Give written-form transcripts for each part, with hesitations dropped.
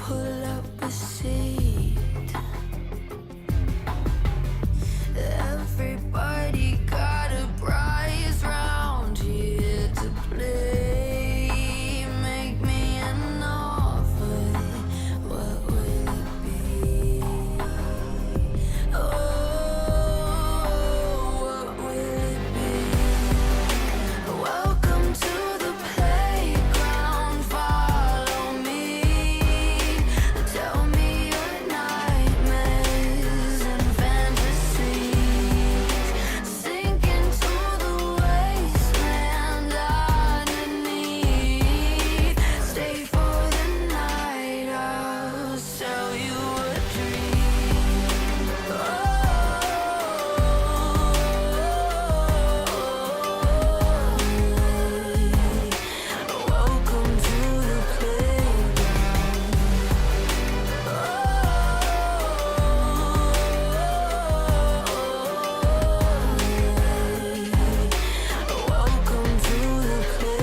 pull up a seat. Everybody got a prize round here to play. Make me an offer, what will it be? Oh, what will it be? Welcome to the playground, follow me. Tell me your nightmares and fantasies. Sink into the wasteland underneath. Stay for the night, I'll sell you a dream. Welcome to the playground. Welcome to the playground.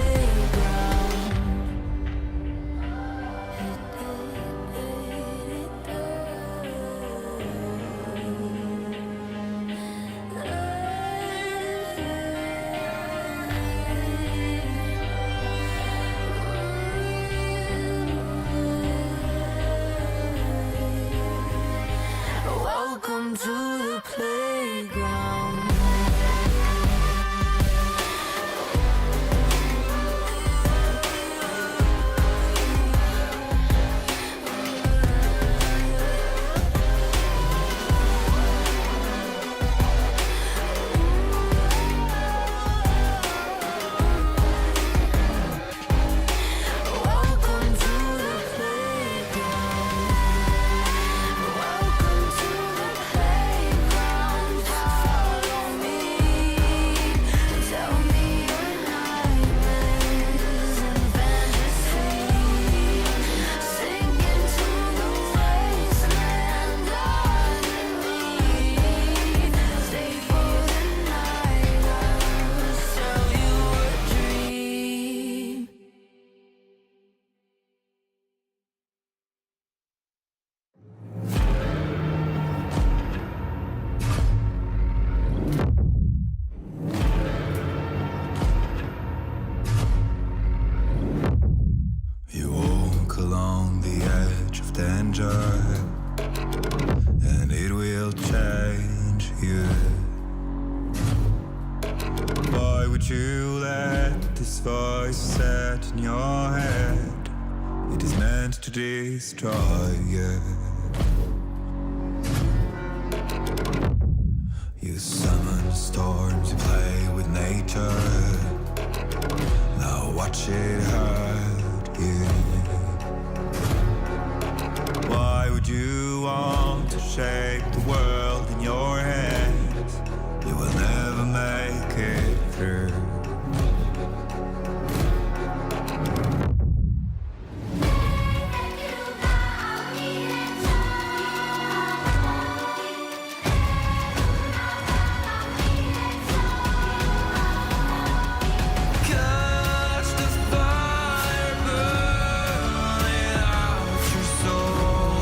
Welcome to the playground. Welcome to the playground. Welcome to the playground. Follow me. Tell me your nightmares and fantasies. Sink into the wasteland underneath. Stay for the night, I'll sell you a dream. You walk along the edge of danger, and it will change you. Why would you let this voice set in your head? It is meant to destroy you. You summon storms, you play with nature. Now watch it hurt you. Why would you want to shape the world in your hands? You will never make it through. Catch the fire burning out your soul.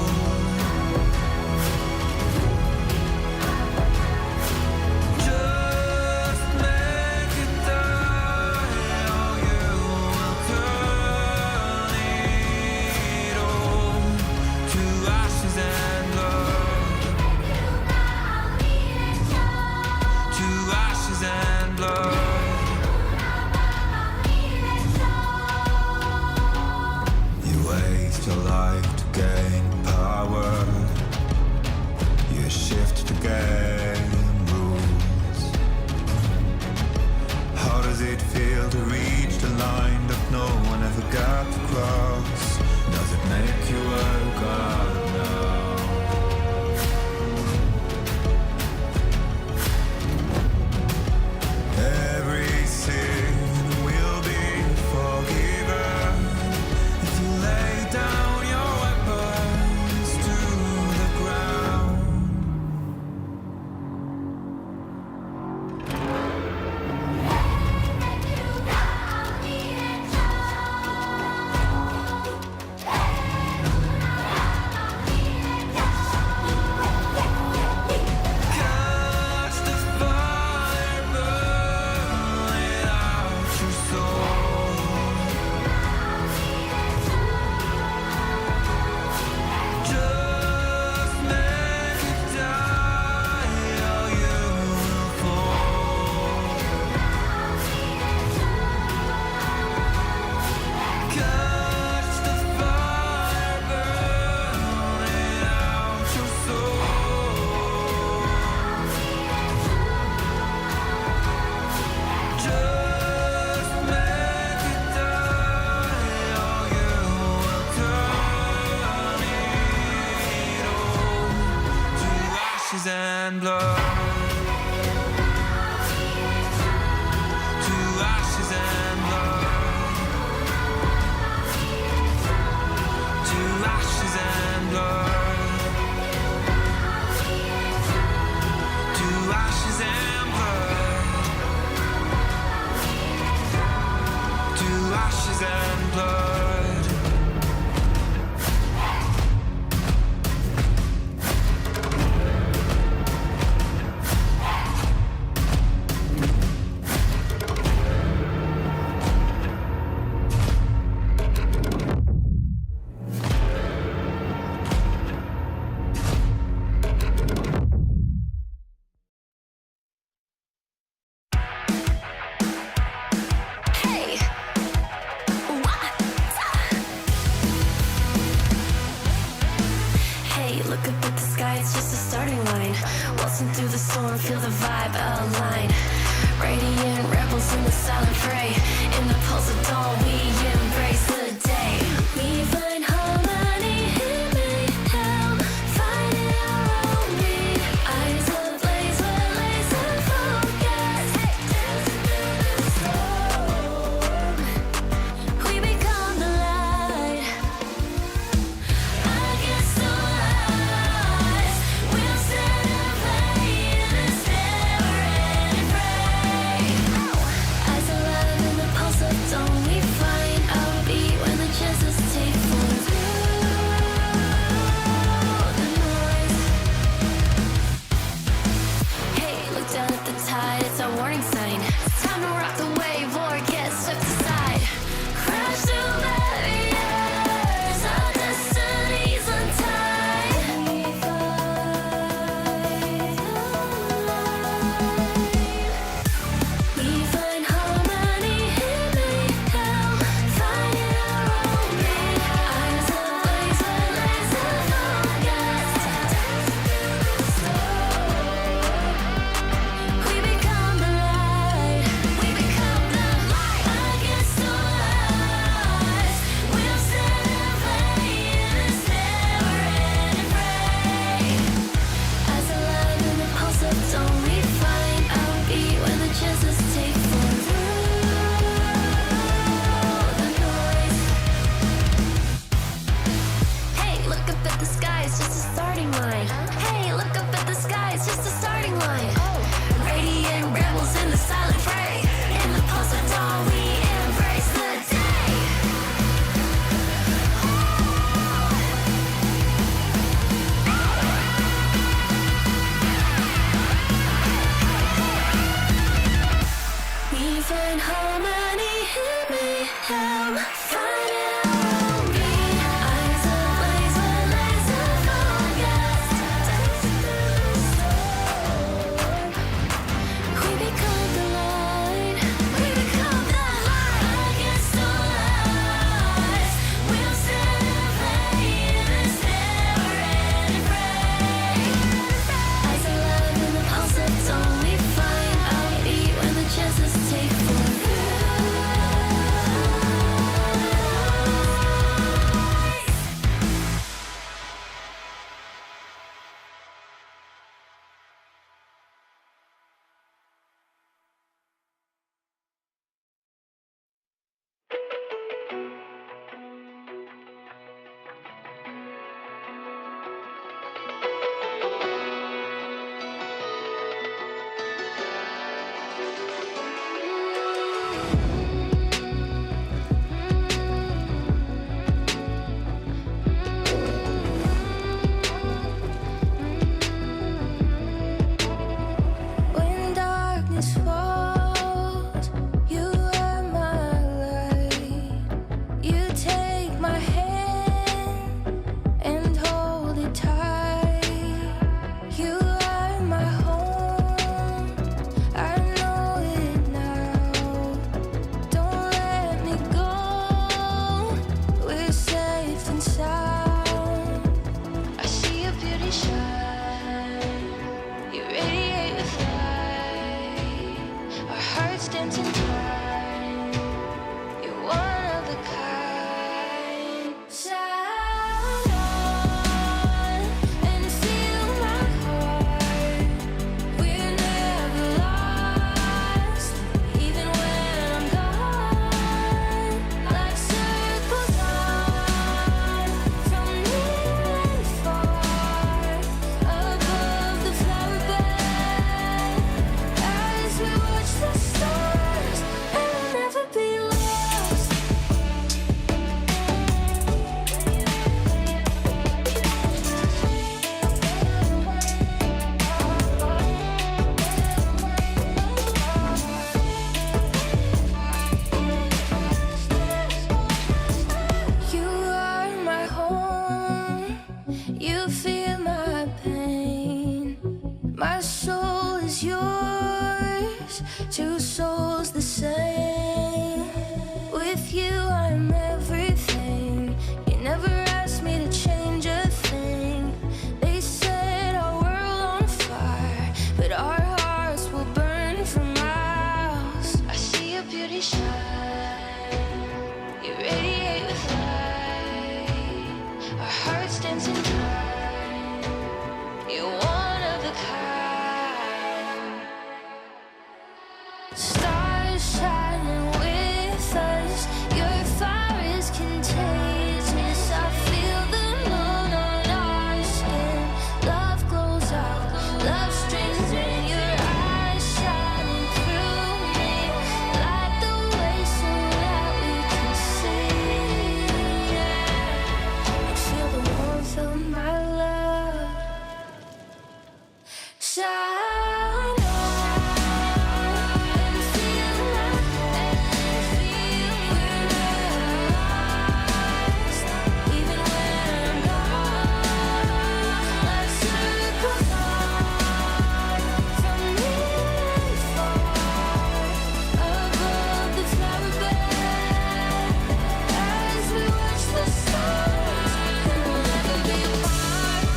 and blood. To ashes and blood. To ashes and blood. To ashes and blood. To ashes and blood. Hey, what? Hey, look up at the sky, it's just a starting line. Waltzing through the storm, feel the vibe align. Radiant rebels in the silent fray. In the pulse of dawn, we embrace the day. We find harmony in mayhem, finding our own beat. Eyes ablaze, we're laser focused. Dancing through the storm, we become the light. Against the odds, we'll set a plane in this never-ending fray. Eyes alive in the pulse of dawn, we find You feel my pain. My soul is yours, two souls the same. With you I'm everything. You never asked me to change a thing. They set our world on fire, but our hearts will burn for miles. I see your beauty shine. You radiate with light. Our hearts dancing time. You're one of a kind. Stars shining with us. Your fire is contagious. I feel the moon on our skin. Love glows out, love streams in. Your eyes shining through me. Light the way so that we can see. And feel the warmth of my love. Shine on and feel my eyes. Even when I'm gone, like circles on from near and far, above the flower bed. As we watch the stars, and we'll never be apart.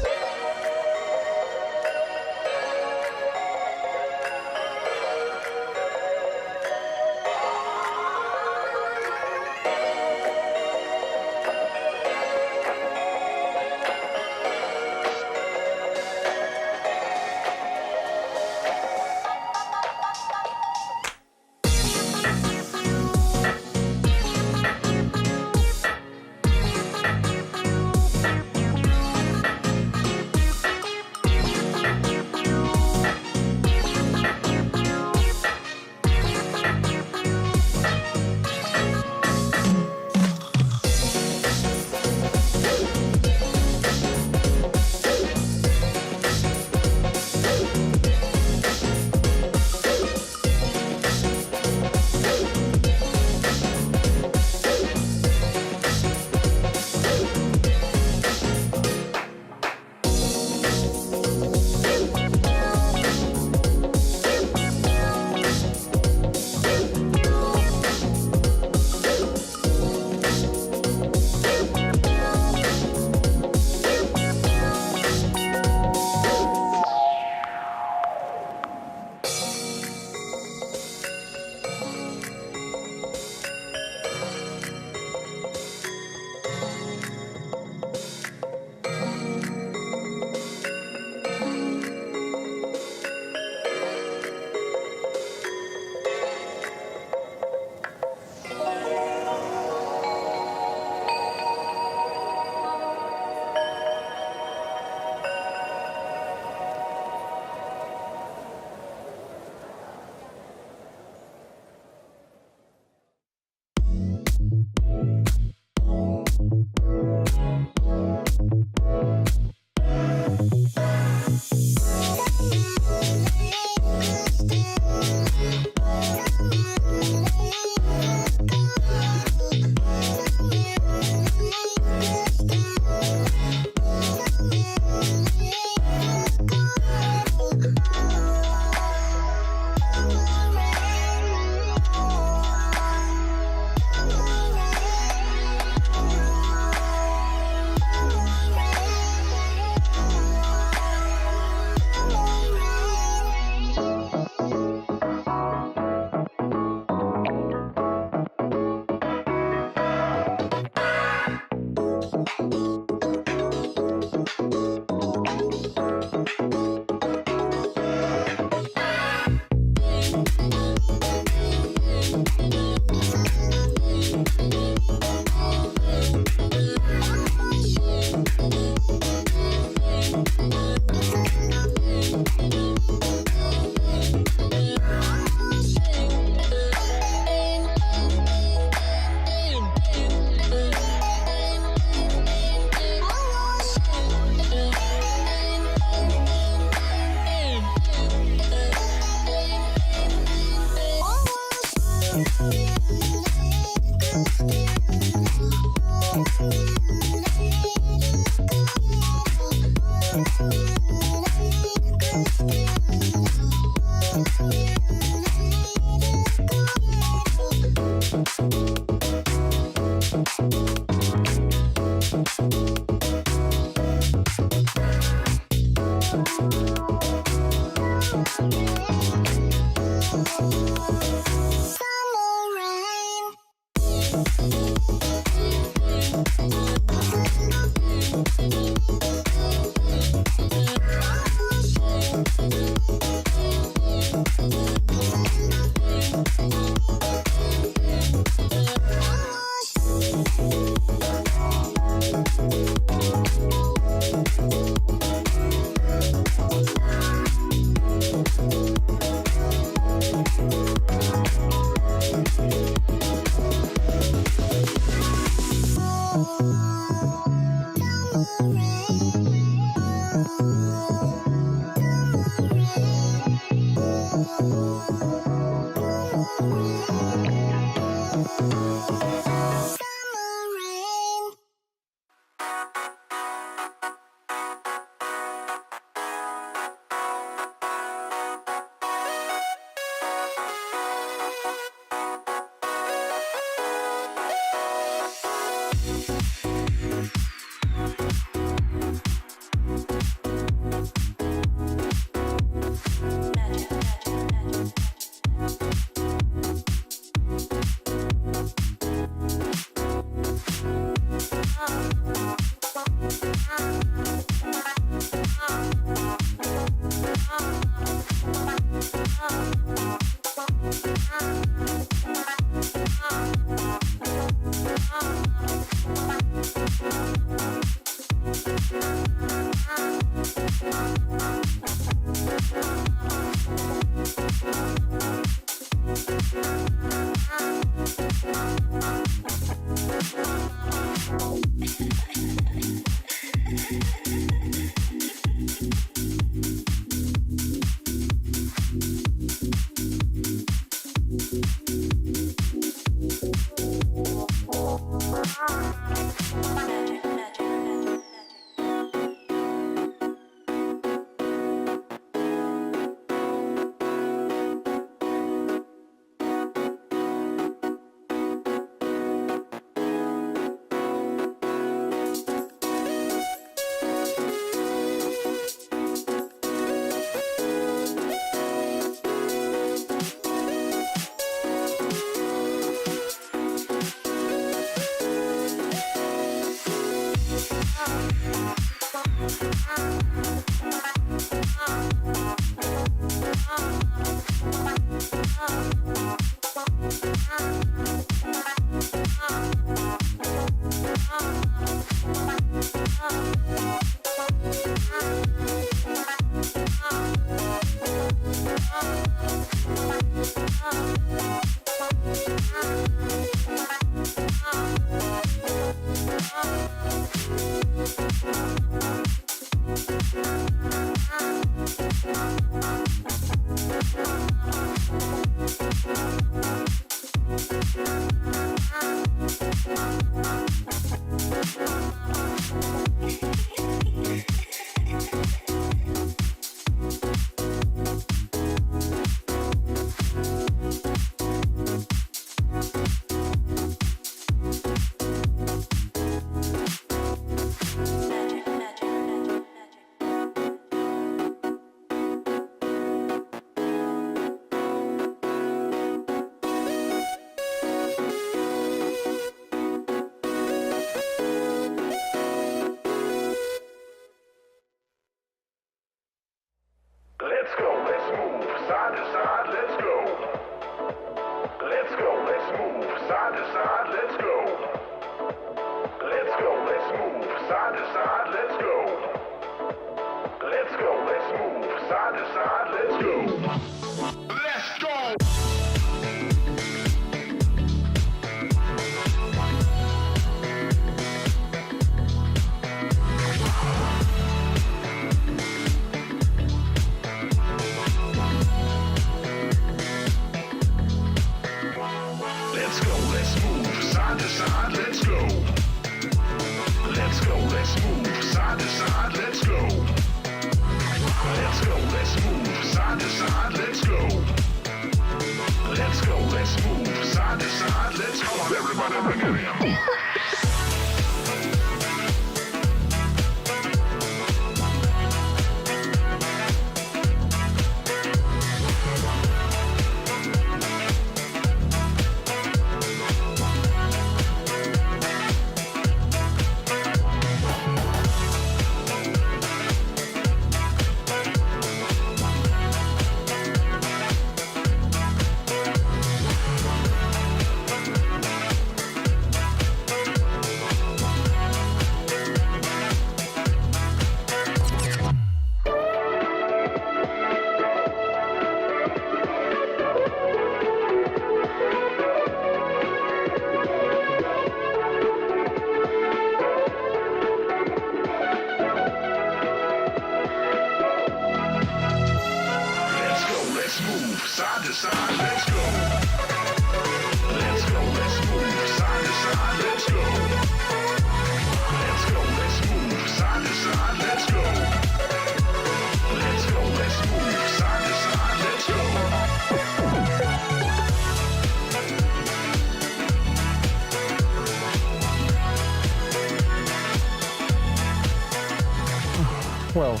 Well,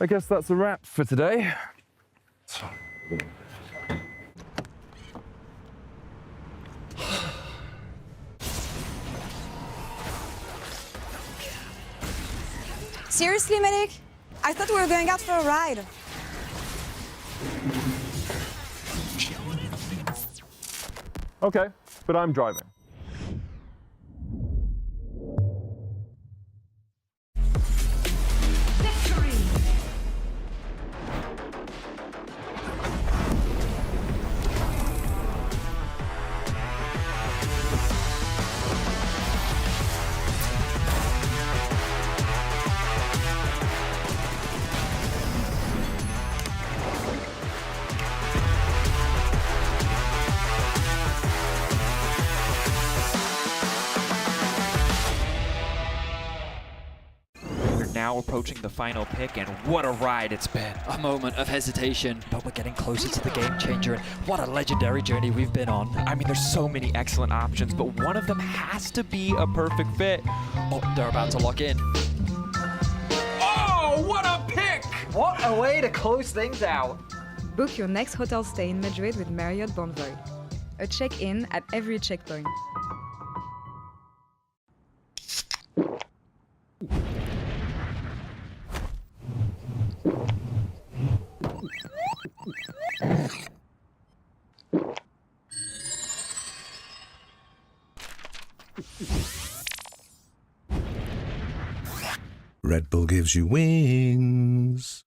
I guess that's a wrap for today. Seriously, medic? I thought we were going out for a ride. Okay, but I'm driving. Now approaching the final pick, and what a ride it's been. A moment of hesitation, but we're getting closer to the game changer, and what a legendary journey we've been on. I mean, there's so many excellent options, but one of them has to be a perfect fit. Oh, they're about to lock in. Oh, what a pick! What a way to close things out. Book your next hotel stay in Madrid with Marriott Bonvoy. A check-in at every checkpoint. Red Bull gives you wings.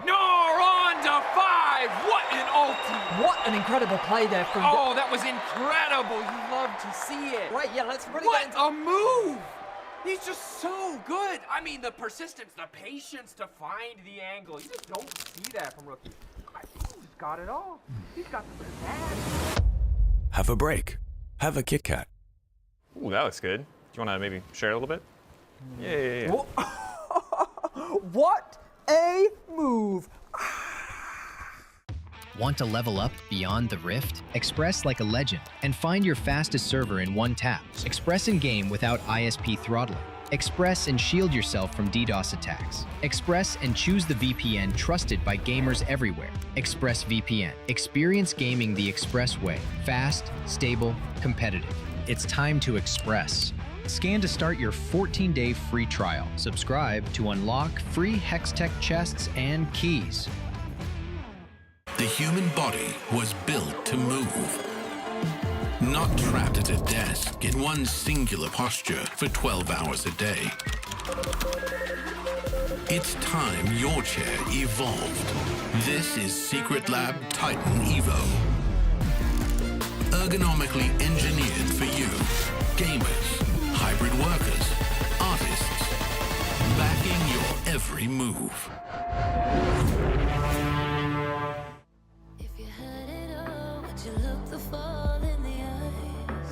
No, on to 5! What an ulti! What an incredible play there from... Oh, that was incredible! You love to see it. Right, yeah, let's really What get into... a move! He's just so good. I mean, the persistence, the patience to find the angle. You just don't see that from rookies. He's got it all. He's got the bad. Have a break. Have a Kit Kat. Ooh, that looks good. Do you want to maybe share a little bit? Yeah. What a move! Want to level up beyond the Rift? Express like a legend and find your fastest server in one tap. Express in game without ISP throttling. Express and shield yourself from DDoS attacks. Express and choose the VPN trusted by gamers everywhere. Express VPN. Experience gaming the Express way. Fast, stable, competitive. It's time to Express. Scan to start your 14-day free trial. Subscribe to unlock free Hextech chests and keys. The human body was built to move. Not trapped at a desk in one singular posture for 12 hours a day. It's time your chair evolved. This is Secret Lab Titan Evo. Ergonomically engineered for you, gamers, hybrid workers, artists, backing your every move. If you had it all, would you look the fall in the eyes?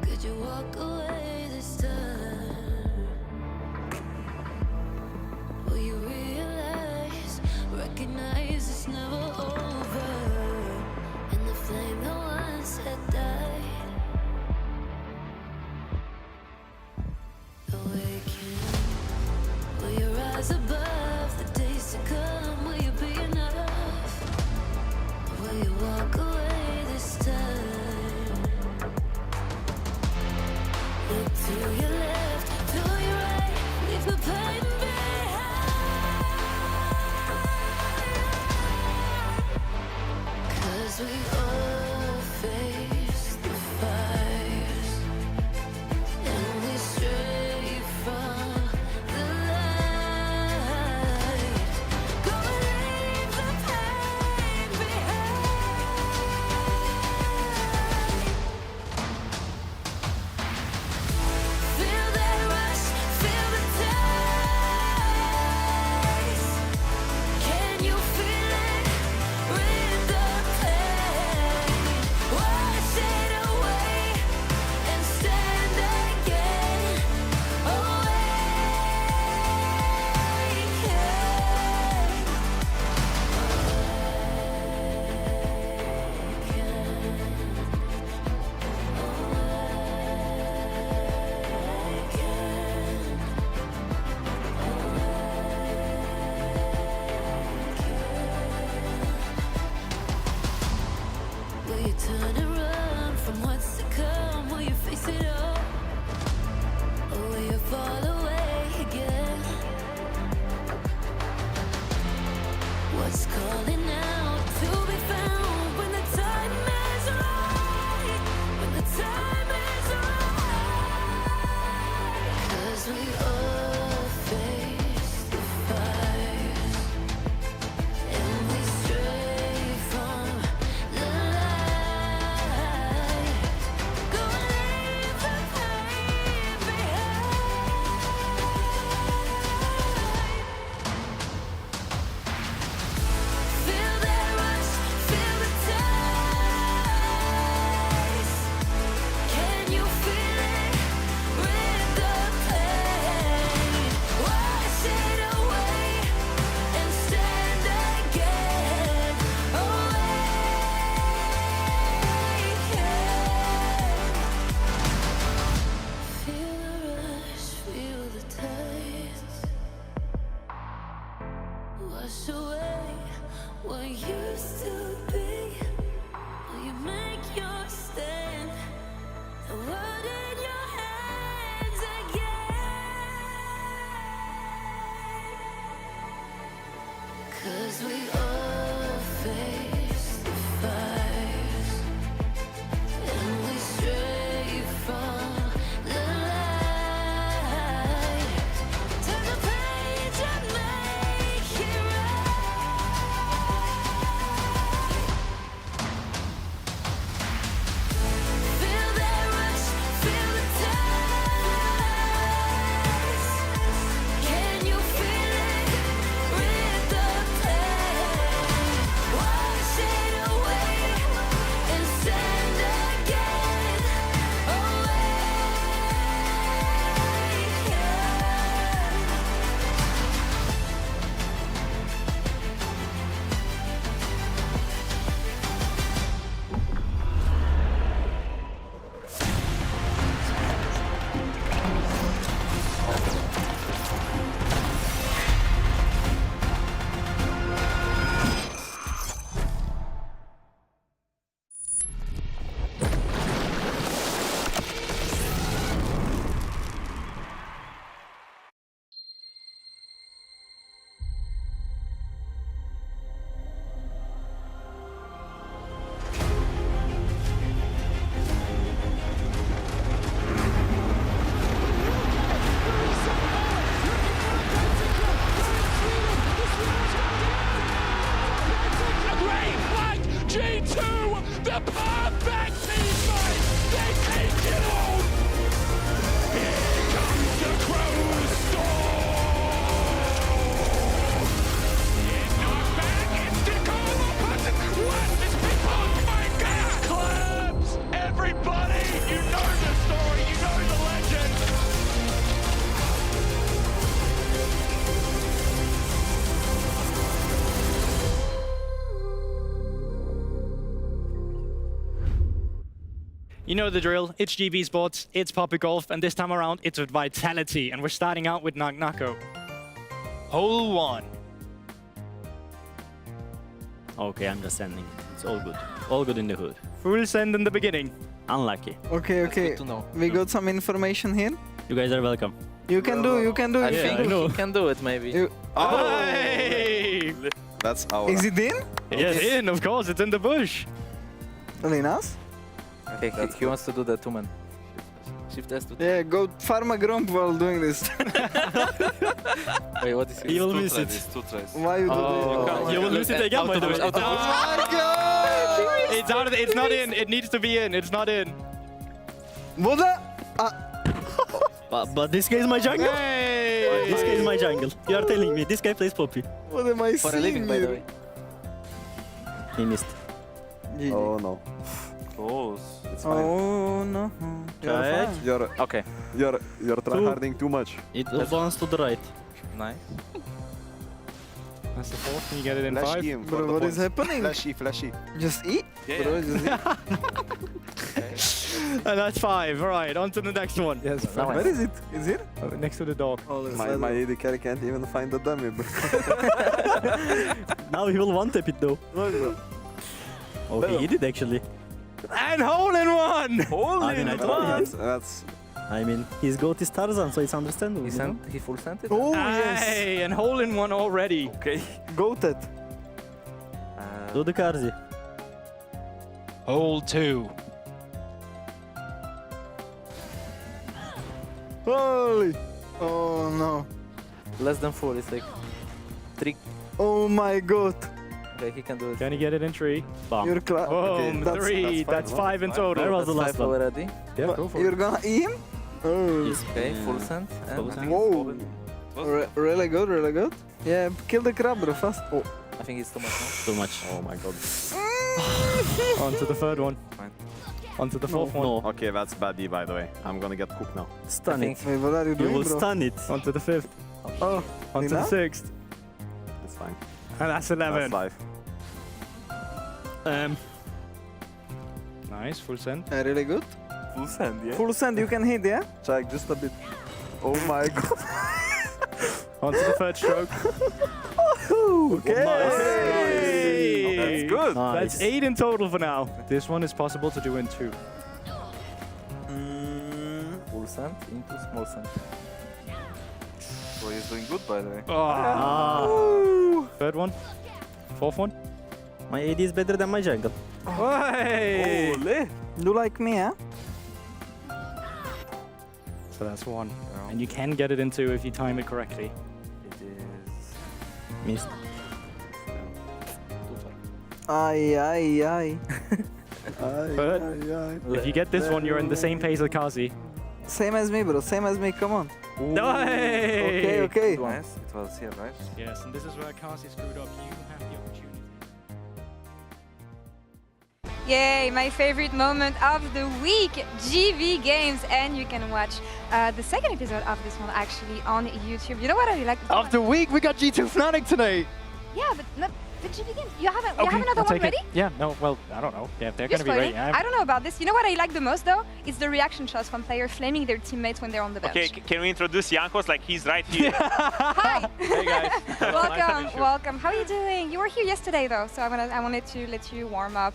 Could you walk away this time? Will you realize, recognize it's never over? And the flame that stars above, the days to come. Will you be enough? Will you walk away this time? Look to your left, to your right, leave the pain behind. 'Cause we all face the fires, and we stray from the light. Go leave the pain behind. Feel that rush, feel the taste. Can you feel it? Rid the pain. Wash it away and stand again. Will you turn and run from what's to come? Will you face it all? Or will you fall away again? What's calling out to be found when the time is right? When the time is right. 'Cause we all face the fires, and we stray from the light. Go leave the pain behind. Feel that rush, feel the taste. Can you feel it? Rid the pain. Wash it away and stand again. Feel the rush, feel the taste. Wash away what used to be. Will you make your stand? The world in your hands again. 'Cause we all face the fires, and we stray from the light. Turn the page and make it right. Feel that rush, feel the taste. Can you feel it? Rid the pain. Wash it away and stand again. You know the drill, it's GB Sports, it's Poppy Golf, and this time around it's with Vitality, and we're starting out with Knock Knocko. Hole 1. Okay, I'm just sending it. It's all good. All good in the hood. Full send in the beginning. Unlucky. Okay, okay. We got some information here. You guys are welcome. You can do I think you he can do it, maybe. Hey! That's our. Is it in? It's in, of course, it's in the bush. Really nice. Okay, he wants to do the 2-man. Shift S to Yeah, go farm a grump while doing this. Wait, what is it? He will miss it. Why you do that? You will lose it again, by the way. Oh my god! It's out of the, it's not in. It needs to be in. It's not in. What the? But this guy is my jungle. Hey! This guy is my jungle. You are telling me this guy plays Poppy. What am I For a seeing living, by the here? way. He missed. Oh no. Close. It's fine. Oh no. You're Right. fine. You're Okay. you're tryharding too much. It advanced to the right. Nice. That's the fourth. Can you get it in Flash 5? game. Bro, what is happening? Flashy. Just eat? Yeah, Bro, just eat. And that's 5. All right, on to the next one. Yes. Where is it? Is it? Next to the dog. Oh, let's My AD carry can't even find the dummy, bro. Now he will one-tap it though. Okay, he did actually. And hole in 1. I mean, I told you. That's I mean, his goat is Tarzan, so it's understandable. He you know? he full sent it? Oh, yes. Hey, and hole in 1 already. okay. Goated. Do the Karzi. Hole 2. Holy. Oh no. Less than 4, it's like 3. Oh my god. Okay, he can do it. Can you get it in 3? Bam. You're Boom, 3. That's 5 in total. Where was the That's last 5 one? already. Yeah, go for You're it. gonna eat him? Oh. Okay, full send. Full And send. Whoa. Really good, really good. Yeah, kill the crab, bro, fast. Oh. I think it's too much now. Too much. Oh my god. On to the 3rd one. Fine. On to the 4th one. No. Okay, that's bad D, by the way. I'm gonna get cooked now. Stun it. Wait, what are you You doing, will bro? stun it. On to the 5th. Oh. On to the Enough? 6th. It's fine. And that's 11. That's 5. Nice, full send. Really good. Full send, yeah? Full send, you can hit, yeah? Check just a bit. Oh my god. On to the 3rd stroke. Okay. Hey! That's good. Nice. That's 8 in total for now. This one is possible to do in 2. Full send into small send. So he's doing good, by the way. Ah. 3rd one. 4th one. My AD is better than my jungle. Hey! Do like me, huh? So that's 1. And you can get it in 2 if you time it correctly. It is. Missed. Aye. But if you get this one, you're in the same pace as Kazi. Same as me, bro. Same as me. Come on. Hey! Okay. Nice. It was here, right? Yes, and this is where Kazi screwed up. You have the opportunity. Yay, my favorite moment of the week, GV Games. And you can watch the second episode of this one actually on YouTube. You know what I really like? Of the week, we got G2 Fnatic today. Yeah, but not the GV Games. You have another one ready? Yeah, no, well, I don't know. Yeah, they're You're going to be ready. spoiling. I don't know about this. You know what I like the most though? It's the reaction shots from players flaming their teammates when they're on the bench. Okay, can we introduce Jankos like he's right here? Hi. Hey guys. Welcome. How are you doing? You were here yesterday though, so I wanted to let you warm up.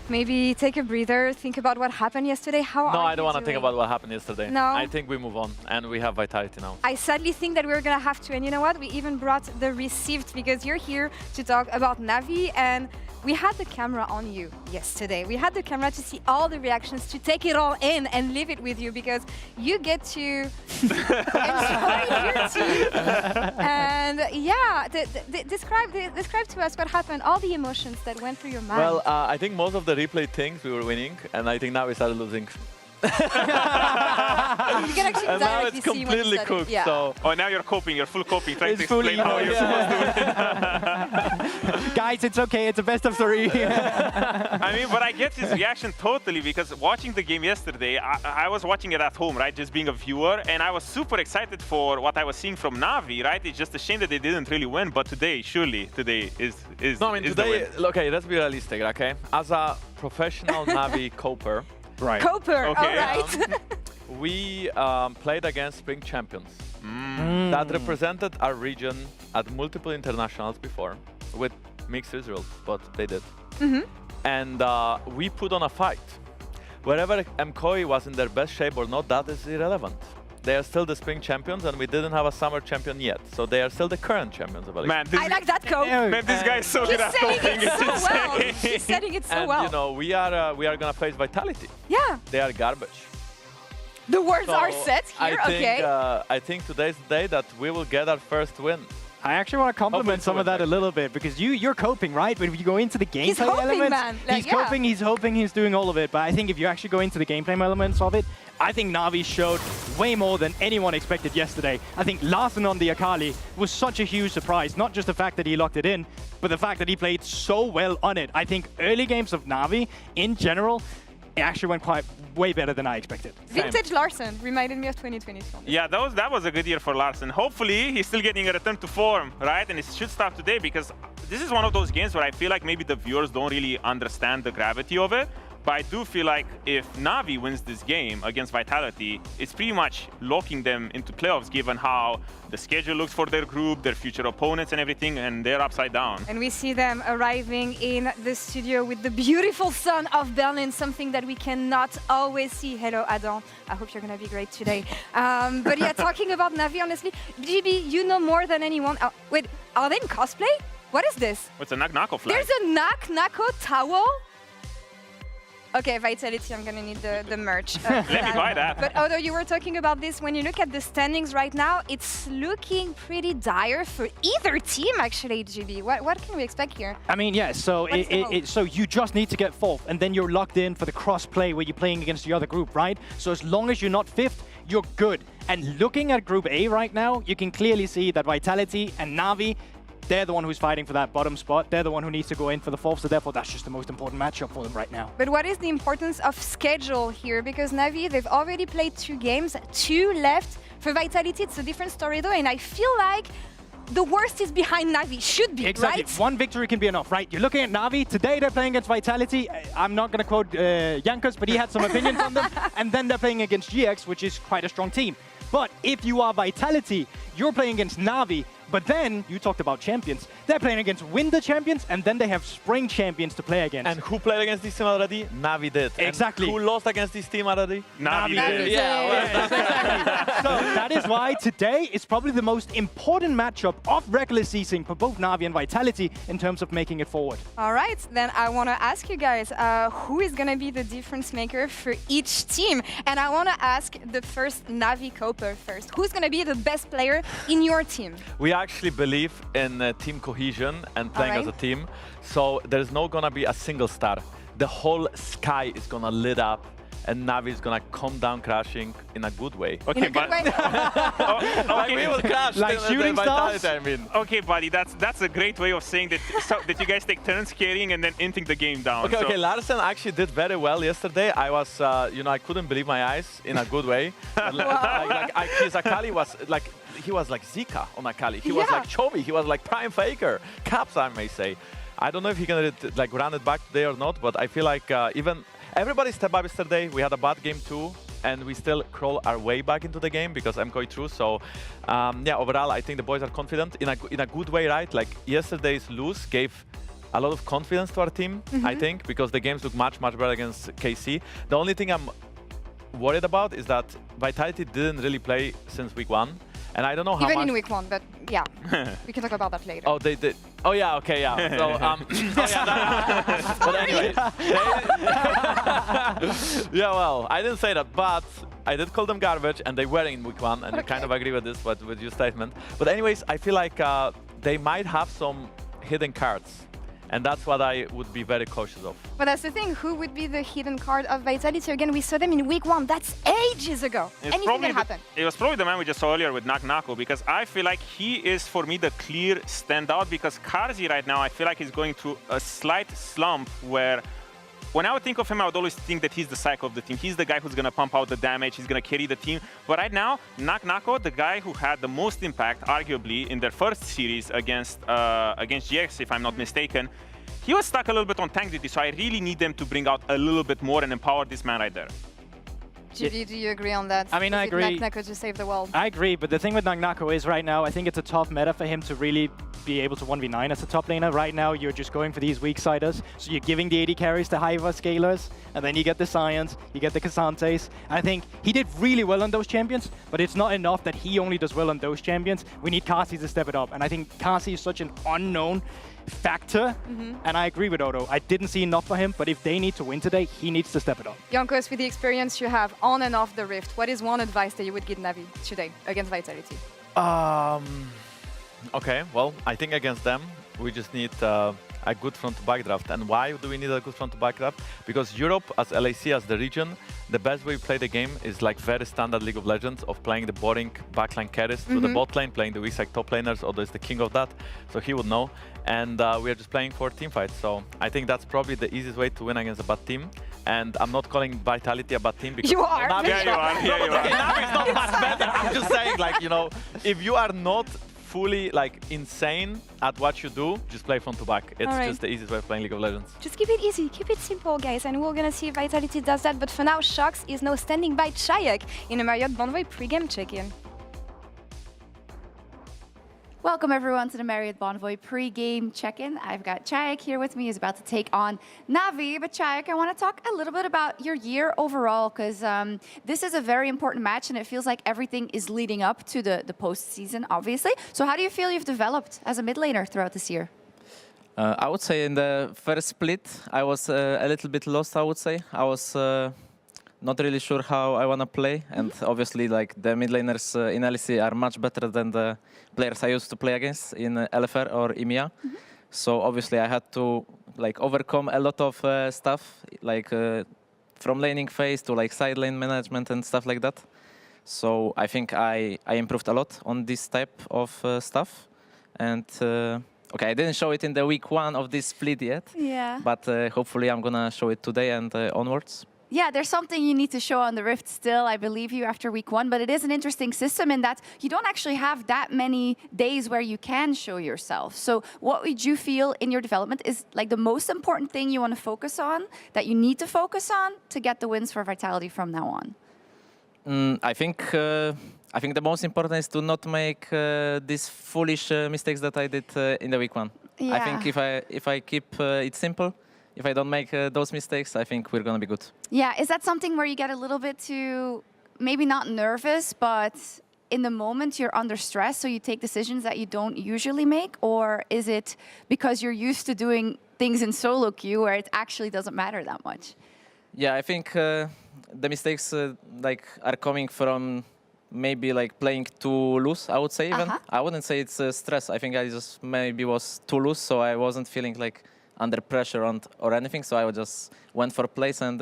Maybe take a breather, think about what happened yesterday. How are you No, I don't want to think doing? about what happened yesterday. No? I think we move on, and we have vitality now. I sadly think that we're gonna have to, and you know what? We even brought the receipt because you're here to talk about Navi, and we had the camera on you yesterday. We had the camera to see all the reactions, to take it all in and leave it with you because you get to enjoy your team. And yeah, describe to us what happened, all the emotions that went through your mind. Well, I think most of the replay things we were winning, and I think now we started losing. You can actually And now directly it's see when you completely study. cooked, Yeah. so... Oh, now you're coping, you're full coping, trying to It's fully explain how you're supposed to win. Guys, it's okay. It's a best of 3. I mean, but I get his reaction totally because watching the game yesterday, I was watching it at home, right, just being a viewer, and I was super excited for what I was seeing from Navi, right? It's just a shame that they didn't really win, but today, surely, today is No, I mean, is the today, win. okay, let's be realistic, okay? As a professional Navi coper, Right. Coper, Okay. all right. we played against Spring Champions that represented our region at multiple internationals before with mixed results, but they did. And we put on a fight. Wherever MKOI was in their best shape or not, that is irrelevant. They are still the Spring Champions, and we didn't have a Summer Champion yet. So they are still the current champions of LEC. Man, I like that cope. Man, this guy is so good at coping. It's insane. He's setting it so And well. you know, we are gonna face Vitality. Yeah. They are garbage. The words So are set here, okay. I think today's the day that we will get our first win. I actually want to compliment some of that a little bit because you're coping, right? But if you go into the gameplay elements, man. Like, he's coping, he's hoping, he's doing all of it. But I think if you actually go into the gameplay elements of it, I think Na'Vi showed way more than anyone expected yesterday. I think Larsen on the Akali was such a huge surprise. Not just the fact that he locked it in, but the fact that he played so well on it. I think early games of Na'Vi, in general, it actually went way better than I expected. Vintage Larsen reminded me of 2022. Yeah, that was a good year for Larsen. Hopefully, he's still getting a return to form, right? And it should start today because this is one of those games where I feel like maybe the viewers don't really understand the gravity of it. But I do feel like if Na'Vi wins this game against Vitality, it's pretty much locking them into playoffs given how the schedule looks for their group, their future opponents and everything, and they're upside down. And we see them arriving in the studio with the beautiful sun of Berlin, something that we cannot always see. Hello, Adam. I hope you're going to be great today. But yeah, talking about Na'Vi, honestly, GB, you know more than anyone. Wait, are they in cosplay? What is this? It's a Nak-Nako flag. There's a Nak-Nako towel? Okay, Vitality, I'm gonna need the merch. Let me buy that. But although you were talking about this, when you look at the standings right now, it's looking pretty dire for either team, actually, GB. What can we expect here? I mean, yeah, so so you just need to get fourth, and then you're locked in for the cross-play where you're playing against the other group, right? So as long as you're not fifth, you're good. And looking at Group A right now, you can clearly see that Vitality and Na'Vi, they're the one who's fighting for that bottom spot. They're the one who needs to go in for the fourth, so therefore that's just the most important matchup for them right now. But what is the importance of schedule here? Because Na'Vi, they've already played 2 games, 2 left. For Vitality, it's a different story though, and I feel like the worst is behind Na'Vi, should be, exactly. right? One victory can be enough, right? You're looking at Na'Vi. Today they're playing against Vitality. I'm not going to quote Jankos, but he had some opinions on them. And then they're playing against GX, which is quite a strong team. But if you are Vitality, you're playing against Na'Vi. But then, you talked about champions. They're playing against Winter champions, and then they have Spring champions to play against. And who played against this team already? Na'Vi did. Exactly. And who lost against this team already? Na'Vi did. Yeah, exactly. So that is why today is probably the most important matchup of regular season for both Na'Vi and Vitality in terms of making it forward. All right, then I want to ask you guys, who is going to be the difference maker for each team? And I want to ask the first Na'Vi Coper first. Who's going to be the best player in your team? We actually believe in team cohesion and playing as a team. So there's not going to be a single star. The whole sky is going to lit up and Na'Vi is going to come down crashing in a good way. Okay, but like we will crash. Like shooting stars? I mean. Okay, buddy, that's a great way of saying that, that you guys take turns carrying and then inting the game down. Okay, okay, Larsen actually did very well yesterday. I was, you know, I couldn't believe my eyes in a good way. His Akali was like, he was like Zika on Akali. He was like Chovy. He was like Prime Faker. Caps, I may say. I don't know if he can like run it back today or not, but I feel like even everybody stepped up yesterday. We had a bad game too, and we still crawl our way back into the game because MKOI threw. So yeah, overall, I think the boys are confident in a good way, right? Like yesterday's lose gave a lot of confidence to our team, I think, because the games look much better against KC. The only thing I'm worried about is that Vitality didn't really play since week 1. And I don't know how Even much... in week 1, but yeah, we can talk about that later. Oh, they did. Oh, yeah, okay, yeah. So, oh, yeah, but anyway. Yeah, well, I didn't say that, but I did call them garbage, and they were in week 1, and I kind of agree with this, but with your statement. But anyways, I feel like they might have some hidden cards. And that's what I would be very cautious of. But that's the thing, who would be the hidden card of Vitality? Again, we saw them in week 1, that's ages ago. Anything can happen. It was probably the man we just saw earlier with Nak-Nako, because I feel like he is, for me, the clear standout, because Karzi right now, I feel like he's going through a slight slump where when I would think of him, I would always think that he's the psycho of the team. He's the guy who's going to pump out the damage. He's going to carry the team. But right now, Nak-Nako, the guy who had the most impact, arguably, in their first series against GX, if I'm not mistaken, he was stuck a little bit on tank duty, so I really need them to bring out a little bit more and empower this man right there. GB, do you agree on that? I mean, I agree. Nagnako to save the world. I agree, but the thing with Nagnako is right now, I think it's a tough meta for him to really be able to 1v9 as a top laner. Right now, you're just going for these weak-siders. So you're giving the AD carries to Hiva scalers, and then you get the Scions, you get the Cassantes. I think he did really well on those champions, but it's not enough that he only does well on those champions. We need Kasi to step it up, and I think Kasi is such an unknown factor, and I agree with Odo. I didn't see enough for him, but if they need to win today, he needs to step it up. Jankos, with the experience you have on and off the Rift, what is one advice that you would give Navi today against Vitality? Okay, well, I think against them, we just need a good front-to-back draft. And why do we need a good front-to-back draft? Because Europe, as LEC, as the region, the best way we play the game is like very standard League of Legends of playing the boring backline carries to the bot lane, playing the weak side top laners. Odo is the king of that, so he would know. And we are just playing for team fights. So I think that's probably the easiest way to win against a bad team. And I'm not calling Vitality a bad team because you are. Navi, Yeah, you are. Yeah, you are. Navi is not much better. I'm just saying, like, you know, if you are not fully like insane at what you do, just play front to back. It's just the easiest way of playing League of Legends. Just keep it easy, keep it simple, guys, and we're gonna see if Vitality does that. But for now, Shox is now standing by Chayak in a Marriott Bonvoy pre-game check-in. Welcome everyone to the Marriott Bonvoy pre-game check-in. I've got Chayak here with me. He's about to take on Navi. But Chayak, I want to talk a little bit about your year overall, because this is a very important match and it feels like everything is leading up to the postseason, obviously. So how do you feel you've developed as a mid laner throughout this year? I would say in the first split, I was a little bit lost, I would say. I was not really sure how I want to play, and obviously like the mid laners in LEC are much better than the players I used to play against in LFR or EMEA. So obviously I had to like overcome a lot of stuff, like from laning phase to like side lane management and stuff like that. So I think I improved a lot on this type of stuff, and okay, I didn't show it in the week 1 of this split yet, but hopefully I'm gonna show it today and onwards. Yeah, there's something you need to show on the Rift still, I believe you, after week 1, but it is an interesting system in that you don't actually have that many days where you can show yourself. So what would you feel in your development is like the most important thing you want to focus on, that you need to focus on to get the wins for Vitality from now on? I think the most important is to not make these foolish mistakes that I did in the week 1. Yeah. I think if I keep it simple, if I don't make those mistakes, I think we're going to be good. Yeah, is that something where you get a little bit too, maybe not nervous, but in the moment you're under stress, so you take decisions that you don't usually make? Or is it because you're used to doing things in solo queue where it actually doesn't matter that much? Yeah, I think the mistakes like are coming from maybe like playing too loose, I would say even. I wouldn't say it's stress. I think I just maybe was too loose, so I wasn't feeling like under pressure or anything, so I just went for plays and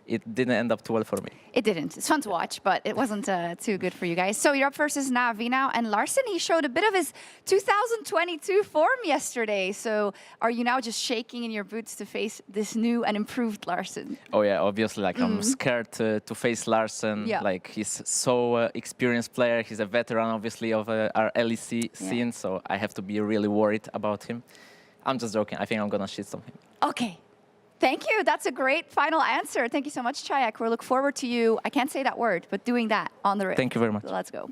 it didn't end up too well for me. It didn't. It's fun to watch, but it wasn't too good for you guys. So you're up versus Navi now, and Larssen, he showed a bit of his 2022 form yesterday. So are you now just shaking in your boots to face this new and improved Larssen? Oh yeah, obviously, like I'm scared to face Larssen. Yeah. Like he's so experienced player. He's a veteran, obviously, of our LEC scene, so I have to be really worried about him. I'm just joking. I think I'm going to shit on him. Okay. Thank you. That's a great final answer. Thank you so much, Chayak. We'll look forward to you, I can't say that word, but doing that on the Rift. Thank you very much. So let's go.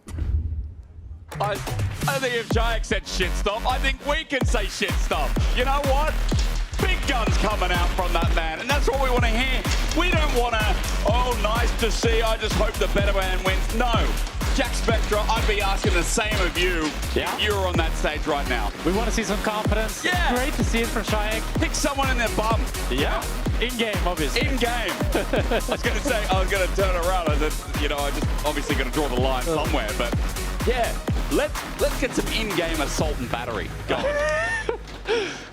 I think if Chayak said shit stop, I think we can say shit stop. You know what? Big guns coming out from that man, and that's what we want to hear. We don't want to, oh, nice to see, I just hope the better man wins. No. Jack Spectra, I'd be asking the same of you if you were on that stage right now. We want to see some confidence. Yeah. Great to see it from Chayak. Pick someone in their bum. Yeah. In-game, obviously. In-game. I was going to say, I was going to turn around. I said, you know, I just obviously going to draw the line somewhere. But yeah, let's get some in-game assault and battery going.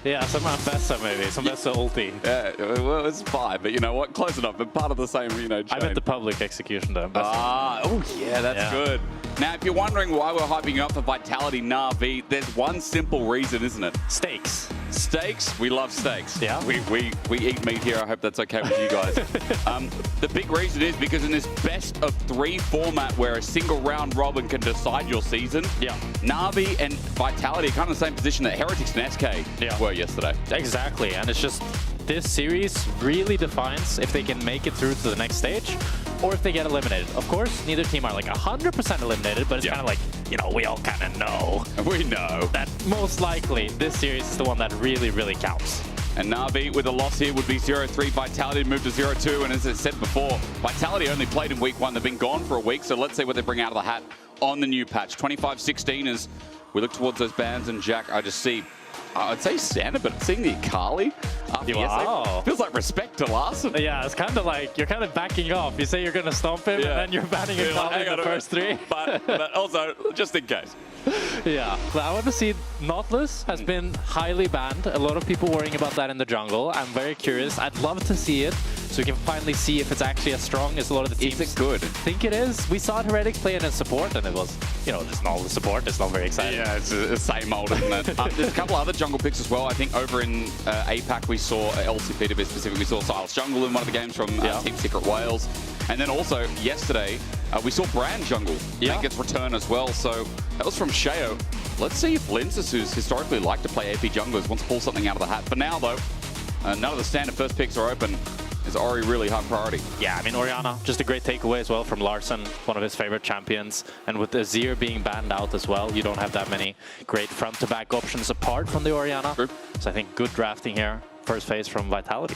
Yeah, some Bessa maybe, some Bessa ulti. Yeah, well, it's fine, but you know what? Close enough, but part of the same, you know, chain. I meant the public execution though. Oh yeah, that's good. Now, if you're wondering why we're hyping you up for Vitality Na'Vi, there's one simple reason, isn't it? Steaks. Steaks? We love steaks. Yeah. We eat meat here. I hope that's okay with you guys. The big reason is because in this best of 3 format where a single round robin can decide your season, Na'Vi and Vitality are kind of the same position that Heretics and SK were yesterday. Exactly, and it's just this series really defines if they can make it through to the next stage or if they get eliminated. Of course, neither team are like 100% eliminated, but it's kind of like, you know, we all kind of know. We know. That most likely this series is the one that really, really counts. And Na'Vi with a loss here would be 0-3. Vitality moved to 0-2. And as I said before, Vitality only played in week 1. They've been gone for a week. So let's see what they bring out of the hat on the new patch. 25-16 as we look towards those bans. And Jack, I just see, I'd say Santa, but seeing the Akali after yesterday feels like respect to Larson. Yeah, it's kind of like you're kind of backing off. You say you're going to stomp him, and then you're banning Akali in the first 3. But also, just in case. Yeah, but I want to see Nautilus has been highly banned. A lot of people worrying about that in the jungle. I'm very curious. I'd love to see it, so we can finally see if it's actually as strong as a lot of the teams Is it good? think it is. We saw Heretic play it in support, and it was, you know, just normal support. It's not very exciting. Yeah, it's the same old, isn't it? There's a couple other jungle picks as well. I think over in APAC we saw, LCP to be specific, we saw Silas Jungle in one of the games from Team Secret Wales. And then also, yesterday, we saw Brand Jungle make its return as well. So that was from Sheo. Let's see if Linsus, who's historically liked to play AP junglers, wants to pull something out of the hat. For now, though, none of the standard first picks are open. Is Ori really high priority? Yeah, I mean, Orianna, just a great takeaway as well from Larson, one of his favorite champions. And with Azir being banned out as well, you don't have that many great front-to-back options apart from the Orianna. True. So I think good drafting here. First phase from Vitality.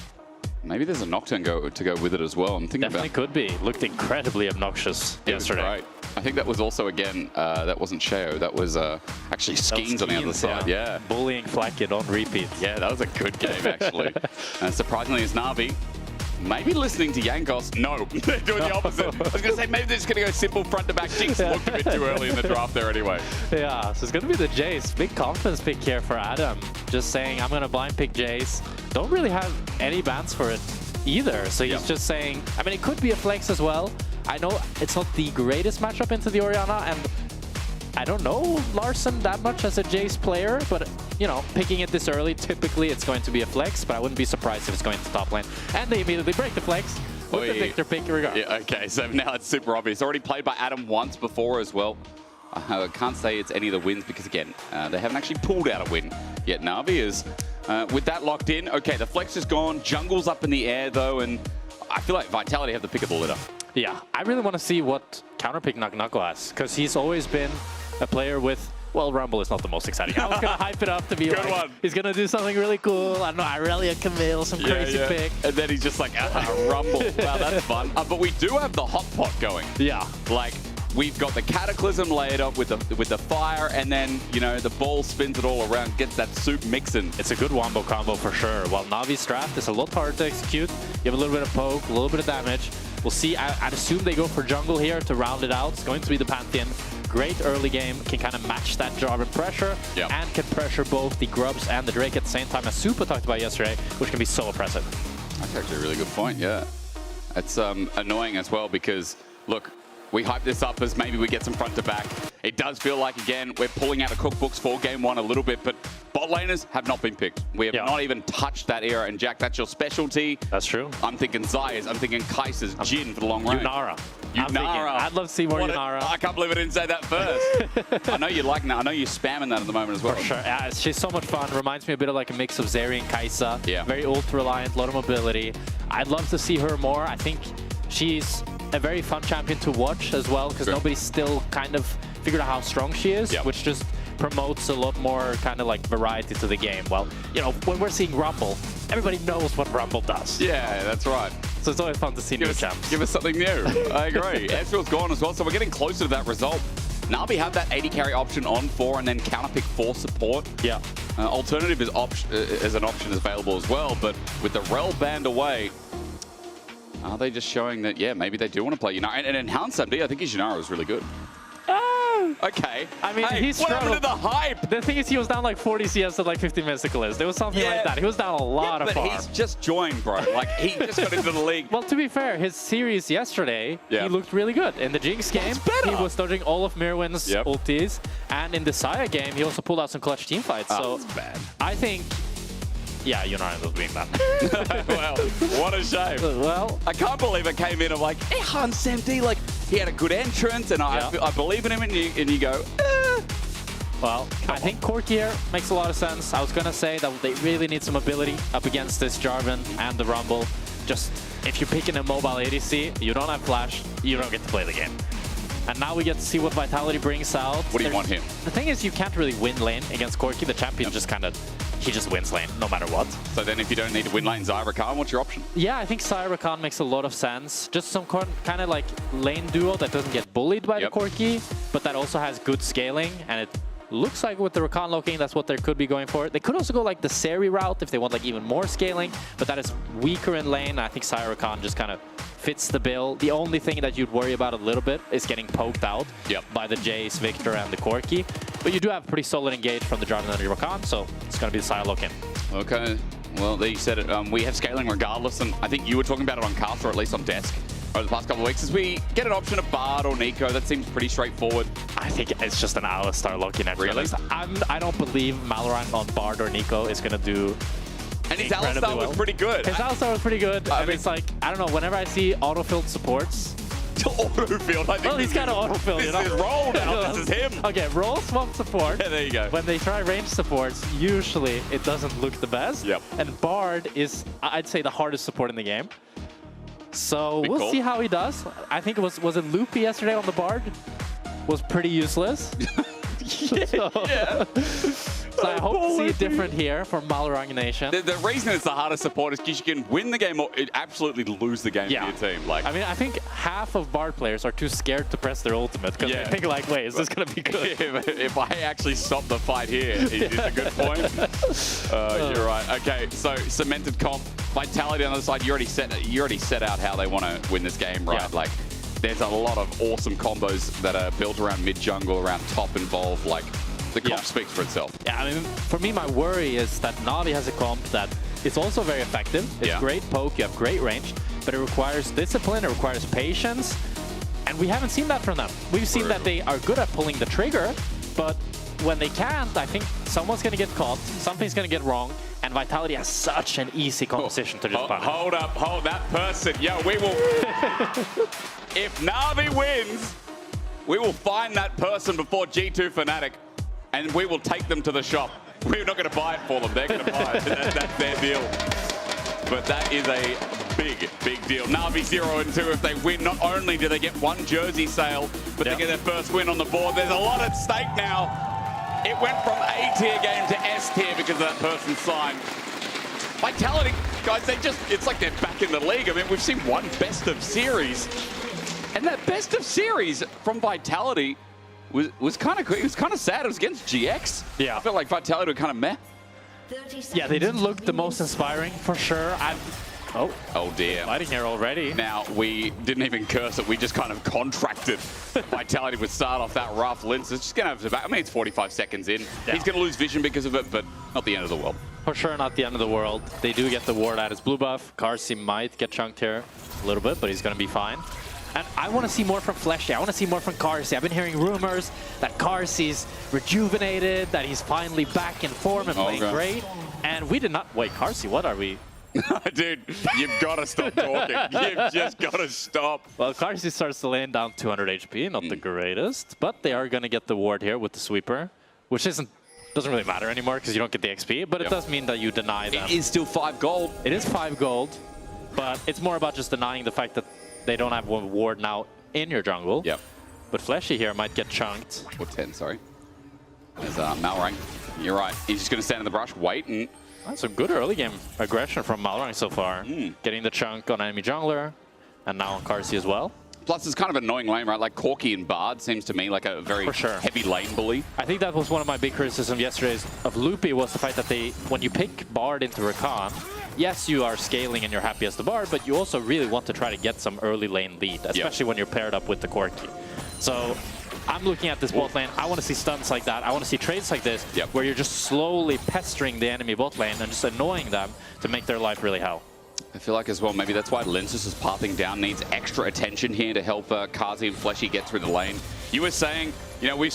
Maybe there's a Nocturne to go with it as well. I'm thinking Definitely could be. Looked incredibly obnoxious yesterday. Right. I think that was also, again, that wasn't Sheo. That was actually Skeens on the other side. Yeah. Bullying Flakkid on repeat. Yeah, that was a good game, actually. And surprisingly, it's Na'Vi. Maybe listening to Yankos. No, they're doing the opposite. I was going to say, maybe they're just going to go simple front to back. Jinx looked a bit too early in the draft there anyway. Yeah, so it's going to be the Jace. Big confidence pick here for Adam. Just saying, I'm going to blind pick Jace. Don't really have any bans for it either. So he's just saying, I mean, it could be a flex as well. I know it's not the greatest matchup into the Orianna, and I don't know Larson that much as a Jace player, but, you know, picking it this early, typically it's going to be a flex, but I wouldn't be surprised if it's going to top lane. And they immediately break the flex with the Victor pick regardless. Yeah, okay, so now it's super obvious. Already played by Adam once before as well. I can't say it's any of the wins because, again, they haven't actually pulled out a win yet. Na'Vi is, with that locked in, okay, the flex is gone, jungle's up in the air though, and I feel like Vitality have the pick of the litter. Yeah, I really want to see what counterpick Knuckle has, because he's always been a player with, well, Rumble is not the most exciting. I was going to hype it up to be like, he's going to do something really cool. I don't know, Irelia Camille, some crazy pick. And then he's just like, Rumble. Wow, that's fun. But we do have the hot pot going. Yeah. Like, we've got the Cataclysm laid up with the fire, and then, you know, the ball spins it all around, gets that soup mixing. It's a good wombo combo for sure. While Navi's draft is a lot harder to execute, you have a little bit of poke, a little bit of damage. We'll see. I'd assume they go for jungle here to round it out. It's going to be the Pantheon. Great early game, can kind of match that Jarvan pressure, and can pressure both the Grubs and the Drake at the same time, as Super talked about yesterday, which can be so oppressive. That's actually a really good point, yeah. It's annoying as well because, look, we hype this up as maybe we get some front to back. It does feel like, again, we're pulling out of cookbooks for game one a little bit, but bot laners have not been picked. We have not even touched that era. And Jack, that's your specialty. That's true. I'm thinking Zayas, I'm thinking Kaiser's, Jin for the long range. Yunara. I'd love to see more Yunara. I can't believe I didn't say that first. I know you like that. I know you're spamming that at the moment as well. For sure. Yeah, she's so much fun. Reminds me a bit of like a mix of Zeri and Kai'Sa. Yeah. Very ult-reliant, a lot of mobility. I'd love to see her more. I think she's a very fun champion to watch as well, because nobody's still kind of figured out how strong she is, which just promotes a lot more kind of like variety to the game. Well, you know, when we're seeing Rumble, everybody knows what Rumble does. Yeah, that's right. So it's always fun to see new champs. Give us something new. I agree. Ezreal's gone as well, so we're getting closer to that result. Na'Vi have that 80 carry option on 4 and then counterpick 4 support. Yeah. Alternative is an option available as well, but with the Rel banned away, are they just showing that, yeah, maybe they do want to play Yunara? And in Hound Sunday, I think his Yunara was really good. Okay. I mean, hey, he's what happened to the hype? The thing is, he was down like 40 CS at like 15 minutes to Kalist. There was something like that. He was down a lot of farm. But he's just joined, bro. Like, he just got into the league. Well, to be fair, his series yesterday, he looked really good. In the Jinx game, he was dodging all of Mirwin's ultis. And in the Saya game, he also pulled out some clutch team fights. So that's bad. I think... Yeah, Yunara was being that. Well, what a shame. Well, I can't believe it came in. I'm like, hey, Han Semdi, like, he had a good entrance, and I believe in him, and you go, Well, I think Corki here makes a lot of sense. I was going to say that they really need some ability up against this Jarvan and the Rumble. Just if you're picking a mobile ADC, you don't have flash, you don't get to play the game. And now we get to see what Vitality brings out. What do you want him? The thing is, you can't really win lane against Corki. The champion just kind of, he just wins lane, no matter what. So then if you don't need to win lane Zyra Khan, what's your option? Yeah, I think Zyra Khan makes a lot of sense. Just some kind of like lane duo that doesn't get bullied by the Corki, but that also has good scaling. And it looks like with the Rakan looking, that's what they could be going for. They could also go like the Seri route if they want like even more scaling, but that is weaker in lane. I think Zyra Khan just kind of fits the bill. The only thing that you'd worry about a little bit is getting poked out by the Jace, Victor, and the Corki. But you do have pretty solid engage from the Jarvan and the Rakan, so it's going to be the Psylocke in. Okay, well, there you said it. We have scaling regardless, and I think you were talking about it on cast, or at least on desk, over the past couple of weeks, as we get an option of Bard or Nico. That seems pretty straightforward. I think it's just an Alistar looking at really? I don't believe Malorang on Bard or Nico is going to do. And his Alistar was pretty good. His Alistar was pretty good. I mean, it's like, I don't know, whenever I see autofilled supports. Autofilled? I think well, he's got an autofill, you know? This is roll now, this is him. Okay, roll swamp support. Yeah, there you go. When they try range supports, usually it doesn't look the best. Yep. And Bard is, I'd say, the hardest support in the game. So we'll see how he does. I think it was it Loopy yesterday on the Bard? Was pretty useless. Yeah. So I hope to see it different here from Malorang Nation. The reason it's the hardest support is because you can win the game or absolutely lose the game for your team. Like, I mean, I think half of Bard players are too scared to press their ultimate because they think like, wait, is this going to be good? If I actually stop the fight here, is a good point. You're right. Okay, so cemented comp, Vitality on the other side. You already set out how they want to win this game, right? Like, there's a lot of awesome combos that are built around mid jungle, around top involved. Like, the comp speaks for itself. Yeah, I mean, for me, my worry is that Na'Vi has a comp that is also very effective. It's great poke, you have great range, but it requires discipline, it requires patience, and we haven't seen that from them. We've seen that they are good at pulling the trigger, but when they can't, I think someone's going to get caught, something's going to get wrong, and Vitality has such an easy composition to just punish. Hold up, hold that person. Yeah, we will... If Na'Vi wins, we will find that person before G2 Fnatic, and we will take them to the shop. We're not going to buy it for them. They're going to buy it. That's their deal. But that is a big, big deal. Na'Vi 0-2. If they win, not only do they get one jersey sale, but they get their first win on the board. There's a lot at stake now. It went from A-tier game to S-tier because of that person's sign. Vitality, guys, it's like they're back in the league. I mean, we've seen one best of series. And that best of series from Vitality was kind of sad. It was against GX. Yeah. I felt like Vitality were kind of meh. Yeah, they didn't look the most inspiring for sure. Oh dear. Fighting here already. Now, we didn't even curse it. We just kind of contracted Vitality would start off that rough. Lince is just going to have to... I mean, it's 45 seconds in. Yeah. He's going to lose vision because of it, but not the end of the world. For sure not the end of the world. They do get the ward at his blue buff. Carsey might get chunked here a little bit, but he's going to be fine. And I want to see more from Fleshy. I want to see more from Carsey. I've been hearing rumors that Carsey's rejuvenated, that he's finally back in form and playing great. And we did not... Wait, Carsey, what are we... Dude, you've got to stop talking. You've just got to stop. Well, Carsey starts the lane down 200 HP, not the greatest. But they are going to get the ward here with the sweeper, which doesn't really matter anymore because you don't get the XP. But it does mean that you deny them. It is still 5 gold. It is 5 gold, but it's more about just denying the fact that they don't have one ward now in your jungle. Yep. But Fleshy here might get chunked. Or 10, sorry. There's Malorang. You're right. He's just going to stand in the brush, wait, and... That's a good early game aggression from Malorang so far. Getting the chunk on enemy jungler, and now on Carsey as well. Plus, it's kind of an annoying lane, right? Like Corki and Bard seems to me like a very heavy lane bully. I think that was one of my big criticisms yesterday of Loopy was the fact that when you pick Bard into Rakan, yes, you are scaling and you're happy as the Bard, but you also really want to try to get some early lane lead, especially when you're paired up with the Corki. So I'm looking at this bot lane. I want to see stunts like that. I want to see trades like this, where you're just slowly pestering the enemy bot lane and just annoying them to make their life really hell. I feel like as well, maybe that's why Lince's pathing down needs extra attention here to help Carsey and Fleshy get through the lane. You were saying, you know, we've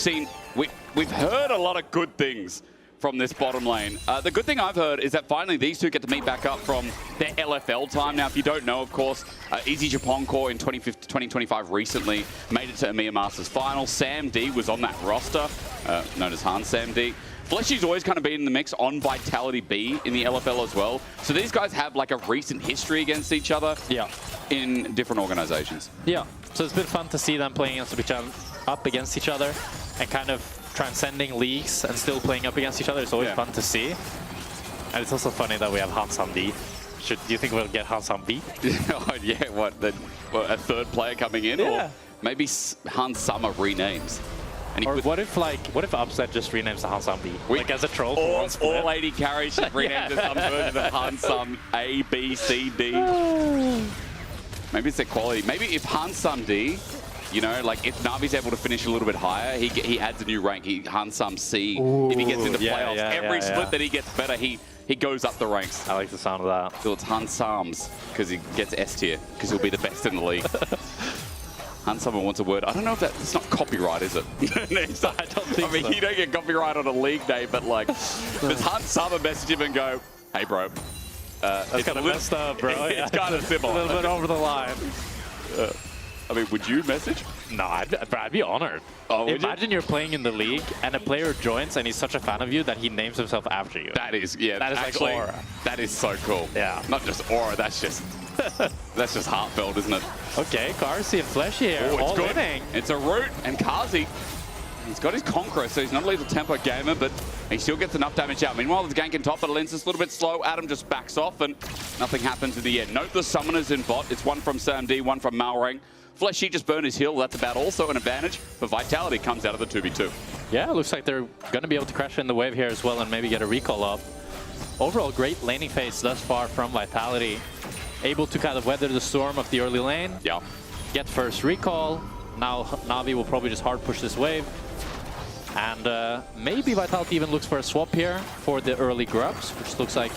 heard a lot of good things from this bottom lane. The good thing I've heard is that finally these two get to meet back up from their LFL time. Now, if you don't know, of course, Easy Japan Core in 2025 recently made it to EMEA Masters Final. Sam D was on that roster, known as Han Sam D. Fleshy's always kind of been in the mix on Vitality B in the LFL as well. So these guys have like a recent history against each other in different organizations. Yeah, so it's been fun to see them playing up against each other and kind of transcending leagues and still playing up against each other. It's always fun to see. And it's also funny that we have Hansam D. Do you think we'll get Hansam B? Oh, yeah, what, a third player coming in? Yeah. Or maybe Hans Summer renames. And or what if Upset just renames the Hansam B? Like as a troll for one split? All 80 carries should rename to some version of Hansam A, B, C, D. Maybe it's equality. Maybe if Hansam D, you know, like if Navi's able to finish a little bit higher, he adds a new rank. Hansam C. If he gets into playoffs, every split that he gets better, he goes up the ranks. I like the sound of that. So it's Hansams because he gets S tier because he'll be the best in the league. Hansama wants a word. I don't know if it's not copyright, is it? I don't think I mean, so. you don't get copyright on a league name, but like, does Hansama message him and go, "Hey, bro, that's kind of messed up, bro." It's kind of simple. A little bit over the line. I mean, would you message? No, I'd be honored. Oh, Imagine you're playing in the league and a player joins and he's such a fan of you that he names himself after you. That is, yeah. That is actually, like aura. That is so cool. Yeah. Not just aura, that's just heartfelt, isn't it? Okay, Karsi and Fleshy here, all winning. It's a root, and Kazi, he's got his Conqueror, so he's not a lethal tempo gamer, but he still gets enough damage out. Meanwhile, the gank in top, but Lensis a little bit slow. Adam just backs off, and nothing happens in the end. Note the summoners in bot. It's one from Sam D, one from Malrang. Fleshy just burned his heal. That's about also an advantage, but Vitality comes out of the 2v2. Yeah, it looks like they're going to be able to crash in the wave here as well and maybe get a recall up. Overall, great laning phase thus far from Vitality. Able to kind of weather the storm of the early lane. Yeah. Get first recall. Now Navi will probably just hard push this wave. And maybe Vitality even looks for a swap here for the early grubs, which looks like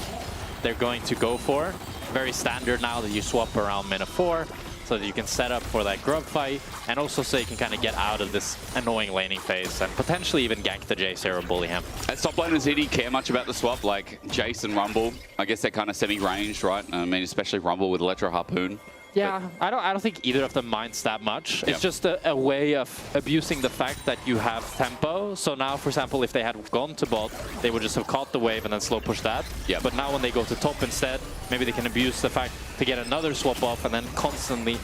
they're going to go for. Very standard now that you swap around mana 4. So that you can set up for that grub fight, and also so you can kind of get out of this annoying laning phase and potentially even gank the Jace here or bully him. As top laners, did he care much about the swap? Like Jace and Rumble, I guess they're kind of semi-ranged, right? I mean, especially Rumble with Electro Harpoon. Yeah, I don't think either of them minds that much. It's just a way of abusing the fact that you have tempo. So now, for example, if they had gone to bot, they would just have caught the wave and then slow push that. Yeah. But now when they go to top instead, maybe they can abuse the fact to get another swap off and then constantly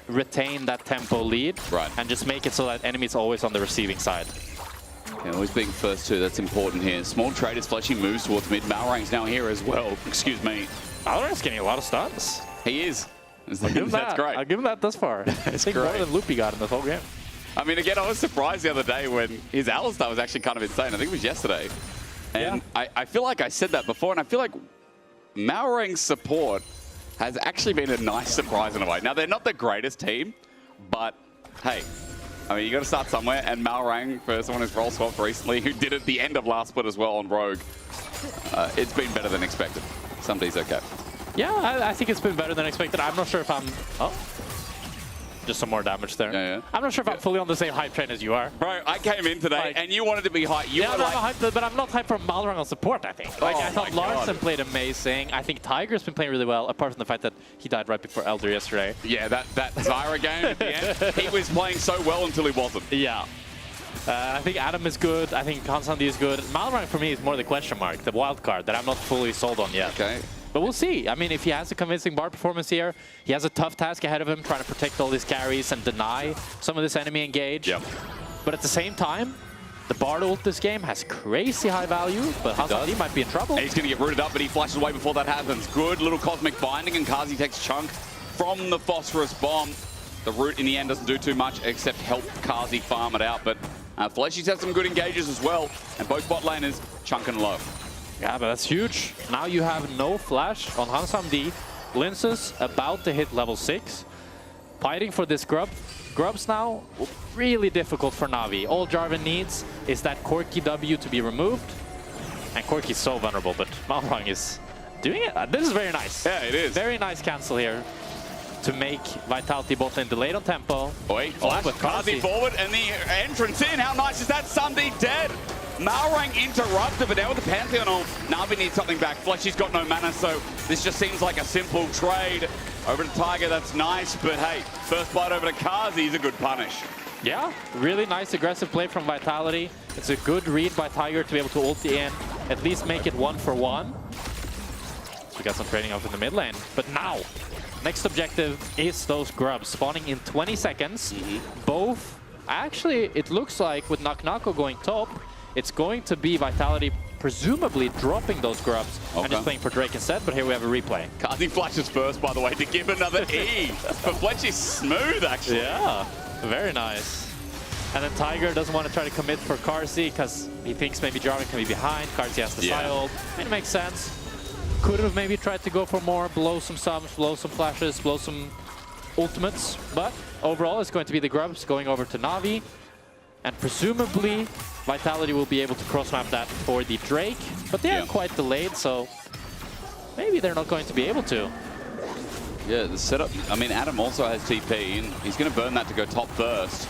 retain that tempo lead. Right. And just make it so that enemies always on the receiving side. Yeah, always being first two, that's important here. Small trade as Fleshy moves towards mid. Malrang's now here as well. Excuse me. Malrang's getting a lot of stuns. He is. I'll give him That's great. I'll give him that thus far. I think more than Loopy got in this whole game. I mean, again, I was surprised the other day when his Alistar was actually kind of insane. I think it was yesterday. And I feel like I said that before, and I feel like Malrang's support has actually been a nice surprise in a way. Now, they're not the greatest team, but hey, I mean, you got to start somewhere. And Malrang, for someone who's role swapped recently, who did it the end of last split as well on Rogue, it's been better than expected. Somebody's okay. Yeah, I think it's been better than expected. I'm not sure if I'm... Oh. Just some more damage there. Yeah. I'm not sure if I'm fully on the same hype train as you are. Bro, I came in today and you wanted to be hyped. You were I'm hyped, but I'm not hyped for Malrang on support, I think. Like, I thought Larson played amazing. I think Tiger's been playing really well, apart from the fact that he died right before Elder yesterday. Yeah, that Zyra game at the end, he was playing so well until he wasn't. Yeah. I think Adam is good. I think Hansandi is good. Malrang, for me, is more the question mark, the wild card that I'm not fully sold on yet. Okay. But we'll see. I mean, if he has a convincing bar performance here, he has a tough task ahead of him, trying to protect all these carries and deny some of this enemy engage. Yep. But at the same time, the Bard ult this game has crazy high value, but Hansandi might be in trouble. And he's going to get rooted up, but he flashes away before that happens. Good little cosmic binding, and Kazi takes a chunk from the Phosphorus Bomb. The root in the end doesn't do too much except help Kazi farm it out, but Fleshy's had some good engages as well, and both bot laners chunking low. Yeah, but that's huge. Now you have no flash on Hansam D. Linces about to hit level 6. Fighting for this grub. Grubs now, really difficult for Navi. All Jarvan needs is that Corki W to be removed. And Corki's so vulnerable, but Malrang is doing it. This is very nice. Yeah, it is. Very nice cancel here to make Vitality bot lane delayed on tempo. Wait, flash, Kazi forward, and the entrance in. How nice is that? Sunday dead. Malrang interrupted, but now with the Pantheon ult, Na'Vi needs something back. Fleshy's got no mana, so this just seems like a simple trade. Over to Tiger, that's nice, but hey, first blood over to Kazi is a good punish. Yeah, really nice aggressive play from Vitality. It's a good read by Tiger to be able to ulti in, at least make it 1-for-1. So we got some trading off in the mid lane. But now, next objective is those grubs spawning in 20 seconds. Both, actually, it looks like with Naknako going top, it's going to be Vitality presumably dropping those grubs and just playing for Drake instead, but here we have a replay. Kazi flashes first, by the way, to give another E. But Fletchy's smooth, actually. Yeah, very nice. And then Tiger doesn't want to try to commit for Carsey because he thinks maybe Jarvan can be behind. Carsey has the side ult, and it makes sense. Could have maybe tried to go for more, blow some subs, blow some flashes, blow some ultimates, but overall it's going to be the grubs going over to Na'Vi. And presumably, Vitality will be able to cross-map that for the Drake, but they are quite delayed, so maybe they're not going to be able to. Yeah, the setup, I mean, Adam also has TP, and he's going to burn that to go top first.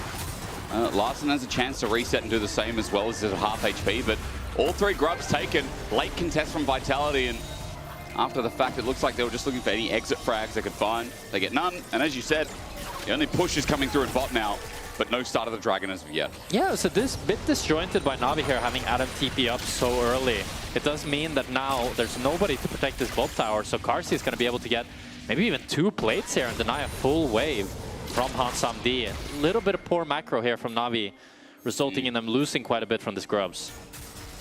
Larson has a chance to reset and do the same as well as his half HP, but all three grubs taken. Late contest from Vitality, and after the fact, it looks like they were just looking for any exit frags they could find. They get none, and as you said, the only push is coming through in bot now. But no start of the Dragon as of yet. Yeah, so this bit disjointed by Na'Vi here, having Adam TP up so early. It does mean that now there's nobody to protect this bot tower, so Carsey is going to be able to get maybe even 2 plates here and deny a full wave from Hansam D. A little bit of poor macro here from Na'Vi, resulting in them losing quite a bit from the grubs.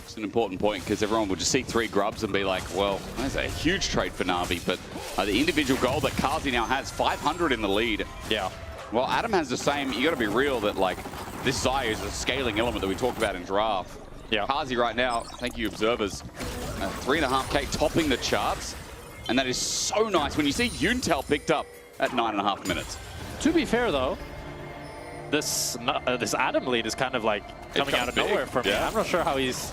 It's an important point because everyone will just see 3 grubs and be like, well, that's a huge trade for Na'Vi, but the individual goal that Kazi now has, 500 in the lead. Yeah. Well, Adam has the same. You got to be real that, like, this Xayah is a scaling element that we talked about in draft. Yeah. Kazi right now, thank you, observers, 3.5K topping the charts. And that is so nice when you see Yuntel picked up at 9.5 minutes. To be fair, though, this Adam lead is kind of like coming out of nowhere for me. I'm not sure how he's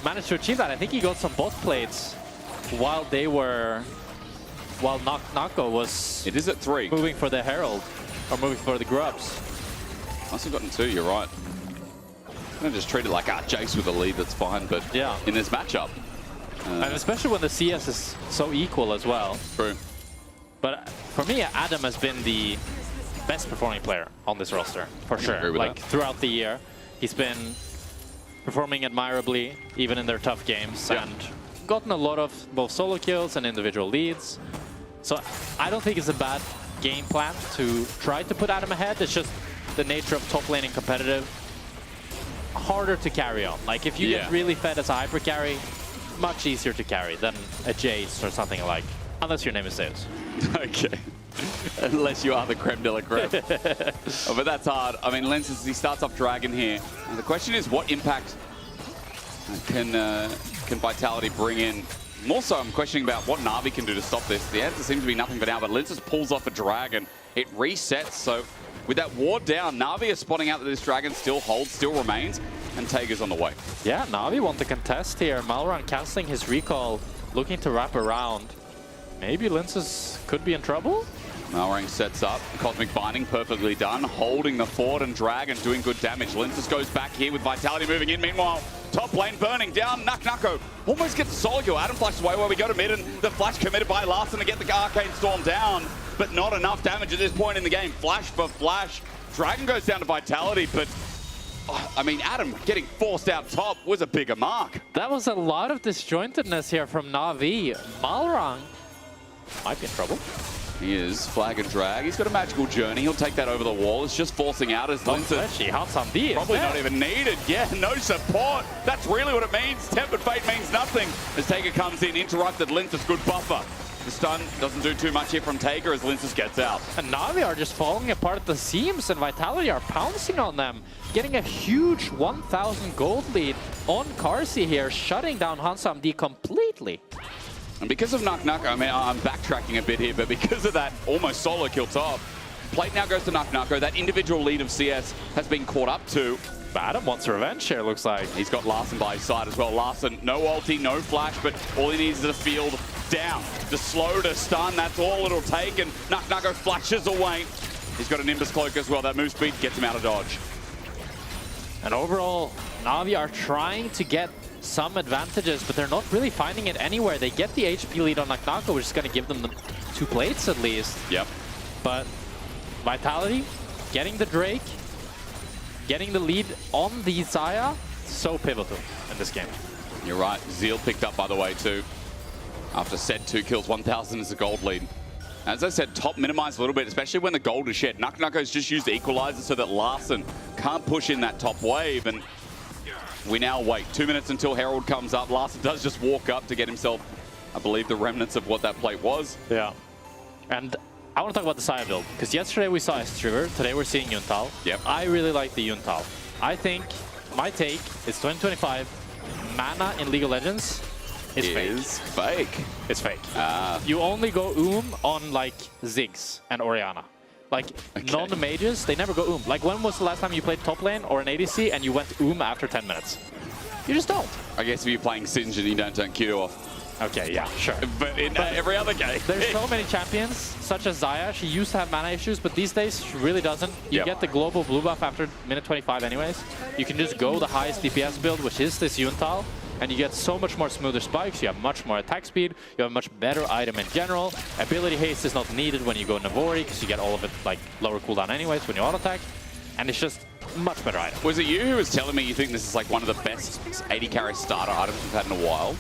managed to achieve that. I think he got some bot plates while Nako was... It is at 3. Moving for the Herald. Or moving for the grubs. Must have gotten 2, you're right. I'm going to just treat it like, Jace with a lead, that's fine, but in this matchup. And especially when the CS is so equal as well. True. But for me, Adam has been the best performing player on this roster, for sure. Like, throughout the year, he's been performing admirably, even in their tough games, and gotten a lot of both solo kills and individual leads. So I don't think it's a bad game plan to try to put Adam ahead. It's just the nature of top laning competitive. Harder to carry on. Like, if you get really fed as a hyper carry, much easier to carry than a Jace or something like. Unless your name is Zeus. Okay. Unless you are the creme de la creme. But that's hard. I mean, Lenses, he starts off Dragon here. And the question is, what impact can Vitality bring in? More so, I'm questioning about what Na'Vi can do to stop this. The answer seems to be nothing for now, but Lenses pulls off a Dragon. It resets, so with that ward down, Na'Vi is spotting out that this Dragon still holds, still remains, and Tager's on the way. Yeah, Na'Vi want to contest here. Malrang canceling his recall, looking to wrap around. Maybe Lenses could be in trouble? Malrang sets up, Cosmic Binding perfectly done, holding the fort, and Dragon doing good damage. Lenses goes back here with Vitality moving in. Meanwhile, top lane burning down. Naknako almost gets a solo kill. Adam flashes away where we go to mid, and the flash committed by Larson to get the Arcane Storm down, but not enough damage at this point in the game. Flash for flash. Dragon goes down to Vitality, but I mean, Adam getting forced out top was a bigger mark. That was a lot of disjointedness here from Na'Vi. Malrang might be in trouble. He is. Flag and drag. He's got a magical journey. He'll take that over the wall. It's just forcing out as Lindsay. Probably not even needed. Yeah, no support. That's really what it means. Tempered Fate means nothing. As Tager comes in, interrupted. Lindsay's good buffer. The stun doesn't do too much here from Tager as Lindsay gets out. And Na'Vi are just falling apart at the seams, and Vitality are pouncing on them. Getting a huge 1,000 gold lead on Carsey here, shutting down Hansam D completely. And because of Naknako, I mean, I'm backtracking a bit here, but because of that almost solo kill top, plate now goes to Naknako. That individual lead of CS has been caught up to. Adam wants revenge here, looks like. He's got Larson by his side as well. Larson, no ulti, no flash, but all he needs is a field down. To slow, to stun, that's all it'll take, and Naknako flashes away. He's got a Nimbus Cloak as well. That move speed gets him out of dodge. And overall, Na'Vi are trying to get some advantages, but they're not really finding it anywhere. They get the HP lead on Naknako, which is going to give them the 2 plates at least. Yep. But Vitality, getting the Drake, getting the lead on the Zaya, so pivotal in this game. You're right. Zeal picked up, by the way, too. After said 2 kills, 1,000 is a gold lead. As I said, top minimized a little bit, especially when the gold is shed. Naknako's just used the equalizer so that Larssen can't push in that top wave. And we now wait 2 minutes until Herald comes up. Larssen does just walk up to get himself, I believe, the remnants of what that plate was. Yeah. And I want to talk about the Zaya build, because yesterday we saw Estriver, today we're seeing Yuntal. Yep. I really like the Yuntal. I think my take is 2025, mana in League of Legends is fake. It's fake. You only go on like Ziggs and Orianna. Like non-mages, they never go Like when was the last time you played top lane or an ADC and you went after 10 minutes? You just don't. I guess if you're playing Singe and you don't turn Q off. Okay, yeah, sure. But in every other game. There's so many champions, such as Zaya. She used to have mana issues, but these days she really doesn't. You get the global blue buff after minute 25 anyways. You can just go the highest DPS build, which is this Yuntal, and you get so much more smoother spikes. You have much more attack speed. You have a much better item in general. Ability haste is not needed when you go Navori, because you get all of it like lower cooldown anyways when you auto attack. And it's just much better item. Was it you who was telling me you think this is like one of the best 80 carry starter items we've had in a while?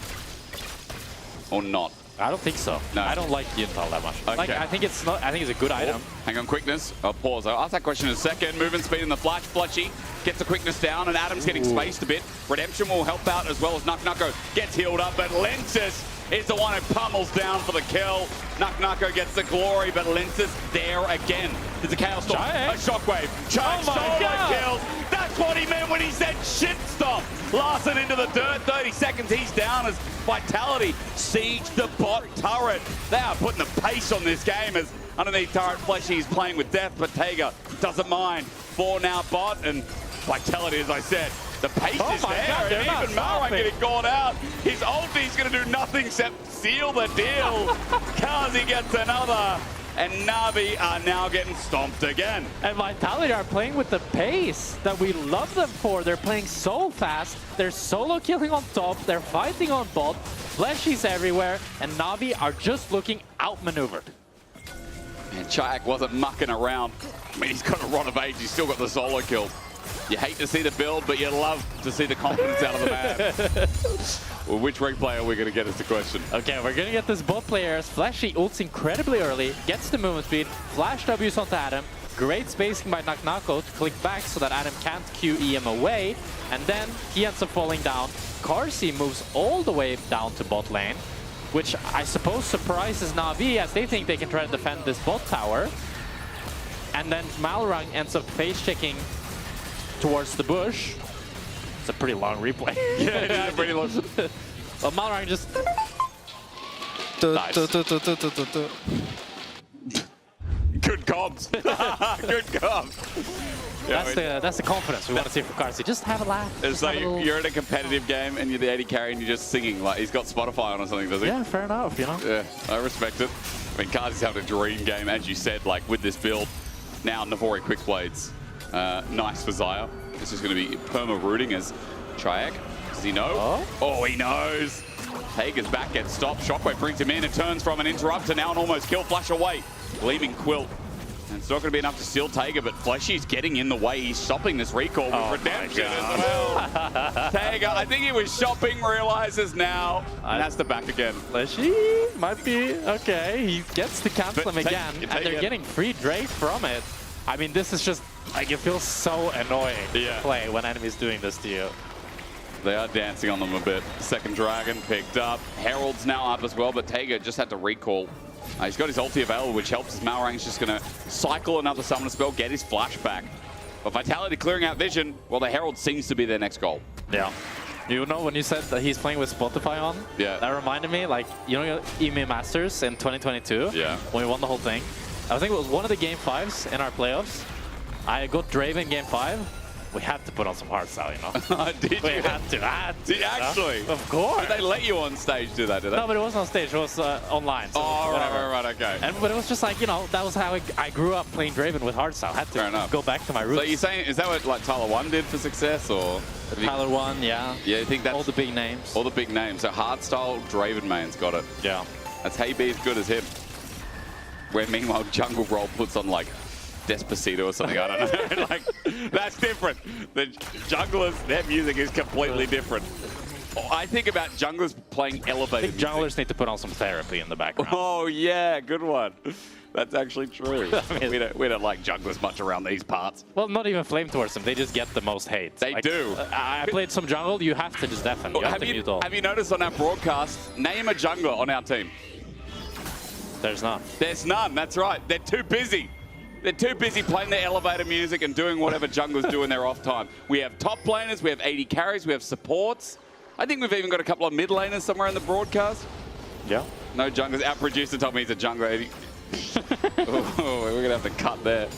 Or not? I don't think so. No. I don't like Yuntal that much. Okay. Like, I think it's not. I think it's a good item. Hang on, quickness. I'll pause. I'll ask that question in a second. Movement speed in the flash. Flushy gets the quickness down, and Adam's getting spaced a bit. Redemption will help out as well as Naknako gets healed up, but Lensis is the one who pummels down for the kill. Naknako gets the glory, but Lensis there again. There's a Chaos Storm, a Shockwave. Chunk solo kills. That's what he meant when he said shit stop. Larssen into the dirt, 30 seconds, he's down as Vitality siege the bot turret. They are putting the pace on this game as underneath turret Fleshy is playing with death, but Tega doesn't mind. 4 now bot, and Vitality, as I said, the pace is there, God, and even Malrang getting caught out. His ulti's going to do nothing except seal the deal. Kazi gets another. And Na'Vi are now getting stomped again. And Vitality are playing with the pace that we love them for. They're playing so fast. They're solo killing on top. They're fighting on bot. Fleshies everywhere. And Na'Vi are just looking outmaneuvered. And Chayak wasn't mucking around. I mean, he's got a rod of age. He's still got the solo kill. You hate to see the build, but you love to see the confidence out of the man. Well, which replay are we going to get is the question. Okay, we're going to get this bot player as Fleshy ults incredibly early, gets the movement speed, flash W's onto Adam, great spacing by Naknako to click back so that Adam can't Q EM away, and then he ends up falling down. Carsey moves all the way down to bot lane, which I suppose surprises Na'Vi as they think they can try to defend this bot tower. And then Malrang ends up face-checking towards the bush. It's a pretty long replay. Yeah, it is pretty long. Well, Malrang just... Nice. Good comms. Good comms. Yeah, that's the confidence we want to see from Carsey. Just have a laugh. It's like you're in a competitive game and you're the 80 carry and you're just singing. Like he's got Spotify on or something, does he? Yeah, fair enough, you know? Yeah, I respect it. I mean, Carsey's having a dream game, as you said, like with this build. Now, Navori Quick Blades. Nice for Zaya. This is going to be perma-rooting as Chayak. Does he know? Oh, he knows. Hager's back, gets stopped. Shockwave brings him in. It turns from an interrupt to now an almost kill. Flash away. Gleaming Quilt. And it's not going to be enough to steal Tega, but Fleshy's getting in the way. He's stopping this recall with redemption as well. Tega, I think he was shopping, realizes now, and has to back again. Fleshy might be okay. He gets to cancel him again, and they're getting free Drake from it. I mean, this is just, like, it feels so annoying to play when enemies doing this to you. They are dancing on them a bit. Second Dragon picked up. Herald's now up as well, but Tega just had to recall. He's got his ulti available, which helps as Malrang's just going to cycle another summoner spell, get his flash back. But Vitality clearing out vision, well, the Herald seems to be their next goal. Yeah. You know, when you said that he's playing with Spotify on, that reminded me, like, you know, EMEA Masters in 2022? Yeah. When we won the whole thing. I think it was one of the Game 5s in our playoffs. I got Draven Game 5, we had to put on some hardstyle, you know. Did we you? had to. Did you actually? Of course. Did they let you on stage do that, did they? No, but it wasn't on stage. It was online. So Oh, whatever. right, okay. But it was just like, you know, that was how I grew up playing Draven with hardstyle. Had to go back to my roots. So you're saying, is that what like Tyler 1 did for success, or? Tyler 1, yeah. Yeah, you think that's all the big names. All the big names. So hardstyle Draven main's got it. Yeah. That's Hey be as good as him. Where meanwhile Jungle Roll puts on like Despacito or something, I don't know. Like, that's different. The junglers, their music is completely different. I think about junglers playing elevated music. Junglers need to put on some therapy in the background. Oh yeah, good one. That's actually true. I mean, we don't like junglers much around these parts. Well, not even flame towards them. They just get the most hate. They do. I played some jungle. You have to just deafen. You have to mute all. Have you noticed on our broadcast, name a jungler on our team? There's none. There's none, that's right. They're too busy. They're too busy playing their elevator music and doing whatever junglers do in their off time. We have top laners, we have AD carries, we have supports. I think we've even got a couple of mid laners somewhere in the broadcast. Yeah. No junglers. Our producer told me he's a jungler. Oh, we're going to have to cut there.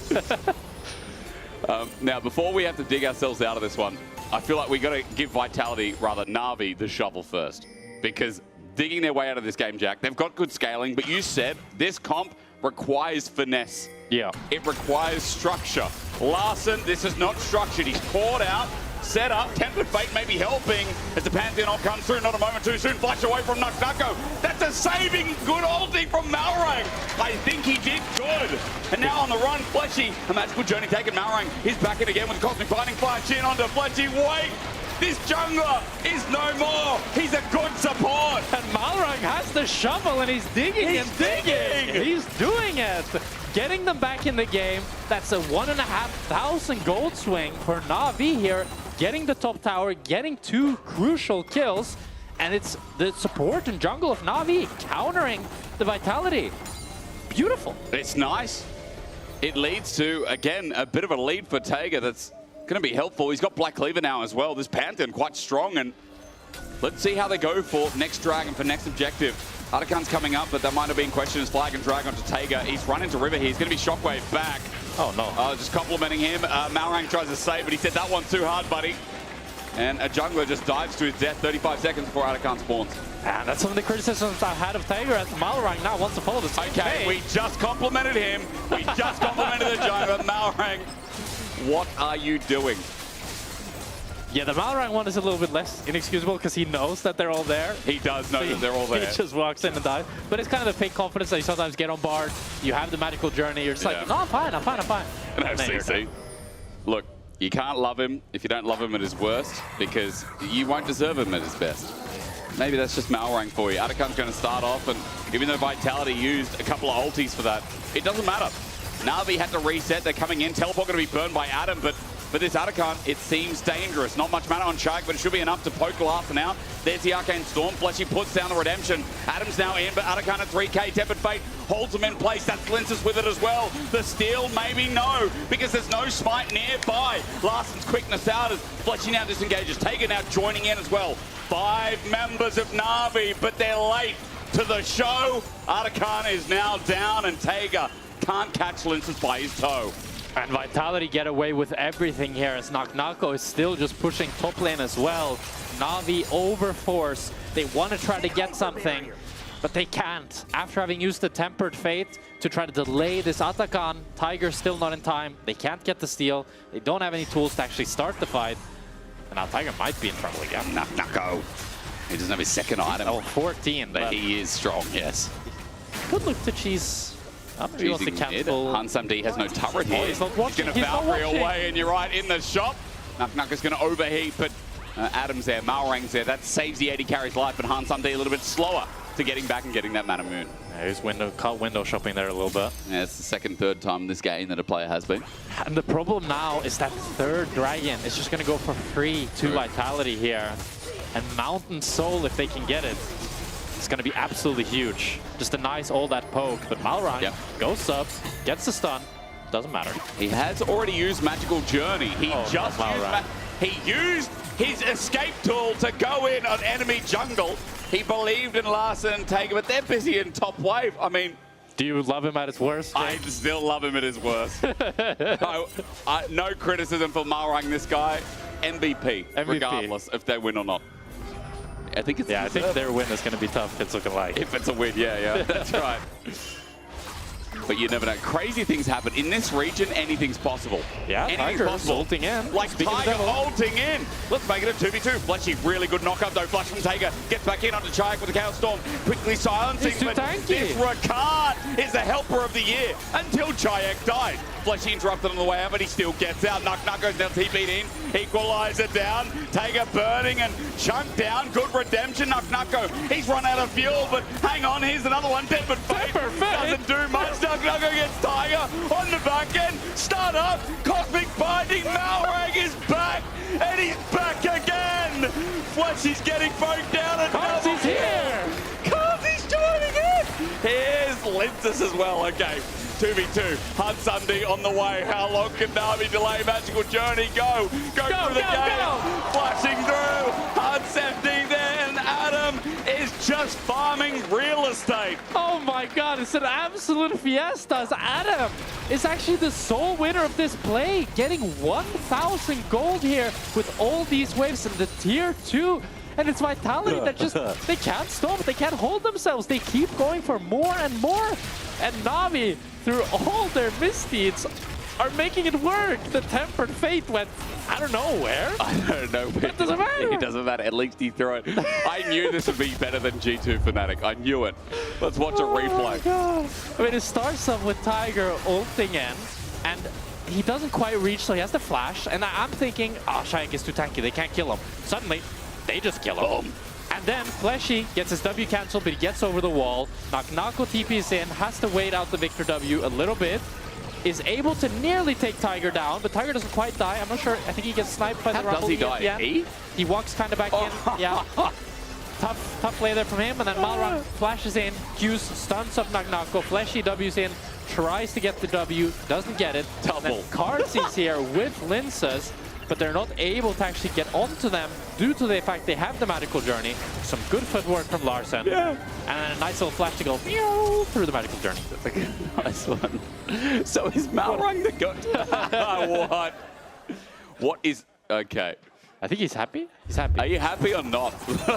Now, before we have to dig ourselves out of this one, I feel like we've got to give Vitality, rather Na'Vi, the shovel first. Because digging their way out of this game, Jack, they've got good scaling, but you said this comp requires finesse. Yeah. It requires structure. Larson, this is not structured. He's caught out, set up, Tempered Fate may be helping as the Pantheon ult comes through. Not a moment too soon. Flash away from Nuknuko. That's a saving good ulting from Malrang. I think he did good. And now on the run, Fleshy, a magical journey taken. Malrang is back in again with the Cosmic Binding Flash in onto Fleshy. Wait! This jungler is no more. He's a good support. And Malrang has the shovel and he's digging He's digging. He's doing it. Getting them back in the game. That's a 1,500 gold swing for Na'Vi here. Getting the top tower, getting 2 crucial kills. And it's the support and jungle of Na'Vi countering the Vitality. Beautiful. It's nice. It leads to, again, a bit of a lead for Taiga that's going to be helpful. He's got Black Cleaver now as well. This Pantheon quite strong, and let's see how they go for next dragon, for next objective. Atakan's coming up, but that might have been questioned as flag and drag onto Taiga. He's run into River here. He's going to be Shockwave back. Oh, no. Just complimenting him. Malrang tries to save, but he said that one's too hard, buddy. And a jungler just dives to his death 35 seconds before Atakan spawns. And that's some of the criticisms I've had of Taiga as Malrang now wants to follow the same Okay, we just complimented him. We just complimented the jungler. Malrang, what are you doing? Yeah, the Malrang one is a little bit less inexcusable because he knows that they're all there. He does know that they're all there. He just walks in and dies. But it's kind of a fake confidence that you sometimes get on board. You have the magical journey. You're just like, no, I'm fine, I'm fine, I'm fine. And then you're FCC, look, you can't love him if you don't love him at his worst, because you won't deserve him at his best. Maybe that's just Malrang for you. Atakan's going to start off, and even though Vitality used a couple of ultis for that, it doesn't matter. Na'Vi had to reset. They're coming in. Teleport going to be burned by Adam, but for this Atakan, it seems dangerous. Not much mana on Shark, but it should be enough to poke Larson out. There's the Arcane Storm. Fleshy puts down the Redemption. Adam's now in, but Atakan at 3k. Tempered Fate holds him in place. That Linces with it as well. The steal, maybe no, because there's no smite nearby. Larson's quickness out as Fleshy now disengages. Taiga now joining in as well. 5 members of Na'Vi, but they're late to the show. Atakan is now down, and Taiga can't catch Linces by his toe. And Vitality get away with everything here as Nuknuko is still just pushing top lane as well. Na'Vi overforce. They want to try to get something, but they can't. After having used the Tempered Fate to try to delay this Atakan, Tiger's still not in time. They can't get the steal. They don't have any tools to actually start the fight. And now Tiger might be in trouble again. Nuknuko. He doesn't have his second item. Oh, 14. But he is strong, yes. Could look to cheese. He wants to cancel. Hansam D has no turret here. He's not watching. He's going to Valkyrie away, and you're right, in the shop. Nuknuko's going to overheat, but Adam's there, Malrang's there. That saves the AD carry's life, but Hansam D a little bit slower to getting back and getting that Mana Moon. Yeah, he's window shopping there a little bit. Yeah, it's the second, third time in this game that a player has been. And the problem now is that third dragon is just going to go for free to Vitality here. And Mountain Soul, if they can get it, it's going to be absolutely huge. Just a nice all that poke, but Malrang goes up, gets the stun, doesn't matter. He has already used Magical Journey. He used his escape tool to go in on enemy jungle. He believed in Larson and Taiga, but they're busy in top wave. I mean, Do you love him at his worst? I still love him at his worst. No criticism for Malrang, this guy. MVP, regardless if they win or not. I think it's I think their win is going to be tough, it's looking like. If it's a win, yeah, that's right. But you never know. Crazy things happen. In this region, anything's possible. Yeah, anything's possible. Ulting in. Like Tiger ulting in. Let's make it a 2v2. Fleshy, really good knockup though. Flash from Tiger. Gets back in onto Chayak with the Chaos Storm. Quickly silencing. He's too tanky. This Rakan is the helper of the year until Chayak died. Fleshy interrupted on the way out, but he still gets out. Nuck goes down, TP'd in. Equalizer down. Tiger burning and Chunk down. Good redemption. Nuck. He's run out of fuel, but hang on. Here's another one. Tempered Fate doesn't do much. Nuck gets Tiger on the back end. Start up. Cosmic Binding. Malrang is back, and he's back again. Fleshy's getting broke down. Karzi's here. Karzi's joining in. Here's Lintus as well. Okay. 2v2. Hunt Sunday on the way. How long can Navi delay Magical Journey? Go through the gate. Flashing through. Hunt's empty there, and Adam is just farming real estate. Oh my god, it's an absolute fiesta. Adam is actually the sole winner of this play, getting 1,000 gold here with all these waves in the tier 2. And it's Vitality that just, they can't stop, they can't hold themselves. They keep going for more and more. And Navi, through all their misdeeds, are making it work. The Tempered Fate went, I don't know where. I don't know where. It doesn't matter. It doesn't matter. At least he threw it. I knew this would be better than G2 Fnatic. I knew it. Let's watch a replay. My God. I mean, it starts off with Tiger ulting in, and he doesn't quite reach, so he has the flash. And I'm thinking, oh, Chayak is too tanky. They can't kill him. Suddenly, they just kill him. Boom. And then Fleshy gets his W cancelled, but he gets over the wall. Nako TPs in, has to wait out the Victor W a little bit. Is able to nearly take Tiger down, but Tiger doesn't quite die. I'm not sure. I think he gets sniped by the Rumble. Does he die? At the end. He walks kind of back in. Yeah. Tough play there from him. And then Malrang flashes in, Qs, stuns up Nako. Fleshy W's in, tries to get the W, doesn't get it. Double. Karzi's here with Linces, but they're not able to actually get onto them due to the fact they have the Magical Journey. Some good footwork from Larsen. Yeah. And then a nice little flash to go through the Magical Journey. That's a good, nice one. So is Malrang the goat? What? What is... Okay. I think he's happy. He's happy. Are you happy or not?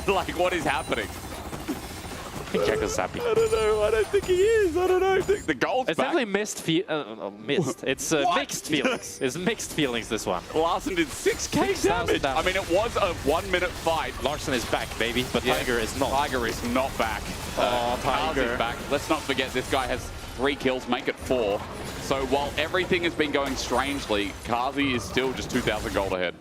Like, what is happening? I think Jacko's happy. I don't know. I don't think he is. I don't know. The gold's It's back. definitely missed. It's mixed feelings. It's mixed feelings, this one. Larsen did 6k damage. I mean, it was a 1-minute fight. Larsen is back, baby, but Tiger is not. Tiger is not back. Oh, Tiger. Karzi's back. Let's not forget this guy has 3 kills, make it 4. So while everything has been going strangely, Karzi is still just 2,000 gold ahead.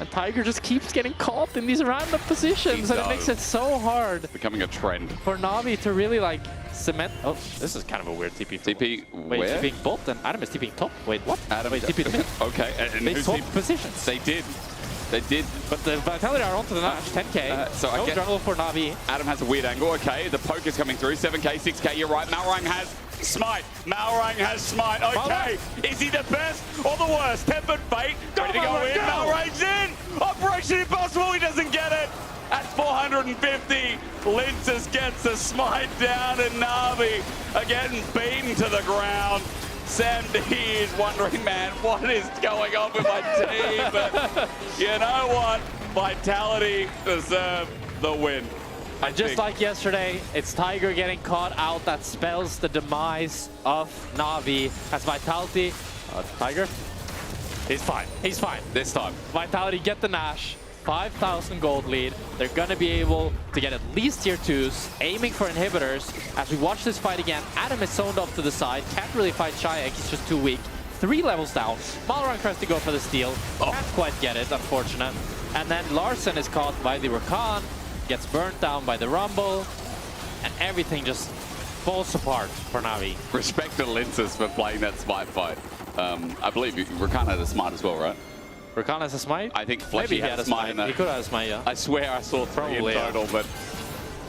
And Tiger just keeps getting caught in these random positions, and it makes it so hard. Becoming a trend. For Navi to really like cement. Oh, this is kind of a weird TP. TP Wait, where? TPing bot and Adam is TPing top. Wait, what? Adam. Wait, TP mid. Okay. And They who's swapped positions. They did. They did. But the Vitality are onto the Nash, 10k. So I no get jungle for Navi. Adam has a weird angle. Okay, the poke is coming through. 7k, 6k. You're right. Malrang has smite. Malrang has smite. Okay. Is he the best or the worst? Tempered Fate. Ready to go in. Malrang's in. Operation Impossible. He doesn't get it. At 450, Lintus gets a smite down, and Navi are getting beaten to the ground. Sam D is wondering, man, what is going on with my team? But you know what? Vitality deserve the win. And just like yesterday, it's Tiger getting caught out that spells the demise of Navi as Vitality. Tiger, he's fine. He's fine. This time. Vitality get the Nash. 5,000 gold lead. They're going to be able to get at least tier 2s, aiming for inhibitors. As we watch this fight again, Adam is zoned off to the side, can't really fight Chayak, he's just too weak. 3 levels down. Malrang tries to go for the steal, can't quite get it, unfortunate. And then Larsen is caught by the Rakan, gets burnt down by the Rumble, and everything just falls apart for Navi. Respect to Lintus for playing that smite fight. I believe Rakan had a smite as well, right? Rakan has a smite? I think Fleshy had a smite in that. He could have a smite, yeah. I swear I saw 3 in total, but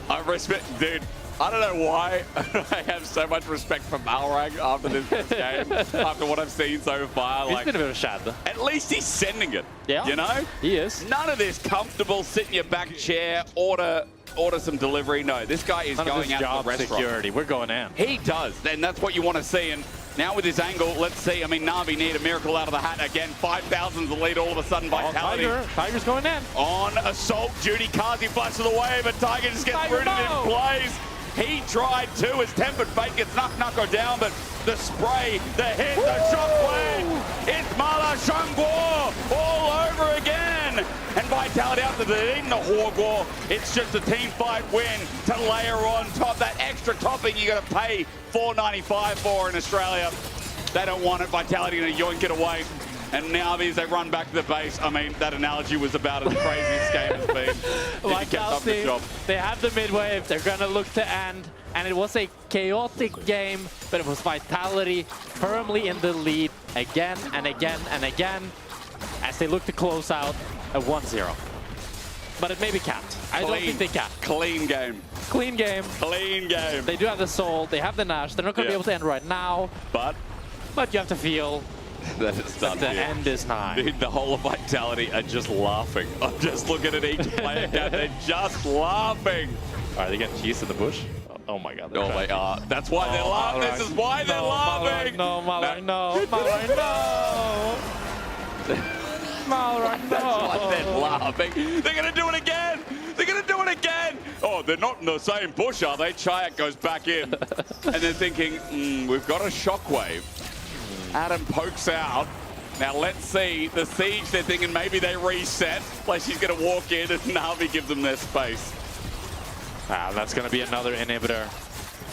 I respect, dude. I don't know why I have so much respect for Malrang after this game, after what I've seen so far. He's been a bit of a shad. At least he's sending it. Yeah. You know? He is. None of this comfortable, sit in your back chair, order order some delivery. No, this guy is None of going this out to job the restaurant. security. We're going in. He does, and that's what you want to see. And now with his angle, let's see. I mean, Na'Vi need a miracle out of the hat again. 5,000's the lead all of a sudden. Vitality. Tiger's going in. On assault duty, Kazi flashes away, but Tiger just gets rooted in place. He tried too as Tempered Fate gets Knuckle down, but the spray, the hit, the shockwave, it's Mala Shangguo all over again. And Vitality after they've eaten the Horde War, it's just a team fight win to layer on top. That extra topping you got to pay $4.95 for in Australia. They don't want it. Vitality going to yoink it away. And now as they run back to the base, I mean, that analogy was about as crazy as game has been. If you kept up the job. They have the mid-wave, they're gonna look to end, and it was a chaotic game, but it was Vitality firmly in the lead again and again and again as they look to close out a 1-0. But it may be capped. I don't think they capped. Clean game. Clean game. Clean game. They do have the soul, they have the Nash, they're not gonna be able to end right now. But you have to feel that it's done. The end is nigh. Dude, the whole of Vitality are just laughing. I'm just looking at each player down. They're just laughing. Are they getting cheese in the bush? Oh my god. Oh, they are. That's why they're laughing. Mallory. This is why they're laughing. No, Mallory, no. Mallory, no. Mallory, no. That's why they're laughing. They're going to do it again. They're going to do it again. Oh, they're not in the same bush, are they? Chayak goes back in. And they're thinking, we've got a shockwave. Adam pokes out. Now let's see the siege. They're thinking maybe they reset. Like she's going to walk in and Na'Vi gives them their space. That's going to be another inhibitor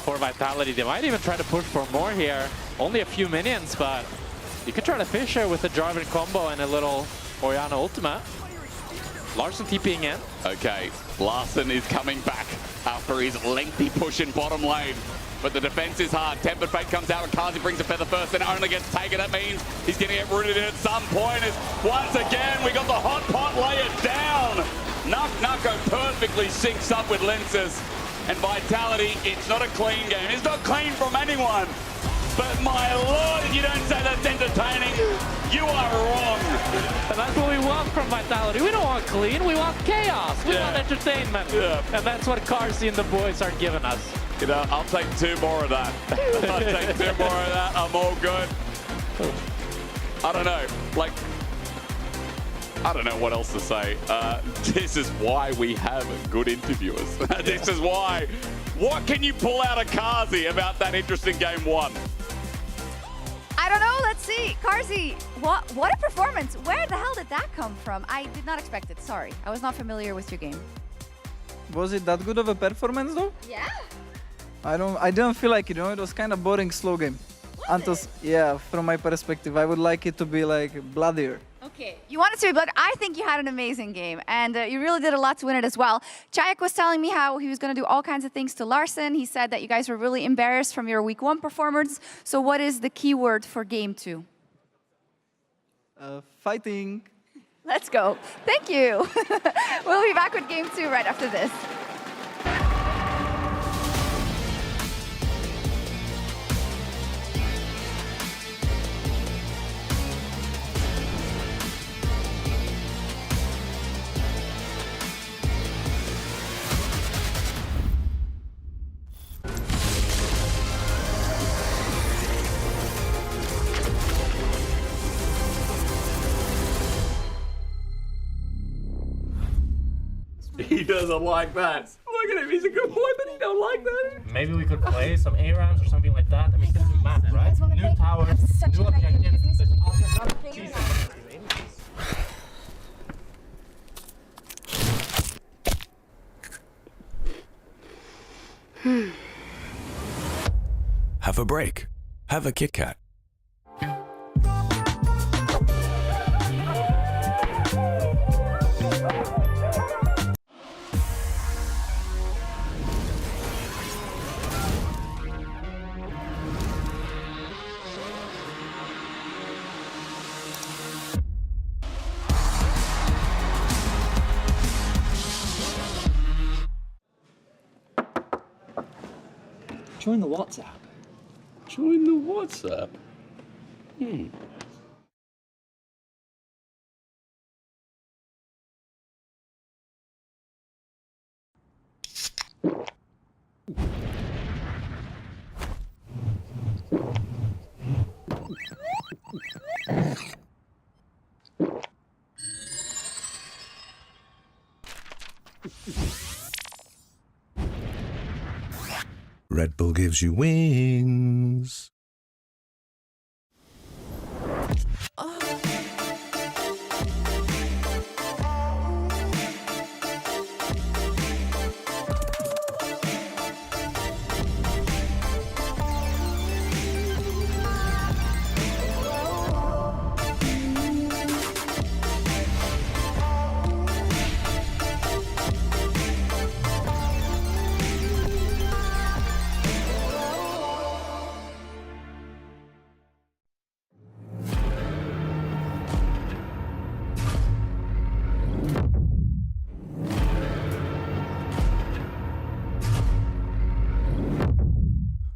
for Vitality. They might even try to push for more here. Only a few minions, but you could try to fish her with a Jarvan combo and a little Orianna ultimate. Larson TPing in. Okay, Larson is coming back after his lengthy push in bottom lane. But the defense is hard. Tempered Fate comes out and Kazi brings a feather first and only gets taken. That means he's going to get rooted in at some point. Once again, we got the hot pot layered down. Knuckle perfectly syncs up with Lenses. And Vitality, it's not a clean game. It's not clean from anyone. But my lord, if you don't say that's entertaining, you are wrong. And that's what we want from Vitality. We don't want clean, we want chaos. We want entertainment. And that's what Carsey and the boys are giving us. You know, I'll take 2 more of that. I'll take 2 more of that. I'm all good. I don't know. Like, I don't know what else to say. This is why we have good interviewers. This is why. What can you pull out of Kazi about that interesting game 1? I don't know. Let's see. Carsey, what a performance. Where the hell did that come from? I did not expect it. Sorry. I was not familiar with your game. Was it that good of a performance though? Yeah. I didn't feel like it, you know, it was kind of boring slow game. Until, yeah, from my perspective, I would like it to be like bloodier. Okay, you want it to be blood. I think you had an amazing game, and you really did a lot to win it as well. Chayak was telling me how he was going to do all kinds of things to Larson. He said that you guys were really embarrassed from your week 1 performance. So what is the keyword for game 2? Fighting. Let's go. Thank you. We'll be back with game 2 right after this. He doesn't like that. Look at him, he's a good boy, but he don't like that. Maybe we could play some A rounds or something like that. I mean, this is map, right? New towers, new objectives. Have a break. Have a Kit Kat. Join the WhatsApp. Join the WhatsApp? Red Bull gives you wings.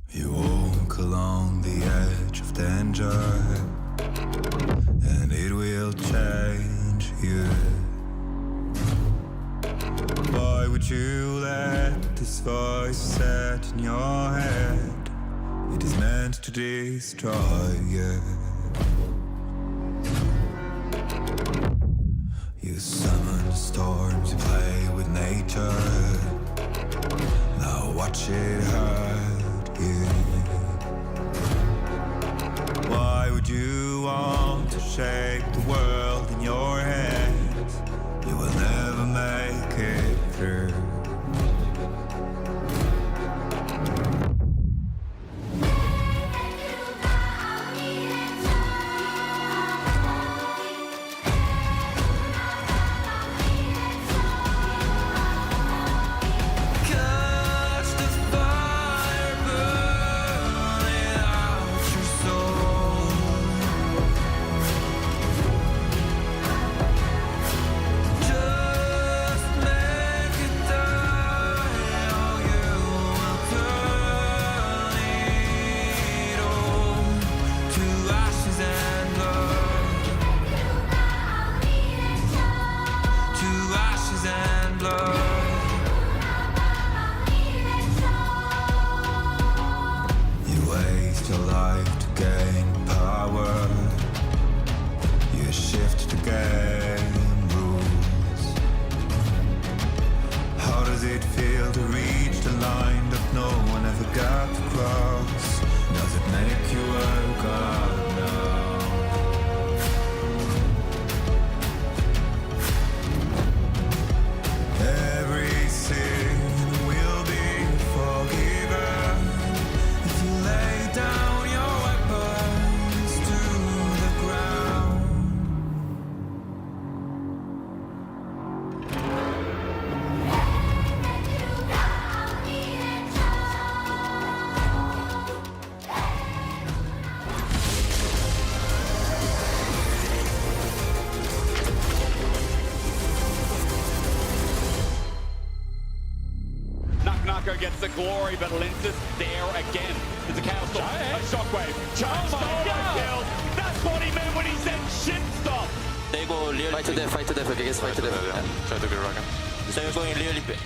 You walk along the edge of danger, and it will change you. Why would you let this voice set in your head? It is meant to destroy you. You summon storms, you play with nature. Now watch it hurt you. Why would you want to shape the world in your head? You will never make it through. Catch the fire burning out your soul. Just make it die, or you will turn it all to ashes and blood. To ashes and blood. You waste your life to gain power. You shift to gain rules. How does it feel to reach the line that no one ever got to cross? Does it make you a god now? Every sin will be forgiven if you lay down your weapons to the ground. Knocker gets the glory, but Lince's there again. There's a chaos storm, a shockwave. Charge kill. That's what he meant when he said shit stop. They go really fight to death, I guess, fight to death. Try to kill Rakan. So you're going really big.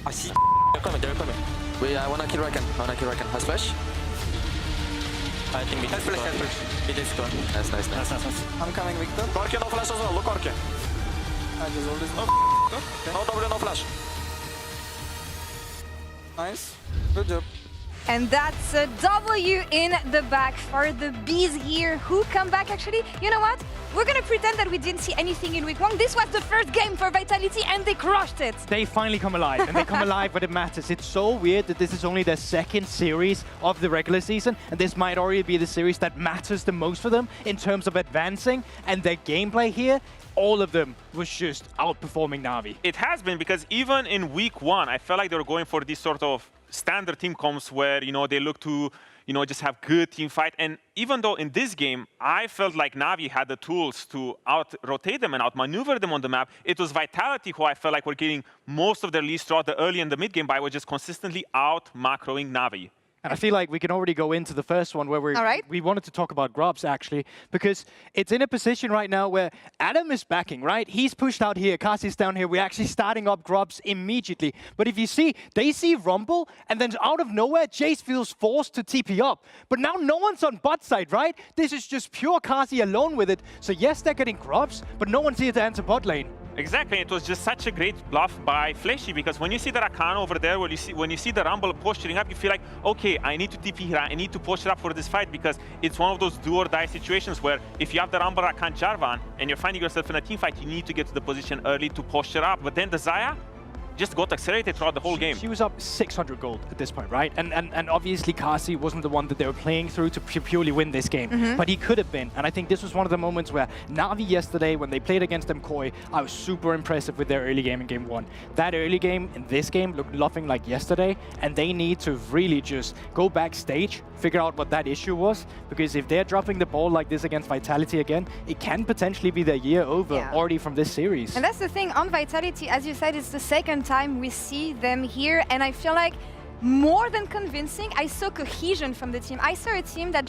I see. They're coming. Wait, I wanna kill Rakan. Has flash? I think mid is gone. Mid is gone. Nice. I'm coming, Victor. Korki, no flash as well. Look, Korki. I just hold this. No W, no flash. Nice. Good job. And that's a W in the back for the bees here who come back actually. You know what? We're gonna pretend that we didn't see anything in week one. This was the first game for Vitality and they crushed it. They finally come alive, and they come alive when it matters. It's so weird that this is only their second series of the regular season, and this might already be the series that matters the most for them in terms of advancing, and their gameplay here, all of them was just outperforming Na'Vi. It has been, because even in week one, I felt like they were going for this sort of standard team comps where, you know, they look to, you know, just have good team fight. And even though in this game, I felt like Na'Vi had the tools to out-rotate them and outmaneuver them on the map, it was Vitality who I felt like were getting most of their leads throughout the early and the mid game by just consistently out-macroing Na'Vi. And I feel like we can already go into the first one where we wanted to talk about Grubs, actually, because it's in a position right now where Adam is backing, right? He's pushed out here, Kasi's down here. We're actually starting up Grubs immediately. But if you see, they see Rumble, and then out of nowhere, Jace feels forced to TP up. But now no one's on bot side, right? This is just pure Kasi alone with it. So yes, they're getting Grubs, but no one's here to answer bot lane. Exactly, it was just such a great bluff by Fleshy, because when you see the Rakan over there, when you see the Rumble posturing up, you feel like, okay, I need to TP here, I need to push it up for this fight, because it's one of those do or die situations where if you have the Rumble, Rakan, Jarvan, and you're finding yourself in a team fight, you need to get to the position early to posture up. But then the Xayah just got accelerated throughout the whole game. She was up 600 gold at this point, right? And obviously Kasi wasn't the one that they were playing through to purely win this game, but he could have been. And I think this was one of the moments where Na'Vi yesterday, when they played against McCoy, I was super impressive with their early game in game 1. That early game in this game looked nothing like yesterday, and they need to really just go backstage, figure out what that issue was, because if they're dropping the ball like this against Vitality again, it can potentially be their year over already from this series. And that's the thing, on Vitality, as you said, it's the second time we see them here, and I feel like more than convincing, I saw cohesion from the team. I saw a team that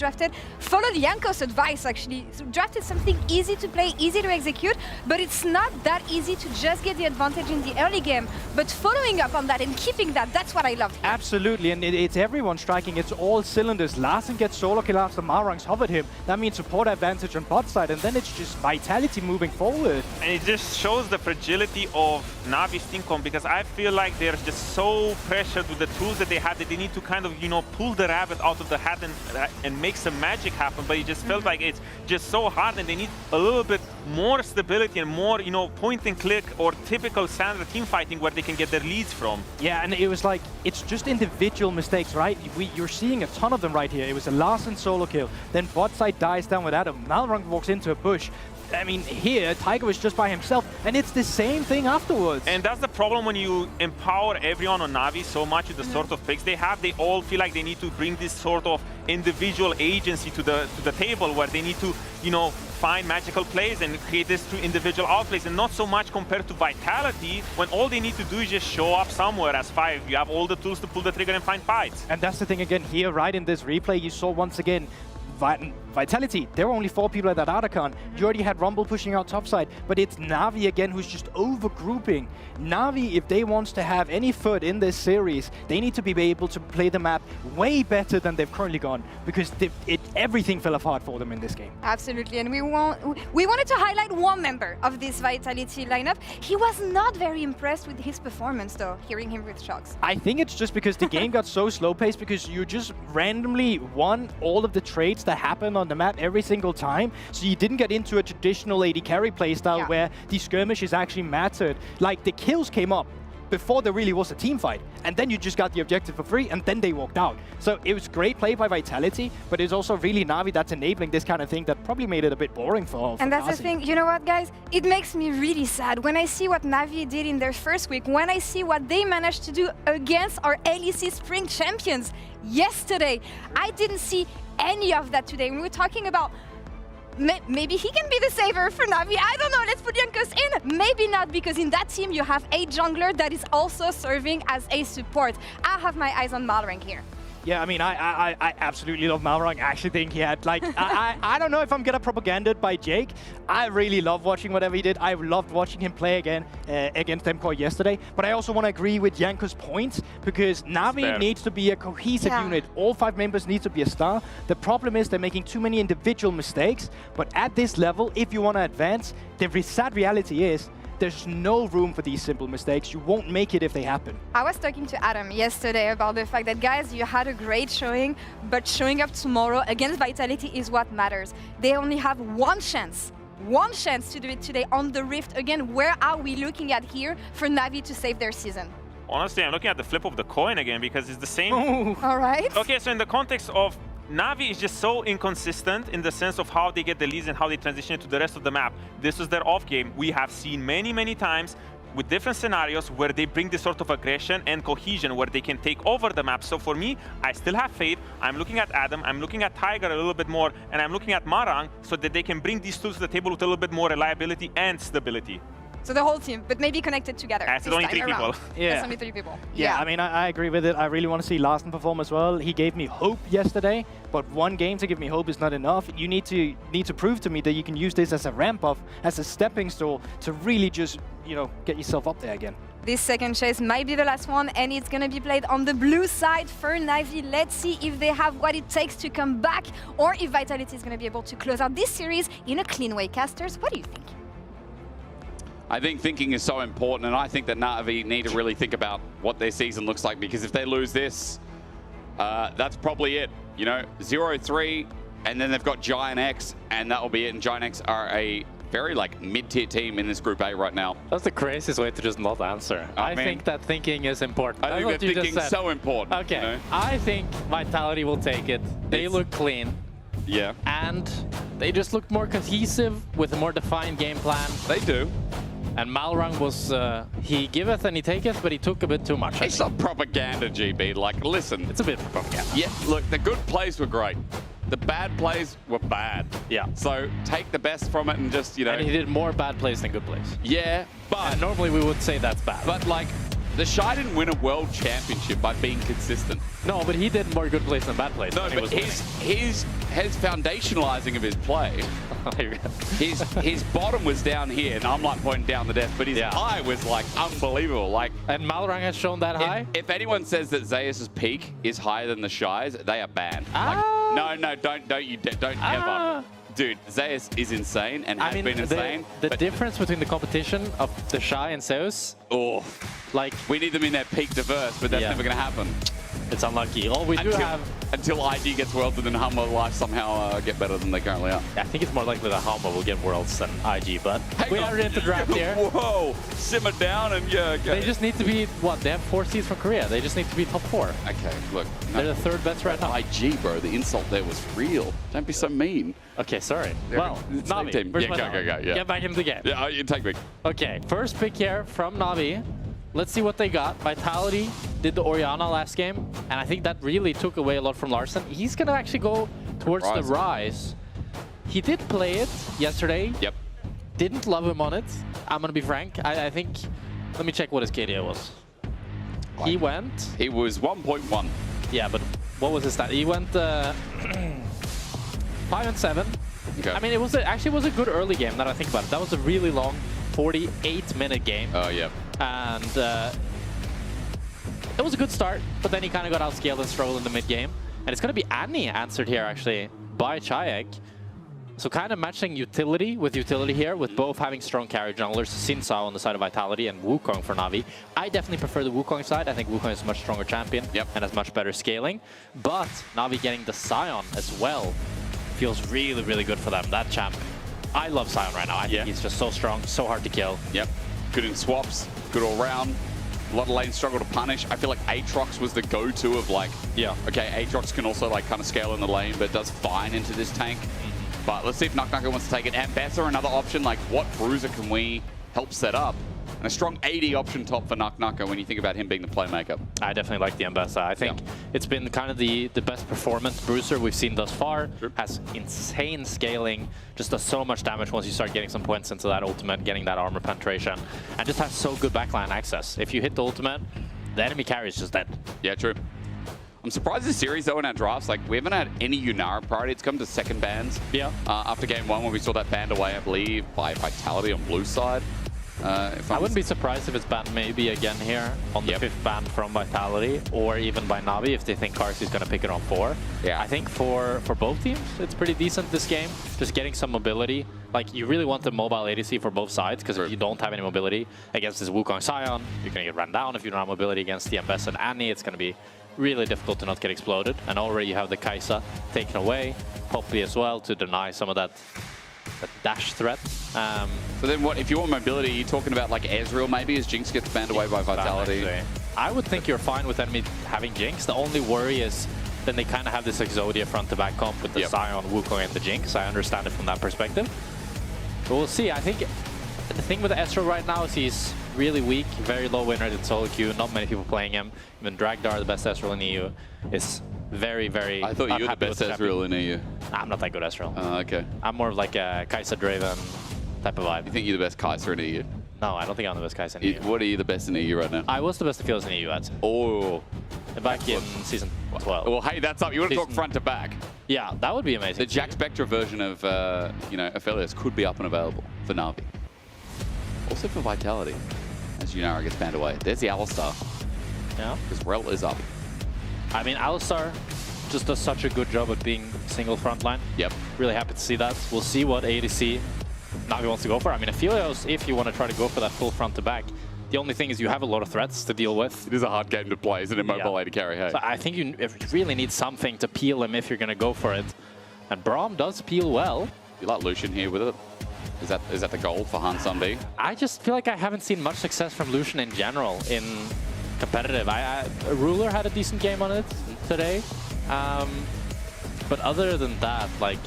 followed Jankos' advice actually, so drafted something easy to play, easy to execute, but it's not that easy to just get the advantage in the early game, but following up on that and keeping that, that's what I love. Absolutely, and it's everyone striking, it's all cylinders. Larsen gets solo kill after Marang's hovered him. That means support advantage on bot side, and then it's just Vitality moving forward. And it just shows the fragility of Navi's team comp, because I feel like they're just so pressured with the tools that they had that they need to kind of, pull the rabbit out of the hat and make some magic happen, but it just felt like it's just so hard, and they need a little bit more stability and more, point and click or typical standard team fighting where they can get their leads from. Yeah, and it was like, it's just individual mistakes, right? You're seeing a ton of them right here. It was a Larsen solo kill, then bot side dies down with Adam. Malrang walks into a bush. I mean, here, Tiger was just by himself, and it's the same thing afterwards. And that's the problem when you empower everyone on Na'Vi so much with the sort of picks they have. They all feel like they need to bring this sort of individual agency to the table, where they need to, find magical plays and create this through individual outplays, and not so much compared to Vitality, when all they need to do is just show up somewhere as 5. You have all the tools to pull the trigger and find fights. And that's the thing again here, right in this replay, you saw once again, Vitality, there were only 4 people at that Arakan. You already had Rumble pushing out topside, but it's Na'Vi again who's just overgrouping. Na'Vi, if they want to have any foot in this series, they need to be able to play the map way better than they've currently gone, because everything fell apart for them in this game. Absolutely, and we wanted to highlight one member of this Vitality lineup. He was not very impressed with his performance though, hearing him with shocks. I think it's just because the game got so slow-paced, because you just randomly won all of the trades that happen on the map every single time, so you didn't get into a traditional AD carry playstyle where the skirmishes actually mattered. Like, the kills came up before there really was a team fight, and then you just got the objective for free, and then they walked out. So it was great play by Vitality, but it's also really Na'Vi that's enabling this kind of thing that probably made it a bit boring for And that's Kasi. the thing, you know what, guys? It makes me really sad when I see what Na'Vi did in their first week, when I see what they managed to do against our LEC Spring Champions yesterday. I didn't see any of that today. We were talking about maybe he can be the saver for Na'Vi. I don't know, let's put Jankos in. Maybe not, because in that team you have a jungler that is also serving as a support. I have my eyes on Malrang here. Yeah, I mean, I absolutely love Malrang. I actually think he had, like, I don't know if I'm gonna propaganda it by Jake. I really love watching whatever he did. I loved watching him play again against MCOY yesterday. But I also want to agree with Janko's point, because Na'Vi needs to be a cohesive unit. All 5 members need to be a star. The problem is they're making too many individual mistakes. But at this level, if you want to advance, the sad reality is there's no room for these simple mistakes. You won't make it if they happen. I was talking to Adam yesterday about the fact that, guys, you had a great showing, but showing up tomorrow against Vitality is what matters. They only have one chance to do it today on the Rift. Again, where are we looking at here for Na'Vi to save their season? Honestly, I'm looking at the flip of the coin again, because it's the same. All right. Okay, so in the context of Na'Vi is just so inconsistent in the sense of how they get the leads and how they transition to the rest of the map. This was their off game. We have seen many times with different scenarios where they bring this sort of aggression and cohesion where they can take over the map. So for me, I still have faith. I'm looking at Adam, I'm looking at Tiger a little bit more, and I'm looking at Marang, so that they can bring these tools to the table with a little bit more reliability and stability. So the whole team, but maybe connected together. It's only 3 people. Yeah. It's only 3 people. Yeah, I mean, I agree with it. I really want to see Larsen perform as well. He gave me hope yesterday, but one game to give me hope is not enough. You need to prove to me that you can use this as a ramp up, as a stepping stone to really just, get yourself up there again. This second chase might be the last one, and it's going to be played on the blue side for Na'Vi. Let's see if they have what it takes to come back, or if Vitality is going to be able to close out this series in a clean way. Casters, what do you think? I think thinking is so important, and I think that Na'Vi need to really think about what their season looks like, because if they lose this, that's probably it. You know, 0-3, and then they've got Giant X, and that will be it. And Giant X are a very like mid-tier team in this Group A right now. That's the craziest way to just not answer. I think that thinking is important. I think that thinking is so important. Okay, you know? I think Vitality will take it. They look clean. Yeah. And they just look more cohesive with a more defined game plan. They do. And Malrang was, he giveth and he taketh, but he took a bit too much. It's not propaganda, GB. Like, listen. It's a bit propaganda. Yeah, look, the good plays were great. The bad plays were bad. Yeah. So take the best from it and just, you know. And he did more bad plays than good plays. Yeah, but. And normally we would say that's bad. But, like, the Shy didn't win a world championship by being consistent. No, but he did more good plays than bad plays. No, but his foundationalizing of his play, his bottom was down here, and I'm like pointing down the desk, but his high was like unbelievable. Like, and Malrang has shown that high? If anyone says that Zeus's peak is higher than the Shy's, they are banned. Like, no, don't ever. Dude, Zeus is insane and has been insane. The difference between the competition of the Shy and Zeus, like, we need them in their peak diverse, but that's never going to happen. It's unlucky. All we do have... Until IG gets Worlds and then Humble Life somehow get better than they currently are. I think it's more likely that Humble will get Worlds than IG, but we are in the draft here. Whoa, simmer down and go. They just need to be, what, they have 4 seeds from Korea. They just need to be top 4. Okay, look. They're the third best right now. IG, bro, the insult there was real. Don't be so mean. Okay, sorry. Well, Navi, where's my go. Yeah. Get back into the game. Yeah, you take me. Okay, first pick here from Navi. Let's see what they got. Vitality did the Orianna last game, and I think that really took away a lot from Larson. He's going to actually go towards the Rise. He did play it yesterday. Yep. Didn't love him on it. I'm going to be frank. I think... Let me check what his KDA was. He went... He was 1.1. Yeah, but what was his stat? He went 5 and 7. Okay. I mean, it actually was a good early game, now that I think about it. That was a really long 48-minute game. Oh, yeah. And it was a good start, but then he kind of got outscaled and struggled in the mid-game. And it's going to be Annie answered here, actually, by Chayek. So kind of matching utility with utility here, with both having strong carry junglers, Xin Sao on the side of Vitality and Wukong for Navi. I definitely prefer the Wukong side. I think Wukong is a much stronger champion and has much better scaling. But Navi getting the Sion as well feels really, really good for them. That champ, I love Sion right now. I think he's just so strong, so hard to kill. Yep. Good in swaps, good all round. A lot of lanes struggle to punish. I feel like Aatrox was the go-to of like, okay, Aatrox can also like kind of scale in the lane, but does fine into this tank. But let's see if Nuck wants to take it. And Bessa, another option, like what bruiser can we help set up? And a strong 80 option top for Nuck when you think about him being the playmaker. I definitely like the Mbessa. I think it's been kind of the best performance bruiser we've seen thus far. Has insane scaling, just does so much damage once you start getting some points into that ultimate, getting that armor penetration, and just has so good backline access. If you hit the ultimate, the enemy carry is just dead. Yeah, true. I'm surprised this series, though, in our drafts, like, we haven't had any Yunara priority. It's come to second bans. Yeah. After game 1, when we saw that banned away, I believe, by Vitality on blue side. I wouldn't be surprised if it's banned maybe again here on the 5th ban from Vitality, or even by Navi if they think Karsi's going to pick it on 4. Yeah. I think for both teams, it's pretty decent this game. Just getting some mobility. Like, you really want the mobile ADC for both sides, because if you don't have any mobility against this Wukong Sion, you're going to get run down. If you don't have mobility against the Mbessa and Annie, it's going to be really difficult to not get exploded. And already you have the Kai'Sa taken away, Poppy as well, to deny some of that dash threat. So then what, if you want mobility, you're talking about like Ezreal maybe as Jinx gets banned away by Vitality? I would think you're fine with enemy having Jinx. The only worry is then they kind of have this Exodia front-to-back comp with the Sion, Wukong, and the Jinx. I understand it from that perspective. But we'll see. I think the thing with Ezreal right now is he's really weak, very low win rate in solo queue. Not many people playing him. Even Dragdar, the best Ezreal in EU, is very, very I thought you were the best Ezreal in EU. Nah, I'm not that good Ezreal. Okay. I'm more of like a Kai'Sa-driven type of vibe. You think you're the best Kai'Sa in EU? No, I don't think I'm the best Kai'Sa in EU. What are you the best in EU right now? I was the best of Fields in EU, I'd say. Oh. Back in season 12. Well, hey, that's up. You want to talk front to back? Yeah, that would be amazing. The Jack Spectra version of, Aphelios could be up and available for Na'Vi. Also for Vitality, as Yunara gets banned away. There's the Alistar. Yeah. Because Rel is up. I mean, Alistar just does such a good job at being single frontline. Yep. Really happy to see that. We'll see what ADC Navi wants to go for. I mean, Aphelios, if you want to try to go for that full front to back, the only thing is you have a lot of threats to deal with. It is a hard game to play, isn't it, mobile AD carry, hey? So I think you really need something to peel him if you're going to go for it. And Braum does peel well. You like Lucian here with it? Is that the goal for Han Sunday? I just feel like I haven't seen much success from Lucian in general in competitive. Ruler had a decent game on it today. But other than that, like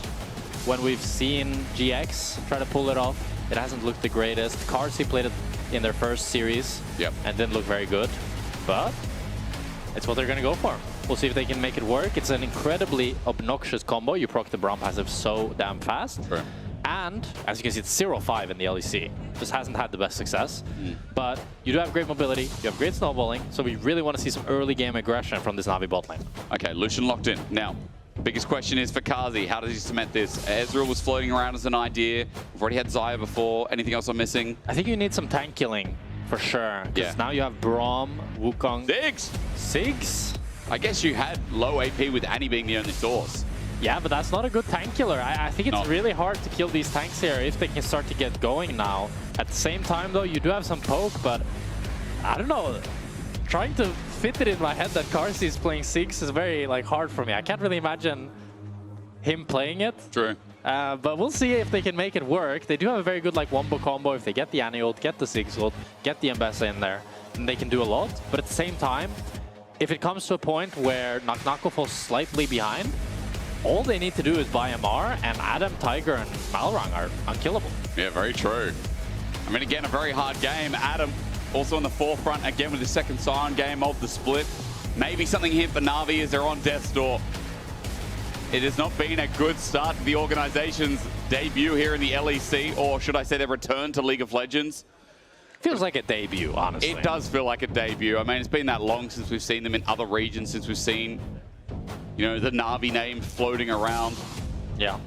when we've seen GX try to pull it off, it hasn't looked the greatest. Carsey played it in their first series and didn't look very good. But it's what they're going to go for. We'll see if they can make it work. It's an incredibly obnoxious combo. You proc the Braum passive so damn fast. Sure. And as you can see, it's 0-5 in the LEC. Just hasn't had the best success. But you do have great mobility, you have great snowballing, so we really want to see some early game aggression from this Navi bot lane. Okay, Lucian locked in. Now, biggest question is for Kazi. How does he cement this? Ezreal was floating around as an idea. We've already had Xayah before. Anything else I'm missing? I think you need some tank killing for sure. Because now you have Braum, Wukong. Sigs? I guess you had low AP with Annie being the only source. Yeah, but that's not a good tank killer. I think it's really hard to kill these tanks here if they can start to get going now. At the same time, though, you do have some poke, but I don't know. Trying to fit it in my head that Carsey is playing Sigs is very hard for me. I can't really imagine him playing it. True. But we'll see if they can make it work. They do have a very good wombo combo. If they get the Annie ult, get the Sigs ult, get the Mbessa in there, then they can do a lot. But at the same time, if it comes to a point where Naknako falls slightly behind, all they need to do is buy MR, and Adam, Tiger, and Malrang are unkillable. Yeah, very true. I mean, again, a very hard game. Adam also on the forefront, again, with the second Sion game of the split. Maybe something here for Navi as they're on death's door. It has not been a good start to the organization's debut here in the LEC, or should I say their return to League of Legends. Feels like a debut, honestly. It does feel like a debut. I mean, it's been that long since we've seen them in other regions, since we've seen, you know, the Navi name floating around. Yeah.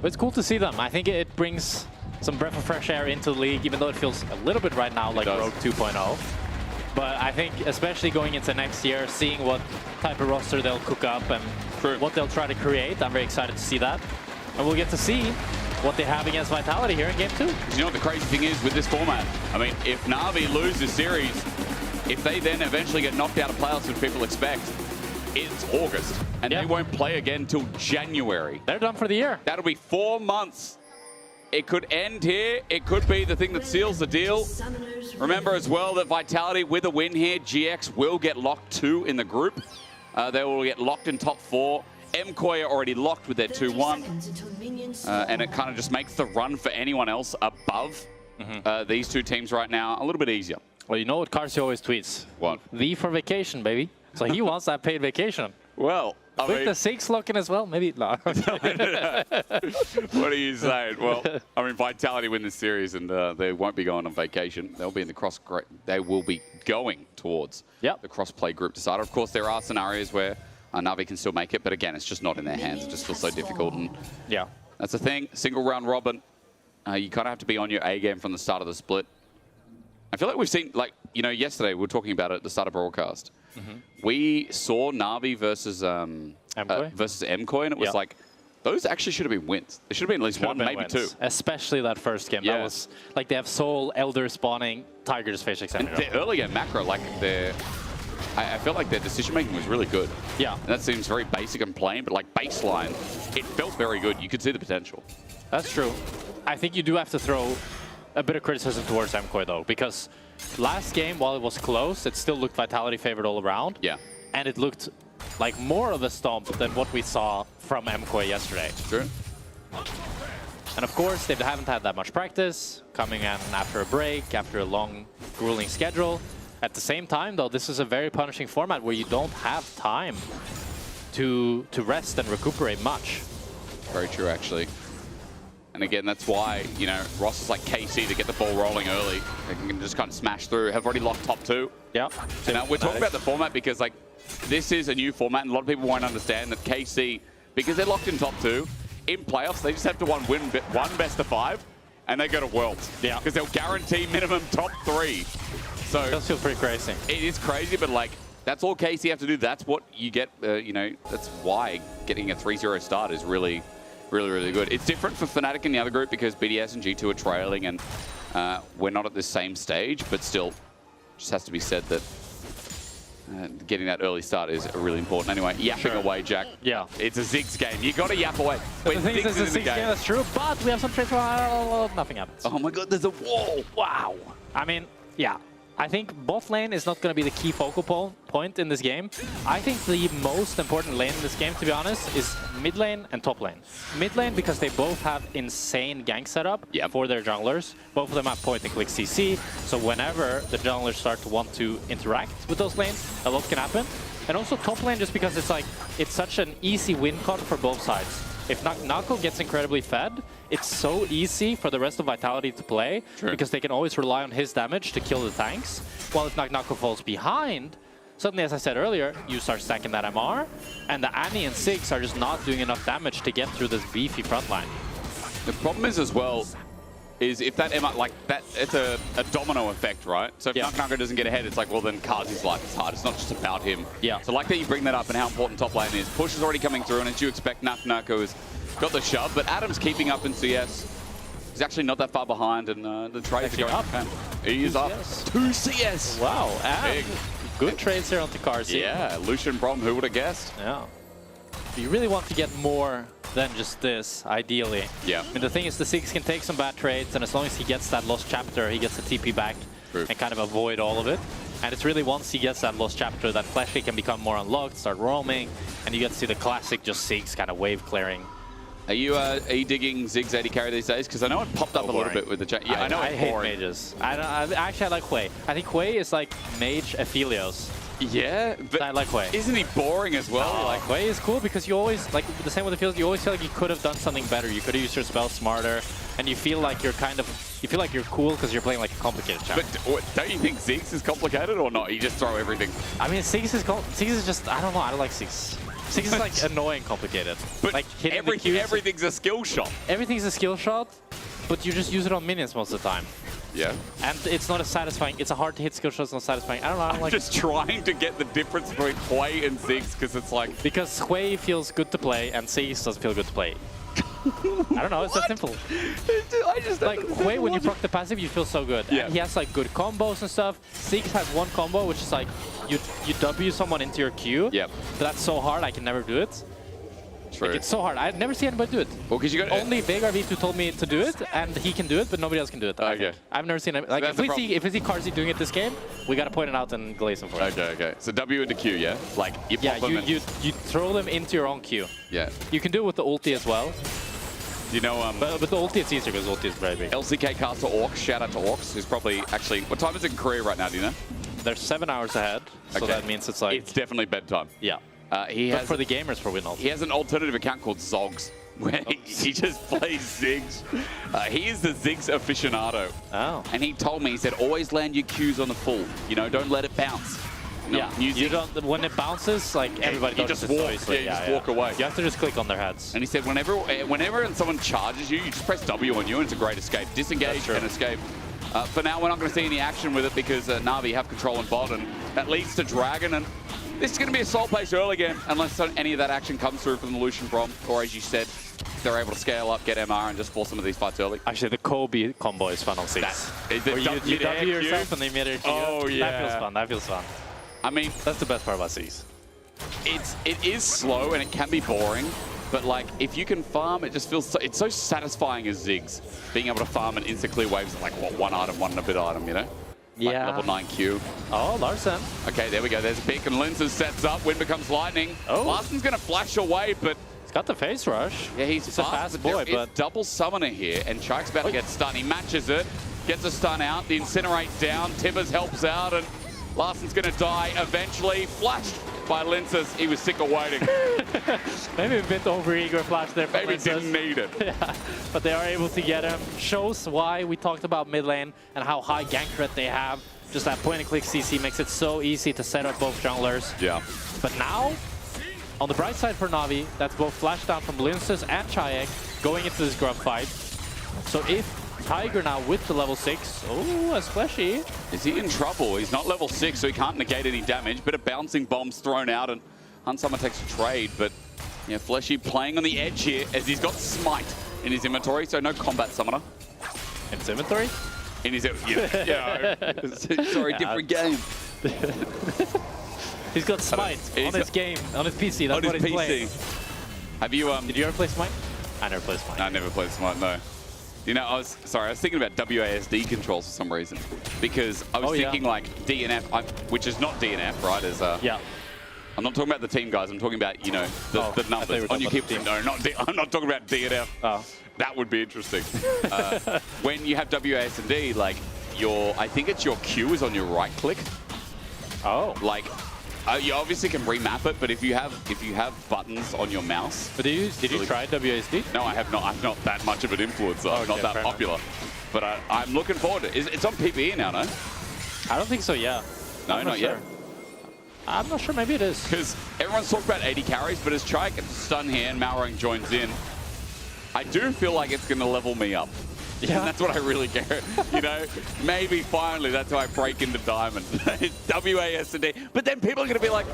But it's cool to see them. I think it brings some breath of fresh air into the league, even though it feels a little bit right now like Rogue 2.0. But I think especially going into next year, seeing what type of roster they'll cook up and what they'll try to create, I'm very excited to see that. And we'll get to see what they have against Vitality here in Game 2. You know what the crazy thing is with this format? I mean, if Navi lose this series, if they then eventually get knocked out of playoffs, which people expect, it's August, and they won't play again until January. They're done for the year. That'll be 4 months. It could end here. It could be the thing that seals the deal. Remember as well that Vitality, with a win here, GX will get locked 2 in the group. They will get locked in top 4. MKOI are already locked with their 2-1. And it kind of just makes the run for anyone else above these two teams right now a little bit easier. Well, you know what Carsey always tweets? What? V for vacation, baby. So he wants that paid vacation. Well, I with mean, the Sigs locking as well, maybe. No. What are you saying? Well, I mean, Vitality win this series, and they won't be going on vacation. They'll be in the They will be going towards the cross-play group decider. Of course, there are scenarios where Navi can still make it, but again, it's just not in their hands. It just feels so difficult, and that's the thing. Single round robin. You kind of have to be on your A game from the start of the split. I feel like we've seen, yesterday we were talking about it at the start of broadcast. We saw Navi versus MKOI, and it was like, those actually should have been wins. There should have been at least one, maybe two. Especially that first game. That was like they have Soul, Elder spawning, Tiger just face examining. And their early game macro, I feel like their decision making was really good. Yeah. And that seems very basic and plain, but like baseline, it felt very good. You could see the potential. That's true. I think you do have to throw a bit of criticism towards MKOI though, because last game, while it was close, it still looked Vitality favored all around. Yeah. And it looked like more of a stomp than what we saw from MKOI yesterday. True. And of course, they haven't had that much practice, coming in after a break, after a long, grueling schedule. At the same time, though, this is a very punishing format where you don't have time to rest and recuperate much. Very true, actually. And again, that's why, Ross is like KC to get the ball rolling early. They can just kind of smash through. Have already locked top 2. Yeah. And we're talking about the format because, this is a new format, and a lot of people won't understand that KC, because they're locked in top 2, in playoffs, they just have to win one best of 5, and they go to Worlds. Yeah. Because they'll guarantee minimum top 3. So it does feel pretty crazy. It is crazy, but that's all KC have to do. That's what you get, that's why getting a 3-0 start is really Really, really good. It's different for Fnatic in the other group because BDS and G2 are trailing, and we're not at the same stage, but still, just has to be said that getting that early start is really important. Anyway, yapping away, Jack. Yeah. It's a Ziggs game. You got to yap away. But the thing is, it's a Ziggs game, that's true, but we have some trades where nothing happens. Oh my god, there's a wall. Wow. I mean, yeah. I think bot lane is not going to be the key focal point in this game. I think the most important lane in this game, to be honest, is mid lane and top lane. Mid lane because they both have insane gank setup for their junglers. Both of them have point and click CC, so whenever the junglers start to want to interact with those lanes, a lot can happen. And also top lane just because it's such an easy win con for both sides. If Nako gets incredibly fed, it's so easy for the rest of Vitality to play because they can always rely on his damage to kill the tanks. While if Nako falls behind, suddenly, as I said earlier, you start stacking that MR, and the Annie and Ziggs are just not doing enough damage to get through this beefy front line. The problem is as well, is if that MR, like that, it's a domino effect, right? So if Nako doesn't get ahead, it's like, well then Kazi's life is hard. It's not just about him. Yeah. So like that you bring that up and how important top lane is. Push is already coming through, and as you expect, Nako has got the shove, but Adam's keeping up in CS. He's actually not that far behind, and the trades are going up. He is up. 2 CS. Wow, Big. Good trades here on Takarsi. Yeah, Lucian Brom, who would have guessed? Yeah. You really want to get more than just this, ideally. Yeah. I mean, the thing is, the Ziggs can take some bad trades, and as long as he gets that lost chapter, he gets the TP back and kind of avoid all of it. And it's really once he gets that lost chapter that Fleshy can become more unlocked, start roaming, and you get to see the classic just Ziggs kind of wave clearing. Are you digging Ziggs 80 carry these days? Because I know it popped up a little bit with the chat. Yeah, I know I it's hate boring. mages. Actually, I like Hwei. I think Hwei is like mage Aphelios. Yeah, but I like Hwei. Isn't he boring as well? No, like Hwei is cool because you always, like the same with the Aphelios, you always feel like you could have done something better. You could have used your spell smarter, and you feel like you're you feel like you're cool because you're playing like a complicated champion. But don't you think Ziggs is complicated or not? You just throw everything. I mean, Ziggs is just, I don't know, I don't like Ziggs. Ziggs is like annoying complicated. But like everything's a skill shot. Everything's a skill shot, but you just use it on minions most of the time. Yeah. And it's not as satisfying. It's a hard to hit skill shot, it's not satisfying. I don't know. I'm just trying to get the difference between Hwei and Ziggs because it's like... Because Hwei feels good to play and Ziggs doesn't feel good to play. I don't know, it's that simple. I just like Hwei, when you proc the passive, you feel so good. Yeah. And he has like good combos and stuff. Ziggs has one combo, which is like you W someone into your Q. Yep. But that's so hard, I can never do it. True. Like, it's so hard. I've never seen anybody do it. Well, because you got only Veigar V2 told me to do it, and he can do it, but nobody else can do it. Okay. I've never seen it. Like if we see Carzzy doing it this game, we gotta point it out and glaze him for it. Okay. So W into Q, yeah? Like you pop them you throw them into your own Q. Yeah. You can do it with the ulti as well. You know, but the ulti it's easier because ulti is very big. LCK caster Orcs, shout out to Orcs, who's probably actually, what time is it in Korea right now, do you know? They're 7 hours ahead, so that means it's like... It's definitely bedtime. Yeah. But for the gamers, probably not. He has an alternative account called Zogs, where he just plays Ziggs. He is the Ziggs aficionado. Oh. And he told me, he said, always land your Qs on the full. You know, don't let it bounce. Yeah, you don't, when it bounces, like everybody does just walk. Yeah, you just walk away. You have to just click on their heads. And he said, whenever someone charges you, you just press W on you, and it's a great escape. Disengage and escape. For now, we're not going to see any action with it because Na'Vi have control in bot, and that leads to Dragon. And this is going to be a soul pace early game, unless any of that action comes through from the Lucian Brom, or as you said, they're able to scale up, get MR, and just force some of these fights early. Actually, the Kobe combo is fun on Ziggs. Where you W yourself and they mid-air Q. Oh, yeah. That feels fun. That feels fun. I mean, that's the best part about Ziggs. It is slow and it can be boring, but like if you can farm, it just feels it's so satisfying as Ziggs, being able to farm and insta clear waves at like what, one and a bit item, you know? Yeah. Like level 9 Q. Oh, Larsen. Okay, there we go. There's a pick and Linces sets up. Wind becomes lightning. Oh. Larsen's going to flash away, but he's got the face rush. Yeah, he's a fast boy, but double summoner here, and Shark's about to get stunned. He matches it, gets a stun out. The Incinerate down. Tibbers helps out, and Larsen's going to die eventually. Flashed by Linces. He was sick of waiting. Maybe a bit over-eager flash there for Maybe Linces. didn't need it. Yeah, but they are able to get him. Shows why we talked about mid lane and how high gank threat they have. Just that point-and-click CC makes it so easy to set up both junglers. Yeah. But now, on the bright side for Na'Vi, that's both flash down from Linces and Chayek going into this grub fight. So if Tiger now with the level 6. Oh, a splashy. Is he in trouble? He's not level 6, so he can't negate any damage. Bit of bouncing bombs thrown out, and Hunsummer takes a trade, but Yeah, Fleshy playing on the edge here as he's got Smite in his inventory, so no combat summoner. In his inventory? In his sorry, different game. He's got Smite on his game, on his PC. That's what he's playing. Have you Did you ever play Smite? I never played Smite. I never played Smite, no. You know, I was thinking about WASD controls for some reason. Because I was thinking like DNF, which is not DNF, right? As yeah. I'm not talking about the team guys, I'm talking about, you know, the numbers on your keyboard. No, I'm not talking about DNF. Oh. That would be interesting. When you have WASD, like I think it's your Q is on your right click. Oh. Like, you obviously can remap it, but if you have buttons on your mouse. But did you try WASD? No, I have not. I'm not that much of an influencer. I'm not that popular. But I'm looking forward to it. It's on PvE now, no? I don't think so, yeah. No, not yet. I'm not sure, maybe it is. Because everyone's talked about 80 carries, but as Chai gets a stun here and Malrang joins in, I do feel like it's going to level me up. Yeah. And that's what I really care. You know, maybe finally that's how I break into Diamond. WASD. But then people are going to be like,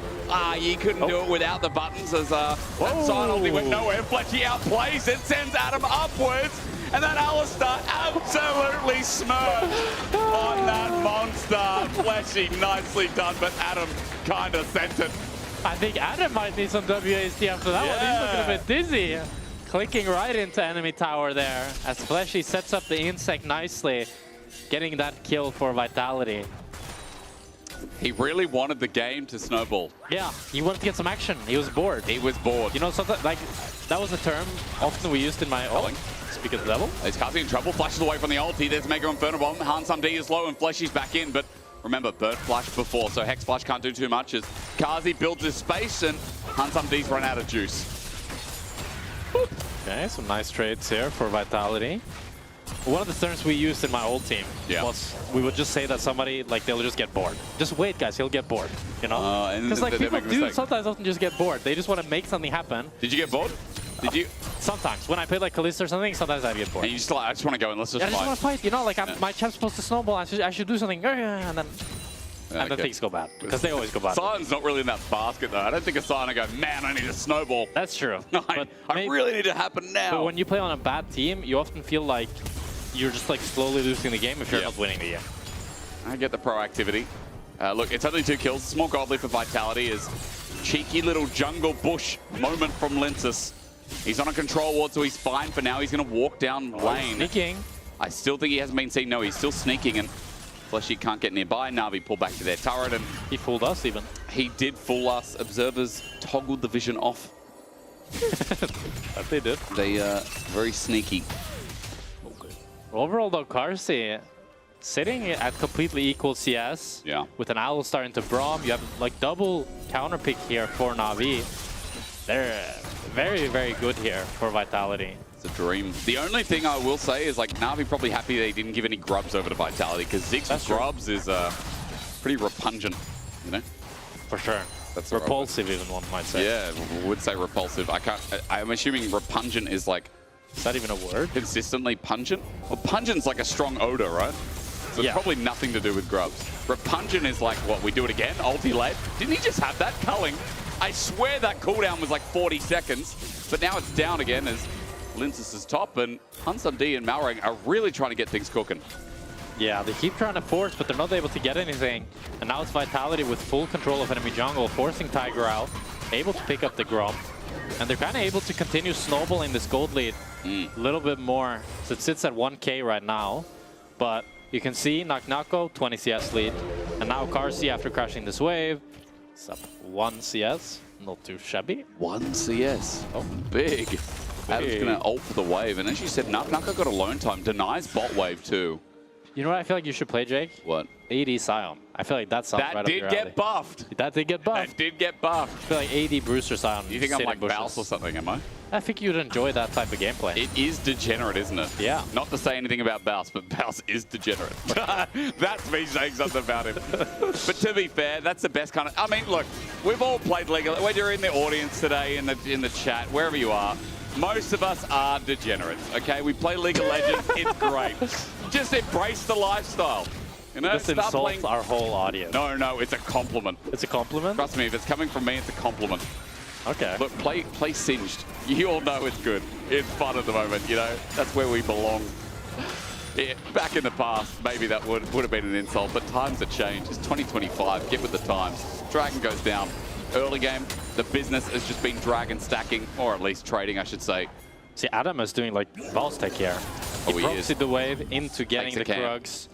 you couldn't do it without the buttons as that sign only went nowhere. Fletchy outplays it, sends Adam upwards, and then Alistair absolutely smirked on that monster. Fletchy, nicely done, but Adam kind of sent it. I think Adam might need some WASD after that one. He's looking a bit dizzy. Clicking right into enemy tower there as Fleshy sets up the insect nicely, getting that kill for Vitality. He really wanted the game to snowball. Yeah, he wanted to get some action. He was bored. He was bored. You know, sometimes, like, that was a term often we used in my ult. Speak of the devil. He's Kazi in trouble, flashes away from the ulti. There's Mega Inferno Bomb. Hansam D is low and Fleshy's back in, but remember, Bird flashed before, so Hex Flash can't do too much as Kazi builds his space and Hansam D's run out of juice. Okay, some nice trades here for Vitality. One of the terms we used in my old team was we would just say that somebody, like, they'll just get bored. Just wait, guys, he'll get bored, you know? Because, like, people do sometimes often just get bored. They just want to make something happen. Did you get bored? Did you? Sometimes. When I play, like, Callisto or something, sometimes I get bored. And you just like, I just want to go and let's just fight. I just want to fight, you know? Like, my champ's supposed to snowball. I should do something, and then things go bad, because they always go bad. Sion's not really in that basket, though. I don't think a Sion will go, man, I need a snowball. That's true. I really need to happen now. But when you play on a bad team, you often feel like you're just, like, slowly losing the game if you're not winning the game. I get the proactivity. Look, it's only 2 kills. Small godly for Vitality is cheeky little jungle bush moment from Linsus. He's on a control ward, so he's fine for now. He's going to walk down lane. Sneaking. I still think he hasn't been seen. No, he's still sneaking, and Fleshy can't get nearby. Na'Vi pulled back to their turret, and he fooled us even. He did fool us. Observers toggled the vision off. That they did. They very sneaky. Overall, though, Karsi sitting at completely equal CS. Yeah. With an Alistar into Braum, you have like double counter pick here for Na'Vi. They're very, very good here for Vitality. It's a dream. The only thing I will say is, like, Na'Vi probably happy they didn't give any grubs over to Vitality, because Ziggs with grubs is pretty repugnant, you know? For sure. That's repulsive, even one might say. Yeah, would say repulsive. I'm assuming repugnant is like... Is that even a word? Consistently pungent? Well, pungent's like a strong odor, right? So it's probably nothing to do with grubs. Repugnant is like, what, we do it again? Ulti late? Didn't he just have that culling? I swear that cooldown was like 40 seconds, but now it's down again as Linsus is top, and Hansam D and Malrang are really trying to get things cooking. Yeah, they keep trying to force, but they're not able to get anything. And now it's Vitality with full control of enemy jungle, forcing Tiger out, able to pick up the Grom. And they're kind of able to continue snowballing this gold lead a little bit more. So it sits at 1k right now, but you can see Naknako, 20 CS lead. And now Karsi, after crashing this wave, it's up 1 CS. Not too shabby. 1 CS. Oh, big. Adam's going to ult for the wave. And as you said, Naknako got alone time. Denies bot wave too. You know what I feel like you should play, Jake? What? AD Sion. I feel like that sounds right up your alley. That did get buffed. That did get buffed. That did get buffed. I feel like AD Brewster Sion. You think I'm like Baus or something, am I? I think you'd enjoy that type of gameplay. It is degenerate, isn't it? Yeah. Not to say anything about Baus, but Baus is degenerate. That's me saying something about him. But to be fair, that's the best kind of... I mean, look, we've all played League of... When you're in the audience today, in the chat, wherever you are, most of us are degenerates, okay? We play League of Legends. It's great. Just embrace the lifestyle. You know, this insults our whole audience. No, it's a compliment. It's a compliment? Trust me, if it's coming from me, it's a compliment. Okay. Look, play Singed. You all know it's good. It's fun at the moment, you know? That's where we belong. Yeah, back in the past, maybe that would have been an insult, but times have changed. It's 2025. Get with the times. Dragon goes down. Early game, the business has just been Dragon stacking, or at least trading, I should say. See, Adam is doing like boss tech here. He proxied the wave into getting the Krugs.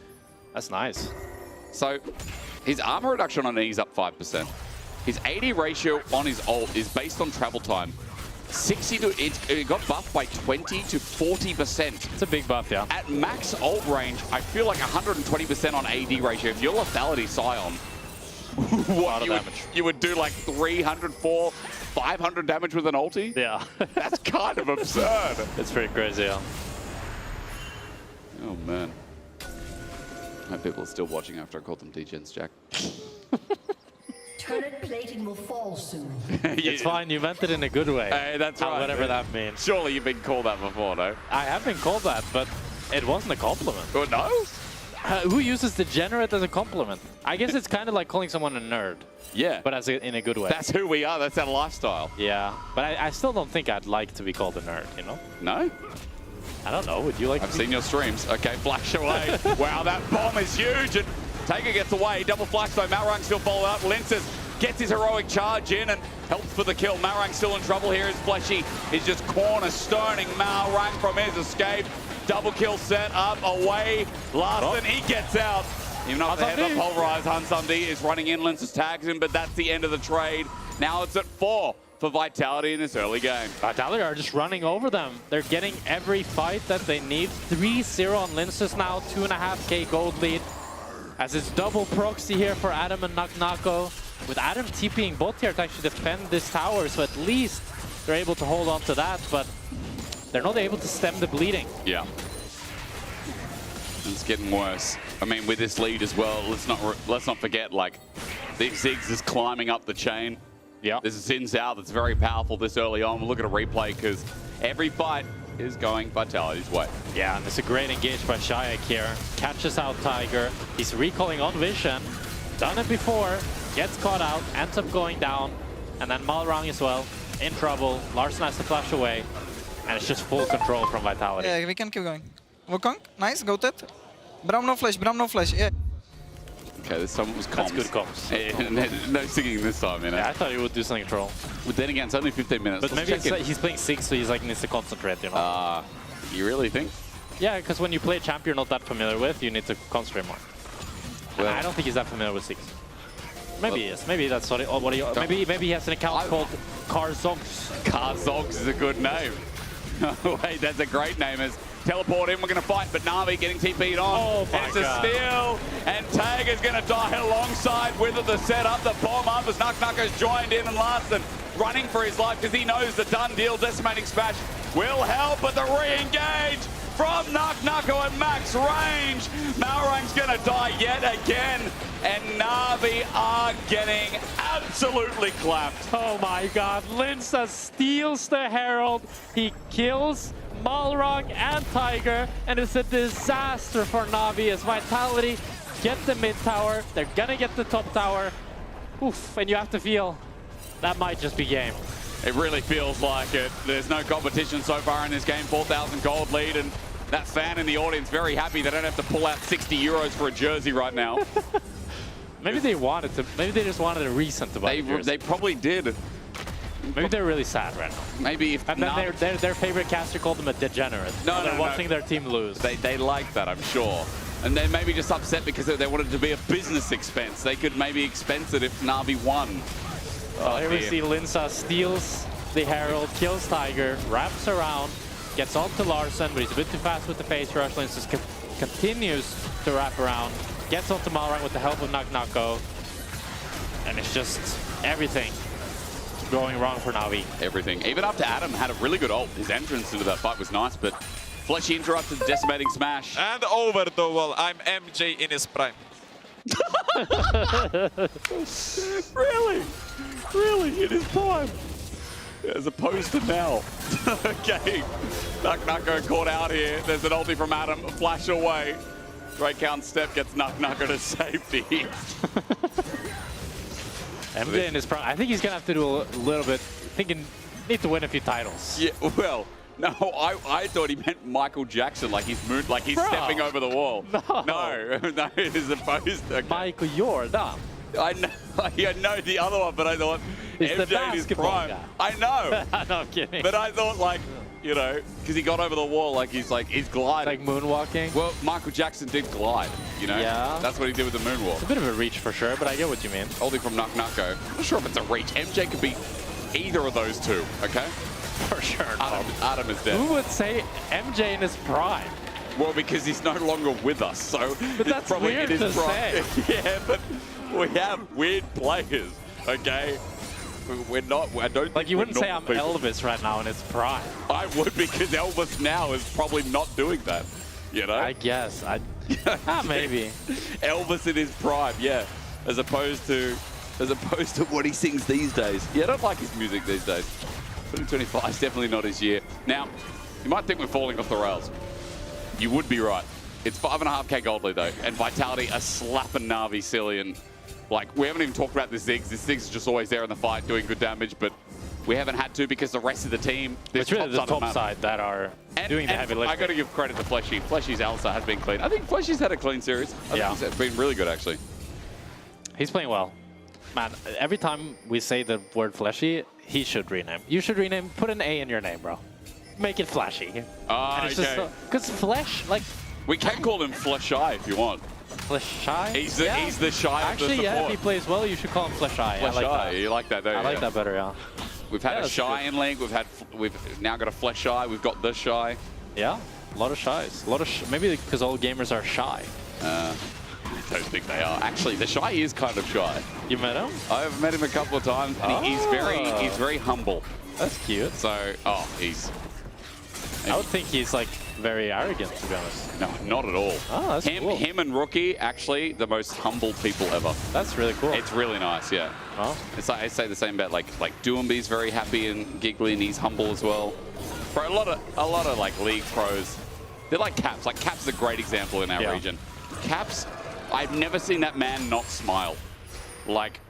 That's nice. So, his armor reduction on E's up 5%. His AD ratio on his ult is based on travel time. 60 to it got buffed by 20 to 40%. It's a big buff, yeah. At max ult range, I feel like 120% on AD ratio. If you're lethality Scion, what you would do like 300, 400, 500 damage with an ulti? Yeah. That's kind of absurd. It's pretty crazy, yeah. Oh man. I hope people are still watching after I called them degens, Jack. Turret plating will fall soon. It's fine, you meant it in a good way. Hey, that's right. Whatever that means. Surely you've been called that before, no? I have been called that, but it wasn't a compliment. Oh, no? Who uses degenerate as a compliment? I guess it's kind of like calling someone a nerd. Yeah. But in a good way. That's who we are. That's our lifestyle. Yeah. But I still don't think I'd like to be called a nerd, you know? No? I don't know. Would you like I've seen your streams. Okay, flash away. Wow, that bomb is huge. And Taker gets away. Double flash though. Malrang still follow up. Linces gets his heroic charge in and helps for the kill. Malrang still in trouble here as Fleshy is just cornerstoning Malrang from his escape. Double kill set up away. Larson, he gets out. Even off the head of pulverized, Hansamdi is running in. Linces tags him, but that's the end of the trade. Now it's at 4 for Vitality in this early game. Vitality are just running over them. They're getting every fight that they need. 3-0 on Linces now, 2.5k gold lead. As it's double proxy here for Adam and Naknako. With Adam TPing bot here to actually defend this tower, so at least they're able to hold on to that, but they're not able to stem the bleeding. Yeah. It's getting worse. I mean, with this lead as well, let's not forget, like, the Ziggs is climbing up the chain. Yeah. There's a Xin Zhao that's very powerful this early on. We'll look at a replay because every fight is going Vitality's way. Yeah, and it's a great engage by Shayak here. Catches out Tiger. He's recalling on Vision. Done it before. Gets caught out. Ends up going down. And then Malrang as well. In trouble. Larson has to flash away. And it's just full control from Vitality. Yeah, we can keep going. Wukong, nice, goated. Braum no flash, yeah. Okay, this time it was comms. That's good comms. No singing this time, you know. Yeah, I thought he would do something troll. But then again, it's only 15 minutes. But maybe he's playing 6, so he's like needs to concentrate, you know. You really think? Yeah, because when you play a champ you're not that familiar with, you need to concentrate more. Well, I don't think he's that familiar with 6. Maybe he is. Maybe that's what maybe he has an account called Carzogs. Carzogs is a good name. Wait, that's a great name. As teleport in, we're going to fight, but Na'Vi getting TP'd on. Oh my It's a steal, and Tag is going to die alongside with it. The setup, the bomb up as Naknako's joined in, and Larson running for his life because he knows the done deal. Decimating Smash will help, but the re-engage from Naknako at max range. Malrang's going to die yet again, and Na'Vi are getting absolutely clapped. Oh my god, Linces steals the Herald. He kills Malrang and Tiger, and it's a disaster for Na'Vi as Vitality get the mid tower. They're gonna get the top tower. Oof, and you have to feel that might just be game. It really feels like it. There's no competition so far in this game. 4,000 gold lead, and that fan in the audience very happy they don't have to pull out 60 euros for a jersey right now. Maybe they wanted to. Maybe they just wanted a reason to buy a jersey. They probably did. Maybe they're really sad right now. Maybe if and then their favorite caster called them a degenerate. No, they're watching their team lose. They like that, I'm sure. And they may be just upset because they wanted it to be a business expense. They could maybe expense it if Na'Vi won. Oh, here we see Linces steals the Herald, kills Tiger, wraps around, gets on to Larson, but he's a bit too fast with the face rush. Linces continues to wrap around, gets onto Malrang with the help of Naknako, and it's just everything going wrong for Na'Vi. Everything. Even after Adam had a really good ult, his entrance into that fight was nice, but Fleshy interrupted Decimating Smash. And over the wall, I'm MJ in his prime. Really? Really? In his prime? As opposed to now. Okay. Naknako caught out here. There's an ulti from Adam. Flash away. Great count step gets Naknako to safety. MJ in his prime. I think he's gonna have to do a little bit. Thinking need to win a few titles. Yeah, well, no, I thought he meant Michael Jackson, like he's stepping over the wall. No, as opposed to Michael Jordan. I know the other one, but I thought It's the MJ in his basketball prime. guy. I know. No, I'm kidding. But I thought like, you know, because he got over the wall, he's gliding. Like moonwalking? Well, Michael Jackson did glide, you know? Yeah. That's what he did with the moonwalk. It's a bit of a reach for sure, but I get what you mean. Holding from Knock Knocko. I'm not sure if it's a reach. MJ could be either of those two, okay? For sure. Adam is dead. Who would say MJ in his prime? Well, because he's no longer with us, so but that's probably weird in his to prime. say. Yeah, but we have weird players, okay? We're not. I don't. Like you wouldn't say I'm people. Elvis right now in his prime. I would, because Elvis now is probably not doing that. You know. I guess. Maybe. Elvis in his prime, yeah. As opposed to what he sings these days. Yeah, I don't like his music these days. 2025 is definitely not his year. Now, you might think we're falling off the rails. You would be right. It's 5.5k gold lead though, and Vitality are slapping Na'Vi silly, and like we haven't even talked about the Ziggs. The Ziggs is just always there in the fight doing good damage, but we haven't had to because the rest of the team. It's really the top side that are doing the heavy lifting. I got to give credit to Fleshy. Fleshy's Elsa has been clean. I think Fleshy's had a clean series. I think he's been really good actually. He's playing well. Man, every time we say the word Fleshy, he should rename. You should rename, put an A in your name, bro. Make it Flashy. Okay. Because Flesh, like... We can call him Fleshy if you want. Fleshy? He's the shy Actually, of the support. yeah, if he plays well, you should call him Fleshy. I like that. You like that, don't you? I like that better, yeah. We've had a Shy in Link. We've now got a Flesh Shy. We've got the Shy. Yeah, a lot of Shies. A lot of maybe because all gamers are shy. I don't think they are. Actually, the Shy is kind of shy. You met him? I've met him a couple of times, and he's very humble. That's cute. So, I would think he's like very arrogant, to be honest. No, not at all. Oh, that's cool. Him and Rookie, actually, the most humble people ever. That's really cool. It's really nice, yeah. Oh. It's like, I say the same about like Doomby's very happy and giggly, and he's humble as well. For a lot of like League pros, they're like Caps. Like Caps is a great example in our region. Caps, I've never seen that man not smile. Like,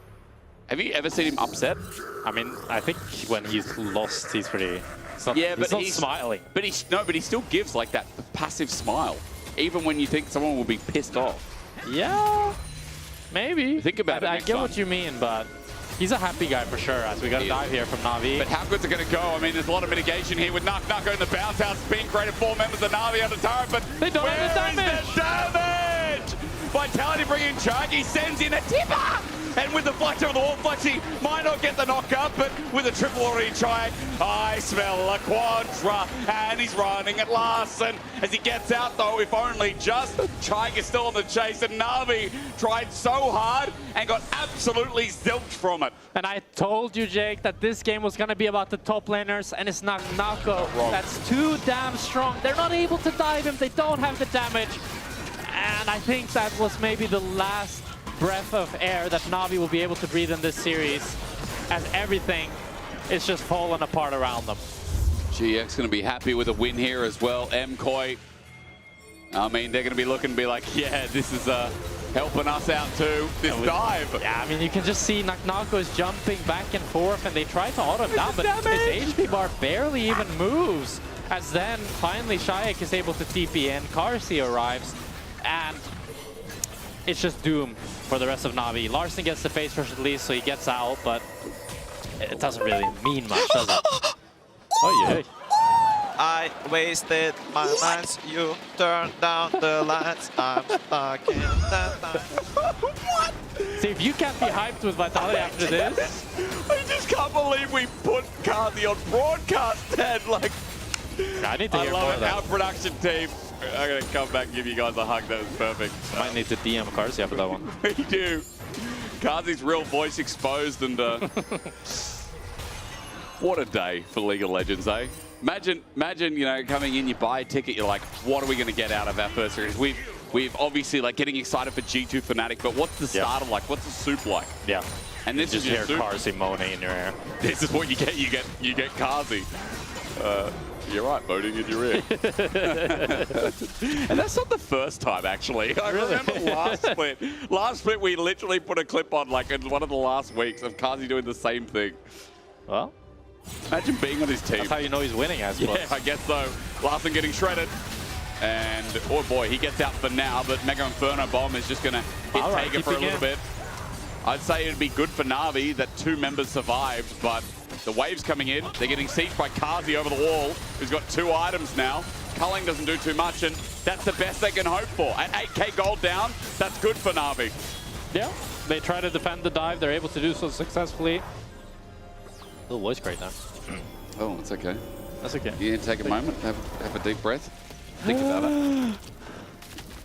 have you ever seen him upset? I mean, I think when he's lost, he's pretty. But he's not smiling. But he still gives like that passive smile, even when you think someone will be pissed off. Yeah, maybe. Think about it. I get what you mean, but he's a happy guy for sure. As we got to dive here from Na'Vi. But how good's it going to go? I mean, there's a lot of mitigation here with Knock Knocko in the bounce house. Being created 4 members of Na'Vi on the turret, but they don't have the damage. The damage? Vitality bringing charge. He sends in a tipper. And with the flex over the wall, Flexy might not get the knock up, but with a triple already tried, I smell a quadra, and he's running at last. And as he gets out, though, if only just, Chig is still on the chase, and Na'Vi tried so hard and got absolutely zilched from it. And I told you, Jake, that this game was going to be about the top laners, and it's Knock Knocko. That's too damn strong. They're not able to dive him. They don't have the damage. And I think that was maybe the last breath of air that Na'Vi will be able to breathe in this series, as everything is just falling apart around them. GX going to be happy with a win here as well. MKoi, I mean, they're going to be looking to be like, yeah, this is helping us out too, this dive. Yeah, I mean, you can just see Knock Knocko is jumping back and forth, and they try to auto him down, but his HP bar barely even moves. As then, finally, Shayak is able to TP in, Karsi arrives, and it's just doom for the rest of Na'Vi. Larson gets the face rush at least, so he gets out, but it doesn't really mean much, does it? Oh, yeah. I wasted my lights, you turned down the lights, I'm stuck in the night. What? See, if you can't be hyped with Vitality after this... I just can't believe we put Carthy on broadcast, Ted. Like, I need to hear more of that. Our production team. I'm going to come back and give you guys a hug. That was perfect. Might need to DM Karsi after that one. We do. Karsi's real voice exposed, and what a day for League of Legends, eh? Imagine, you know, coming in, you buy a ticket, you're like, what are we going to get out of our first series? We've obviously like getting excited for G2 Fnatic, but what's the starter like? What's the soup like? Yeah. And this just is your hear Karsi moaning in your ear. This is what you get. You get Karsi. You're right, voting in your ear. And that's not the first time, actually. I remember last split. Last split, we literally put a clip on, like, in one of the last weeks of Kazi doing the same thing. Well, imagine being on his team. That's how you know he's winning, I suppose. Yeah, I guess so. Larson getting shredded. And, oh boy, he gets out for now, but Mega Inferno Bomb is just going to hit Taker for a little bit. I'd say it'd be good for Na'Vi that 2 members survived, but the wave's coming in. They're getting sieged by Kazi over the wall, who's got 2 items now. Culling doesn't do too much, and that's the best they can hope for. At 8k gold down, that's good for Na'Vi. Yeah, they try to defend the dive. They're able to do so successfully. Little voice crack now. Oh, it's okay. That's okay. You need to take a moment, have a deep breath. Think about it.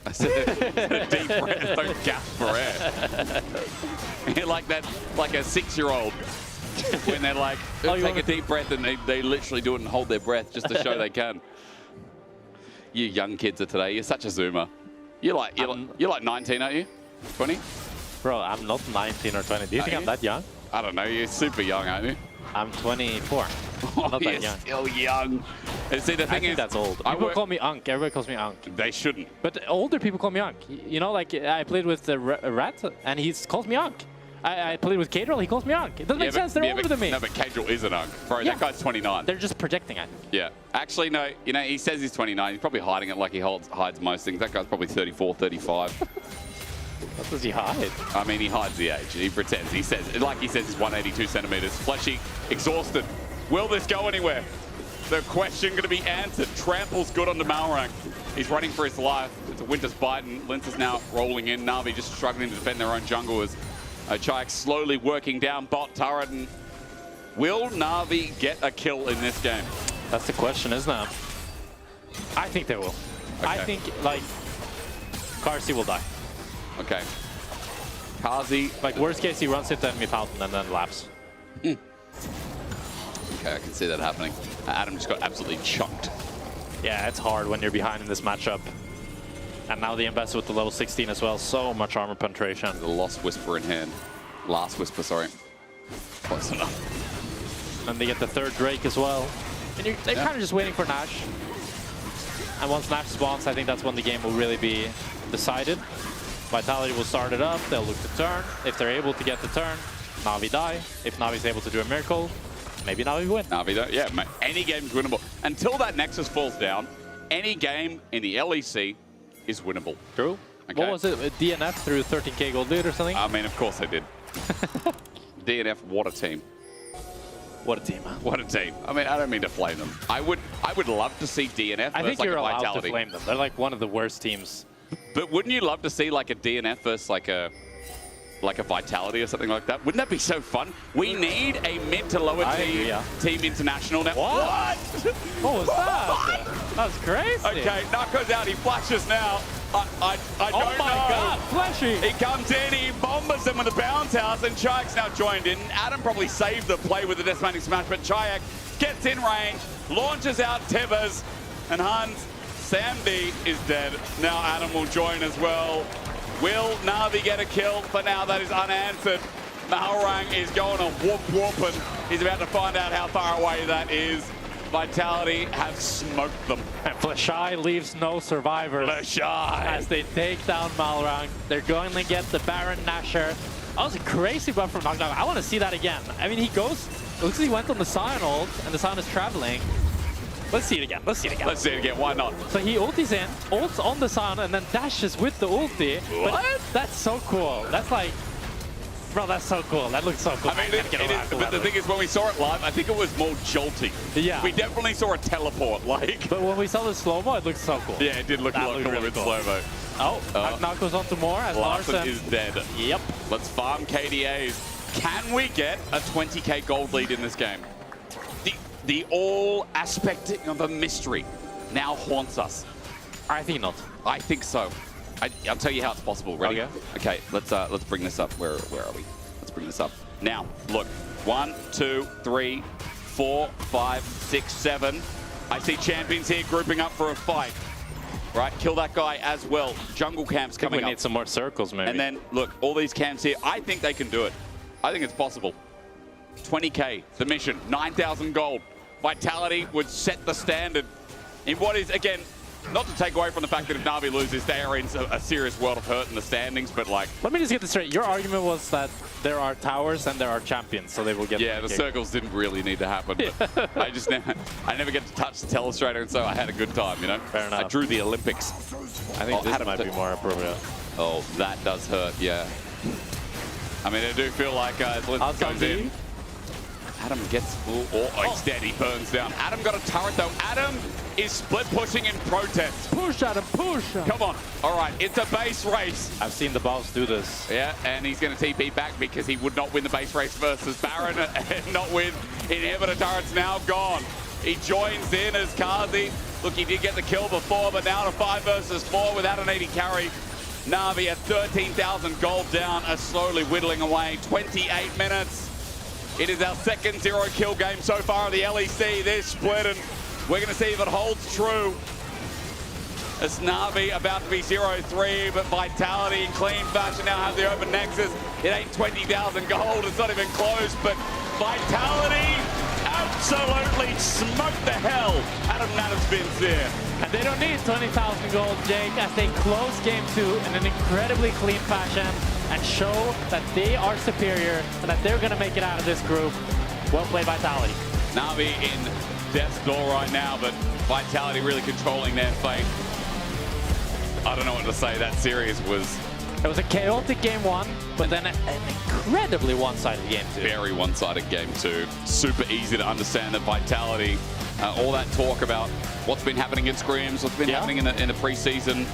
I said a deep breath, don't gasp for air. Like that, like a 6-year-old. When they're like, take a deep breath, and they literally do it and hold their breath just to show they can. You young kids of today, you're such a zoomer. You're like 19, aren't you? 20? Bro, I'm not 19 or 20. Do you think I'm that young? I don't know. You're super young, aren't you? I'm 24. I'm not that young. Still young. And see, the thing is, that's old. People call me Unk. Everybody calls me Unk. They shouldn't. But older people call me Unk. You know, like I played with the Rat, and he calls me Unk. I played with Kadril, he calls me Unk. It doesn't make sense. They're older than me. No, but Kadril is an Unk. Bro, that guy's 29. They're just projecting, I think. Yeah. Actually, no. You know, he says he's 29. He's probably hiding it like he hides most things. That guy's probably 34, 35. What does he hide? I mean, he hides the age. He pretends. He says, like he says, he's 182 centimeters. Fleshy, exhausted. Will this go anywhere? The question going to be answered. Trample's good on the Malrang. He's running for his life. It's a Winter's Bite, and Linz is now rolling in. Na'Vi just struggling to defend their own jungle as Chayak slowly working down bot turret. And will Na'Vi get a kill in this game? That's the question, isn't it? I think they will. Okay. I think, like, Karsi will die. Okay. Kazi. Like, worst case, he runs into enemy fountain and then laps. Okay, I can see that happening. Adam just got absolutely chunked. Yeah, it's hard when you're behind in this matchup. And now the investor with the level 16 as well. So much armor penetration. The Lost Whisper in hand. Last Whisper, sorry. Close enough. And they get the 3rd Drake as well. And they're kind of just waiting for Nash. And once Nash spawns, I think that's when the game will really be decided. Vitality will start it up. They'll look to turn. If they're able to get the turn, Na'Vi die. If Navi's able to do a miracle, maybe Na'Vi win. Na'Vi don't. Yeah, any game's winnable. Until that Nexus falls down, any game in the LEC is winnable. True. Okay. What was it? DNF through 13k gold lead or something? I mean, of course they did. DNF, what a team. What a team. What a team. I mean, I don't mean to flame them. I would love to see DNF. I think like you're allowed Vitality. to flame them. They're like one of the worst teams. But wouldn't you love to see like a DNF versus like a Vitality or something like that? Wouldn't that be so fun? We need a mid to lower team international now. What? What was that? That was crazy. Okay, Narco's out. He flashes now. I don't know. Oh my God, Fleshy. He comes in, he bombers them with the bounce house, and Chayak's now joined in. Adam probably saved the play with the Decimating Smash, but Chayak gets in range, launches out Tibbers, and Hans. Sam D is dead. Now Adam will join as well. Will Na'Vi get a kill? For now, that is unanswered. Malrang is going to whoop whoop, and he's about to find out how far away that is. Vitality have smoked them. And Fleshai leaves no survivors. Fleshai! As they take down Malrang. They're going to get the Baron Nashor. That was a crazy buff from Knockdown. I want to see that again. I mean, he goes, looks like he went on the Sion ult, and the Sion is traveling. Let's see it again. Let's see it again. Let's see it again. Why not? So he ultis in, ults on the Sion, and then dashes with the ulti. What? But that's so cool. That's like, bro, that's so cool. That looks so cool. I mean, but the thing is, when we saw it live, I think it was more jolty. Yeah. We definitely saw a teleport, like. But when we saw the slow-mo, it looked so cool. Yeah, it did look a lot cooler in slow-mo. Oh, Knock goes on to more as Larson is dead. Yep. Let's farm KDAs. Can we get a 20k gold lead in this game? The all aspect of a mystery now haunts us. I think not. I think so. I'll tell you how it's possible. Ready? Okay. Let's bring this up. Where are we? Let's bring this up. Now, look. 1, 2, 3, 4, 5, 6, 7. I see champions here grouping up for a fight. Right, kill that guy as well. Jungle camps coming up. We need some more circles, maybe. And then, look, all these camps here. I think they can do it. I think it's possible. 20k, the mission, 9,000 gold. Vitality would set the standard in what is, again, not to take away from the fact that if Na'Vi loses, they are in a serious world of hurt in the standings, but like... Let me just get this straight. Your argument was that there are towers and there are champions, so they will get... Yeah, the circles didn't really need to happen, but I never get to touch the telestrator, and so I had a good time, you know? Fair enough. I drew the Olympics. I think this might be more appropriate. Oh, that does hurt, yeah. I mean, I do feel like as Linz goes in, Adam gets... he's dead, he burns down. Adam got a turret, though. Adam is split pushing in protest. Push, Adam, push! Come on. All right, it's a base race. I've seen the boss do this. Yeah, and he's going to TP back because he would not win the base race versus Baron and not win. Inhibitor turret's now gone. He joins in as Kazi. Look, he did get the kill before, but now to 5 versus 4 without an 80 carry. Na'Vi at 13,000 gold down are slowly whittling away. 28 minutes. It is our second 0-kill game so far in the LEC. They're split, and we're going to see if it holds true. As Na'Vi about to be 0-3, but Vitality in clean fashion now have the open nexus. It ain't 20,000 gold. It's not even close, but Vitality absolutely smoked the hell out of Nanosbins here. And they don't need 20,000 gold, Jake, as they close game 2 in an incredibly clean fashion and show that they are superior and that they're going to make it out of this group. Well played, Vitality. Na'Vi in death's door right now, but Vitality really controlling their fate. I don't know what to say. That series was... It was a chaotic game 1, but then an incredibly one-sided game 2. Very one-sided game 2. Super easy to understand that Vitality, all that talk about what's been happening in scrims, what's been happening in the preseason.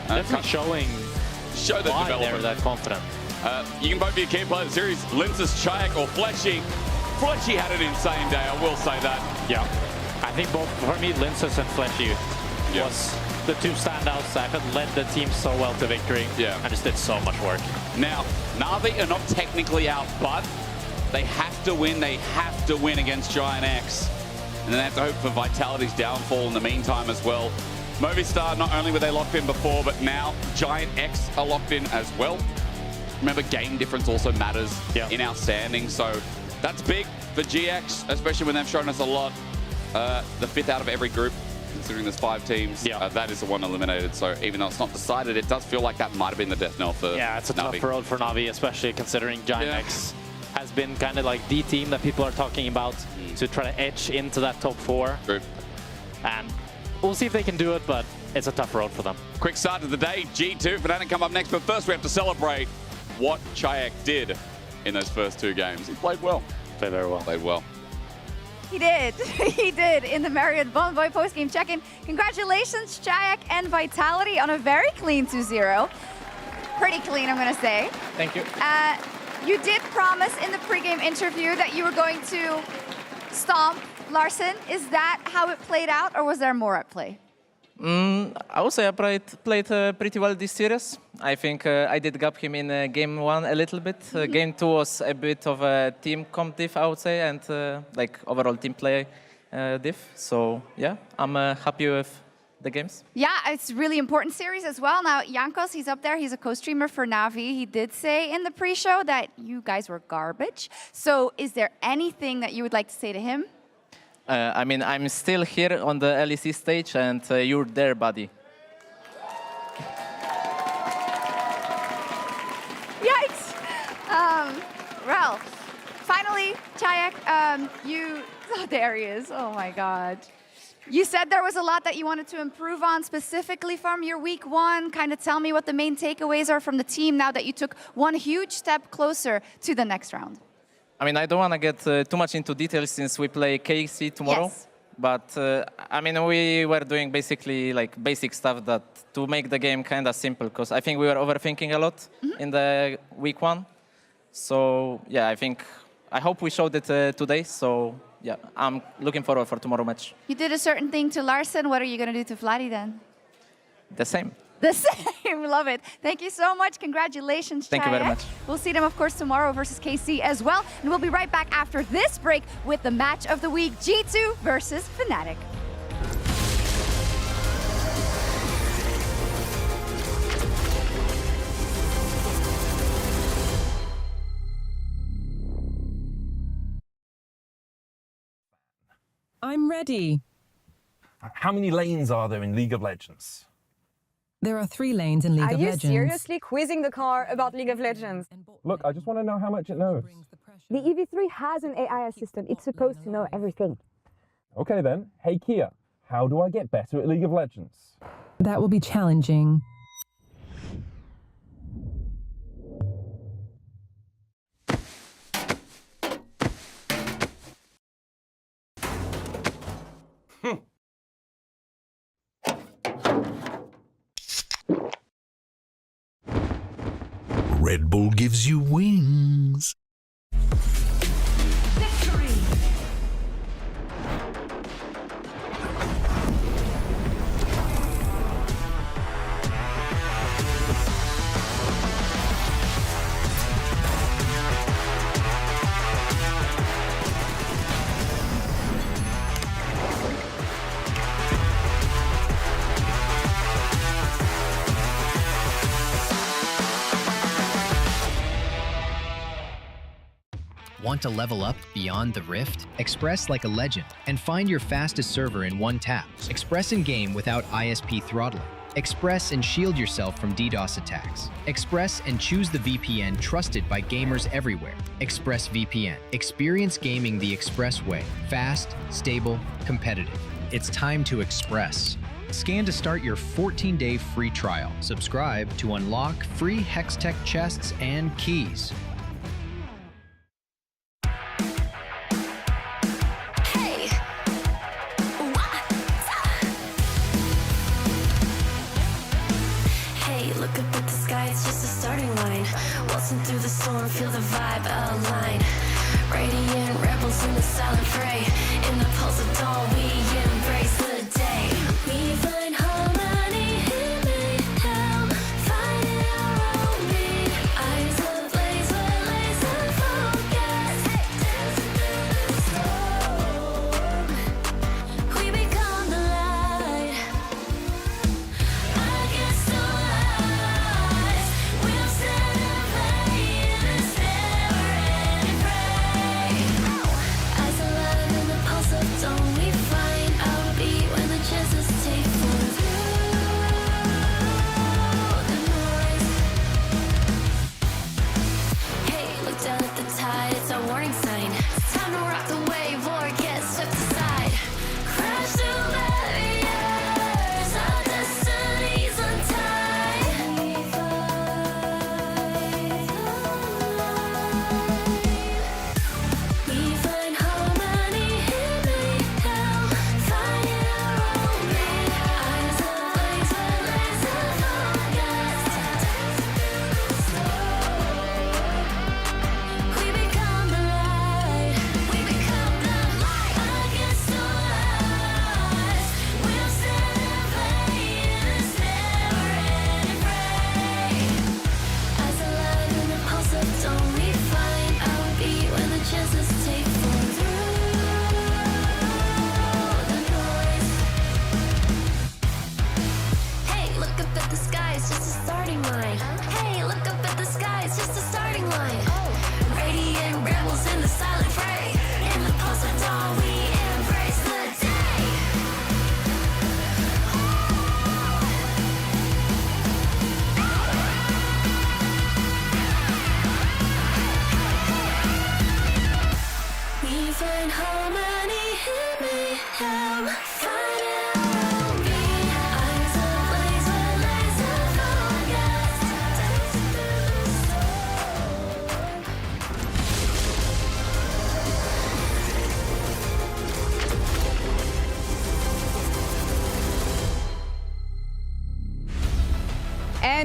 Definitely show the development. They're that confident. You can vote for your key player of the series, Linz's Chayak or Fleshy. Fleshy had an insane day, I will say that. Yeah. I think both, for me, Linz's and Fleshy was the two standouts that have led the team so well to victory. Yeah. And just did so much work. Now, Na'Vi are not technically out, but they have to win. They have to win against Giant X. And then they have to hope for Vitality's downfall in the meantime as well. Movistar, not only were they locked in before, but now Giant X are locked in as well. Remember, game difference also matters in our standing, so that's big for GX, especially when they've shown us a lot. The 5th out of every group, considering there's 5 teams, that is the one eliminated. So even though it's not decided, it does feel like that might have been the death knell for Yeah, it's a Na'Vi. tough road for Na'Vi, especially considering Giant X has been kind of like the team that people are talking about to try to edge into that top 4. True. And we'll see if they can do it, but it's a tough road for them. Quick start to the day. G2, Fnatic come up next, but first we have to celebrate what Chayak did in those first 2 games. He played well. Played very well. Played well. He did. He did in the Marriott Bonvoy postgame check-in. Congratulations, Chayak and Vitality on a very clean 2-0. Pretty clean, I'm going to say. Thank you. You did promise in the pregame interview that you were going to stomp Larssen. Is that how it played out, or was there more at play? I would say I played pretty well this series. I think I did gap him in game 1 a little bit. Game 2 was a bit of a team comp diff, I would say, and like overall team play diff. So yeah, I'm happy with the games. Yeah, it's a really important series as well. Now, Jankos, he's up there. He's a co-streamer for Na'Vi. He did say in the pre-show that you guys were garbage. So is there anything that you would like to say to him? I mean, I'm still here on the LEC stage, and you're there, buddy. Yikes! Well, finally, Chayak, oh, there he is. Oh my God. You said there was a lot that you wanted to improve on, specifically from your week 1. Kind of tell me what the main takeaways are from the team now that you took one huge step closer to the next round. I mean, I don't want to get too much into details since we play KC tomorrow. Yes. But I mean, we were doing basically like basic stuff that to make the game kind of simple, because I think we were overthinking a lot in the week 1. So yeah, I hope we showed it today. So yeah, I'm looking forward for tomorrow match. You did a certain thing to Larssen. What are you going to do to Vladdy then? The same. The same. Love it. Thank you so much. Congratulations, Thank you very much. We'll see them, of course, tomorrow versus KC as well. And we'll be right back after this break with the match of the week, G2 versus Fnatic. I'm ready. How many lanes are there in League of Legends? There are 3 lanes in League of Legends. Are you seriously quizzing the car about League of Legends? Look, I just want to know how much it knows. The EV3 has an AI assistant. It's supposed to know everything. Okay then. Hey Kia, how do I get better at League of Legends? That will be challenging. Red Bull gives you wings. Want to level up beyond the Rift? Express like a legend and find your fastest server in one tap. Express in game without ISP throttling. Express and shield yourself from DDoS attacks. Express and choose the VPN trusted by gamers everywhere. Express VPN. Experience gaming the Express way. Fast, stable, competitive. It's time to Express. Scan to start your 14-day free trial. Subscribe to unlock free Hextech chests and keys. Look up at the sky, it's just a starting line. Waltzing through the storm, feel the vibe align. Radiant rebels in the silent fray. In the pulse of dawn, we embrace the day. We find harmony in mayhem, finding our own beat. Eyes ablaze with laser focus. Dancing through the storm, we become the light. Against the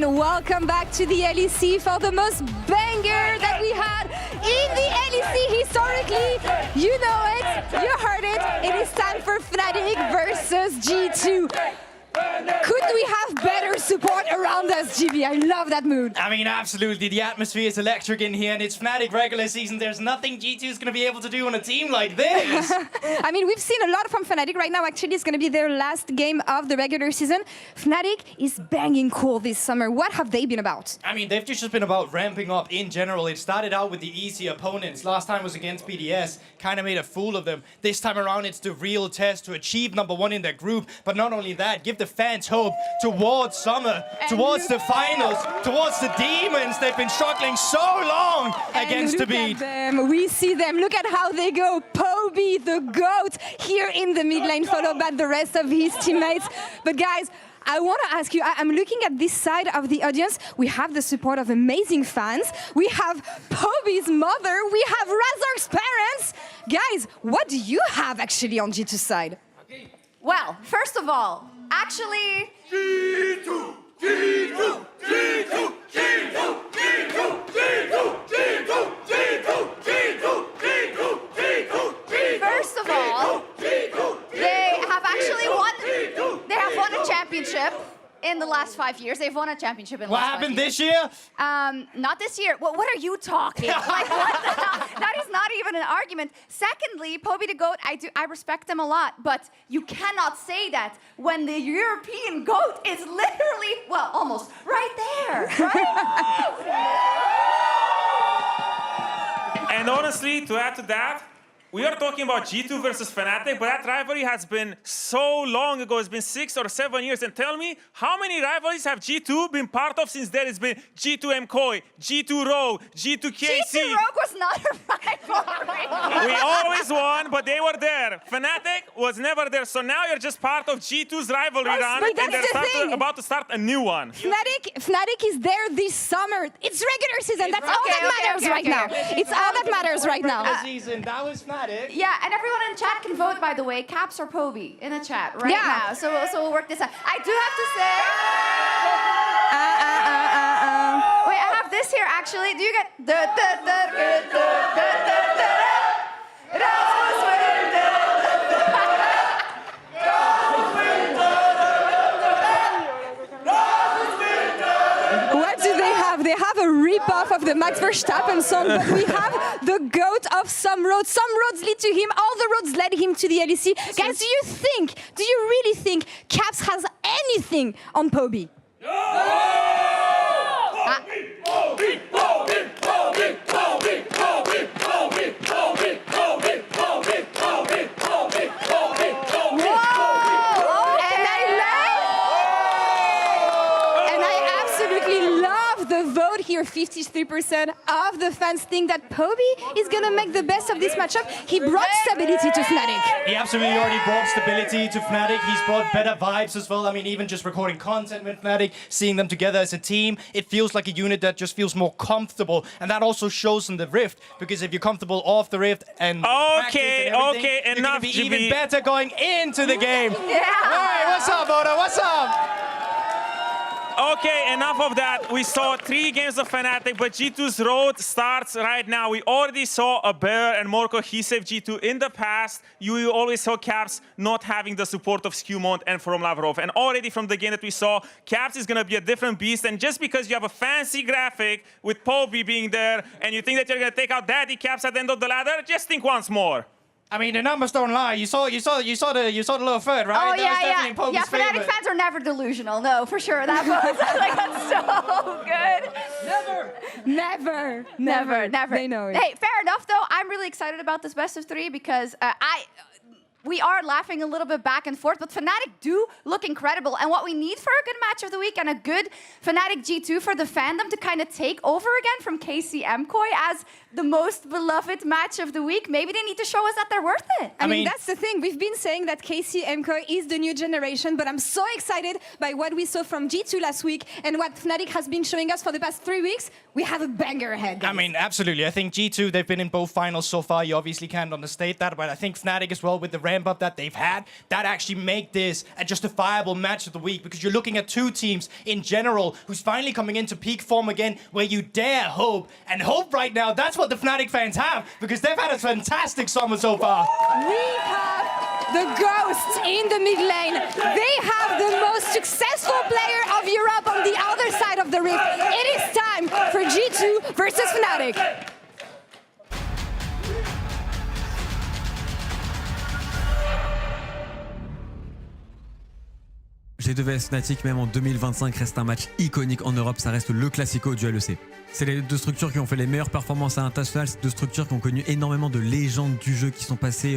And welcome back to the LEC for the most banger that we had in the LEC historically. You know it, you heard it. It is time for Fnatic versus G2. Could we have better their support around us, GB. I love that mood. I mean, absolutely. The atmosphere is electric in here, and it's Fnatic regular season. There's nothing G2 is going to be able to do on a team like this. I mean, we've seen a lot from Fnatic right now. Actually, it's going to be their last game of the regular season. Fnatic is banging cool this summer. What have they been about? I mean, they've just been about ramping up in general. It started out with the easy opponents. Last time was against BDS. Kind of made a fool of them. This time around, it's the real test to achieve #1 in their group. But not only that, give the fans hope towards summer, towards the finals, towards the demons they've been struggling so long against to beat. We see them. Look at how they go. Poby, the GOAT, here in the mid lane, followed by the rest of his teammates. But guys, I want to ask you, I'm looking at this side of the audience. We have the support of amazing fans. We have Poby's mother. We have Razor's parents. Guys, what do you have actually on G2's side? Well, first of all, actually... G2! G2! G2! G2! G2! G2! G2! G2! G2! First of all, they have actually won... They have won a championship in the last 5 years. They've won a championship in the last 5 years. What happened this year? Not this year. What are you talking? Like, what the hell? That is not even an argument. Secondly, Poby the GOAT, I respect him a lot, but you cannot say that when the European GOAT is literally, well, almost right there. And honestly, to add to that, we are talking about G2 versus Fnatic, but that rivalry has been so long ago. It's been 6 or 7 years. And tell me, how many rivalries have G2 been part of since there has been G2 MKOI, G2 Rogue, G2 KC? G2 Rogue was not a rivalry. We always won, but they were there. Fnatic was never there, so now you're just part of G2's rivalry run, and they're about to start a new one. Fnatic is there this summer. It's regular season. That's all that matters right now. It's all that matters right now. Season, that was Fnatic. Yeah, and everyone in chat can vote, by the way, Caps or Poby in the chat right now. So we'll work this out. I do have to say... Wait, I have this here, actually. Do you get... What do they have? They have a rip-off of the Max Verstappen song, but we have the GOAT of some roads. Some roads lead to him. All the roads led him to the LEC. Guys, do you really think Caps has anything on Poby? Here, 53% of the fans think that Poby is going to make the best of this matchup. He brought stability to Fnatic. He absolutely already brought stability to Fnatic. He's brought better vibes as well. I mean, even just recording content with Fnatic, seeing them together as a team, it feels like a unit that just feels more comfortable. And that also shows in the Rift, because if you're comfortable off the Rift and enough, you're going to be even better going into the game. Yeah. Hey, what's up, Oda? What's up? Okay, enough of that. We saw 3 games of Fnatic, but G2's road starts right now. We already saw a better and more cohesive G2 in the past. You always saw Caps not having the support of Skewmont and from Lavrov. And already from the game that we saw, Caps is going to be a different beast. And just because you have a fancy graphic with Poby being there, and you think that you're going to take out Daddy Caps at the end of the ladder, just think once more. I mean, the numbers don't lie. You saw the little third, right? Oh, that was yeah. Fnatic fans are never delusional. No, for sure. That was like, that's so good. Never. They know it. Hey, fair enough, though. I'm really excited about this best of 3 because we are laughing a little bit back and forth, but Fnatic do look incredible. And what we need for a good match of the week and a good Fnatic G2 for the fandom to kind of take over again from KC MKOI as the most beloved match of the week, maybe they need to show us that they're worth it. I mean, that's the thing. We've been saying that KC MKOI is the new generation, but I'm so excited by what we saw from G2 last week and what Fnatic has been showing us for the past 3 weeks. We have a banger ahead, guys. I mean, absolutely. I think G2, they've been in both finals so far. You obviously can't understate that, but I think Fnatic as well, with the ramp-up that they've had, that actually make this a justifiable match of the week, because you're looking at 2 teams in general who's finally coming into peak form again, where you dare hope. And hope right now, that's what the Fnatic fans have, because they've had a fantastic summer so far. We have the ghosts in the mid lane. They have the most successful player of Europe on the other side of the rift. It is time for G2 versus Fnatic. G2 vs Fnatic, même en 2025, reste un match iconique en Europe. Ça reste le classico du LEC. C'est les deux structures qui ont fait les meilleures performances à l'international. C'est deux structures qui ont connu énormément de légendes du jeu qui sont passées,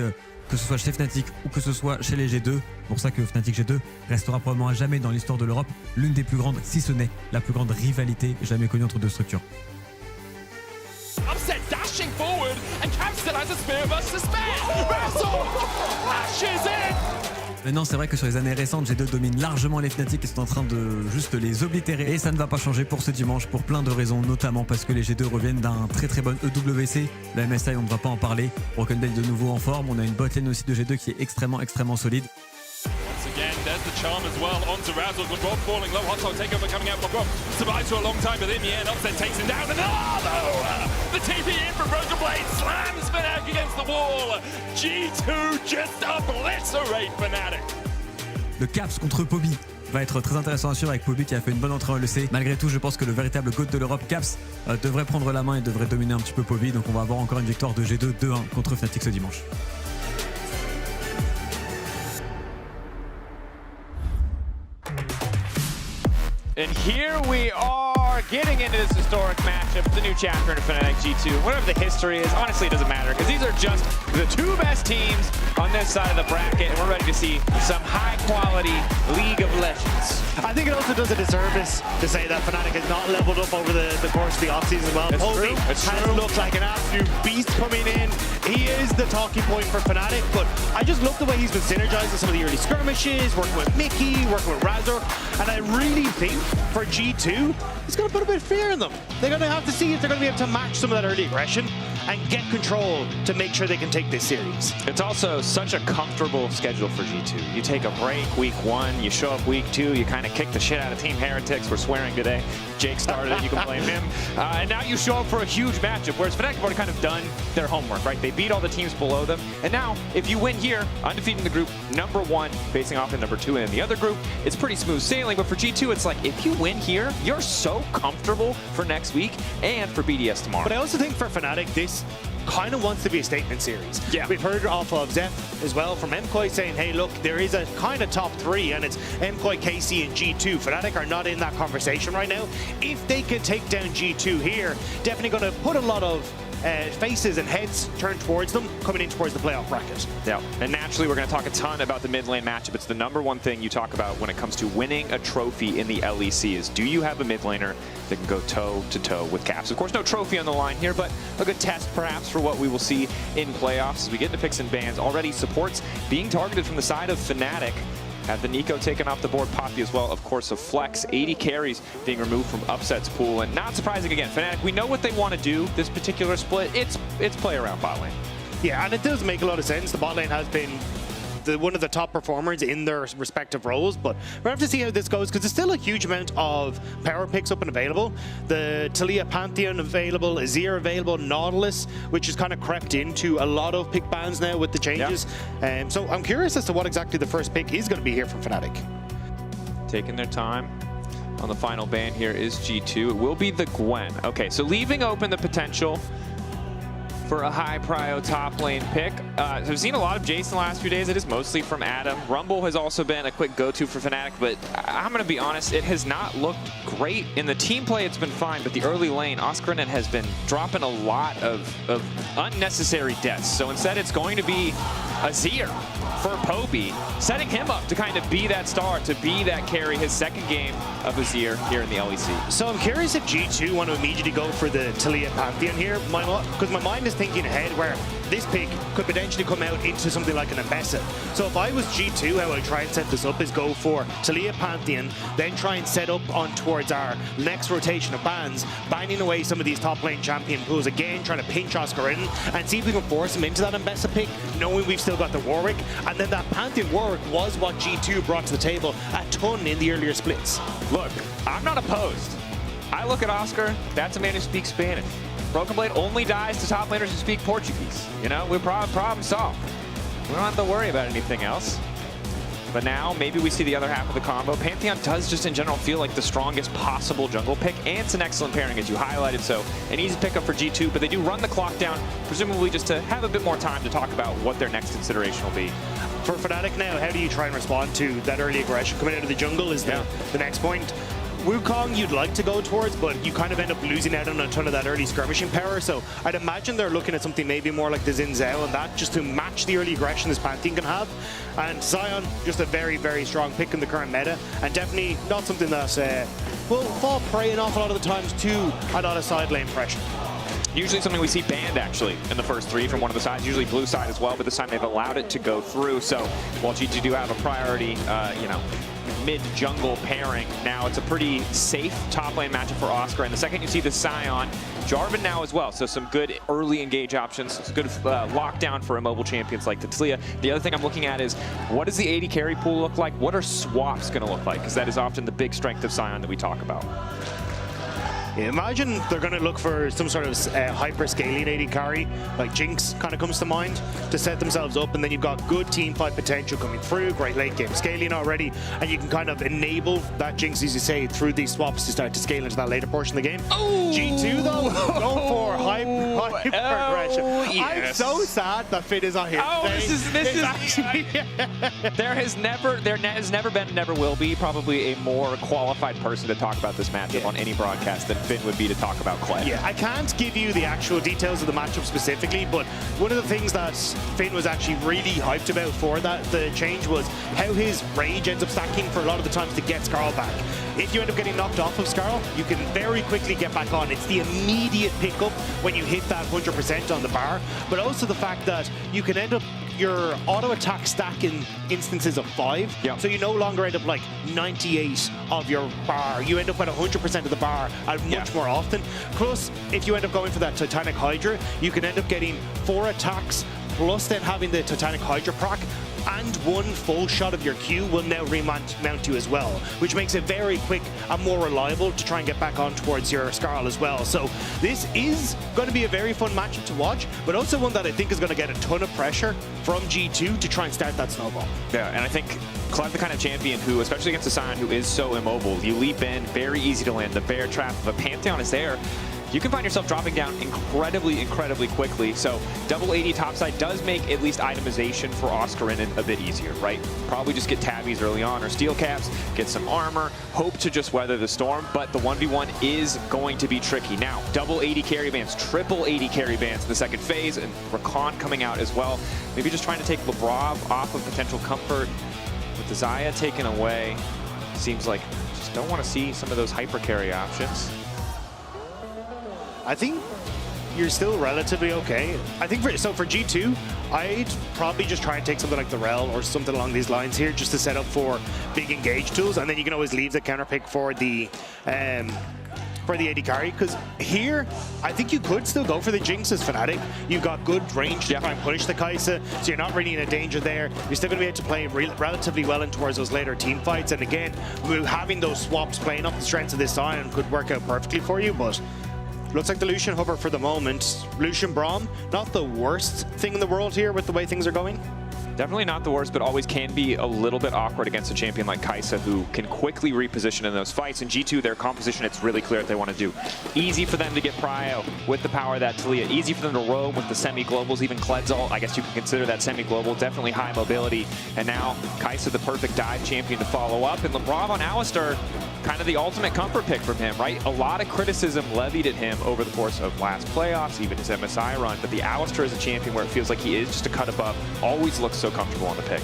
que ce soit chez Fnatic ou que ce soit chez les G2. C'est pour ça que Fnatic G2 restera probablement à jamais dans l'histoire de l'Europe l'une des plus grandes, si ce n'est la plus grande rivalité jamais connue entre deux structures. Upset dashing forward, and Cam still has a spear versus spear. Russell flashes in. Maintenant, c'est vrai que sur les années récentes, G2 domine largement les Fnatic et sont en train de juste les oblitérer. Et ça ne va pas changer pour ce dimanche pour plein de raisons, notamment parce que les G2 reviennent d'un très bon EWC. La MSI, on ne va pas en parler. Broken Bell de nouveau en forme. On a une botlane aussi de G2 qui est extrêmement solide. Once again, there's the charm as well onto Razzle. Good Rob falling low. Hot Dog takeover coming out from Rob. Survives for a long time, but in the end, Upset takes him down. And the TP in from Broken Blade slams Fnatic against the wall. G2 just obliterate Fnatic. Le Caps contre Poby va être très intéressant à suivre avec Poby qui a fait une bonne entrée en LEC. Malgré tout, je pense que le véritable GOAT de l'Europe, Caps, devrait prendre la main et devrait dominer un petit peu Poby. Donc on va avoir encore une victoire de G2 2-1 contre Fnatic ce dimanche. And here we are getting into this historic matchup, the new chapter in Fnatic G2. Whatever the history is, honestly, it doesn't matter because these are just the two best teams on this side of the bracket, and we're ready to see some high-quality League of Legends. I think it also does a disservice to say that Fnatic has not leveled up over the course of the offseason as well. Poby has looked like an absolute beast coming in. He is the talking point for Fnatic, but I just love the way he's been synergizing some of the early skirmishes, working with Mickey, working with Razor, and I really think for G2, he's going to put a bit of fear in them. They're going to have to see if they're going to be able to match some of that early aggression and get control to make sure they can take this series. It's also such a comfortable schedule for G2. You take a break week 1, you show up week 2, you kind of kick the shit out of Team Heretics. We're swearing today. Jake started it, you can blame him. And now you show up for a huge matchup, whereas Fnatic have already kind of done their homework, right? They beat all the teams below them. And now, if you win here, undefeated in the group, #1, facing off in #2 in the other group, it's pretty smooth sailing. But for G2, it's like, if you win here, you're so comfortable for next week and for BDS tomorrow. But I also think for Fnatic, this kind of wants to be a statement series. Yeah. We've heard off of Zeph as well from MKOI saying, hey, look, there is a kind of top 3, and it's MKOI, KC, and G2. Fnatic are not in that conversation right now. If they can take down G2 here, definitely going to put a lot of faces and heads turned towards them coming in towards the playoff bracket. Yeah, and naturally we're going to talk a ton about the mid lane matchup. It's the #1 thing you talk about when it comes to winning a trophy in the LEC is, do you have a mid laner that can go toe-to-toe with Caps? Of course, no trophy on the line here, but a good test perhaps for what we will see in playoffs as we get into picks and bans. Already supports being targeted from the side of Fnatic. Have the Nico taken off the board, Poppy as well, of course, of Flex. 80 carries being removed from Upset's pool. And not surprising again, Fnatic, we know what they want to do this particular split. It's play around bot lane. Yeah, and it does make a lot of sense. The bot lane has been one of the top performers in their respective roles, but we're going to have to see how this goes because there's still a huge amount of power picks up and available. The Taliyah Pantheon available, Azir available, Nautilus, which has kind of crept into a lot of pick bans now with the changes. Yeah. So I'm curious as to what exactly the first pick is going to be here from Fnatic. Taking their time. On the final ban here is G2. It will be the Gwen. Okay, so leaving open the potential for a high prio top lane pick. I've seen a lot of Jason the last few days. It is mostly from Adam. Rumble has also been a quick go-to for Fnatic, but I'm going to be honest, it has not looked great. In the team play, it's been fine, but the early lane, Oscarinen has been dropping a lot of unnecessary deaths. So instead, it's going to be Azir for Poby, setting him up to kind of be that star, to be that carry, his second game of Azir here in the LEC. So I'm curious if G2 want to immediately go for the Taliyah Pantheon here, because my mind is thinking ahead where this pick could potentially come out into something like an Ambessa. So if I was G2, how I try and set this up is go for Taliyah Pantheon, then try and set up on towards our next rotation of bans, banning away some of these top lane champion pools again, trying to pinch Oscarinen and see if we can force him into that Ambessa pick, knowing we've still got the Warwick. And then that Pantheon Warwick was what G2 brought to the table a ton in the earlier splits. Look, I'm not opposed. I look at Oscar, that's a man who speaks Spanish. Broken Blade only dies to top laners who speak Portuguese. You know, we're problem solved. We don't have to worry about anything else. But now, maybe we see the other half of the combo. Pantheon does just in general feel like the strongest possible jungle pick, and it's an excellent pairing, as you highlighted, so an easy pickup for G2, but they do run the clock down, presumably just to have a bit more time to talk about what their next consideration will be. For Fnatic now, how do you try and respond to that early aggression coming out of the jungle is the next point. Wukong you'd like to go towards, but you kind of end up losing out on a ton of that early skirmishing power. So I'd imagine they're looking at something maybe more like the Xin Zhao and that, just to match the early aggression this Pantheon can have. And Zion, just a very, very strong pick in the current meta, and definitely not something that will fall prey an awful lot of the times to a lot of side lane pressure. Usually something we see banned, actually, in the first 3 from one of the sides, usually blue side as well, but this time they've allowed it to go through. So while G2 do have a priority, mid-jungle pairing, now it's a pretty safe top lane matchup for Oscar. And the second you see the Sion, Jarvan now as well. So some good early engage options, some good lockdown for immobile champions like Talia. The other thing I'm looking at is, what does the AD carry pool look like? What are swaps going to look like? Because that is often the big strength of Sion that we talk about. Yeah, imagine they're going to look for some sort of hyper-scaling AD carry, like Jinx kind of comes to mind, to set themselves up, and then you've got good team fight potential coming through, great late game scaling already, and you can kind of enable that Jinx, as you say, through these swaps to start to scale into that later portion of the game. Oh! G2 though, going for hyper aggression. Yes. I'm so sad that Finn is on here. Oh, today. this is actually there has never been, never will be, probably a more qualified person to talk about this matchup on any broadcast than Finn would be to talk about Clay. Yeah, I can't give you the actual details of the matchup specifically, but one of the things that Finn was actually really hyped about for the change was how his rage ends up stacking for a lot of the times to get Skarl back. If you end up getting knocked off of Skarl, you can very quickly get back on. It's the immediate pickup when you hit that 100% on the bar, but also the fact that you can end up your auto attack stack in instances of 5, so you no longer end up like 98 of your bar. You end up at 100% of the bar and much more often. Plus, if you end up going for that Titanic Hydra, you can end up getting 4 attacks, plus then having the Titanic Hydra proc, and 1 full shot of your Q will now remount you as well, which makes it very quick and more reliable to try and get back on towards your Skarl as well. So this is going to be a very fun matchup to watch, but also one that I think is going to get a ton of pressure from G2 to try and start that snowball. Yeah, and I think Clev's the kind of champion who, especially against a Sion who is so immobile, you leap in, very easy to land. The bear trap of a Pantheon is there. You can find yourself dropping down incredibly quickly. So double AD topside does make at least itemization for Oscar in a bit easier, right? Probably just get tabbies early on or steel caps, get some armor, hope to just weather the storm, but the 1v1 is going to be tricky. Now, double AD carry bans, triple AD carry bans in the second phase, and Rakan coming out as well. Maybe just trying to take Labrov off of potential comfort. With the Xayah taken away, seems like just don't want to see some of those hyper carry options. I think you're still relatively okay. I think for G2, I'd probably just try and take something like the Rel or something along these lines here, just to set up for big engage tools, and then you can always leave the counter pick for the AD carry, because here, I think you could still go for the Jinx as Fnatic. You've got good range to try and punish the Kai'Sa, so you're not really in a danger there. You're still going to be able to play relatively well in towards those later team fights, and again, having those swaps playing up the strengths of this Sion could work out perfectly for you, but looks like the Lucian hover for the moment. Lucian Braum, not the worst thing in the world here with the way things are going. Definitely not the worst, but always can be a little bit awkward against a champion like Kai'Sa, who can quickly reposition in those fights. In G2, their composition, it's really clear what they want to do. Easy for them to get prio with the power of that Talia. Easy for them to roam with the semi-globals, even Kledzel. I guess you can consider that semi-global. Definitely high mobility. And now Kai'Sa, the perfect dive champion to follow up. And Labrov on Alistar, kind of the ultimate comfort pick from him, right? A lot of criticism levied at him over the course of last playoffs, even his MSI run. But the Alistar is a champion where it feels like he is just a cut above. Always looks so comfortable on the pick.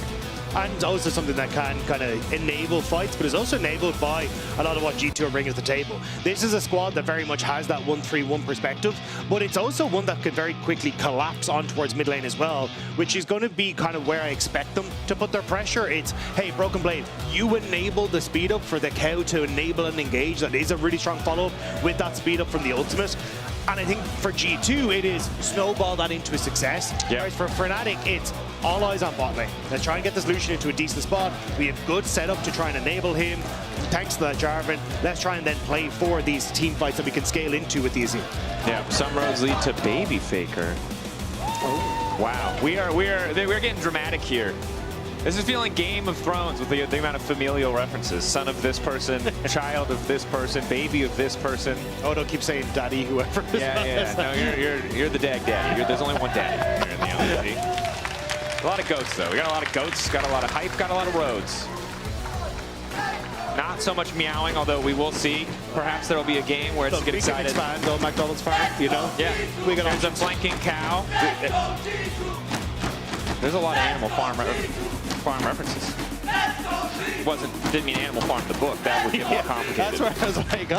And also something that can kind of enable fights, but is also enabled by a lot of what G2 are bringing to the table. This is a squad that very much has that 1-3-1 perspective, but it's also one that could very quickly collapse on towards mid lane as well, which is going to be kind of where I expect them to put their pressure. It's, hey, Broken Blade, you enable the speed up for the cow to enable and engage. That is a really strong follow-up with that speed up from the ultimate. And I think for G2, it is snowball that into a success. Whereas for Fnatic, it's all eyes on bot lane. Let's try and get this Lucian into a decent spot. We have good setup to try and enable him. Thanks to that Jarvan, let's try and then play for these team fights that we can scale into with the Azir. Yeah, some roads lead to Baby Faker. Wow, we're getting dramatic here. This is feeling Game of Thrones with the amount of familial references. Son of this person, child of this person, baby of this person. Oh, don't keep saying daddy, whoever. Yeah. No, you're the dag daddy. There's only one daddy here in the LEC. A lot of goats, though. We got a lot of goats, got a lot of hype, got a lot of roads. Not so much meowing, although we will see. Perhaps there'll be a game where it's going to get excited. We can expand on McDonald's farm, you know? Yeah. We got There's a flanking cow. There's a lot of Animal Farm references. Didn't mean Animal Farm the book. That would get more complicated. That's where I was like,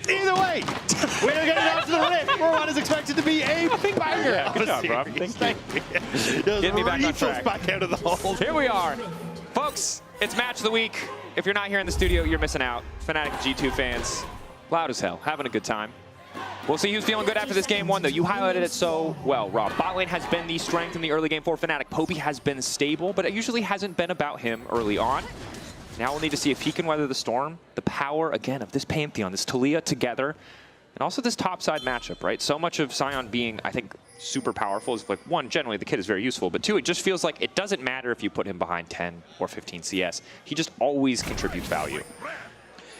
Either way, we're getting out to the rift where what is expected to be a big banger. Yeah, good job, Rob. Thank you. Get me back on track. Back out of the hole. Here we are. Folks, it's match of the week. If you're not here in the studio, you're missing out. Fnatic G2 fans, loud as hell, having a good time. We'll see who's feeling good after this game one, though. You highlighted it so well, Rob. Bot lane has been the strength in the early game for Fnatic. Poby has been stable, but it usually hasn't been about him early on. Now we'll need to see if he can weather the storm. The power, again, of this Pantheon, this Taliyah together, and also this topside matchup, right? So much of Sion being, I think, super powerful is like, one, generally the kid is very useful, but two, it just feels like it doesn't matter if you put him behind 10 or 15 CS. He just always contributes value.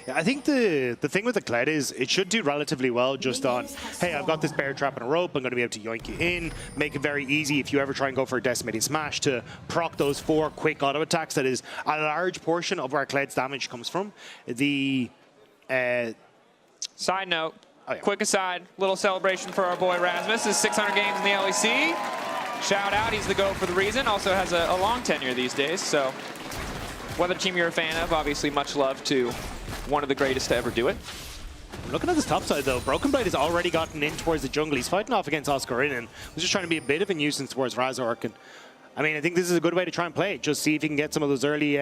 Yeah, I think the thing with the Kled is it should do relatively well just on, hey, I've got this bear trap and a rope, I'm going to be able to yoink you in, make it very easy if you ever try and go for a decimating smash to proc those 4 quick auto attacks. That is a large portion of where Kled's damage comes from. The side note, quick aside, little celebration for our boy Rasmus. His 600 games in the LEC. Shout out, he's the GOAT for the reason. Also has a long tenure these days, so whether team you're a fan of, obviously much love to one of the greatest to ever do it. Looking at this top side, though, Broken Blade has already gotten in towards the jungle. He's fighting off against Oscar and was just trying to be a bit of a nuisance towards Razork. And I mean, I think this is a good way to try and play it. Just see if he can get some of those early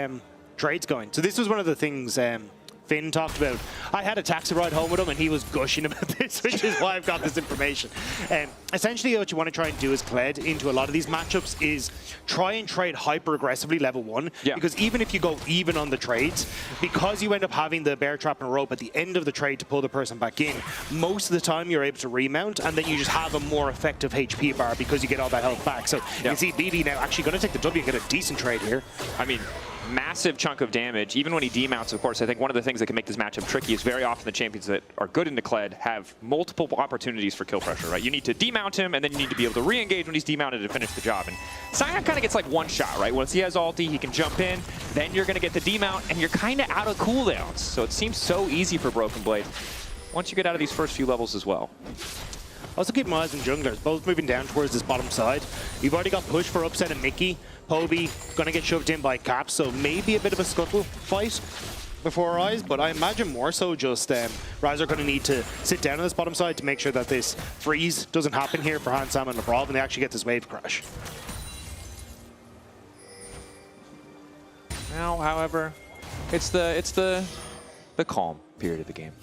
trades going. So this was one of the things Finn talked about. I had a taxi ride home with him and he was gushing about this, which is why I've got this information. Essentially what you want to try and do as Kled into a lot of these matchups is try and trade hyper aggressively level 1. Yeah. Because even if you go even on the trades, because you end up having the bear trap and rope at the end of the trade to pull the person back in, most of the time you're able to remount and then you just have a more effective HP bar because you get all that health back. So you can see BB now actually going to take the W and get a decent trade here. I mean, massive chunk of damage. Even when he demounts, of course, I think one of the things that can make this matchup tricky is very often the champions that are good into Kled have multiple opportunities for kill pressure, right? You need to demount him, and then you need to be able to re-engage when he's demounted to finish the job. And Sion kind of gets like one shot, right? Once he has ulti, he can jump in, then you're going to get the demount, and you're kind of out of cooldowns. So it seems so easy for Broken Blade once you get out of these first few levels as well. Also keep my eyes on junglers, both moving down towards this bottom side. You've already got push for Upset and Mickey. Poby gonna get shoved in by Cap, so maybe a bit of a scuttle fight before our eyes, but I imagine more so just Raz are gonna need to sit down on this bottom side to make sure that this freeze doesn't happen here for Hansam and Labrov and they actually get this wave crash. Now, however, it's the calm period of the game.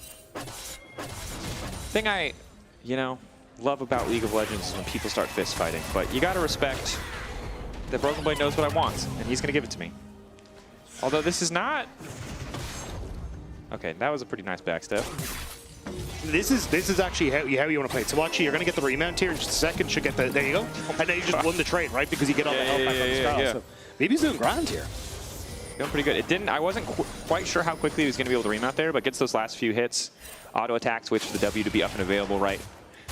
Thing I, love about League of Legends is when people start fist fighting, but you gotta respect that Broken Blade knows what I want, and he's gonna give it to me. Although this is not... Okay, that was a pretty nice backstep. This is actually how you want to play it. So watch, you're gonna get the remount here in just a second. Should get the, there you go. And then you just won the trade, right? Because you get all the health back on the spell. So maybe he's doing grand here. Doing pretty good. I wasn't quite sure how quickly he was gonna be able to remount there, but gets those last few hits. Auto attacks, which the W to be up and available, right?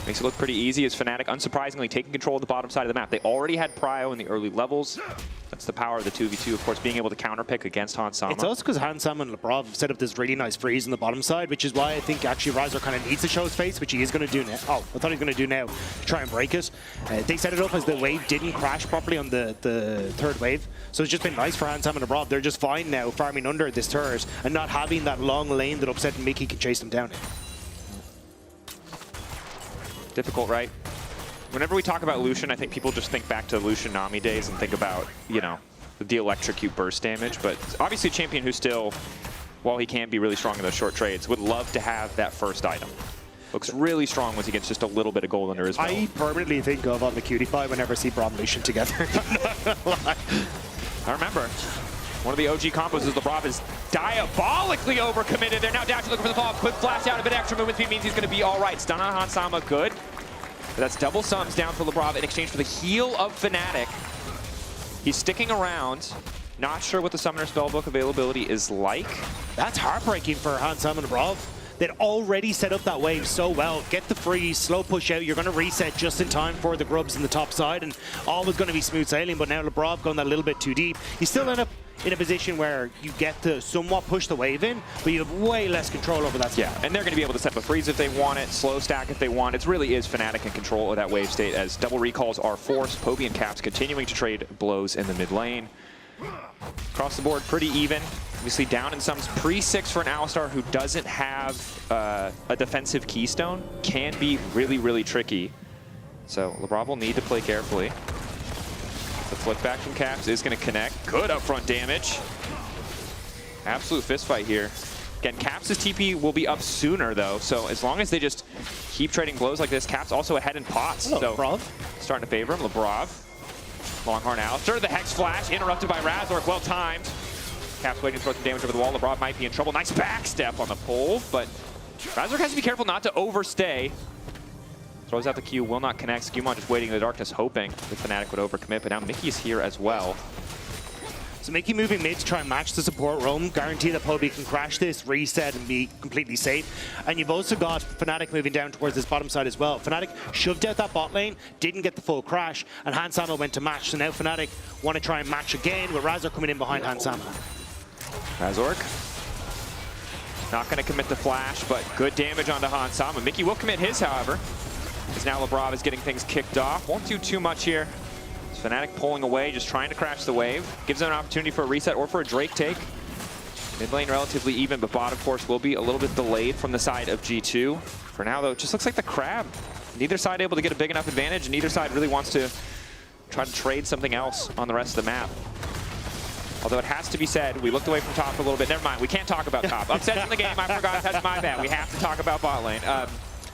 Makes it look pretty easy as Fnatic, unsurprisingly, taking control of the bottom side of the map. They already had Prio in the early levels. That's the power of the 2v2, of course, being able to counterpick against Hansama. It's also because Hansama and Labrov set up this really nice freeze on the bottom side, which is why I think actually Razor kind of needs to show his face, which he is going to do now. Oh, I thought he was going to do now to try and break it. They set it up as the wave didn't crash properly on the third wave. So it's just been nice for Hansama and Labrov. They're just fine now farming under this turret and not having that long lane that Upset and Mickey can chase them down in. Difficult, right? Whenever we talk about Lucian, I think people just think back to Lucian Nami days and think about, the electrocute burst damage. But obviously a champion who still, while he can be really strong in those short trades, would love to have that first item. Looks really strong once he gets just a little bit of gold under his belt. I permanently think of on the Cutie Pie whenever I see Braum and Lucian together. I remember. One of the OG combos is Labrov is diabolically overcommitted. They're now down to looking for the follow-up. Quick flash out, a bit extra movement speed means he's going to be all right. Stun on Hansama, good. But that's double sums down for Labrov in exchange for the heal of Fnatic. He's sticking around. Not sure what the Summoner Spellbook availability is like. That's heartbreaking for Hansam and Labrov. They'd already set up that wave so well. Get the freeze, slow push out. You're going to reset just in time for the grubs in the top side, and all was going to be smooth sailing. But now Labrov going that little bit too deep. You still end up in a position where you get to somewhat push the wave in, but you have way less control over that. Yeah, and they're going to be able to set up a freeze if they want it, slow stack if they want. It really is Fnatic in control of that wave state as double recalls are forced. Poby and Caps continuing to trade blows in the mid lane. Across the board, pretty even. Obviously down in sums pre-6 for an Alistar who doesn't have a defensive keystone can be really, really tricky. So Labrov will need to play carefully. The flip back from Caps is going to connect. Good upfront damage. Absolute fist fight here. Again, Caps' TP will be up sooner though, so as long as they just keep trading blows like this, Caps also ahead in pots. Hello, so Labrov. Starting to favor him. Labrov. Longhorn Alistar, the Hex Flash, interrupted by Razork, well timed. Caps waiting to throw some damage over the wall. Labrov might be in trouble. Nice back step on the pull, but Razork has to be careful not to overstay. Throws out the Q, will not connect. Skewmon just waiting in the darkness, hoping the Fnatic would overcommit, but now Mickey's here as well. So Mickey moving mid to try and match the support roam, guarantee that Poby can crash this, reset, and be completely safe. And you've also got Fnatic moving down towards this bottom side as well. Fnatic shoved out that bot lane, didn't get the full crash, and Hansama went to match. So now Fnatic want to try and match again with Razork coming in behind Hansama. Razork. Not going to commit the flash, but good damage onto Hansama. Mickey will commit his, however, as now Labrov is getting things kicked off. Won't do too much here. Fnatic pulling away, just trying to crash the wave. Gives them an opportunity for a reset or for a Drake take. Mid lane relatively even, but bot, of course, will be a little bit delayed from the side of G2. For now, though, it just looks like the crab. Neither side able to get a big enough advantage, and neither side really wants to try to trade something else on the rest of the map. Although it has to be said, we looked away from top for a little bit. Never mind, we can't talk about top. Upsets in the game, I forgot, that's my bad. We have to talk about bot lane.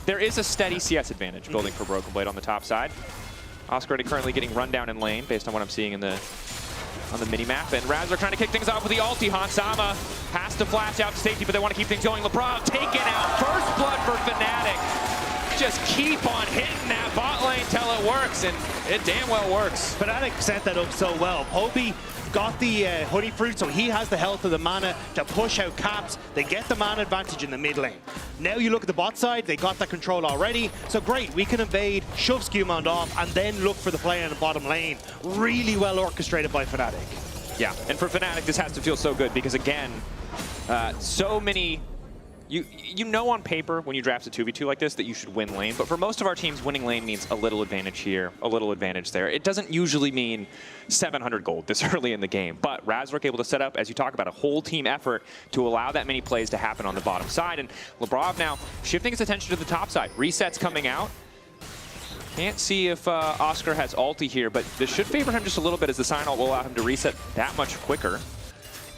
There is a steady CS advantage building for Broken Blade on the top side. Oscar currently getting run down in lane based on what I'm seeing on the mini-map. And Razork trying to kick things off with the ulti. Hansama has to flash out to safety, but they want to keep things going. Labrov taken out. First blood for Fnatic. Just keep on hitting that bot lane till it works, and it damn well works. Fnatic set that up so well. Poby got the honey fruit, so he has the health of the mana to push out Caps. They get the mana advantage in the mid lane. Now you look at the bot side, they got that control already. So great, we can invade, shove Skewmon off, and then look for the play in the bottom lane. Really well orchestrated by Fnatic. Yeah, and for Fnatic, this has to feel so good because, again, so many... You know on paper when you draft a 2v2 like this that you should win lane, but for most of our teams, winning lane means a little advantage here, a little advantage there. It doesn't usually mean 700 gold this early in the game, but Razork able to set up, as you talk about, a whole team effort to allow that many plays to happen on the bottom side, and Labrov now shifting his attention to the top side. Resets coming out. Can't see if Oscar has ulti here, but this should favor him just a little bit as the sign ult will allow him to reset that much quicker.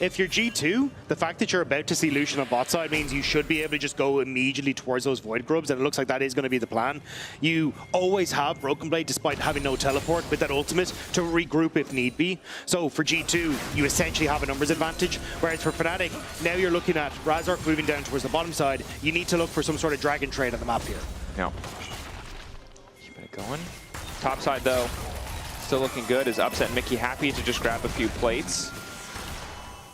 If you're G2, the fact that you're about to see Lucian on bot side means you should be able to just go immediately towards those Void Grubs, and it looks like that is going to be the plan. You always have Broken Blade, despite having no teleport, with that ultimate to regroup if need be. So for G2, you essentially have a numbers advantage, whereas for Fnatic, now you're looking at Razork moving down towards the bottom side. You need to look for some sort of dragon trade on the map here. No. Keep it going. Top side, though, still looking good. Is Upset and Mickey happy to just grab a few plates?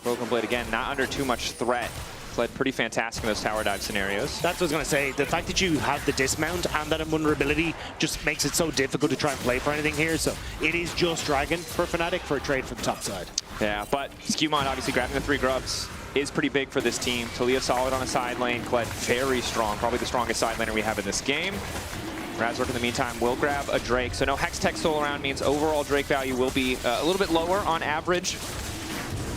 Broken Blade, again, not under too much threat. Played pretty fantastic in those tower dive scenarios. That's what I was going to say. The fact that you have the dismount and that invulnerability just makes it so difficult to try and play for anything here. So it is just Dragon for Fnatic for a trade from the top side. Yeah, but Skewmon obviously grabbing the 3 grubs is pretty big for this team. Talia solid on a side lane. Kled very strong, probably the strongest side laner we have in this game. Razork in the meantime will grab a Drake. So no Hex Tech still around means overall Drake value will be a little bit lower on average.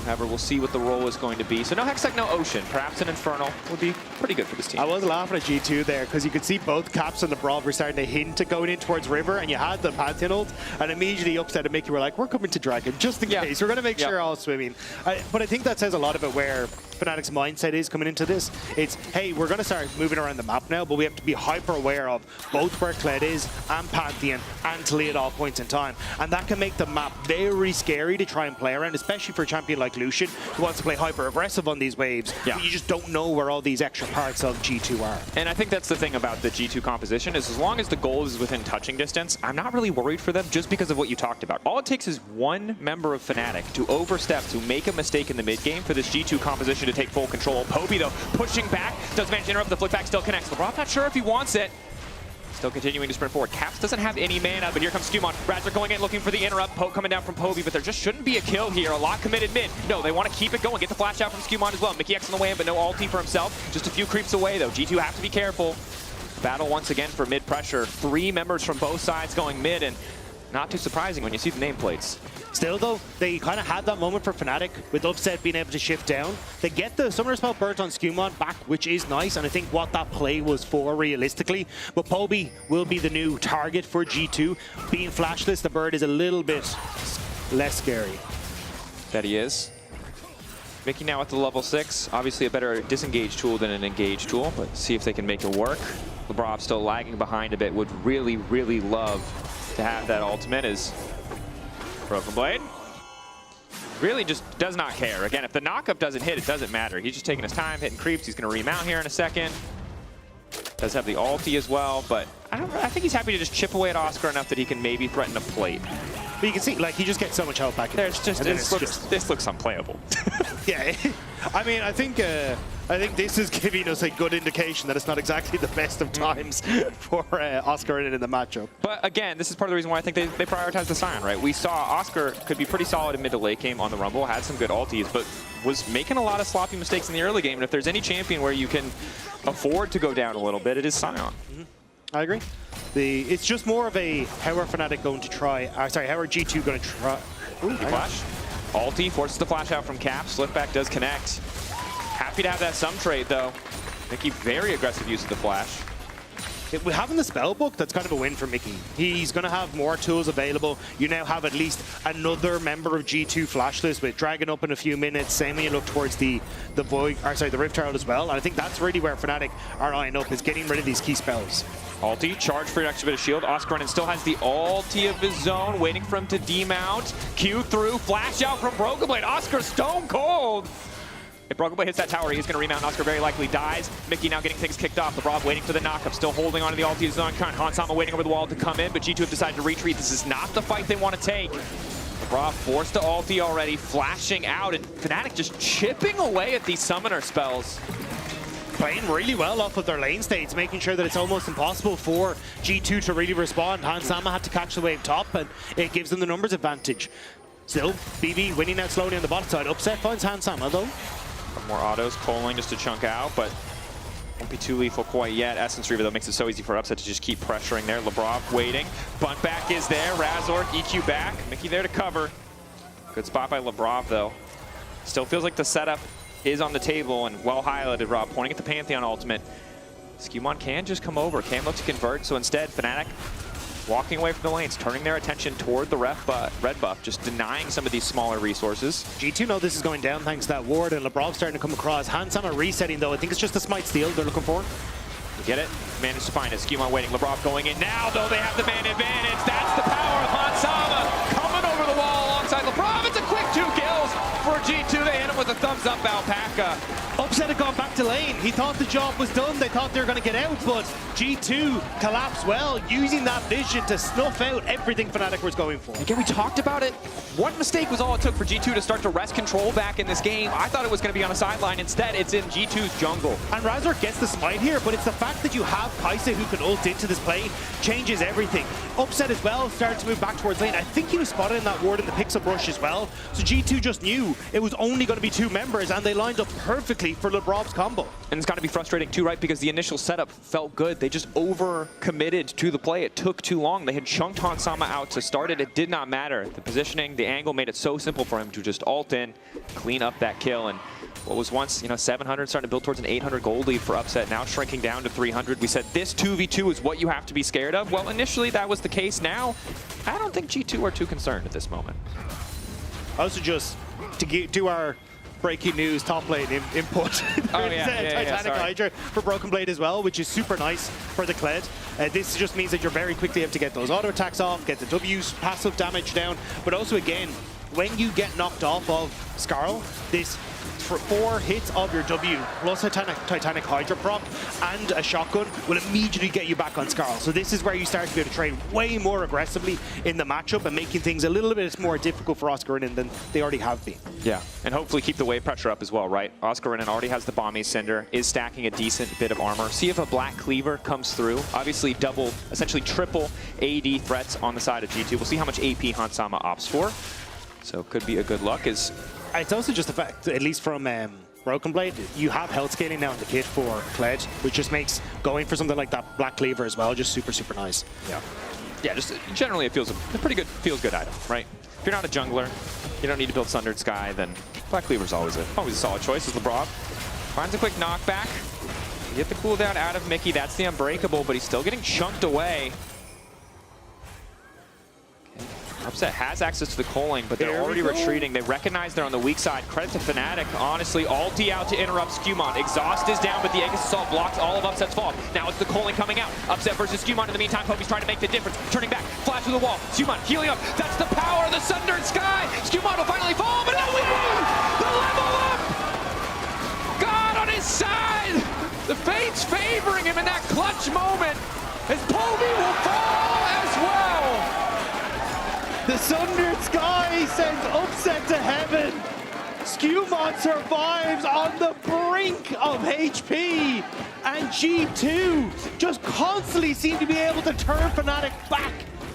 However, we'll see what the role is going to be. So no Hextech, no Ocean. Perhaps an Infernal would be pretty good for this team. I was laughing at G2 there because you could see both Caps and Labrov were starting to hint to going in towards River, and you had the Pantheon ult, and immediately Upset and Mickey were like, we're coming to Dragon just in case. We're going to make sure all swimming. But I think that says a lot of it where Fnatic's mindset is coming into this. It's, hey, we're going to start moving around the map now, but we have to be hyper aware of both where Kled is and Pantheon and Talia at all points in time. And that can make the map very scary to try and play around, especially for a champion like Lucian, who wants to play hyper aggressive on these waves. Yeah. You just don't know where all these extra parts of G2 are. And I think that's the thing about the G2 composition, is as long as the goal is within touching distance, I'm not really worried for them just because of what you talked about. All it takes is one member of Fnatic to overstep, to make a mistake in the mid game for this G2 composition to take full control. Poby, though, pushing back, does manage to interrupt. The flip back still connects. LeBron not sure if he wants it. Still continuing to sprint forward. Caps doesn't have any mana, but here comes Skewmon. Razor going in, looking for the interrupt. Poke coming down from Poby, but there just shouldn't be a kill here. A lot committed mid. No, they want to keep it going. Get the flash out from Skewmon as well. Mickey X on the way in, but no ulti for himself. Just a few creeps away, though. G2 have to be careful. Battle once again for mid pressure. 3 members from both sides going mid, and not too surprising when you see the nameplates. Still, though, they kind of had that moment for Fnatic with Upset being able to shift down. They get the Summoner Spell burnt on Skewmon back, which is nice, and I think what that play was for realistically. But Poby will be the new target for G2. Being flashless, the bird is a little bit less scary. That he is. Mickey now at the level 6. Obviously a better disengage tool than an engage tool, but see if they can make it work. LeBron still lagging behind a bit. Would really, really love to have that ultimate. Is Broken Blade really just does not care. Again, if the knockup doesn't hit, it doesn't matter. He's just taking his time, hitting creeps. He's going to remount here in a second. Does have the ulti as well, but I think he's happy to just chip away at Oscar enough that he can maybe threaten a plate. But you can see, like, he just gets so much health back. There's just this looks unplayable. Yeah, I mean, I think this is giving us a good indication that it's not exactly the best of times for Oscar in the matchup. But again, this is part of the reason why I think they prioritize the Sion, right? We saw Oscar could be pretty solid in mid to late game on the Rumble, had some good ultis, but was making a lot of sloppy mistakes in the early game. And if there's any champion where you can afford to go down a little bit, it is Sion. I agree. It's just more of a how are Fnatic going to try? Sorry, how are G2 going to try? Ooh, flash. Ulti forces the flash out from Cap. Slipback does connect. Happy to have that sum trade though. Mickey very aggressive use of the flash. Having the spell book, that's kind of a win for Mickey. He's going to have more tools available. You now have at least another member of G2 flashless with Dragon up in a few minutes. Same when you look towards the Rift Herald as well. And I think that's really where Fnatic are eyeing up, is getting rid of these key spells. Ulti, charge for an extra bit of shield. Oscar and still has the ulti of his own, waiting for him to demount. Q through, flash out from Broken Blade. Oscar stone cold. If Broken Blade hits that tower, he's going to remount. Oscar very likely dies. Mickey now getting things kicked off. LeBron waiting for the knockup, still holding on to the ulti of his own kind. Hansama waiting over the wall to come in, but G2 have decided to retreat. This is not the fight they want to take. LeBron forced to ulti already, flashing out, and Fnatic just chipping away at these summoner spells. Playing really well off of their lane states, making sure that it's almost impossible for G2 to really respond. Hansama had to catch the wave top, and it gives them the numbers advantage. Still, BB winning out slowly on the bottom side. Upset finds Hansama though. More autos, Coling just to chunk out, but won't be too lethal quite yet. Essence Reaver though makes it so easy for Upset to just keep pressuring there. Lebrov waiting. Bunt back is there. Razork, EQ back. Mickey there to cover. Good spot by Lebrov though. Still feels like the setup is on the table, and well highlighted, Rob, pointing at the Pantheon ultimate. Skewmon can just come over, can look to convert, so instead Fnatic walking away from the lanes, turning their attention toward the red buff, just denying some of these smaller resources. G2 know this is going down thanks to that ward, and Lebrov starting to come across. Hansama resetting though. I think it's just the smite steal they're looking for. You get it? Managed to find it. Skewmon waiting. Lebrov going in now, though they have the man advantage. That's the power of Hansama coming over the wall alongside Lebrov. It's a quick 2 kills for G2. They hit him with a thumbs up Alpaca. Upset had gone back to lane. He thought the job was done. They thought they were going to get out, but G2 collapsed well, using that vision to snuff out everything Fnatic was going for. Again, we talked about it. One mistake was all it took for G2 to start to wrest control back in this game. I thought it was going to be on a sideline. Instead, it's in G2's jungle. And Razork gets the smite here, but it's the fact that you have Kaisa who can ult into this play changes everything. Upset as well, started to move back towards lane. I think he was spotted in that ward in the pixel brush as well. So G2 just knew it was only going to be 2 members, and they lined up perfectly for Lebrov's combo. And it's got to be frustrating too, right? Because the initial setup felt good. They just over-committed to the play. It took too long. They had chunked Hansama out to start it. It did not matter. The positioning, the angle made it so simple for him to just ult in, clean up that kill. And what was once, 700 starting to build towards an 800 gold lead for Upset, now shrinking down to 300. We said this 2v2 is what you have to be scared of. Well, initially that was the case. Now, I don't think G2 are too concerned at this moment. Also, just to do our breaking news top lane input. Titanic Hydra for Broken Blade as well, which is super nice for the Kled. This just means that you're very quickly able to get those auto attacks off, get the W's passive damage down, but also again, when you get knocked off of Skarl, this 4 hits of your W plus a Titanic Hydra proc and a shotgun will immediately get you back on Skarl. So this is where you start to be able to trade way more aggressively in the matchup and making things a little bit more difficult for Oscarinin than they already have been. Yeah, and hopefully keep the wave pressure up as well, right? Oscarinin already has the Bomb Cinder, is stacking a decent bit of armor. See if a Black Cleaver comes through. Obviously double, essentially triple AD threats on the side of G2. We'll see how much AP Hansama opts for. So could be a good luck. It's also just the fact, at least from Broken Blade, you have health scaling now in the kit for Kled, which just makes going for something like that Black Cleaver as well just super, super nice. Yeah, just generally it feels a pretty good, good item, right? If you're not a jungler, you don't need to build Sundered Sky, then Black Cleaver's always a solid choice as LeBron. Finds a quick knockback. You get the cooldown out of Mickey, that's the Unbreakable, but he's still getting chunked away. Upset has access to the culling, but they're already retreating. They recognize they're on the weak side. Credit to Fnatic, honestly. Ulti out to interrupt Skewmon. Exhaust is down, but the Aegis Assault blocks all of Upset's fall. Now it's the culling coming out. Upset versus Skewmon. In the meantime, Poby's trying to make the difference. Turning back, flash through the wall. Skewmon healing up. That's the power of the Sundered Sky. Skewmon will finally fall, but no win! The level up! God on his side! The fates favoring him in that clutch moment as Poby will fall as well! The Sundered Sky sends Upset to heaven. Skewmon survives on the brink of HP. And G2 just constantly seem to be able to turn Fnatic back.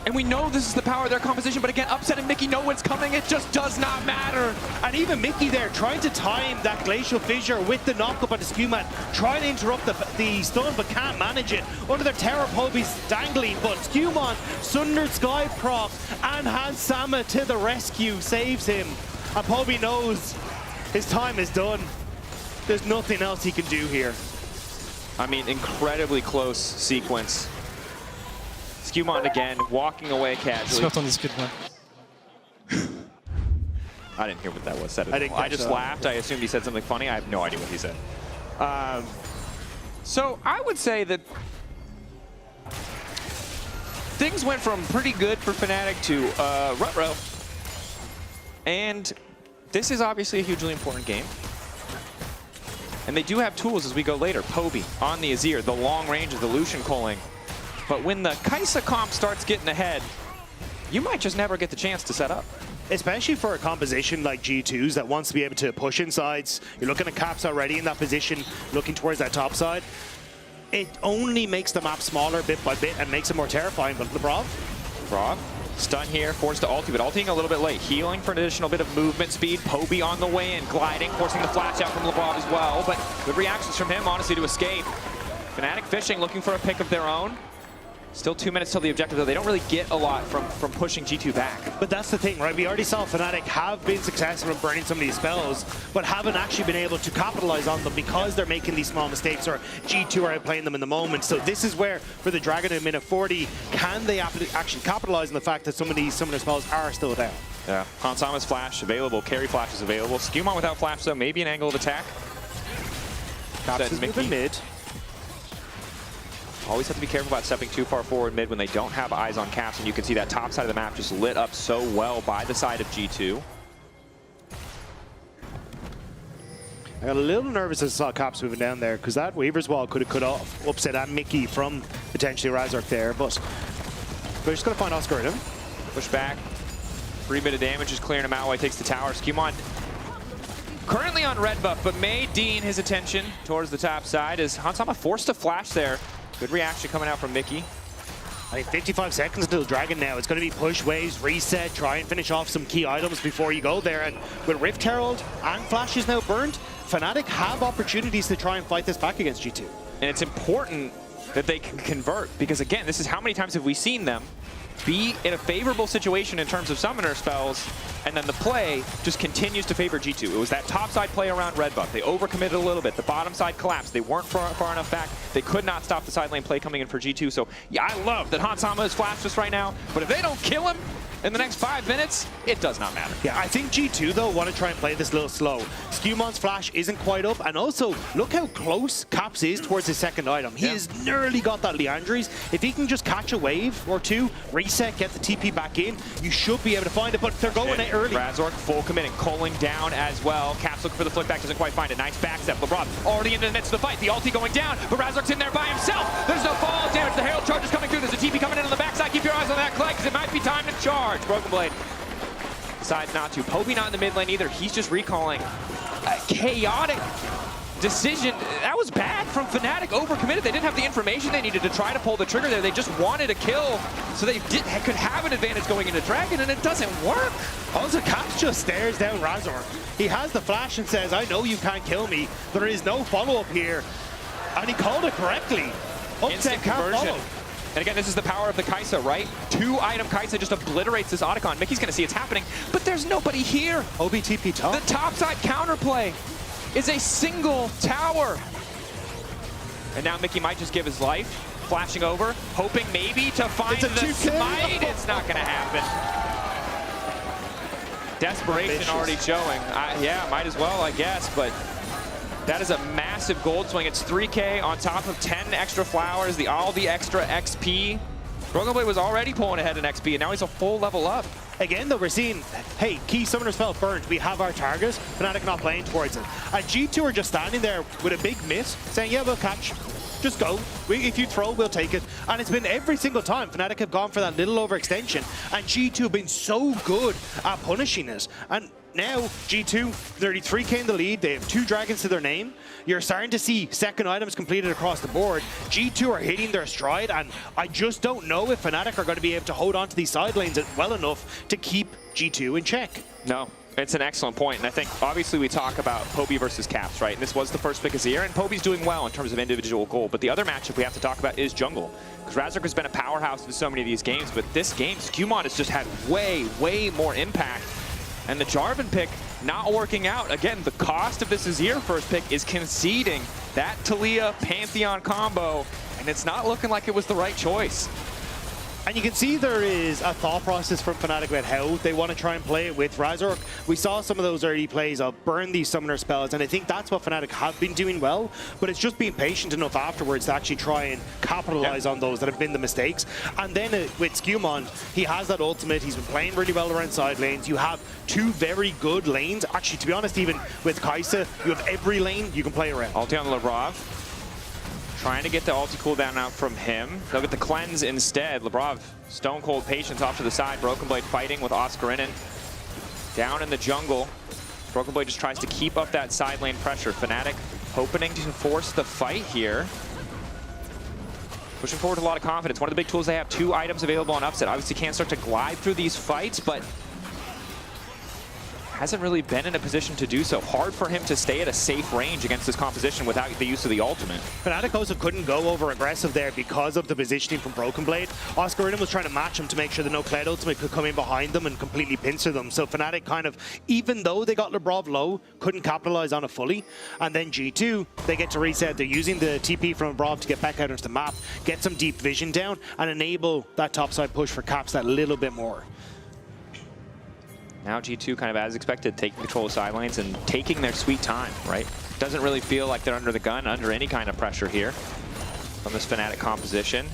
And we know this is the power of their composition, but again, Upset and Mickey know what's coming. It just does not matter. And even Mickey there trying to time that Glacial Fissure with the knockup on the Skewmon, trying to interrupt the stun, but can't manage it. Under the Terror, Poby's dangling, but Skewmon, Sundered Sky proc, and Hansama to the rescue, saves him. And Poby knows his time is done. There's nothing else he can do here. I mean, incredibly close sequence. Skewmon again, walking away casually. Not on the good one. I didn't hear what that was said at all. I just laughed. I assumed he said something funny. I have no idea what he said. So I would say that things went from pretty good for Fnatic to ruh-roh. And this is obviously a hugely important game. And they do have tools as we go later. Poby on the Azir, the long range of the Lucian culling. But when the Kai'Sa comp starts getting ahead, you might just never get the chance to set up. Especially for a composition like G2's that wants to be able to push insides. You're looking at Caps already in that position, looking towards that top side. It only makes the map smaller bit by bit and makes it more terrifying. But LeBron? Stun here, forced to ulti, but ulting a little bit late. Healing for an additional bit of movement speed. Poby on the way in, gliding, forcing the flash out from LeBron as well. But good reactions from him, honestly, to escape. Fnatic fishing, looking for a pick of their own. Still 2 minutes till the objective, though. They don't really get a lot from pushing G2 back. But that's the thing, right? We already saw Fnatic have been successful in burning some of these spells, but haven't actually been able to capitalize on them because they're making these small mistakes, or G2 are outplaying them in the moment. So this is where, for the Dragon in minute 40, can they actually capitalize on the fact that some of their spells are still down? Yeah, Hansama's flash available, carry flash is available. Skewmon without flash, though, maybe an angle of attack. Caps is moving mid. Always have to be careful about stepping too far forward mid when they don't have eyes on Caps, and you can see that top side of the map just lit up so well by the side of G2. I got a little nervous as I saw Caps moving down there, because that Weaver's Wall could have cut off Upset and Mickey from potentially Razork there, but we're just going to find Oscar in him. Push back. 3 bit of damage is clearing him out while he takes the tower. Skewmon currently on red buff, but may dean his attention towards the top side as Hansama forced to flash there. Good reaction coming out from Mickey. I think 55 seconds until Dragon now. It's going to be push waves, reset, try and finish off some key items before you go there. And with Rift Herald and Flash is now burned, Fnatic have opportunities to try and fight this back against G2. And it's important that they can convert, because again, this is how many times have we seen them be in a favorable situation in terms of summoner spells, and then the play just continues to favor G2. It was that top side play around red buff. They overcommitted a little bit. The bottom side collapsed. They weren't far enough back. They could not stop the side lane play coming in for G2. So yeah, I love that Hansama is flashed us right now, but if they don't kill him, in the next 5 minutes, it does not matter. Yeah, I think G2, though, want to try and play this a little slow. Scumon's flash isn't quite up, and also, look how close Caps is towards his second item. He has nearly got that Leandries. If he can just catch a wave or two, reset, get the TP back in, you should be able to find it, but they're going it early. Razork full committing, calling down as well. Caps looking for the flick back, doesn't quite find it. Nice backstep. LeBron already in the midst of the fight. The ulti going down, but Razork's in there by himself. There's no fallout damage. The Herald charge is coming through. There's a TP coming in on the backside. Keep your eyes on that Clegg, because it might be time to charge. Broken Blade decides not to. Poby not in the mid lane either. He's just recalling. A chaotic decision. That was bad from Fnatic. Overcommitted. They didn't have the information they needed to try to pull the trigger there. They just wanted a kill so they could have an advantage going into Dragon, and it doesn't work. Also, Caps just stares down Razork. He has the flash and says, I know you can't kill me. There is no follow-up here. And he called it correctly. Upset can't follow. And again, this is the power of the Kai'Sa, right? 2-item Kai'Sa just obliterates this Otacon. Mickey's going to see it's happening, but there's nobody here. OBTP top. The topside counterplay is a single tower. And now Mickey might just give his life, flashing over, hoping maybe to find the smite. It's not going to happen. Desperation already showing. Yeah, might as well, I guess, but that is a massive gold swing. It's 3K on top of 10 extra flowers, all the extra XP. Broken Blade was already pulling ahead in XP, and now he's a full level up. Again, though, we're seeing, hey, key summoner's felt burned. We have our target. Fnatic not playing towards it. And G2 are just standing there with a big miss, saying, yeah, we'll catch. Just go. If you throw, we'll take it. And it's been every single time Fnatic have gone for that little overextension. And G2 have been so good at punishing it. And now, G2, 33K in the lead. They have 2 dragons to their name. You're starting to see second items completed across the board. G2 are hitting their stride, and I just don't know if Fnatic are going to be able to hold on to these side lanes well enough to keep G2 in check. No, it's an excellent point, and I think obviously we talk about Poby versus Caps, right? And this was the first pick of the year, and Poby's doing well in terms of individual goal. But the other matchup we have to talk about is jungle, because Razork has been a powerhouse in so many of these games, but this game, Scumon has just had way more impact. And the Jarvan pick not working out. Again, the cost of this Azir first pick is conceding that Taliyah Pantheon combo, and it's not looking like it was the right choice. And you can see there is a thought process from Fnatic about how they want to try and play it with Razork. We saw some of those early plays of burn these summoner spells, and I think that's what Fnatic have been doing well, but it's just being patient enough afterwards to actually try and capitalize on those that have been the mistakes. And then with Scumon, he has that ultimate. He's been playing really well around side lanes. You have 2 very good lanes. Actually, to be honest, even with Kai'Sa, you have every lane you can play around. Ulti on Labrov. Trying to get the ulti cooldown out from him. They'll get the cleanse instead. Labrov, stone cold patience off to the side. Broken Blade fighting with Oscarinin. Down in the jungle. Broken Blade just tries to keep up that side lane pressure. Fnatic hoping to force the fight here. Pushing forward with a lot of confidence. One of the big tools they have, 2 items available on Upset. Obviously can't start to glide through these fights, but hasn't really been in a position to do so. Hard for him to stay at a safe range against this composition without the use of the ultimate. Fnatic also couldn't go over aggressive there because of the positioning from Broken Blade. Oscarinin was trying to match him to make sure the no Kled ultimate could come in behind them and completely pincer them. So Fnatic kind of, even though they got Labrov low, couldn't capitalize on it fully. And then G2, they get to reset. They're using the TP from Labrov to get back out into the map, get some deep vision down, and enable that topside push for Caps that little bit more. Now G2 kind of as expected, taking control of side lanes and taking their sweet time, right? Doesn't really feel like they're under the gun, under any kind of pressure here from this Fnatic composition.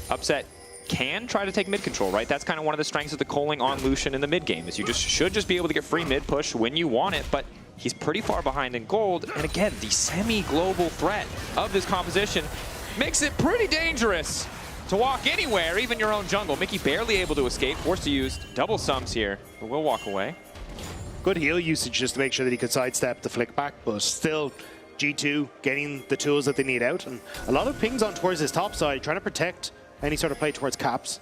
Upset can try to take mid control, right? That's kind of one of the strengths of the calling on Lucian in the mid game, is you should just be able to get free mid push when you want it, but he's pretty far behind in gold. And again, the semi-global threat of this composition makes it pretty dangerous to walk anywhere, even your own jungle. Mickey barely able to escape, forced to use double sums here, but will walk away. Good heal usage just to make sure that he could sidestep the flick back, but still G2 getting the tools that they need out. And a lot of pings on towards his top side, trying to protect any sort of play towards Caps.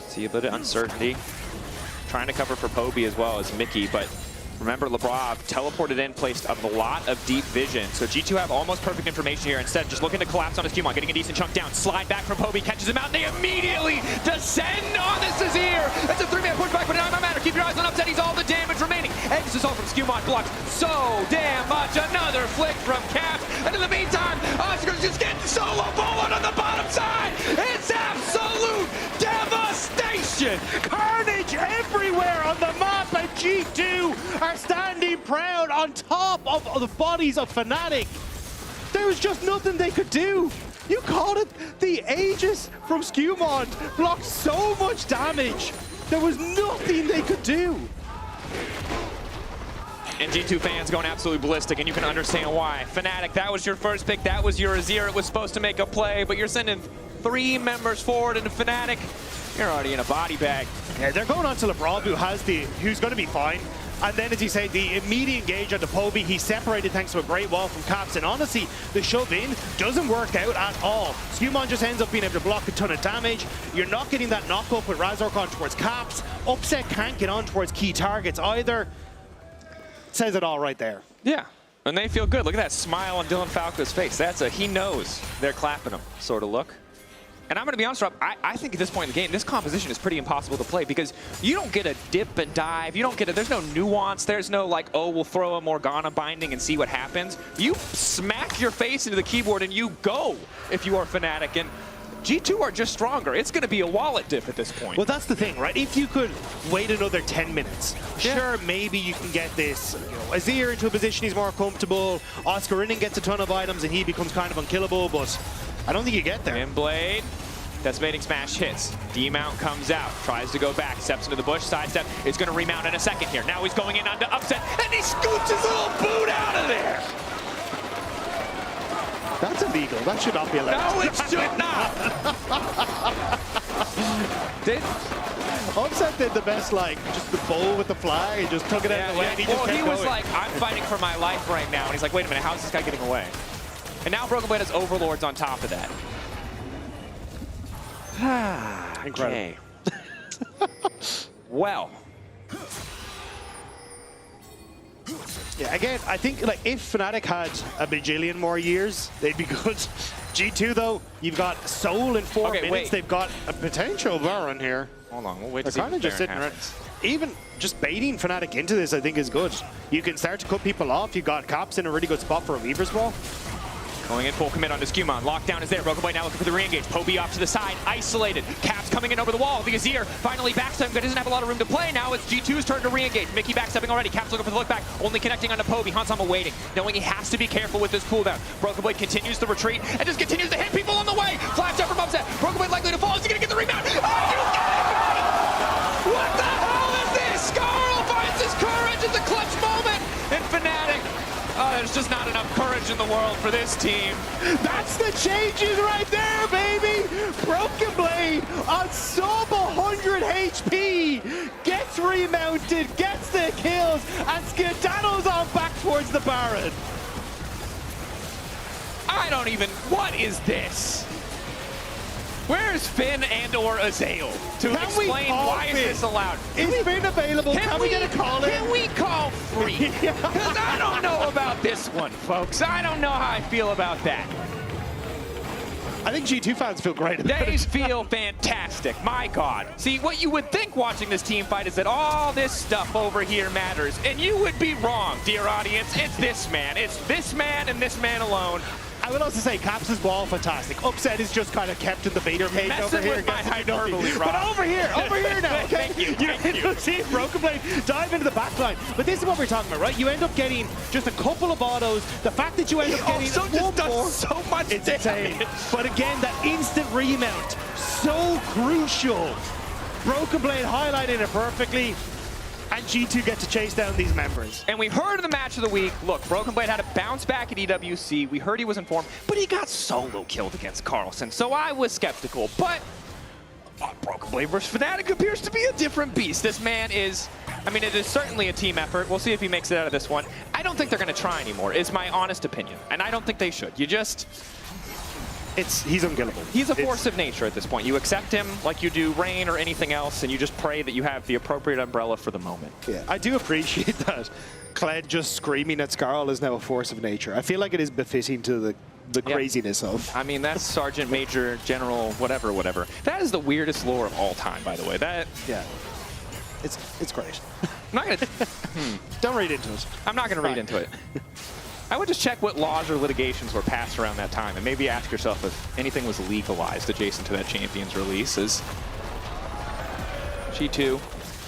See a bit of uncertainty. Trying to cover for Poby as well as Mickey, but remember, Labrov teleported in, placed a lot of deep vision. So G2 have almost perfect information here. Instead, just looking to collapse on his Cumon, getting a decent chunk down. Slide back from Poby, catches him out, and they immediately descend on this Azir. It's a 3-man pushback, but it doesn't matter. Keep your eyes on Upset. He's all the damage remaining. Exodus all from Scumon blocks so damn much. Another flick from Caps. And in the meantime, Oscar's just getting solo bullet on the bottom side. It's absolute devastation. destruction. Carnage everywhere on the map, and G2 are standing proud on top of the bodies of Fnatic. There was just nothing they could do. You called it. The Aegis from Skewmont blocked so much damage. There was nothing they could do. And G2 fans going absolutely ballistic, and you can understand why. Fnatic, that was your first pick, that was your Azir. It was supposed to make a play, but you're sending 3 members forward into Fnatic. You're already in a body bag. Yeah, they're going on to LeBron, who's going to be fine. And then, as you say, the immediate engage on the Poby, he's separated thanks to a great wall from Caps. And honestly, the shove in doesn't work out at all. Skewmon just ends up being able to block a ton of damage. You're not getting that knock-up with Razork on towards Caps. Upset can't get on towards key targets either. Says it all right there. Yeah, and they feel good. Look at that smile on Dylan Falco's face. That's a he knows they're clapping him sort of look. And I'm going to be honest, Rob, I think at this point in the game, this composition is pretty impossible to play because you don't get a dip and dive. You don't get there's no nuance. There's no like, oh, we'll throw a Morgana binding and see what happens. You smack your face into the keyboard and you go if you are Fnatic. And G2 are just stronger. It's going to be a wallet dip at this point. Well, that's the thing, right? If you could wait another 10 minutes, sure, maybe you can get this, Azir into a position he's more comfortable. Oscar Inning gets a ton of items and he becomes kind of unkillable, but I don't think you get there. Inblade, Decimating Smash hits. D-mount comes out, tries to go back, steps into the bush, sidestep. It's going to remount in a second here. Now he's going in onto Upset, and he scoots his little boot out of there. That's illegal. That should not be allowed. No, it should not. Upset did the best, like, just the bowl with the flag and just took it out of the way. And he just he was going. like, I'm fighting for my life right now. And he's like, wait a minute, how's this guy getting away? And now Broken Blade has Overlords on top of that. Okay. Well. Yeah, again, I think like if Fnatic had a bajillion more years, they'd be good. G2 though, you've got Soul in 4 minutes. Wait. They've got a potential Baron here. Hold on, we'll wait to They're see kind of if just sitting around. Even just baiting Fnatic into this, I think, is good. You can start to cut people off. You've got Caps in a really good spot for a Weaver's Wall. Going in full commit onto Skewmon. Lockdown is there. Broken Blade now looking for the re-engage. Poby off to the side. Isolated. Caps coming in over the wall. The Azir finally backstepping, but doesn't have a lot of room to play. Now it's G2's turn to re-engage. Mickey backstepping already. Caps looking for the look back. Only connecting onto Poby. Hansama waiting, knowing he has to be careful with this cooldown. Broken Blade continues the retreat and just continues to hit people on the way. Flash up from Upset. Broken Blade likely to fall. Is he going to get the rebound? Are you kidding me? What the hell is this? Skarl finds his courage in the clutch moment. And Fnatic. Oh, there's just not enough courage in the world for this team. That's the changes right there, baby! Broken Blade on sub 100 HP gets remounted, gets the kills, and skedaddles on back towards the Baron. I don't even... What is this? Where's Finn and or Azael to explain why is this allowed? Is Finn available? Can we get a call in? Can we call free? Because I don't know about this one, folks. I don't know how I feel about that. I think G2 fans feel great about They it. feel fantastic. My God. See, what you would think watching this team fight is that all this stuff over here matters. And you would be wrong, dear audience. It's this man. It's this man and this man alone. I would also say Caps' wall fantastic. Upset is just kind of kept in the Vader cage over here. With my hyperbole, Rob. But over here now, okay? Thank you. You'll see Broken Blade dive into the backline. But this is what we're talking about, right? You end up getting just a couple of autos. The fact that you end up getting just does so much it's damage. insane. But again, that instant remount, so crucial. Broken Blade highlighted it perfectly. And G2 get to chase down these members. And we've heard of the match of the week. Look, Broken Blade had a bounce back at EWC. We heard he was in form, but he got solo killed against Carlson. So I was skeptical. But Broken Blade versus Fnatic appears to be a different beast. This man is, I mean, it is certainly a team effort. We'll see if he makes it out of this one. I don't think they're going to try anymore, is my honest opinion. And I don't think they should. You just... He's unkillable. He's a force of nature at this point. You accept him like you do rain or anything else, and you just pray that you have the appropriate umbrella for the moment. Yeah, I do appreciate that. Kled just screaming at Skarl is now a force of nature. I feel like it is befitting to the craziness of. I mean, that's Sergeant Major General whatever. That is the weirdest lore of all time, by the way. Yeah, it's great. I'm not gonna. Don't read into it. I'm not gonna read into it. I would just check what laws or litigations were passed around that time, and maybe ask yourself if anything was legalized adjacent to that Champions release. G2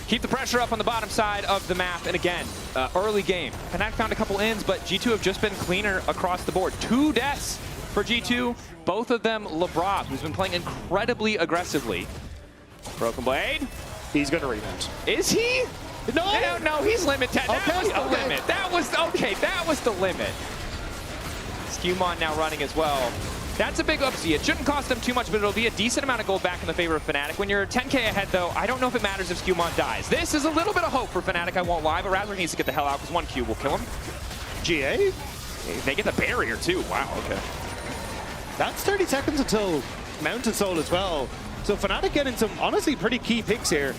keep the pressure up on the bottom side of the map. And again, early game. Fnatic found a couple ins, but G2 have just been cleaner across the board. 2 deaths for G2. Both of them Labrov, who's been playing incredibly aggressively. Broken Blade. He's going to rebound. Is he? No, he's limited. That was the limit. That was the limit. Skewmon now running as well. That's a big upsie. It shouldn't cost them too much, but it'll be a decent amount of gold back in the favor of Fnatic. When you're 10k ahead, though, I don't know if it matters if Skewmon dies. This is a little bit of hope for Fnatic, I won't lie, but Razzler needs to get the hell out because 1 Q will kill him. GA? They get the barrier, too. Wow, okay. That's 30 seconds until Mountain Soul as well. So Fnatic getting some, honestly, pretty key picks here.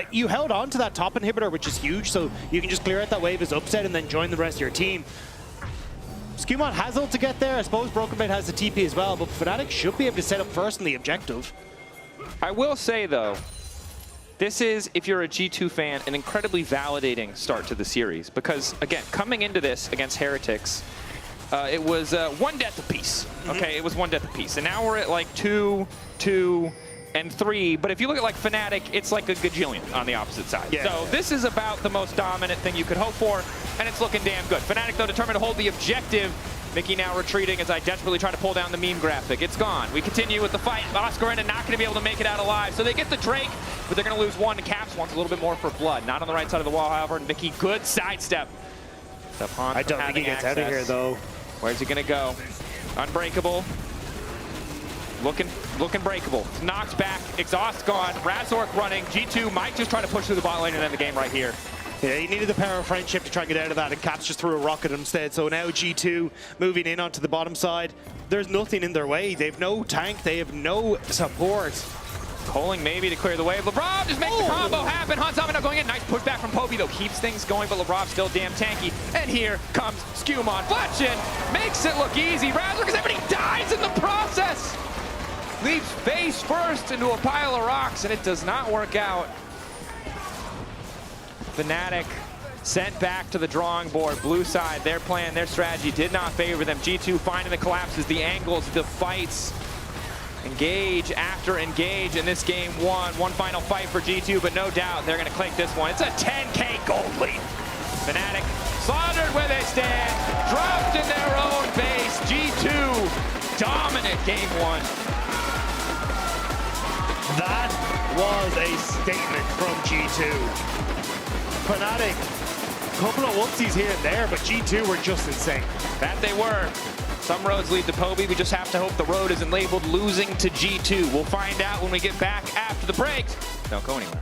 You held on to that top inhibitor, which is huge, so you can just clear out that wave as upset and then join the rest of your team. Skewmon has ult to get there. I suppose Broken Blade has the TP as well, but Fnatic should be able to set up first in the objective. I will say, though, this is, if you're a G2 fan, an incredibly validating start to the series. Because, again, coming into this against Heretics, it was 1 death apiece. Okay, it was 1 death apiece. And now we're at like 2, 2, and 3. But if you look at like Fnatic, it's like a gajillion on the opposite side. Yeah. So this is about the most dominant thing you could hope for, and it's looking damn good. Fnatic, though, determined to hold the objective. Mickey now retreating as I desperately try to pull down the meme graphic. It's gone. We continue with the fight. Oscar not going to be able to make it out alive. So they get the Drake, but they're going to lose 1. Caps wants a little bit more for blood. Not on the right side of the wall, however. Mickey, good sidestep. I don't think he gets out of here, though. Where's he going to go? Unbreakable. Looking breakable. Knocked back. Exhaust gone. Razork running. G2 might just try to push through the bot lane and end the game right here. Yeah, he needed the power of friendship to try and get out of that, and Caps just threw a rocket instead. So now G2 moving in onto the bottom side. There's nothing in their way. They have no tank. They have no support. Pulling maybe to clear the way. Labrov just makes the combo happen. Hanzama now going in. Nice pushback from Poby, though. Keeps things going, but Labrov still damn tanky. And here comes Skewmon. Fletchin makes it look easy. Razork, but he dies in the process. Leaps face first into a pile of rocks, and it does not work out. Fnatic sent back to the drawing board. Blue side, their plan, their strategy did not favor them. G2 finding the collapses, the angles, the fights. Engage after engage in this game 1. One final fight for G2, but no doubt they're going to click this one. It's a 10k gold lead. Fnatic slaughtered where they stand, dropped in their own base. G2 dominant game 1. That was a statement from G2. Fnatic, couple of whoopsies here and there, but G2 were just insane. That they were. Some roads lead to Poby. We just have to hope the road isn't labeled losing to G2. We'll find out when we get back after the break. Don't go anywhere.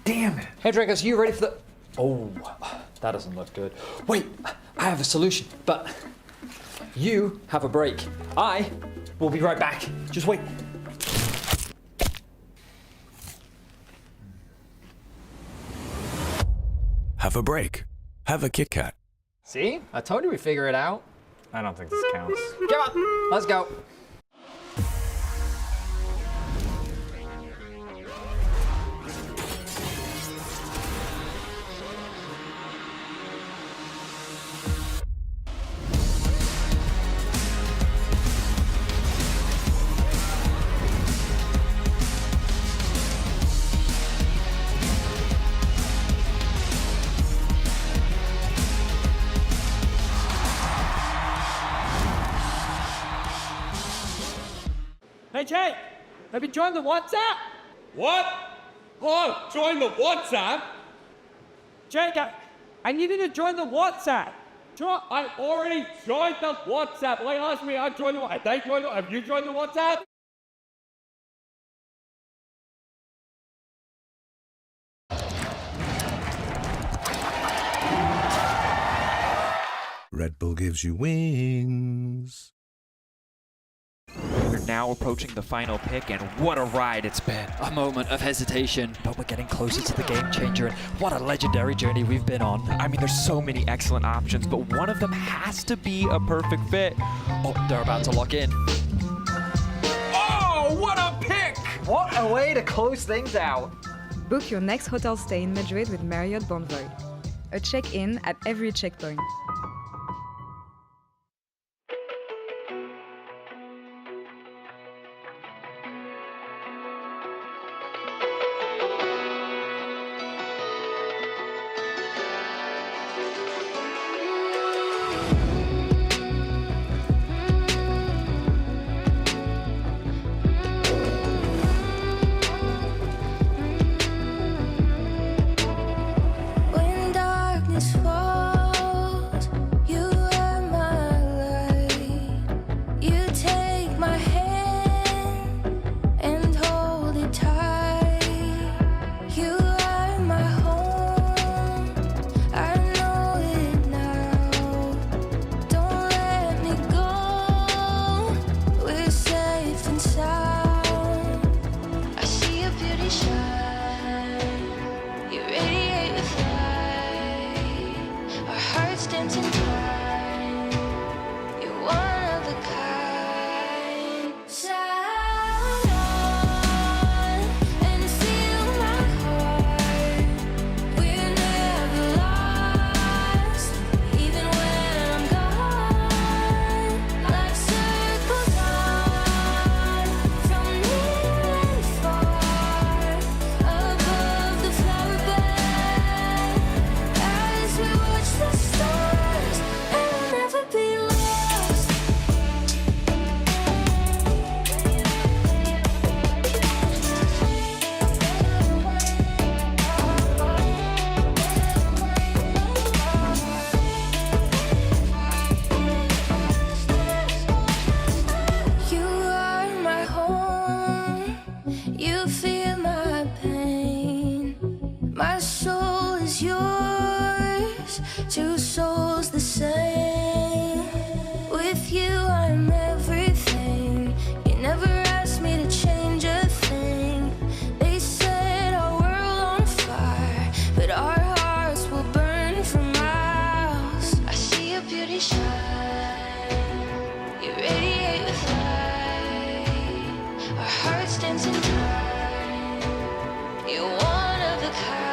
Damn it. Hey Dragos, you ready for the... Oh, that doesn't look good. Wait, I have a solution, but you have a break. I will be right back. Just wait. Have a break. Have a Kit Kat. See? I told you we'd figure it out. I don't think this counts. Come on, let's go. Hey Jake, have you joined the WhatsApp? What? Oh, join the WhatsApp? Jake, I need you to join the WhatsApp. I already joined the WhatsApp. Like ask me, I joined the WhatsApp. Have you joined the WhatsApp? Red Bull gives you wings. now approaching the final pick, and what a ride it's been. A moment of hesitation, but we're getting closer to the game changer, and what a legendary journey we've been on. I mean, there's so many excellent options, but one of them has to be a perfect fit. Oh, they're about to lock in. Oh, what a pick! What a way to close things out. Book your next hotel stay in Madrid with Marriott Bonvoy. A check-in at every checkpoint. When darkness falls, you are my light. You take my hand and hold it tight. You are my home, I know it now. Don't let me go, we're safe and sound. I see your beauty shine, you radiate with light. Our hearts dancing time, you're one of a kind. Shine on and feel my heart. We're never lost, even when I'm gone. Like circles on, from near and far, above the flower bed. As we watch the stars, and we'll never be lost. You are my home, you feel my pain. My soul is yours, two souls the same. With you I'm everything, you never asked me to change a thing. They set our world on fire, but our hearts will burn for miles. I see your beauty shine, you radiate with light. Our hearts dance in time, you're one of a kind.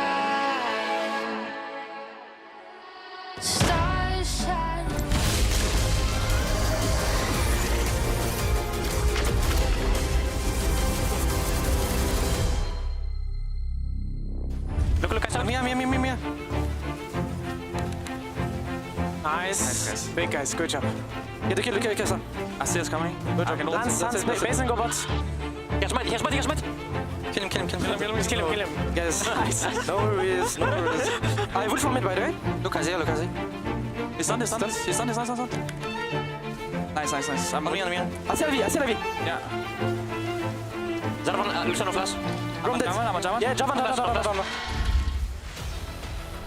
Stars shine. Look, EMEA. Nice. Big guys, good job. Get the kill, sir. I see us coming. Good job. Lance, Mason, go bots. Catch mid. Kill him. Just kill him. Yes. Nice. No worries. I would from mid, by the way. Look, I see. He's stunned. Nice. I'm on me. I see la vie. Yeah. Javan, Luciano flash. Javan. Yeah, Javan.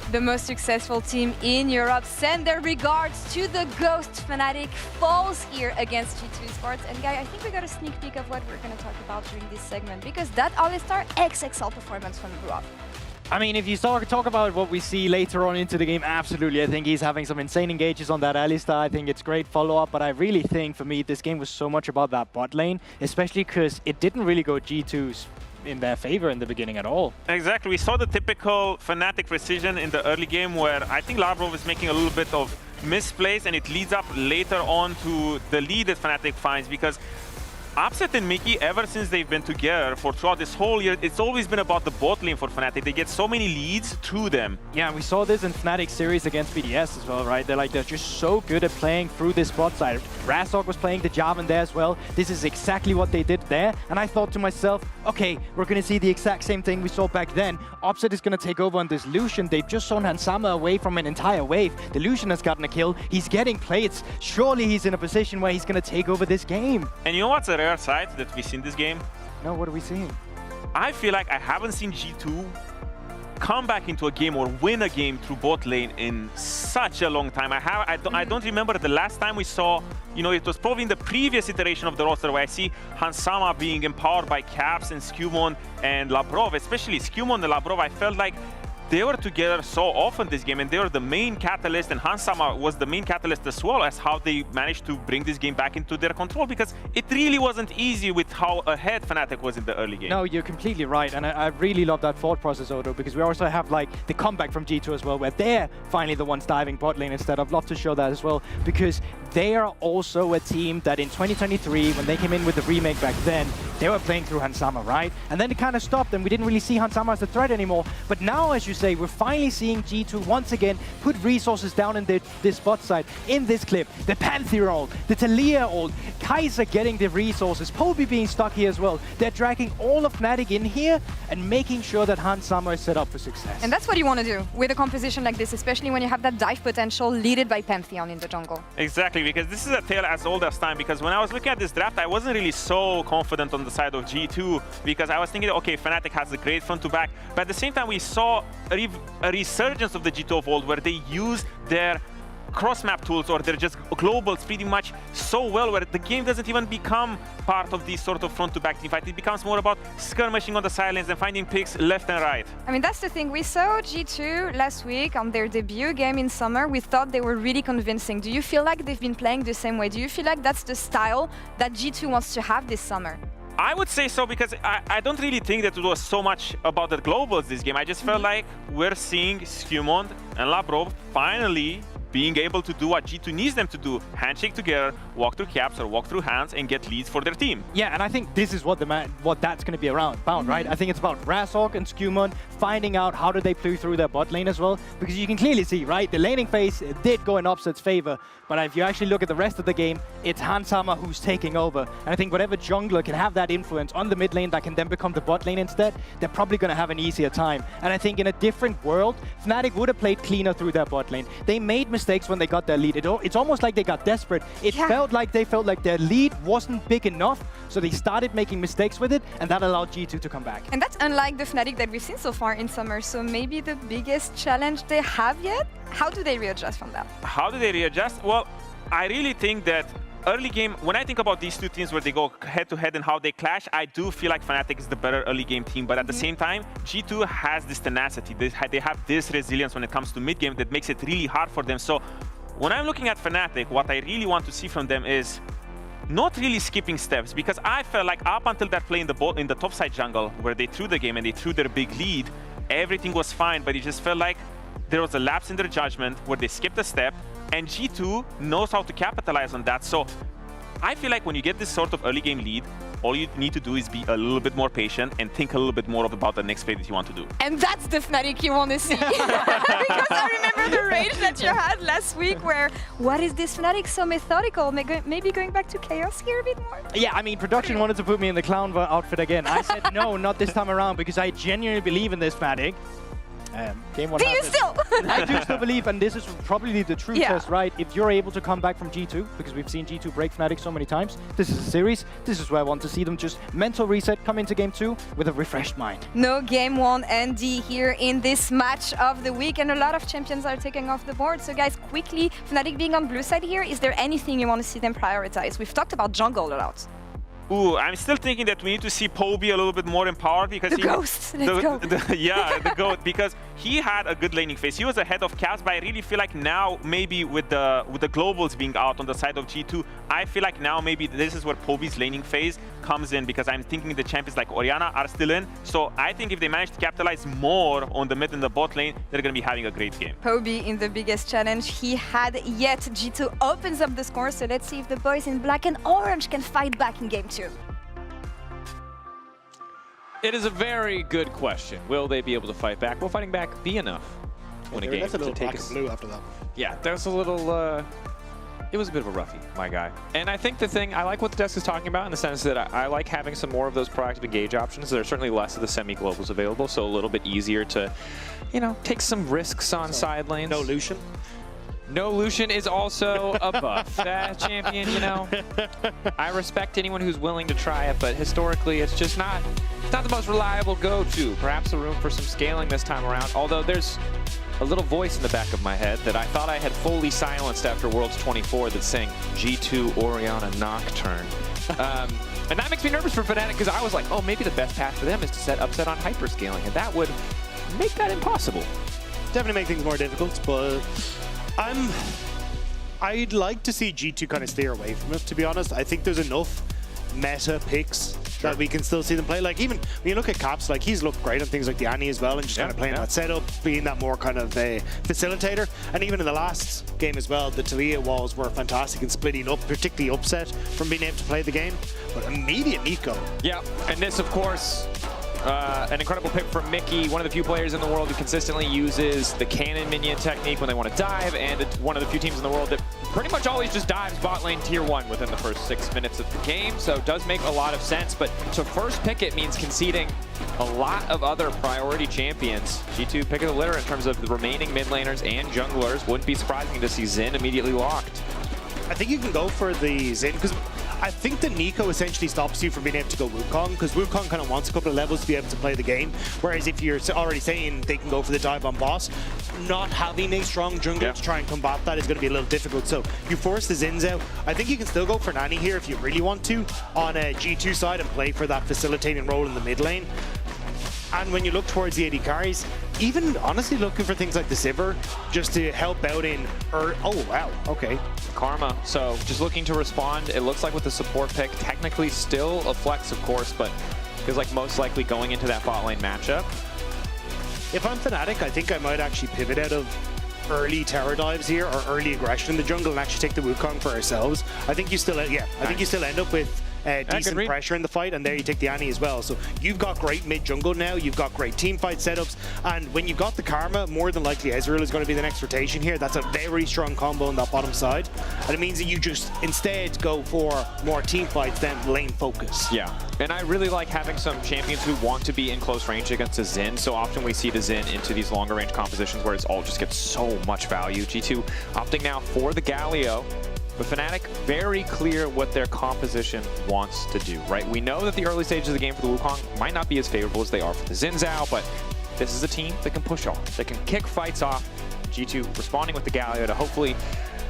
The most successful team in Europe send their regards to the Ghost Fnatic falls here against G2 Sports. And Guy, I think we got a sneak peek of what we're going to talk about during this segment, because that All-Star XXL performance from Brew Up. I mean, if you talk about what we see later on into the game, absolutely. I think he's having some insane engages on that Alistar. I think it's great follow-up, but I really think, for me, this game was so much about that bot lane, especially because it didn't really go G2's in their favor in the beginning at all. Exactly. We saw the typical Fnatic precision in the early game where I think Lavrov is making a little bit of misplays, and it leads up later on to the lead that Fnatic finds, because Upset and Mickey, ever since they've been together for throughout this whole year, it's always been about the bot lane for Fnatic. They get so many leads through them. Yeah, we saw this in Fnatic series against BDS as well, right? They're just so good at playing through this bot side. Razork was playing the Jarvan there as well. This is exactly what they did there. And I thought to myself, okay, we're going to see the exact same thing we saw back then. Upset is going to take over on this Lucian. They've just shown Hansama away from an entire wave. The Lucian has gotten a kill. He's getting plates. Surely he's in a position where he's going to take over this game. And you know what's a rare sight that we see in this game? No, what are we seeing? I feel like I haven't seen G2 come back into a game or win a game through bot lane in such a long time. I don't remember the last time we saw, you know, it was probably in the previous iteration of the roster where I see Hansama being empowered by Caps and Skewmon and Labrov, especially Skewmon and Labrov. I felt like they were together so often this game, and they were the main catalyst, and Hansama was the main catalyst as well as how they managed to bring this game back into their control, because it really wasn't easy with how ahead Fnatic was in the early game. No, you're completely right, and I really love that thought process, Odo, because we also have like the comeback from G2 as well, where they're finally the ones diving bot lane instead. I'd love to show that as well, because they are also a team that in 2023, when they came in with the remake back then, they were playing through Hansama, right? And then it kind of stopped, and we didn't really see Hansama as a threat anymore. But now, as you say, we're finally seeing G2 once again put resources down in this bot side. In this clip, the Pantheon ult, the Taliyah ult, Kaiser getting the resources, Poby being stuck here as well. They're dragging all of Fnatic in here and making sure that Hansama is set up for success. And that's what you want to do with a composition like this, especially when you have that dive potential leaded by Pantheon in the jungle. Exactly, because this is a tale as old as time, because when I was looking at this draft, I wasn't really so confident on the side of G2, because I was thinking, okay, Fnatic has a great front to back, but at the same time we saw a resurgence of the G2 of old, where they use their cross-map tools or they're just globals pretty much so well, where the game doesn't even become part of this sort of front-to-back team fight. It becomes more about skirmishing on the sidelines and finding picks left and right. I mean, that's the thing. We saw G2 last week on their debut game in summer. We thought they were really convincing. Do you feel like they've been playing the same way? Do you feel like that's the style that G2 wants to have this summer? I would say so, because I don't really think that it was so much about the globals this game. I just felt like we're seeing Skewmon and Labrov finally being able to do what G2 needs them to do. Handshake together, walk through caps or walk through hands and get leads for their team. Yeah, and I think this is what that's going to be about, right? I think it's about Razork and Skewmon finding out how do they play through their bot lane as well, because you can clearly see, right, the laning phase did go in Opset's favor, but if you actually look at the rest of the game, it's Hansama who's taking over. And I think whatever jungler can have that influence on the mid lane that can then become the bot lane instead, they're probably going to have an easier time. And I think in a different world, Fnatic would have played cleaner through their bot lane. They made mistakes when they got their lead. It's almost like they got desperate. It felt like they felt like their lead wasn't big enough, so they started making mistakes with it, and that allowed G2 to come back. And that's unlike the Fnatic that we've seen so far in summer, so maybe the biggest challenge they have yet? How do they readjust from that? How do they readjust? Well, I really think that early game, when I think about these two teams where they go head-to-head and how they clash, I do feel like Fnatic is the better early game team, but at the same time, G2 has this tenacity. They have this resilience when it comes to mid-game that makes it really hard for them. So when I'm looking at Fnatic, what I really want to see from them is not really skipping steps, because I felt like up until that play in the topside jungle where they threw the game and they threw their big lead, everything was fine, but it just felt like there was a lapse in their judgment where they skipped a step, and G2 knows how to capitalize on that. So I feel like when you get this sort of early game lead, all you need to do is be a little bit more patient and think a little bit more about the next play that you want to do. And that's the Fnatic you want to see. Because I remember the rage that you had last week where, what is this Fnatic so methodical? Maybe going back to chaos here a bit more? Yeah, I mean, production wanted to put me in the clown outfit again. I said no, not this time around, because I genuinely believe in this Fnatic. Game one. Do you still? I do still believe, and this is probably the true test, right? If you're able to come back from G2, because we've seen G2 break Fnatic so many times, this is a series. This is where I want to see them just mental reset, come into game 2 with a refreshed mind. No game 1 ND here in this match of the week, and a lot of champions are taking off the board. So guys, quickly, Fnatic being on blue side here, is there anything you want to see them prioritize? We've talked about jungle a lot. Ooh, I'm still thinking that we need to see Poby a little bit more empowered, because the ghost. Let's go. The GOAT, because he had a good laning phase. He was ahead of Caps, but I really feel like now maybe with the globals being out on the side of G2, I feel like now maybe this is where Poby's laning phase comes in, because I'm thinking the champions like Orianna are still in. So I think if they manage to capitalize more on the mid and the bot lane, they're going to be having a great game. Poby in the biggest challenge he had yet. G2 opens up the score, so let's see if the boys in black and orange can fight back in game 2. It is a very good question. Will they be able to fight back? Will fighting back be enough when a game that's a little to take black and blue after that. Yeah, there's a little. It was a bit of a roughie, my guy. And I think the thing, I like what the desk is talking about in the sense that I like having some more of those proactive engage options. There are certainly less of the semi-globals available, so a little bit easier to, you know, take some risks on side lanes. No Lucian? No Lucian is also a buff champion, you know. I respect anyone who's willing to try it, but historically it's just not the most reliable go-to. Perhaps a room for some scaling this time around, although there's a little voice in the back of my head that I thought I had fully silenced after Worlds 24 that's saying G2 Orianna Nocturne. And that makes me nervous for Fnatic because I was like, oh, maybe the best path for them is to set upset on hyperscaling, and that would make that impossible. Definitely make things more difficult, but I'd like to see G2 kind of stay away from it, to be honest. I think there's enough meta picks that we can still see them play. Like, even when you look at Caps, like, he's looked great on things like the Annie as well, and just kind of playing that setup, being that more kind of a facilitator. And even in the last game as well, the Talia walls were fantastic in splitting up, particularly Upset from being able to play the game. But immediate Nico. Yeah, and this, of course, an incredible pick from Mickey, one of the few players in the world who consistently uses the cannon minion technique when they want to dive, and one of the few teams in the world that pretty much always just dives bot lane tier 1 within the first 6 minutes of the game, so it does make a lot of sense. But to first pick it means conceding a lot of other priority champions. G2 pick of the litter in terms of the remaining mid laners and junglers. Wouldn't be surprising to see Xin immediately locked. I think you can go for the Xin, because I think the Nico essentially stops you from being able to go Wukong, because Wukong kind of wants a couple of levels to be able to play the game, whereas if you're already saying they can go for the dive on boss, not having a strong jungle to try and combat that is going to be a little difficult. So you force the Zins out. I think you can still go for Nani here if you really want to on a G2 side and play for that facilitating role in the mid lane. And when you look towards the AD carries, even honestly looking for things like the Sivir just to help out in... oh, wow, okay. Karma, so just looking to respond. It looks like with the support pick, technically still a flex, of course, but feels like most likely going into that bot lane matchup. If I'm Fnatic, I think I might actually pivot out of early tower dives here or early aggression in the jungle and actually take the Wukong for ourselves. I think you still, I think you still end up with decent pressure in the fight, and there you take the Annie as well. So you've got great mid jungle now, you've got great team fight setups, and when you've got the Karma, more than likely Ezreal is going to be the next rotation here. That's a very strong combo on that bottom side, and it means that you just instead go for more team fights than lane focus. Yeah, and I really like having some champions who want to be in close range against a Xin. So often we see the Xin into these longer range compositions where it's all just gets so much value. G2 opting now for the Galio. But Fnatic, very clear what their composition wants to do, right? We know that the early stages of the game for the Wukong might not be as favorable as they are for the Xin Zhao, but this is a team that can push off, that can kick fights off. G2 responding with the Galio to hopefully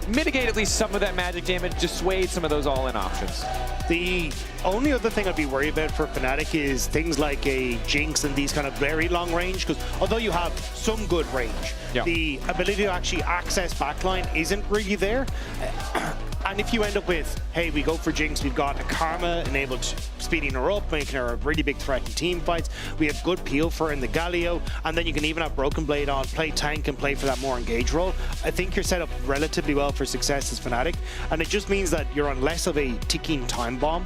mitigate at least some of that magic damage, dissuade some of those all-in options. The only other thing I'd be worried about for Fnatic is things like a Jinx and these kind of very long range, because although you have some good range, the ability to actually access backline isn't really there. And if you end up with, hey, we go for Jinx, we've got a Karma enabled speeding her up, making her a really big threat in team fights. We have good peel for her in the Galio, and then you can even have Broken Blade on, play tank and play for that more engage role. I think you're set up relatively well for success as Fnatic, and it just means that you're on less of a ticking time bomb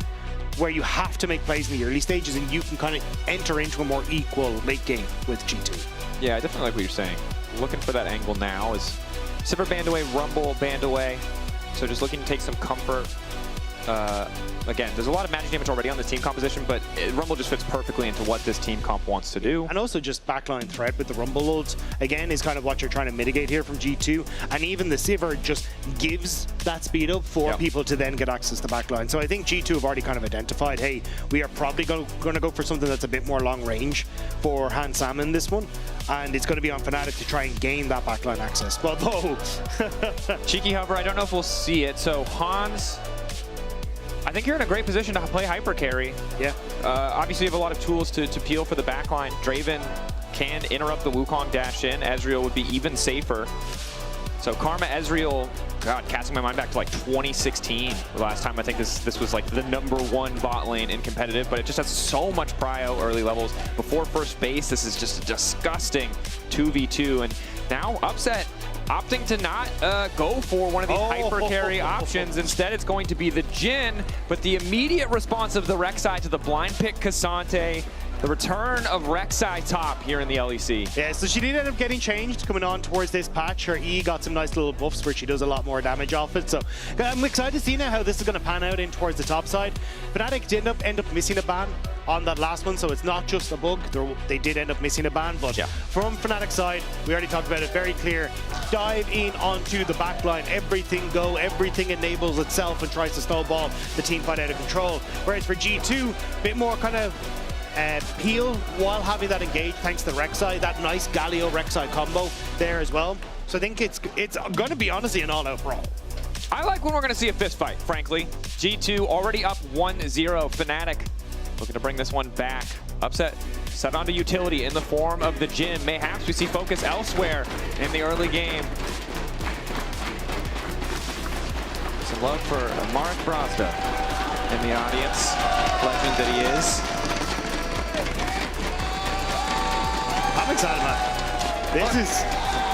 where you have to make plays in the early stages and you can kind of enter into a more equal late game with G2. Yeah, I definitely like what you're saying. Looking for that angle now is Sivir banned away, Rumble banned away. So just looking to take some comfort. Again, there's a lot of magic damage already on this team composition, but Rumble just fits perfectly into what this team comp wants to do. And also just backline threat with the Rumble ults, again, is kind of what you're trying to mitigate here from G2. And even the Sivir just gives that speed up for people to then get access to backline. So I think G2 have already kind of identified, hey, we are probably going to go for something that's a bit more long range for Han Sam in this one. And it's going to be on Fnatic to try and gain that backline access. But Cheeky hover, I don't know if we'll see it. So Hans, I think you're in a great position to play hyper carry. Yeah. Obviously, you have a lot of tools to peel for the backline. Draven can interrupt the Wukong dash in. Ezreal would be even safer. So Karma, Ezreal, God, casting my mind back to like 2016. The last time I think this was like the #1 bot lane in competitive, but it just has so much prio early levels. Before first base, this is just a disgusting 2v2. And now Upset opting to not go for one of these hyper carry options. Instead, it's going to be the Jhin, but the immediate response of the Rek'Sai to the blind pick Cassante. The return of Rek'Sai top here in the LEC. Yeah, so she did end up getting changed coming on towards this patch. Her E got some nice little buffs where she does a lot more damage off it. So I'm excited to see now how this is going to pan out in towards the top side. Fnatic did end up missing a ban on that last one, so it's not just a bug. They did end up missing a ban, but from Fnatic's side, we already talked about it, very clear. Dive in onto the back line, everything go, everything enables itself and tries to snowball the team fight out of control. Whereas for G2, a bit more kind of peel while having that engage thanks to the Rek'Sai, that nice Galio-Rek'Sai combo there as well. So I think it's going to be honestly an all-out brawl. I like when we're going to see a fist fight, frankly. G2 already up 1-0. Fnatic looking to bring this one back. Upset set onto utility in the form of the Jhin. Mayhaps we see focus elsewhere in the early game. Some love for Mark Brazda in the audience. Legend that he is. I'm excited, man. This is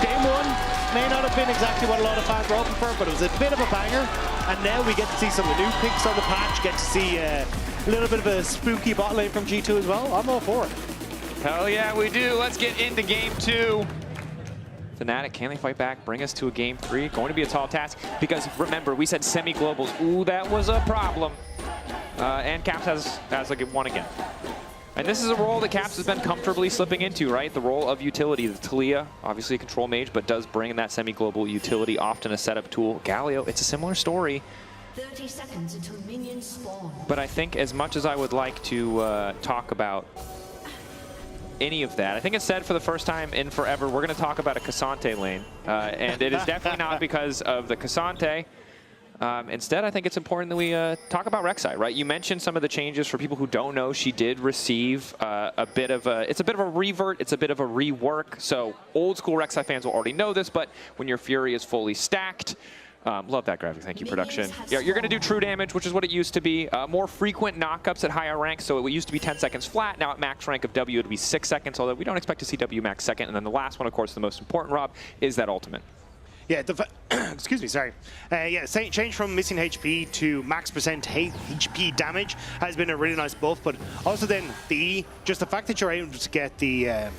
game one. May not have been exactly what a lot of fans were hoping for, but it was a bit of a banger. And now we get to see some of the new picks on the patch, get to see a little bit of a spooky bot lane from G2 as well. I'm all for it. Hell yeah, we do. Let's get into game 2. Fnatic, can they fight back, bring us to a game 3? Going to be a tall task, because remember, we said semi-globals. Ooh, that was a problem. And Caps has like one again. And this is a role that Caps has been comfortably slipping into, right? The role of utility. The Talia, obviously a control mage, but does bring in that semi-global utility, often a setup tool. Galio, it's a similar story. 30 seconds until minions spawn. But I think as much as I would like to talk about any of that, I think it's said for the first time in forever, we're going to talk about a Cassante lane. And it is definitely not because of the Cassante. Instead, I think it's important that we talk about Rek'Sai, right? You mentioned some of the changes. For people who don't know, she did receive a bit of a revert, it's a bit of a rework. So old school Rek'Sai fans will already know this, but when your Fury is fully stacked, love that graphic, thank you, production. Yeah, you're gonna do true damage, which is what it used to be. More frequent knockups at higher ranks, so it used to be 10 seconds flat. Now at max rank of W, it'll be 6 seconds, although we don't expect to see W max second. And then the last one, of course, the most important, Rob, is that ultimate. Yeah, excuse me, sorry. Yeah, change from missing HP to max percent HP damage has been a really nice buff, but also then the E, just the fact that you're able to get the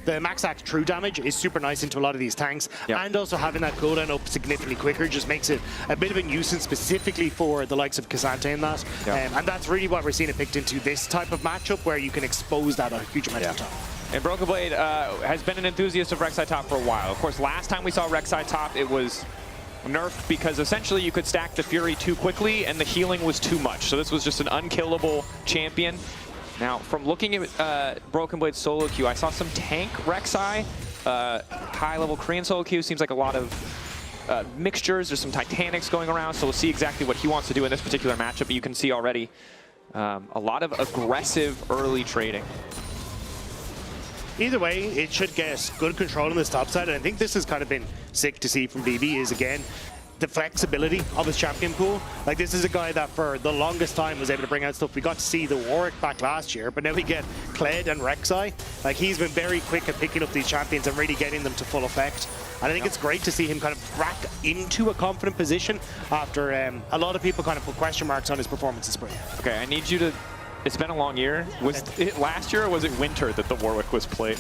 max act true damage is super nice into a lot of these tanks, and also having that cooldown up significantly quicker just makes it a bit of a nuisance specifically for the likes of Cassante in that. And that's really what we're seeing it picked into this type of matchup where you can expose that a huge amount of time. And Broken Blade has been an enthusiast of Rek'Sai top for a while. Of course, last time we saw Rek'Sai top, it was nerfed because essentially you could stack the Fury too quickly and the healing was too much. So this was just an unkillable champion. Now, from looking at Broken Blade's solo queue, I saw some tank Rek'Sai, high-level Korean solo queue. Seems like a lot of mixtures. There's some Titanics going around, so we'll see exactly what he wants to do in this particular matchup. But you can see already a lot of aggressive early trading. Either way, it should get good control on this top side, and I think this has kind of been sick to see from BB is, again, the flexibility of his champion pool. Like, this is a guy that for the longest time was able to bring out stuff. We got to see the Warwick back last year, but now we get Kled and Rek'Sai. Like, he's been very quick at picking up these champions and really getting them to full effect. And I think it's great to see him kind of back into a confident position after a lot of people kind of put question marks on his performance this spring. Okay, I need you to... It's been a long year. Was it last year or was it winter that the Warwick was played?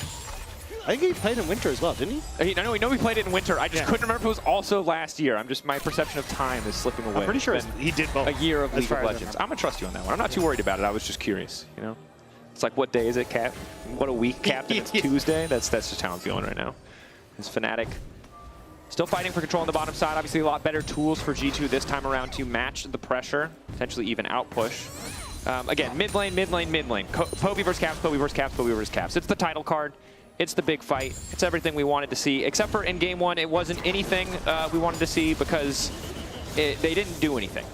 I think he played in winter as well, didn't he? No, we know he played it in winter. I just couldn't remember if it was also last year. My perception of time is slipping away. I'm pretty sure he did both. A year of League of Legends. I'm gonna trust you on that one. I'm not too worried about it. I was just curious, you know? It's like, what day is it, Cap? What a week, Captain. It's Tuesday. That's just how I'm feeling right now. It's Fnatic. Still fighting for control on the bottom side. Obviously a lot better tools for G2 this time around to match the pressure, potentially even outpush. Again, mid lane, mid lane, mid lane. Poby versus Caps, Poby versus Caps, Poby versus Caps. It's the title card. It's the big fight. It's everything we wanted to see. Except for in game one, it wasn't anything we wanted to see because they didn't do anything.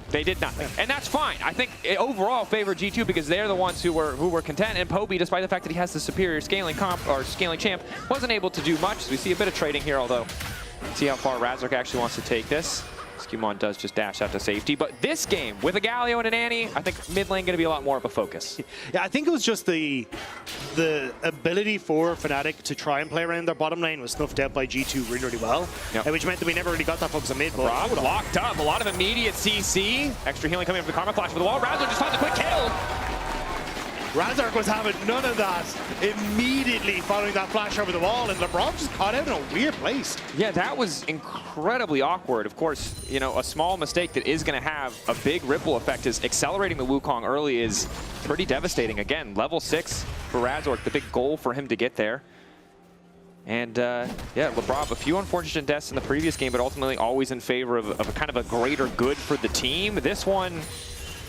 They did nothing. And that's fine. I think it overall favored G2 because they're the ones who were content. And Poby, despite the fact that he has the superior scaling comp or scaling champ, wasn't able to do much. So we see a bit of trading here, although see how far Razork actually wants to take this. Skewmon does just dash out to safety. But this game, with a Galio and an Annie, I think mid lane going to be a lot more of a focus. Yeah, I think it was just the ability for Fnatic to try and play around their bottom lane was snuffed out by G2 really, really well, which meant that we never really got that focus on mid. But Rob locked up. A lot of immediate CC. Extra healing coming up from the Karma Flash for the wall. Razor just finds a quick kill. Razork was having none of that immediately following that flash over the wall, and LeBron just caught out in a weird place. Yeah, that was incredibly awkward. Of course, you know, a small mistake that is going to have a big ripple effect is accelerating the Wukong early is pretty devastating. Again, level 6 for Razork, the big goal for him to get there. And yeah, LeBron, a few unfortunate deaths in the previous game, but ultimately always in favor of a kind of a greater good for the team. This one,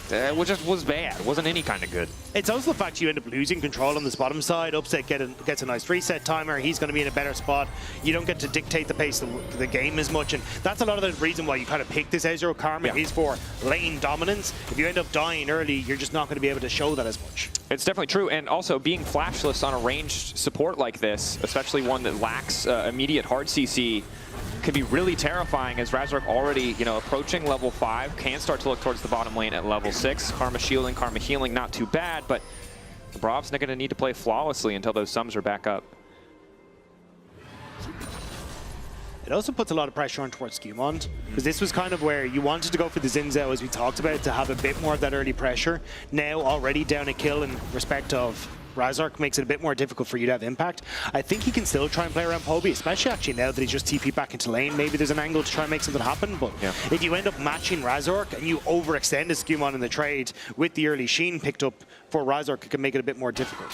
which just was bad. Wasn't any kind of good. It's also the fact you end up losing control on this bottom side. Upset gets a nice reset timer. He's going to be in a better spot. You don't get to dictate the pace of the game as much. And that's a lot of the reason why you kind of pick this Ezreal. Karma is for lane dominance. If you end up dying early, you're just not going to be able to show that as much. It's definitely true. And also being flashless on a ranged support like this, especially one that lacks immediate hard CC, could be really terrifying as Razork already, you know, approaching level 5, can start to look towards the bottom lane at level 6. Karma shielding, Karma healing, not too bad, but Brav's not going to need to play flawlessly until those sums are back up. It also puts a lot of pressure on towards Skewmond, because this was kind of where you wanted to go for the Zinzao, as we talked about, to have a bit more of that early pressure. Now already down a kill in respect of Razork makes it a bit more difficult for you to have impact. I think he can still try and play around Poby, especially actually now that he's just TP back into lane. Maybe there's an angle to try and make something happen, but if you end up matching Razork and you overextend as Skewmon in the trade with the early Sheen picked up for Razork, it can make it a bit more difficult.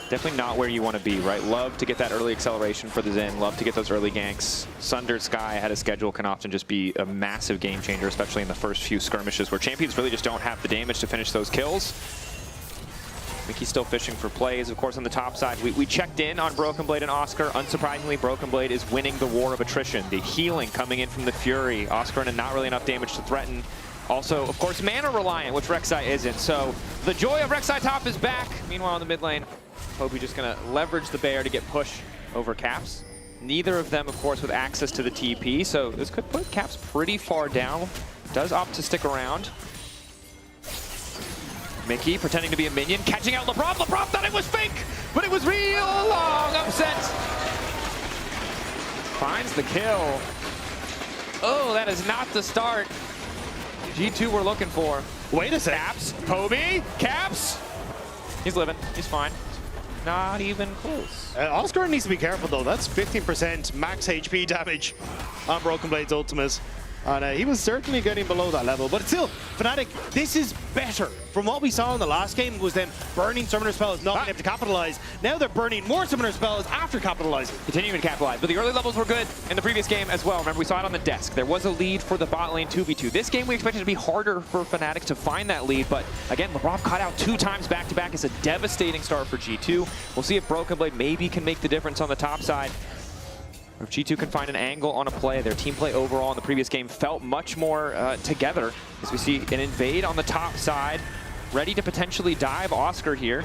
Definitely not where you want to be, right? Love to get that early acceleration for the Zen, love to get those early ganks. Sunder Sky ahead of schedule can often just be a massive game changer, especially in the first few skirmishes where champions really just don't have the damage to finish those kills. Mickey's still fishing for plays, of course, on the top side. We checked in on Broken Blade and Oscar. Unsurprisingly, Broken Blade is winning the war of attrition. The healing coming in from the Fury. Oscar and not really enough damage to threaten. Also, of course, mana reliant, which Rek'Sai isn't. So the joy of Rek'Sai top is back. Meanwhile, in the mid lane, Poby just going to leverage the Bear to get push over Caps. Neither of them, of course, with access to the TP. So this could put Caps pretty far down. Does opt to stick around. Mickey pretending to be a minion, catching out LeBron. LeBron thought it was fake, but it was real long upset. Finds the kill. Oh, that is not the start G2 we're looking for. Wait a second. Caps, Poby, Caps. He's living, he's fine. Not even close. Oscar needs to be careful though. That's 15% max HP damage on Broken Blade's ultimate. And he was certainly getting below that level. But still, Fnatic, this is better. From what we saw in the last game was them burning summoner spells, not being able to capitalize. Now they're burning more summoner spells after capitalizing. Continuing to capitalize, but the early levels were good in the previous game as well. Remember, we saw it on the desk. There was a lead for the bot lane 2v2. This game we expected to be harder for Fnatic to find that lead, but again, LeBron caught out 2 times back-to-back. It's a devastating start for G2. We'll see if Broken Blade maybe can make the difference on the top side. Or if G2 can find an angle on a play. Their team play overall in the previous game felt much more together, as we see an invade on the top side, ready to potentially dive Oscar here.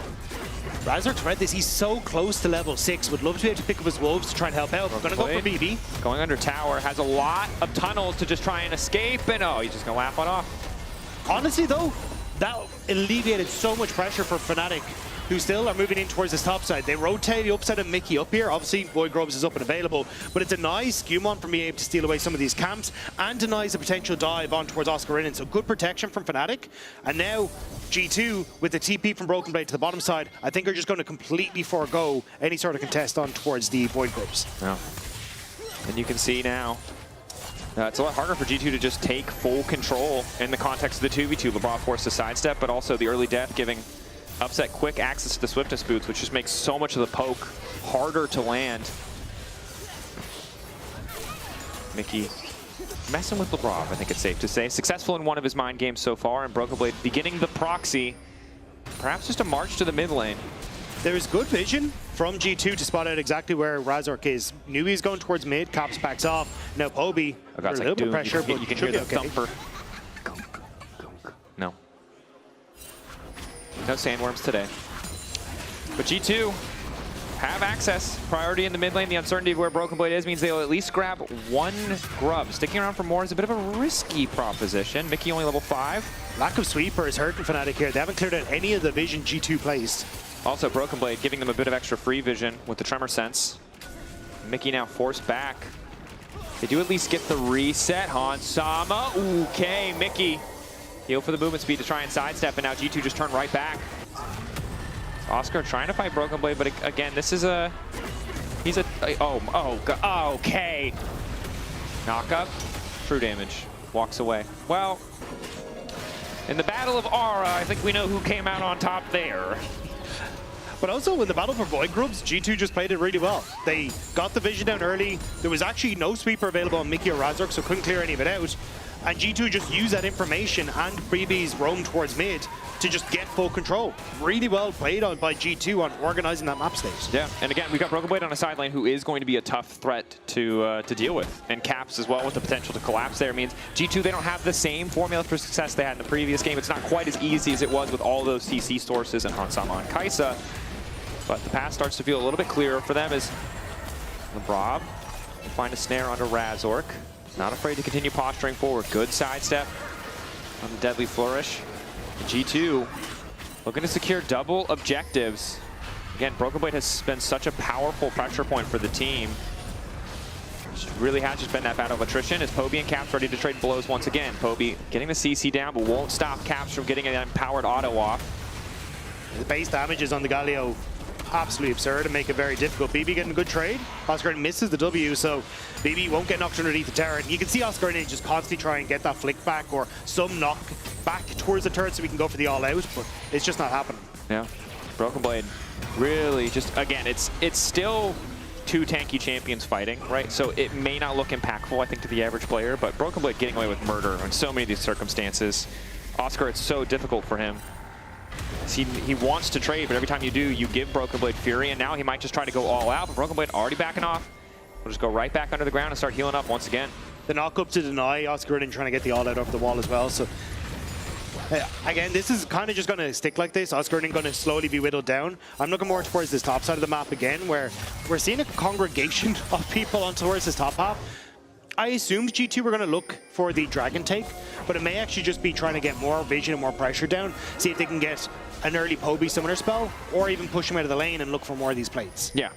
Razork's read this. He's so close to level 6. Would love to be able to pick up his wolves to try and help out. We're going to go for BB. Going under tower. Has a lot of tunnels to just try and escape. And oh, he's just going to laugh it off. Honestly, though, that alleviated so much pressure for Fnatic, who still are moving in towards this top side. They rotate the upside of Mickey up here. Obviously, Void Grubs is up and available, but it denies Skewmon from being able to steal away some of these camps and denies a potential dive on towards Oscar Innan. So good protection from Fnatic. And now G2, with the TP from Broken Blade to the bottom side, I think are just going to completely forego any sort of contest on towards the Void Grubs. Yeah. And you can see now, it's a lot harder for G2 to just take full control in the context of the 2v2. LeBron forced a sidestep, but also the early death giving Upset quick access to the swiftness boots, which just makes so much of the poke harder to land. Mickey messing with LeBron, I think it's safe to say. Successful in one of his mind games so far, and Broken Blade beginning the proxy. Perhaps just a march to the mid lane. There is good vision from G2 to spot out exactly where Razork is. Knew he's going towards mid, Caps backs off. Now Poby, a little bit of pressure, but you can hear the thumper. No. No sandworms today. But G2 have access. Priority in the mid lane. The uncertainty of where Broken Blade is means they'll at least grab 1 grub. Sticking around for more is a bit of a risky proposition. Mickey only level 5. Lack of sweeper is hurting Fnatic here. They haven't cleared out any of the vision G2 placed. Also, Broken Blade giving them a bit of extra free vision with the Tremor Sense. Mickey now forced back. They do at least get the reset. Han Sama. Okay, Mickey Heal for the movement speed to try and sidestep, and now G2 just turned right back. Oscar trying to fight Broken Blade, but again, this is a... He's a... okay. Knock up. True damage. Walks away. Well, in the Battle of Aura, I think we know who came out on top there. But also in the battle for Void Grubs, G2 just played it really well. They got the vision down early. There was actually no sweeper available on Mickey or Razork, so couldn't clear any of it out. And G2 just used that information and freebies roam towards mid to just get full control. Really well played on by G2 on organizing that map state. Yeah, and again, we've got Broken Blade on a side lane who is going to be a tough threat to deal with. And Caps as well with the potential to collapse there means G2, they don't have the same formula for success they had in the previous game. It's not quite as easy as it was with all those CC sources and Hansama and Kai'Sa. But the path starts to feel a little bit clearer for them as LeBrob find a snare under Razork. Not afraid to continue posturing forward. Good sidestep on the Deadly Flourish. G2 looking to secure double objectives. Again, Broken Blade has been such a powerful pressure point for the team. It really has just been that battle of attrition as Poby and Caps ready to trade blows once again. Poby getting the CC down, but won't stop Caps from getting an empowered auto off. The base damages on the Galio absolutely absurd and make it very difficult. BB getting a good trade. Oscar misses the W, so BB won't get knocked underneath the turret. You can see Oscar just constantly try and get that flick back or some knock back towards the turret so we can go for the all out, but it's just not happening. Yeah, Broken Blade really just, again, it's still two tanky champions fighting, right? So it may not look impactful, I think, to the average player, but Broken Blade getting away with murder in so many of these circumstances. Oscar, it's so difficult for him. He wants to trade, but every time you do, you give Broken Blade Fury, and now he might just try to go all out, but Broken Blade already backing off. We'll just go right back under the ground and start healing up once again. The knock up to deny Oscar and trying to get the all out over the wall as well, so again, this is kind of just going to stick like this. Oscar going to slowly be whittled down. I'm looking more towards this top side of the map again, where we're seeing a congregation of people on towards this top half. I assumed G2 were going to look for the Dragon take, but it may actually just be trying to get more vision and more pressure down, see if they can get an early Poby summoner spell, or even push him out of the lane and look for more of these plates. Yeah.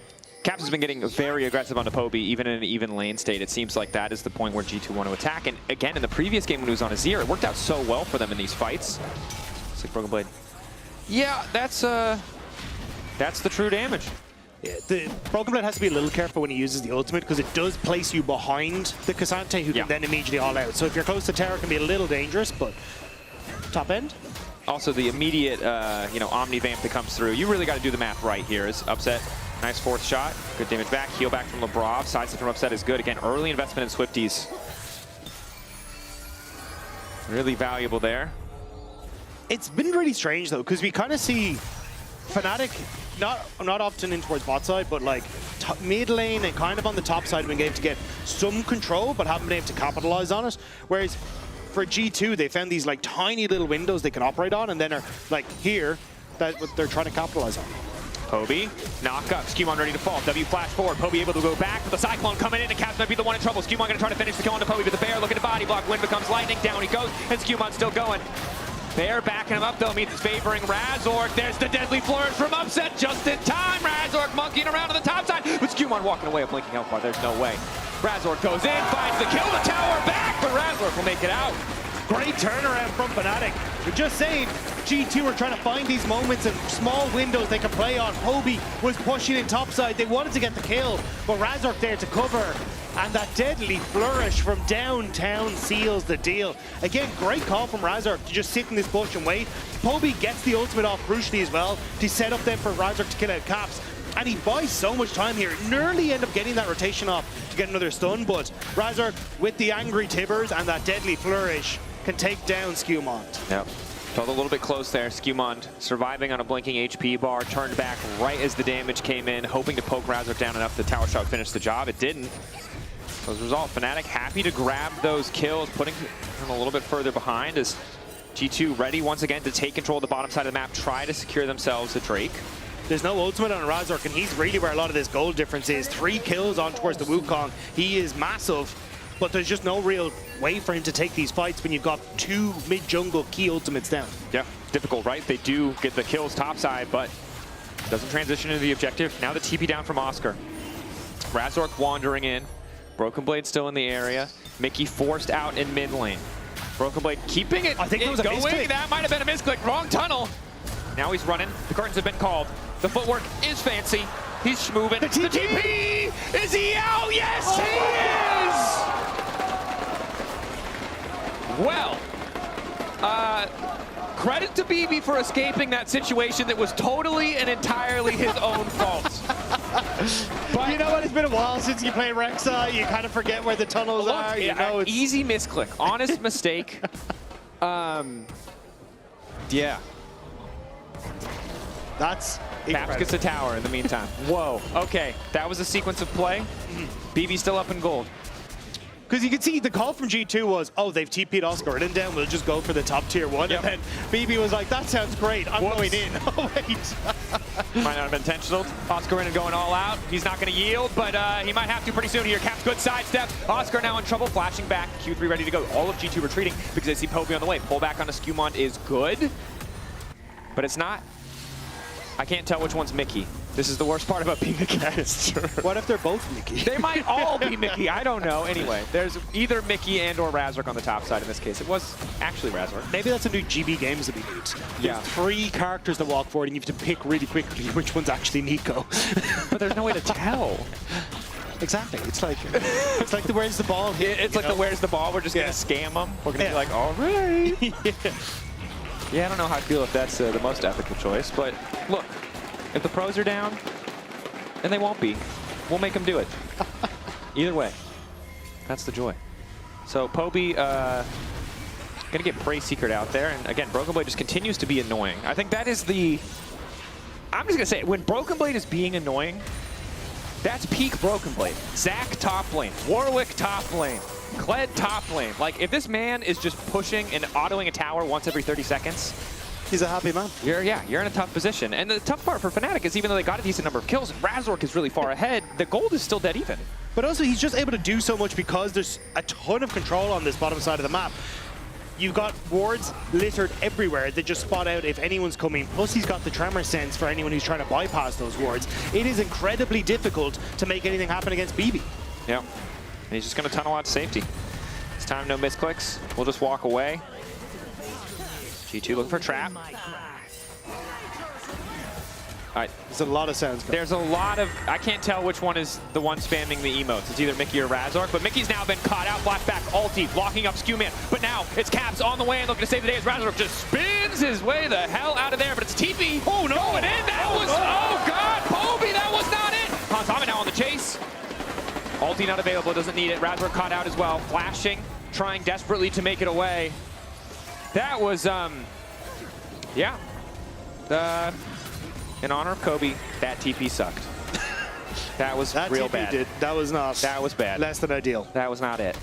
Caps has been getting very aggressive on the Poby, even in an even lane state. It seems like that is the point where G2 want to attack. And again, in the previous game when he was on Azir, it worked out so well for them in these fights. It's like Broken Blade. Yeah, that's the true damage. Yeah, the Broken Blade has to be a little careful when he uses the ultimate because it does place you behind the Cassante who can then immediately all out. So if you're close to tower, it can be a little dangerous, but top end. Also, the immediate, Omni Vamp that comes through. You really got to do the math right here. Is Upset, nice fourth shot, good damage back, heal back from LeBrob. Sidestep from Upset is good. Again, early investment in Swifties. Really valuable there. It's been really strange though, because we kind of see Fnatic not often in towards bot side, but like mid lane and kind of on the top side been able to get some control, but haven't been able to capitalize on it. Whereas for G2, they found these like tiny little windows they can operate on, and then are like here that they're trying to capitalize on. Poby, knock up, Skewmon ready to fall. W flash forward, Poby able to go back, but the Cyclone coming in, and Caps might be the one in trouble. Skewmon going to try to finish the kill on the Poby, but the Bear looking to body block. Wind becomes lightning, down he goes, and Skewmon's still going. Bear backing him up though, means it's favoring Razork. There's the Deadly Flourish from Upset just in time. Razork monkeying around on the top side, but Skewmon walking away, a blinking health bar. There's no way. Razork goes in, finds the kill, the tower back, but Razork will make it out. Great turnaround from Fnatic. We're just saying, G2 are trying to find these moments and small windows they can play on. Poby was pushing in topside. They wanted to get the kill, but Razork there to cover. And that Deadly Flourish from downtown seals the deal. Again, great call from Razork to just sit in this bush and wait. Poby gets the ultimate off crucially as well to set up then for Razork to kill out Caps. And he buys so much time here. Nearly end up getting that rotation off to get another stun, but Razork with the angry Tibbers and that Deadly Flourish can take down Skewmon. Yep. Felt a little bit close there. Skewmon surviving on a blinking HP bar, turned back right as the damage came in, hoping to poke Razork down enough the tower shot finish the job. It didn't. So as a result, Fnatic happy to grab those kills, putting them a little bit further behind as G2 ready once again to take control of the bottom side of the map, try to secure themselves a Drake. There's no ultimate on Razork, and he's really where a lot of this goal difference is. 3 kills on towards the Wukong. He is massive, but there's just no real way for him to take these fights when you've got 2 mid-jungle key ultimates down. Yeah, difficult, right? They do get the kills topside, but doesn't transition into the objective. Now the TP down from Oscar. Razork wandering in. Broken Blade still in the area. Mickey forced out in mid lane. Broken Blade keeping it, I think it was a going. misclick. That might have been a misclick. Wrong tunnel. Now he's running. The curtains have been called. The footwork is fancy. He's schmoving. The TP! Is he out? Yes, he is! Well, credit to BB for escaping that situation that was totally and entirely his own fault. But you know what? It's been a while since you played Rexa. You kind of forget where the tunnels are. You know, it's easy misclick. Honest mistake. Yeah. That's Caps gets a tower in the meantime. Whoa. Okay. That was a sequence of play. BB still up in gold. Because you can see the call from G2 was, oh, they've TP'd Oscar in down, we'll just go for the top tier one. Yep. And then BB was like, that sounds great, I'm going in. Oh, wait. Might not have been intentional. Oscar in and going all out. He's not going to yield, but he might have to pretty soon here. Caps good sidestep. Oscar now in trouble, flashing back. Q3 ready to go. All of G2 retreating because they see Poby on the way. Pull back on a Skewmont is good, but it's not. I can't tell which one's Mickey. This is the worst part about being a caster. What if they're both Mickey? They might all be Mickey. I don't know. Anyway, there's either Mickey and or Razork on the top side in this case. It was actually Razork. Maybe that's a new GB games that we need. Yeah. There's 3 characters that walk forward and you have to pick really quickly which one's actually Nico. But there's no way to tell. Exactly. It's like the where's the ball hit. It's like the where's the ball. We're just going to scam them. We're going to be like, all right. Yeah, I don't know how I feel if that's the most ethical choice. But look, if the pros are down, and they won't be, we'll make them do it. Either way, that's the joy. So Poby gonna get Prey Secret out there, and again, Broken Blade just continues to be annoying. I think that is the. I'm just gonna say, when Broken Blade is being annoying, that's peak Broken Blade. Zac top lane, Warwick top lane, Kled top lane. Like, if this man is just pushing and autoing a tower once every 30 seconds, he's a happy man. You're in a tough position. And the tough part for Fnatic is even though they got a decent number of kills, Razork is really far ahead. The gold is still dead even. But also, he's just able to do so much because there's a ton of control on this bottom side of the map. You've got wards littered everywhere that just spot out if anyone's coming. Plus, he's got the tremor sense for anyone who's trying to bypass those wards. It is incredibly difficult to make anything happen against BB. Yeah. And he's just going to tunnel out to safety. This time, no misclicks. We'll just walk away. G2 looking for a trap. All right. There's a lot of sounds going. There's a lot of, I can't tell which one is the one spamming the emotes. It's either Mickey or Razork, but Mickey's now been caught out, flashback, ulti, blocking up Skewman. But now it's Caps on the way and looking to save the day as Razork just spins his way the hell out of there, but it's TP. Oh no, going in, that was, oh God, Poby, that was not it. Hansama now on the chase. Ulti not available, doesn't need it. Razork caught out as well, flashing, trying desperately to make it away. That was, yeah. In honor of Kobe, that TP sucked. That was real bad. That was not. That was bad. Less than ideal. That was not it.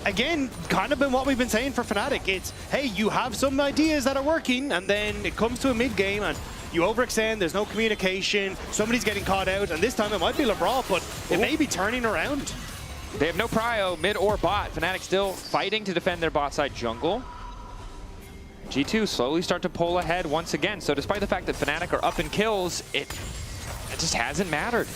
Again, kind of been what we've been saying for Fnatic. It's, hey, you have some ideas that are working, and then it comes to a mid-game, and you overextend, there's no communication, somebody's getting caught out, and this time it might be LeBron, but it may be turning around. They have no prio, mid or bot. Fnatic still fighting to defend their bot side jungle. G2 slowly start to pull ahead once again. So despite the fact that Fnatic are up in kills, it just hasn't mattered.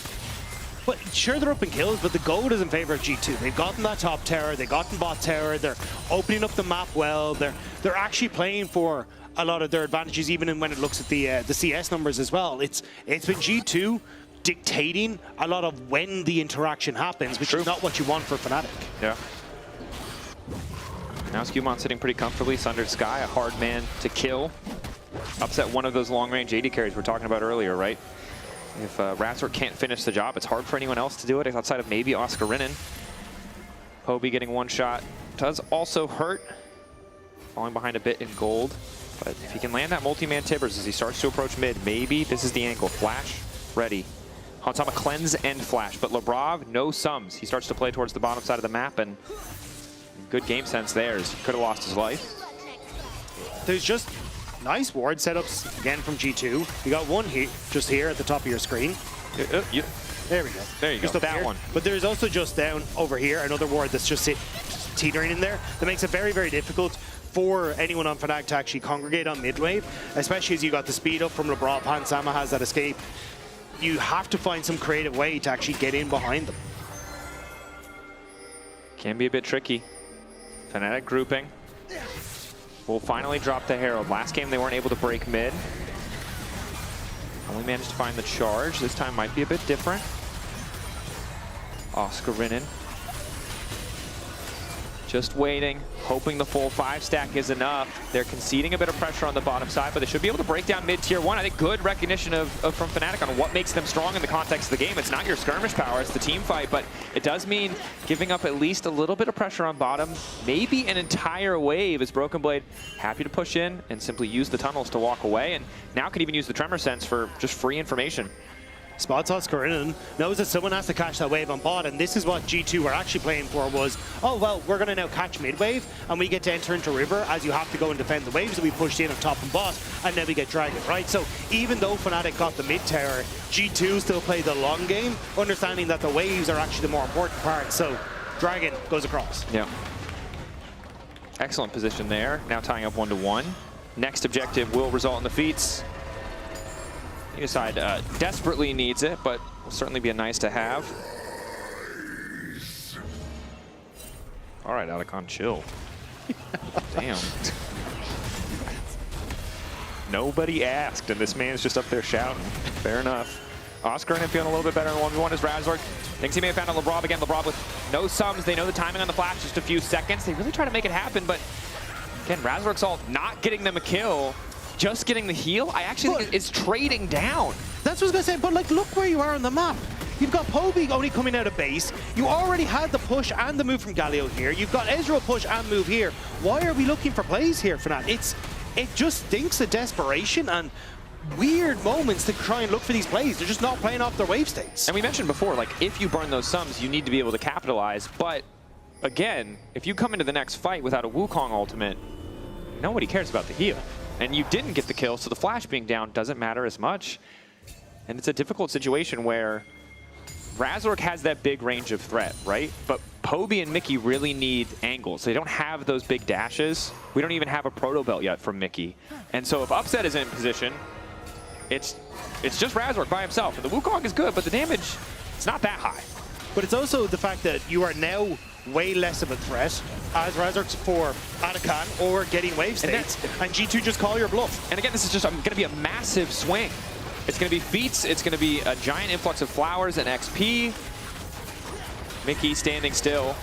But sure, they're up in kills, but the gold is in favor of G2. They've gotten that top tower, they've gotten bot tower, they're opening up the map well, they're actually playing for a lot of their advantages, even when it looks at the CS numbers as well. It's been G2 dictating a lot of when the interaction happens, which is not what you want for Fnatic. Yeah. Now Skewmon sitting pretty comfortably. Sundered Sky, a hard man to kill. Upset one of those long-range AD carries we were talking about earlier, right? If Razork can't finish the job, it's hard for anyone else to do it outside of maybe Oscar Rinnan. Poby getting one shot does also hurt. Falling behind a bit in gold. But if he can land that multi-man Tibbers as he starts to approach mid, maybe this is the angle. Flash, ready. Hansama cleanse and flash, but Labrov, no sums. He starts to play towards the bottom side of the map, and good game sense there as he could have lost his life. There's just nice ward setups again from G2. You got one here, just here at the top of your screen. There we go. There you go. That That one. But there's also just down over here another ward that's just teetering in there. That makes it very, very difficult for anyone on Fnatic to actually congregate on mid wave, especially as you got the speed up from LeBron. Hansama has that escape. You have to find some creative way to actually get in behind them. Can be a bit tricky. Fnatic grouping. Will finally drop the Herald. Last game they weren't able to break mid. Only managed to find the charge. This time might be a bit different. Oscarinen. Just waiting, hoping the full 5 stack is enough. They're conceding a bit of pressure on the bottom side, but they should be able to break down mid tier 1. I think good recognition from Fnatic on what makes them strong in the context of the game. It's not your skirmish power, it's the team fight, but it does mean giving up at least a little bit of pressure on bottom, maybe an entire wave, as Broken Blade happy to push in and simply use the tunnels to walk away, and now can even use the Tremor Sense for just free information. Spots Oscarinen knows that someone has to catch that wave on bot, and this is what G2 were actually playing for was, oh, well, we're going to now catch mid wave, and we get to enter into river as you have to go and defend the waves that we pushed in on top and bot, and then we get Dragon, right? So even though Fnatic got the mid tower, G2 still played the long game, understanding that the waves are actually the more important part, so Dragon goes across. Yeah. Excellent position there, now tying up 1-1. Next objective will result in defeats. Either side desperately needs it, but will certainly be a nice to have. All right, Alacon, chill. Damn. Nobody asked, and this man's just up there shouting. Fair enough. Oscarinen feeling a little bit better in 1v1 as Razork thinks he may have found a LeBron again. LeBron with no sums. They know the timing on the flash, just a few seconds. They really try to make it happen, but again, Razork's ult not getting them a kill. Just getting the heal, I actually think it's trading down. That's what I was going to say, but like, look where you are on the map. You've got Poby only coming out of base. You already had the push and the move from Galio here. You've got Ezreal push and move here. Why are we looking for plays here for that? It just stinks of desperation and weird moments to try and look for these plays. They're just not playing off their wave states. And we mentioned before, like, if you burn those sums, you need to be able to capitalize. But again, if you come into the next fight without a Wukong ultimate, nobody cares about the heal. And you didn't get the kill, so the flash being down doesn't matter as much. And it's a difficult situation where Razork has that big range of threat, right? But Poby and Mickey really need angles. They don't have those big dashes. We don't even have a proto belt yet from Mickey. And so if Upset is in position, it's just Razork by himself. And the Wukong is good, but the damage, it's not that high. But it's also the fact that you are now way less of a threat as Razork's for Atakan or getting wave states, and G2 just call your bluff. And again, this is just going to be a massive swing. It's going to be feats, it's going to be a giant influx of flowers and XP. Mickey standing still,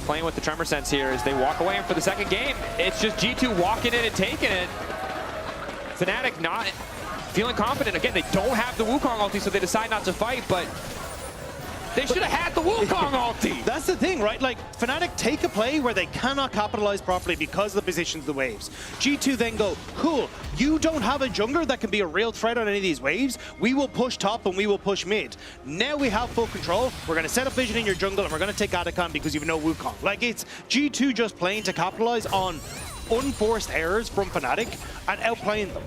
playing with the Tremor Sense here as they walk away. And for the second game, it's just G2 walking in and taking it. Fnatic not feeling confident. Again, they don't have the Wukong ulti, so they decide not to fight, but they should have had the Wukong ulti. That's the thing, right? Like, Fnatic take a play where they cannot capitalize properly because of the positions of the waves. G2 then go, cool, you don't have a jungler that can be a real threat on any of these waves. We will push top and we will push mid. Now we have full control. We're going to set up vision in your jungle and we're going to take Atakan because you have no Wukong. Like, it's G2 just playing to capitalize on unforced errors from Fnatic and outplaying them.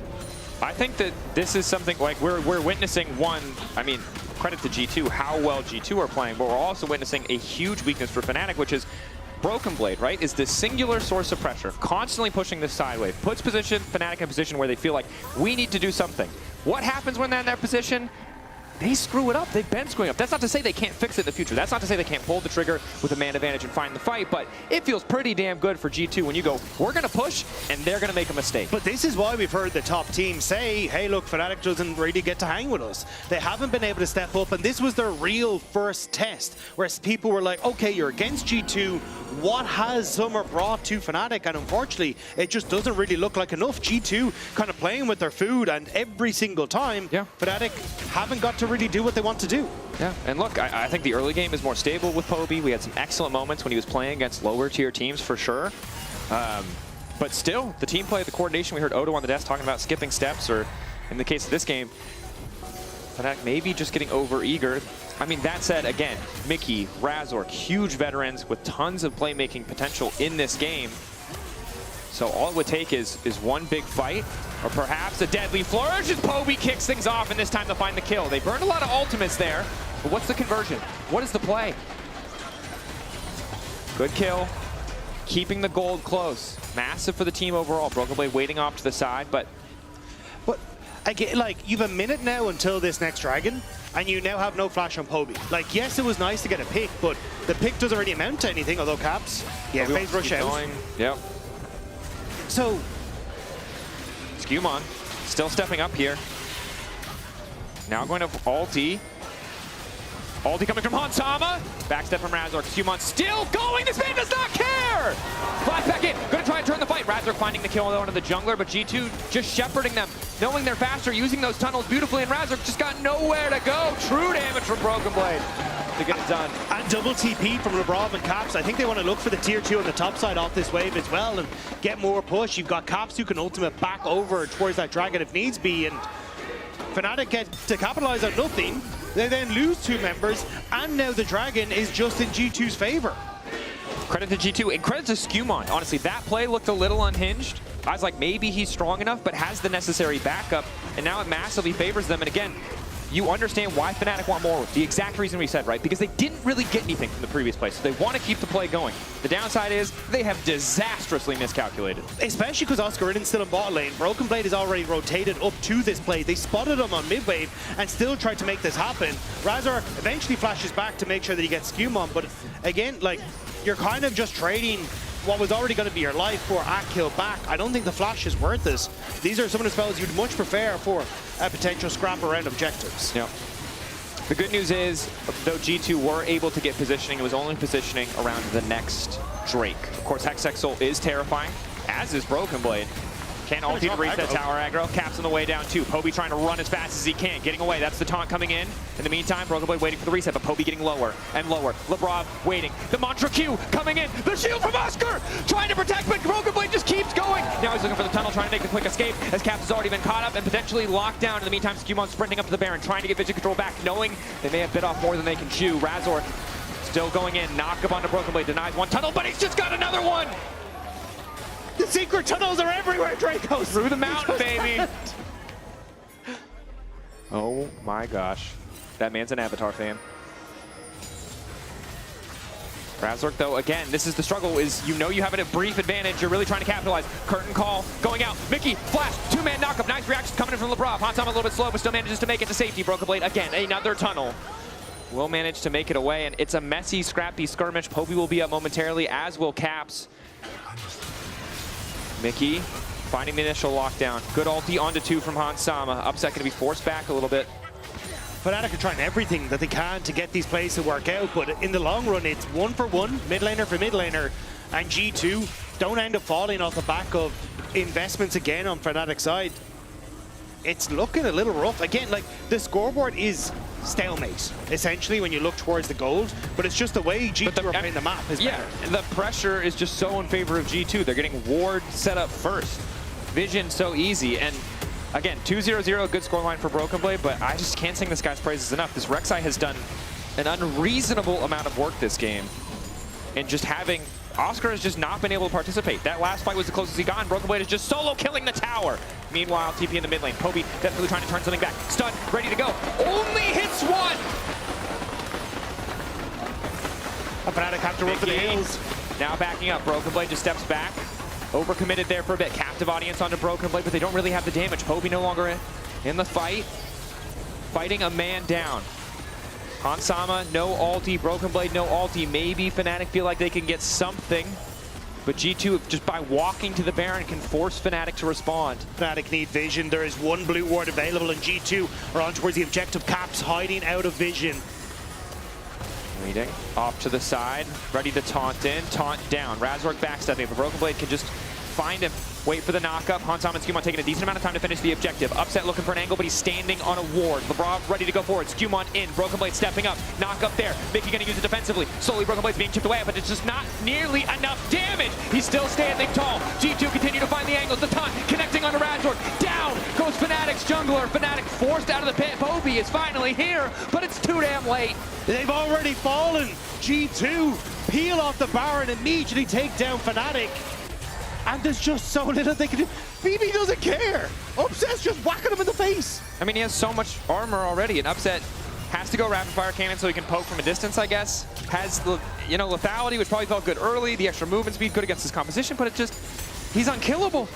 I think that this is something like we're witnessing one, I mean, credit to G2, how well G2 are playing, but we're also witnessing a huge weakness for Fnatic, which is Broken Blade, right? Is this singular source of pressure, constantly pushing this side wave, puts Fnatic in a position where they feel like we need to do something. What happens when they're in that position? They screw it up. They've been screwing up. That's not to say they can't fix it in the future. That's not to say they can't pull the trigger with a man advantage and find the fight, but it feels pretty damn good for G2 when you go, we're going to push, and they're going to make a mistake. But this is why we've heard the top team say, hey, look, Fnatic doesn't really get to hang with us. They haven't been able to step up, and this was their real first test, where people were like, okay, you're against G2. What has Summer brought to Fnatic? And unfortunately, it just doesn't really look like enough. G2 kind of playing with their food, and every single time, Fnatic haven't got to really do what they want to do. Yeah, and look, I think the early game is more stable with Poby. We had some excellent moments when he was playing against lower tier teams for sure. But still, the team play, the coordination, we heard Odo on the desk talking about skipping steps, or in the case of this game, Fnatic maybe just getting over-eager. I mean, that said, again, Mickey, Razork, huge veterans with tons of playmaking potential in this game. So all it would take is one big fight, or perhaps a deadly flourish as Poby kicks things off, and this time they'll find the kill. They burned a lot of ultimates there, but what's the conversion? What is the play? Good kill, keeping the gold close. Massive for the team overall. Broken Blade waiting off to the side, but again, like, you've a minute now until this next dragon. and you now have no flash on Poby. Like, yes, it was nice to get a pick, but the pick doesn't really amount to anything, although Caps, yeah, phase rush out. Yep. So, Skewmon still stepping up here. Now going to ulti. Ulti coming from Hansama. Backstep from Razork. Skewmon still going. This man does not care. Flash back in. Going to try and turn the fight. Razork finding the kill though into the jungler, but G2 just shepherding them, knowing they're faster, using those tunnels beautifully, and Razork just got nowhere to go. True damage from Broken Blade to get it done. And double TP from LeBron and Caps. I think they want to look for the tier 2 on the top side off this wave as well and get more push. You've got Caps who can ultimate back over towards that dragon if needs be, and Fnatic get to capitalize on nothing. They then lose 2 members, and now the dragon is just in G2's favor. Credit to G2 and credit to Skewmon. Honestly, that play looked a little unhinged. I was like, maybe he's strong enough, but has the necessary backup, and now it massively favors them. And again, you understand why Fnatic want more. The exact reason we said, right? Because they didn't really get anything from the previous play, so they want to keep the play going. The downside is they have disastrously miscalculated. Especially because Oscar Ridden's still in bot lane. Broken Blade is already rotated up to this play. They spotted him on mid wave and still tried to make this happen. Razork eventually flashes back to make sure that he gets Skewmon, but again, like, you're kind of just trading what was already going to be your life for a kill back. I don't think the flash is worth this. These are some of the spells you'd much prefer for a potential scrap around objectives. Yeah. The good news is, though G2 were able to get positioning, it was only positioning around the next Drake. Of course, Hexexel is terrifying, as is Broken Blade. Can't ulti to reset tower aggro. Caps on the way down too. Poby trying to run as fast as he can, getting away. That's the taunt coming in. In the meantime, Broken Blade waiting for the reset, but Poby getting lower and lower. Lebrov waiting. The Mantra Q coming in. The shield from Oscar trying to protect, but Broken Blade just keeps going. Now he's looking for the tunnel, trying to make the quick escape as Caps has already been caught up and potentially locked down. In the meantime, Skewmon sprinting up to the Baron, trying to get vision control back, knowing they may have bit off more than they can chew. Razork still going in. Knock up onto Broken Blade, denies one tunnel, but he's just got another one. The secret tunnels are everywhere, Draco! Through the mountain, baby! Oh my gosh. That man's an Avatar fan. Razork, though, again, this is the struggle, is you know you have a brief advantage. You're really trying to capitalize. Curtain call going out. Mickey, flash, 2-man knockup. Nice reactions coming in from Lebrov. Hansama a little bit slow, but still manages to make it to safety. Broken Blade, again, another tunnel. Will manage to make it away, and it's a messy, scrappy skirmish. Poby will be up momentarily, as will Caps. Mickey finding the initial lockdown. Good ulti onto 2 from Hansama. Upset going to be forced back a little bit. Fnatic are trying everything that they can to get these plays to work out, but in the long run, it's 1 for 1, mid laner for mid laner, and G2 don't end up falling off the back of investments again on Fnatic's side. It's looking a little rough. Again, like, the scoreboard is stalemate, essentially, when you look towards the gold, but it's just the way G2 are playing the map is better. And the pressure is just so in favor of G2. They're getting ward set up first. Vision so easy, and again, 2-0-0, good scoreline for Broken Blade, but I just can't sing this guy's praises enough. This Rek'Sai has done an unreasonable amount of work this game, and just having Oscar has just not been able to participate. That last fight was the closest he got, and Broken Blade is just solo killing the tower. Meanwhile, TP in the mid lane. Poby definitely trying to turn something back. Stun, ready to go. Only hits one! Fnatic have to run for the hills. Now backing up. Broken Blade just steps back. Overcommitted there for a bit. Captive audience onto Broken Blade, but they don't really have the damage. Poby no longer in the fight. Fighting a man down. Hansama, no ulti. Broken Blade, no ulti. Maybe Fnatic feel like they can get something. But G2, just by walking to the Baron, can force Fnatic to respond. Fnatic need vision. There is 1 blue ward available, and G2 are on towards the objective. Caps hiding out of vision. Waiting, off to the side, ready to taunt in, taunt down. Razork backstepping, but Broken Blade can just find him. Wait for the knockup. Hansama and Skewmon taking a decent amount of time to finish the objective. Upset looking for an angle, but he's standing on a ward. Lebrov ready to go forward. Skewmon in. Broken Blade stepping up. Knock up there. Mickey going to use it defensively. Slowly Broken Blade's being chipped away, but it's just not nearly enough damage. He's still standing tall. G2 continue to find the angles. The taunt connecting onto Razork. Down goes Fnatic's jungler. Fnatic forced out of the pit. Poby is finally here, but it's too damn late. They've already fallen. G2 peel off the Baron, immediately take down Fnatic. And there's just so little they can do. BB doesn't care. Upset's just whacking him in the face. I mean, he has so much armor already, and Upset has to go rapid fire cannon so he can poke from a distance, I guess. Has the, lethality, which probably felt good early. The extra movement speed good against his composition, but it just, he's unkillable.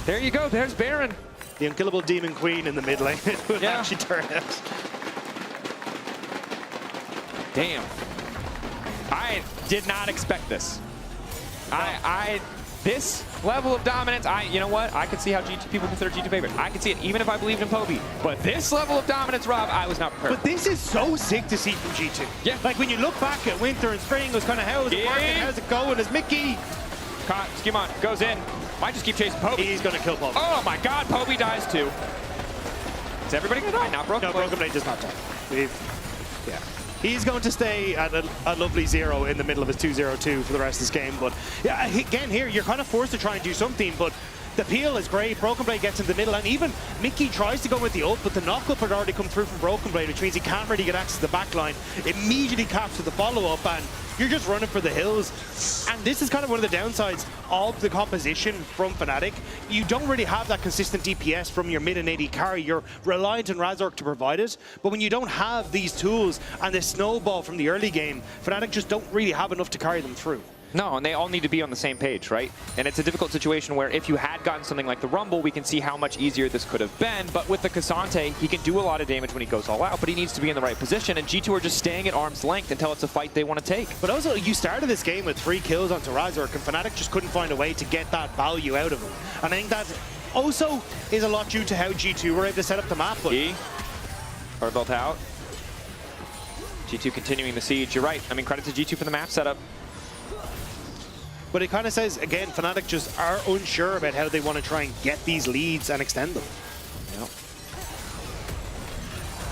There you go, there's Baron. The unkillable Demon Queen in the mid lane. It would actually turn out. Damn. I did not expect this. This level of dominance, you know what? I could see how people consider G2 favorite. I could see it even if I believed in Poby. But this level of dominance, Rob, I was not prepared. But this is so sick to see from G2. Yeah. Like when you look back at winter and spring, it was kind of how is it working? How's it going? Is Mickey? Schemon goes in. Might just keep chasing Poby. He's going to kill Poby. Oh my god, Poby dies too. Is everybody going to die? Not Broken Blade. No, Broken Blade does not die. Yeah. He's going to stay at a lovely 0 in the middle of his 2-0-2 for the rest of this game. But yeah, again, here, you're kind of forced to try and do something, but the peel is great. Broken Blade gets in the middle, and even Mickey tries to go with the ult, but the knock-up had already come through from Broken Blade, which means he can't really get access to the back line. Immediately captures the follow-up, and you're just running for the hills. And this is kind of one of the downsides of the composition from Fnatic. You don't really have that consistent DPS from your mid and AD carry. You're reliant on Razork to provide it. But when you don't have these tools and this snowball from the early game, Fnatic just don't really have enough to carry them through. No, and they all need to be on the same page, right? And it's a difficult situation where if you had gotten something like the Rumble, we can see how much easier this could have been. But with the Cassante, he can do a lot of damage when he goes all out, but he needs to be in the right position. And G2 are just staying at arm's length until it's a fight they want to take. But also, you started this game with 3 kills onto Razork, and Fnatic just couldn't find a way to get that value out of him. And I think that also is a lot due to how G2 were able to set up the map. Are built out. G2 continuing the siege. You're right. I mean, credit to G2 for the map setup. But it kind of says, again, Fnatic just are unsure about how they want to try and get these leads and extend them. Yep.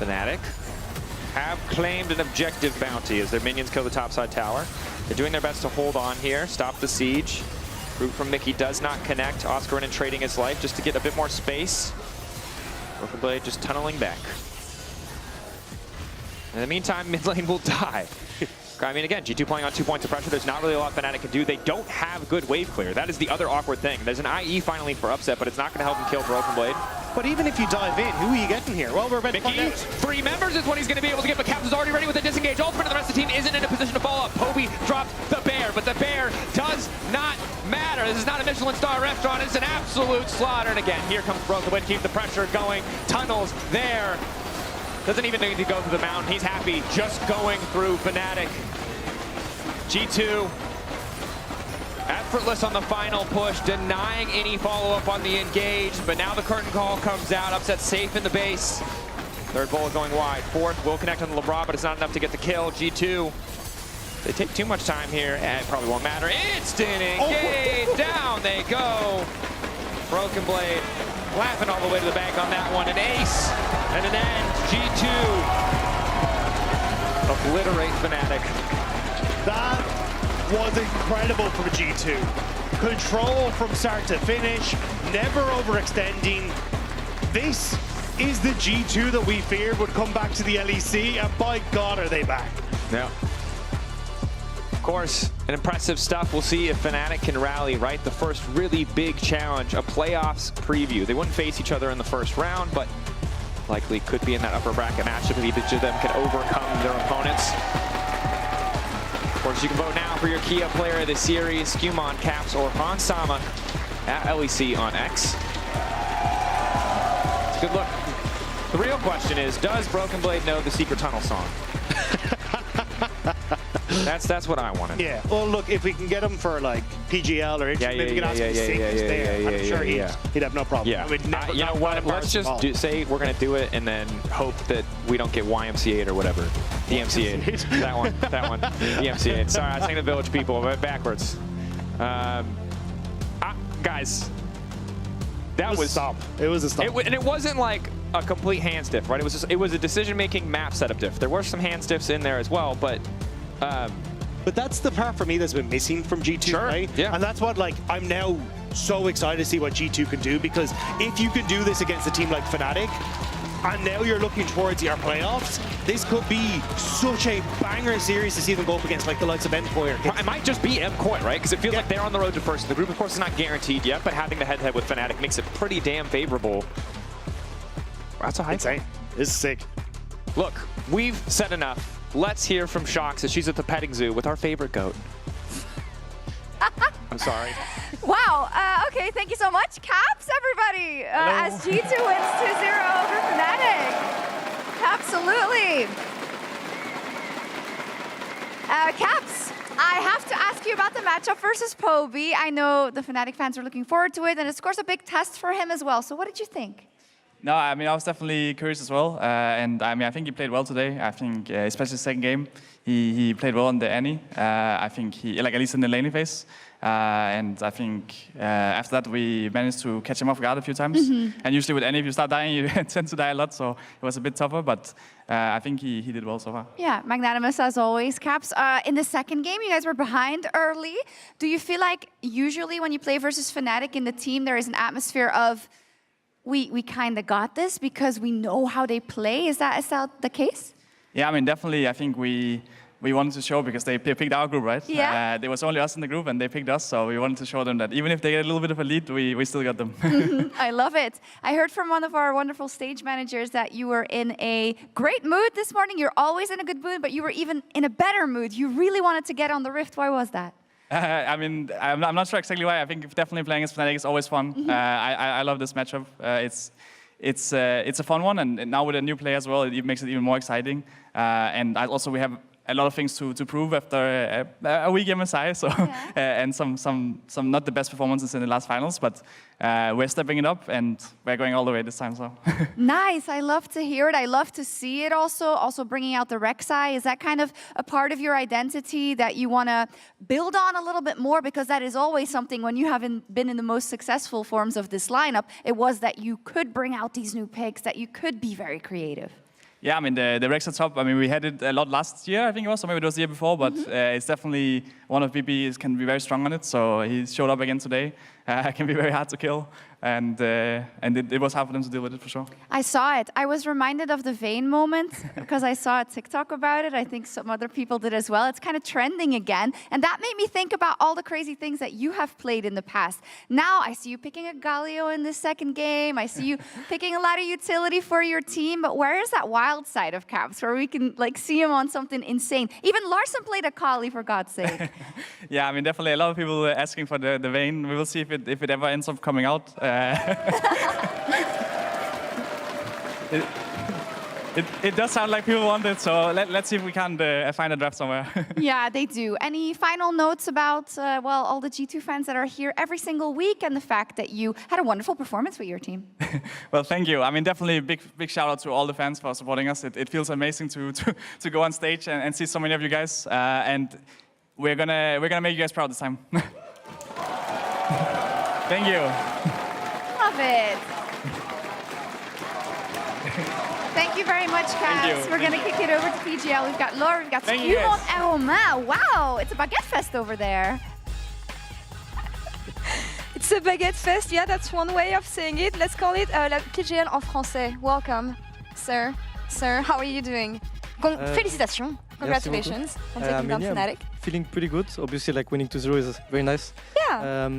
Fnatic have claimed an objective bounty as their minions kill the topside tower. They're doing their best to hold on here, stop the siege. Root from Mickey does not connect. Oscarinen trading his life just to get a bit more space. Broken Blade just tunneling back. In the meantime, mid lane will die. I mean, again, G2 playing on 2 points of pressure. There's not really a lot Fnatic can do. They don't have good wave clear. That is the other awkward thing. There's an IE finally for upset, but it's not going to help him kill Broken Blade. But even if you dive in, who are you getting here? Well, we're about to find out. 3 members is what he's going to be able to get, but Caps is already ready with a disengage ultimate, and the rest of the team isn't in a position to follow up. Poby dropped the bear, but the bear does not matter. This is not a Michelin star restaurant. It's an absolute slaughter. And again, here comes Broken Blade. Keep the pressure going. Tunnels there. Doesn't even need to go through the mountain. He's happy just going through Fnatic. G2 effortless on the final push, denying any follow-up on the engage, but now the curtain call comes out. Upset safe in the base. Third bullet going wide. Fourth will connect on the LeBron, but it's not enough to get the kill. G2, they take too much time here, and it probably won't matter. Instant engage, down they go. Broken Blade laughing all the way to the bank on that one. An ace and an end. G2 obliterate Fnatic. That was incredible from G2. Control from start to finish, never overextending. This is the G2 that we feared would come back to the LEC, and by God are they back. Yeah. Of course, an impressive stuff. We'll see if Fnatic can rally, right? The first really big challenge, a playoffs preview. They wouldn't face each other in the first round, but likely could be in that upper bracket matchup if each of them can overcome their opponents. Of course, you can vote now for your Kia Player of the Series, Schemon, Caps, or Hans Sama at LEC on X. It's a good look. The real question is, does Broken Blade know the Secret Tunnel song? That's what I wanted. Yeah. Well, look, if we can get him for like PGL or maybe we can ask him to sing this there. I'm sure he'd have no problem. Yeah. You know what? Let's just say we're gonna do it and then hope that we don't get YMCA'd or whatever. DMCA'd. that one. DMCA'd. Sorry, I was thinking the Village People. I went backwards. Guys, that was stop. It was a stop. And it wasn't like a complete hand stiff, right? It was a decision-making map setup diff. There were some hand stiffs in there as well, but that's the part for me that's been missing from G2, right? Yeah. And that's what, like, I'm now so excited to see what G2 can do, because if you can do this against a team like Fnatic, and now you're looking towards your playoffs, this could be such a banger series to see them go up against like the likes of Endpoint. It might just be MCoy, right? Because it feels like they're on the road to first. The group, of course, is not guaranteed yet, but having the head-to-head with Fnatic makes it pretty damn favorable. That's a high insane. This is sick. Look, we've said enough. Let's hear from Shox as she's at the petting zoo with our favorite goat. I'm sorry. Wow. Okay, thank you so much. Caps, everybody. As G2 wins 2-0 over Fnatic. Absolutely. Caps, I have to ask you about the matchup versus Poby. I know the Fnatic fans are looking forward to it, and it's, of course, a big test for him as well. So what did you think? No, I mean, I was definitely curious as well. And I mean, I think he played well today. I think, especially the second game, he played well on the Annie. I think he, like at least in the laning phase. And I think after that, we managed to catch him off guard a few times. And usually with Annie, if you start dying, you tend to die a lot. So it was a bit tougher, but I think he did well so far. Yeah, magnanimous as always, Caps. In the second game, you guys were behind early. Do you feel like usually when you play versus Fnatic in the team, there is an atmosphere of, we kind of got this because we know how they play? Is that the case? Yeah, I mean, definitely. I think we wanted to show because they picked our group, right? Yeah. There was only us in the group and they picked us, so we wanted to show them that even if they get a little bit of a lead, we still got them. I love it. I heard from one of our wonderful stage managers that you were in a great mood this morning. You're always in a good mood, but you were even in a better mood. You really wanted to get on the Rift. Why was that? I mean, I'm not sure exactly why. I think definitely playing against Fnatic is always fun. I love this matchup. It's a fun one, and now with a new player as well, it makes it even more exciting. And also we have a lot of things to prove after a week MSI, so and some not the best performances in the last finals, but we're stepping it up and we're going all the way this time. So nice, I love to hear it. I love to see it. Also bringing out the Rek'Sai, is that kind of a part of your identity that you want to build on a little bit more? Because that is always something when you haven't been in the most successful forms of this lineup. It was that you could bring out these new picks, that you could be very creative. Yeah, I mean, the Rex at top, I mean, we had it a lot last year, I think it was, or maybe it was the year before, but it's definitely one of VPs can be very strong on it, so he showed up again today. It can be very hard to kill, and it was hard for them to deal with it, for sure. I saw it. I was reminded of the Vayne moment, because I saw a TikTok about it. I think some other people did as well. It's kind of trending again, and that made me think about all the crazy things that you have played in the past. Now, I see you picking a Galio in the second game. I see you picking a lot of utility for your team, but where is that wild side of Caps, where we can like see him on something insane? Even Larson played a Kali, for God's sake. Yeah, I mean, definitely a lot of people asking for the Vayne. We will see if it ever ends up coming out. It does sound like people want it, so let's see if we can find a draft somewhere. Yeah, they do. Any final notes about, well, all the G2 fans that are here every single week and the fact that you had a wonderful performance with your team? Well, thank you. I mean, definitely a big shout out to all the fans for supporting us. It feels amazing to go on stage and see so many of you guys, and we're gonna make you guys proud this time. Thank you. Love it. Thank you very much, Cass. We're going to kick it over to PGL. We've got Laura, we've got Skewmon, Aroma. Wow, it's a baguette fest over there. It's a baguette fest, yeah, that's one way of saying it. Let's call it la PGL en français. Welcome, sir. Sir, how are you doing? Félicitations. Congratulations on taking down Fnatic. Feeling pretty good. Obviously, like winning 2-0 is very nice. Yeah.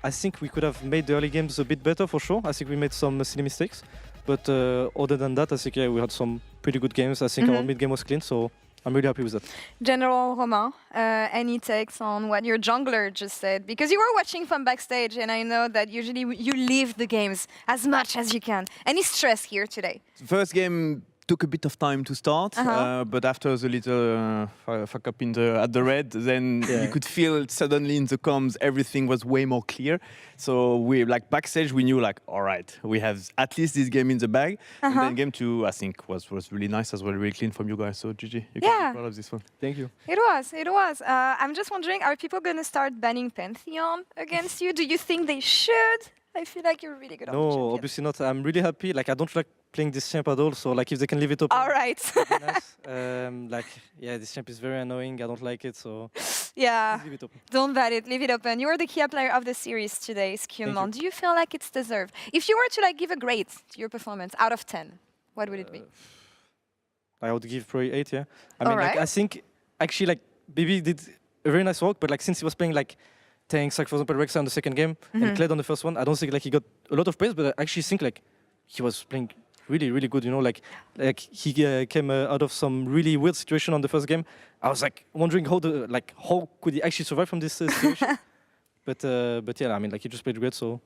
I think we could have made the early games a bit better for sure. I think we made some silly mistakes. But other than that, I think we had some pretty good games. I think our mid game was clean, so I'm really happy with that. General Romain, any takes on what your jungler just said? Because you were watching from backstage, and I know that usually you live the games as much as you can. Any stress here today? First game took a bit of time to start, but after the little fuck up at the red, then you could feel suddenly in the comms everything was way more clear. So we like backstage, we knew like, all right, we have at least this game in the bag. And then game 2, I think was really nice as well, really clean from you guys. So GG, you can be proud of this one. Thank you. It was. I'm just wondering, are people going to start banning Pantheon against you? Do you think they should? I feel like you're really good on the champion. No, obviously not. I'm really happy. Like I don't like playing this champ at all. So like if they can leave it open. All right. Nice. This champ is very annoying. I don't like it. So yeah, leave it open. Don't ban it. Leave it open. You were the key player of the series today, Skewmon. Do you feel like it's deserved? If you were to like give a grade to your performance out of 10, what would it be? I would give probably 8. Yeah. I mean, like I think actually like BB did a very nice work, but like since he was playing like tanks, like for example Rek'Sai on the second game and Kled on the first one, I don't think like he got a lot of praise, but I actually think like he was playing really, really good. You know, like he came out of some really weird situation on the first game. I was like wondering how could he actually survive from this situation. But yeah, I mean, like he just played great, so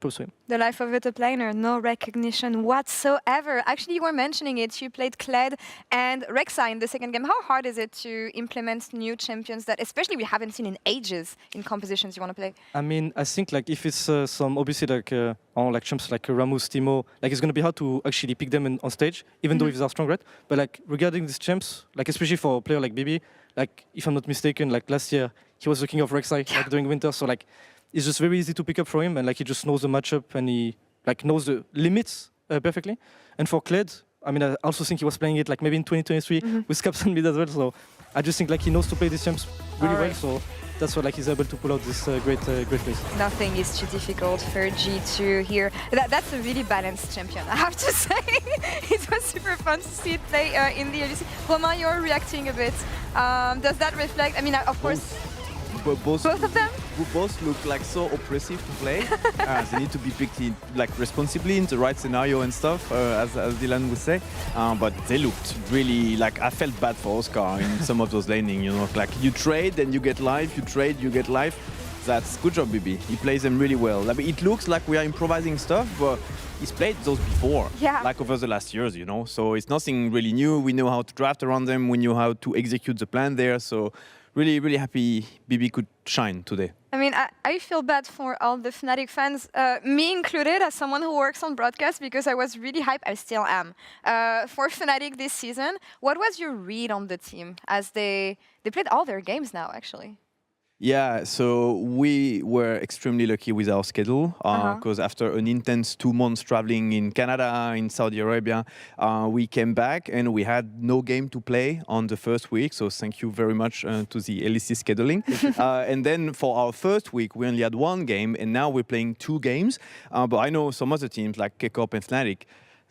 props to him. The life of a top laner, no recognition whatsoever. Actually, you were mentioning it. You played Kled and Rek'Sai in the second game. How hard is it to implement new champions that, especially we haven't seen in ages, in compositions you want to play? I mean, I think like if it's some obviously like on like champs like Ramus, Timo, like it's gonna be hard to actually pick them on stage, even though if they're strong, right? But like regarding these champs, like especially for a player like BB, like if I'm not mistaken, like last year he was the king of Rek'Sai like during winter, so like it's just very easy to pick up for him, and like he just knows the matchup and he like knows the limits perfectly. And for Kled, I mean, I also think he was playing it like maybe in 2023 with Caps and mid as well. So I just think like he knows to play these champs really well. So that's why like he's able to pull out this great place. Nothing is too difficult for G2 here. That's a really balanced champion, I have to say. It was super fun to see it play in the LEC. Romain, you're reacting a bit. Does that reflect? I mean, of course. Both of them? Both look like so oppressive to play. They need to be picked like responsibly in the right scenario and stuff, as Dylan would say. But they looked really like I felt bad for Oscar in some of those laning. You know, like you trade and you get life, you trade, you get life. That's good job, BB. He plays them really well. I mean, it looks like we are improvising stuff, but he's played those before, like over the last years, you know. So it's nothing really new. We know how to draft around them. We know how to execute the plan there. So. Really, really happy BB could shine today. I mean, I feel bad for all the Fnatic fans, me included, as someone who works on broadcast, because I was really hyped, I still am, for Fnatic this season. What was your read on the team as they played all their games now, actually? Yeah, so we were extremely lucky with our schedule because after an intense 2 months traveling in Canada, in Saudi Arabia, we came back and we had no game to play on the first week. So thank you very much to the LEC scheduling. And then for our first week, we only had 1 game and now we're playing 2 games. But I know some other teams like K-Corp and Fnatic,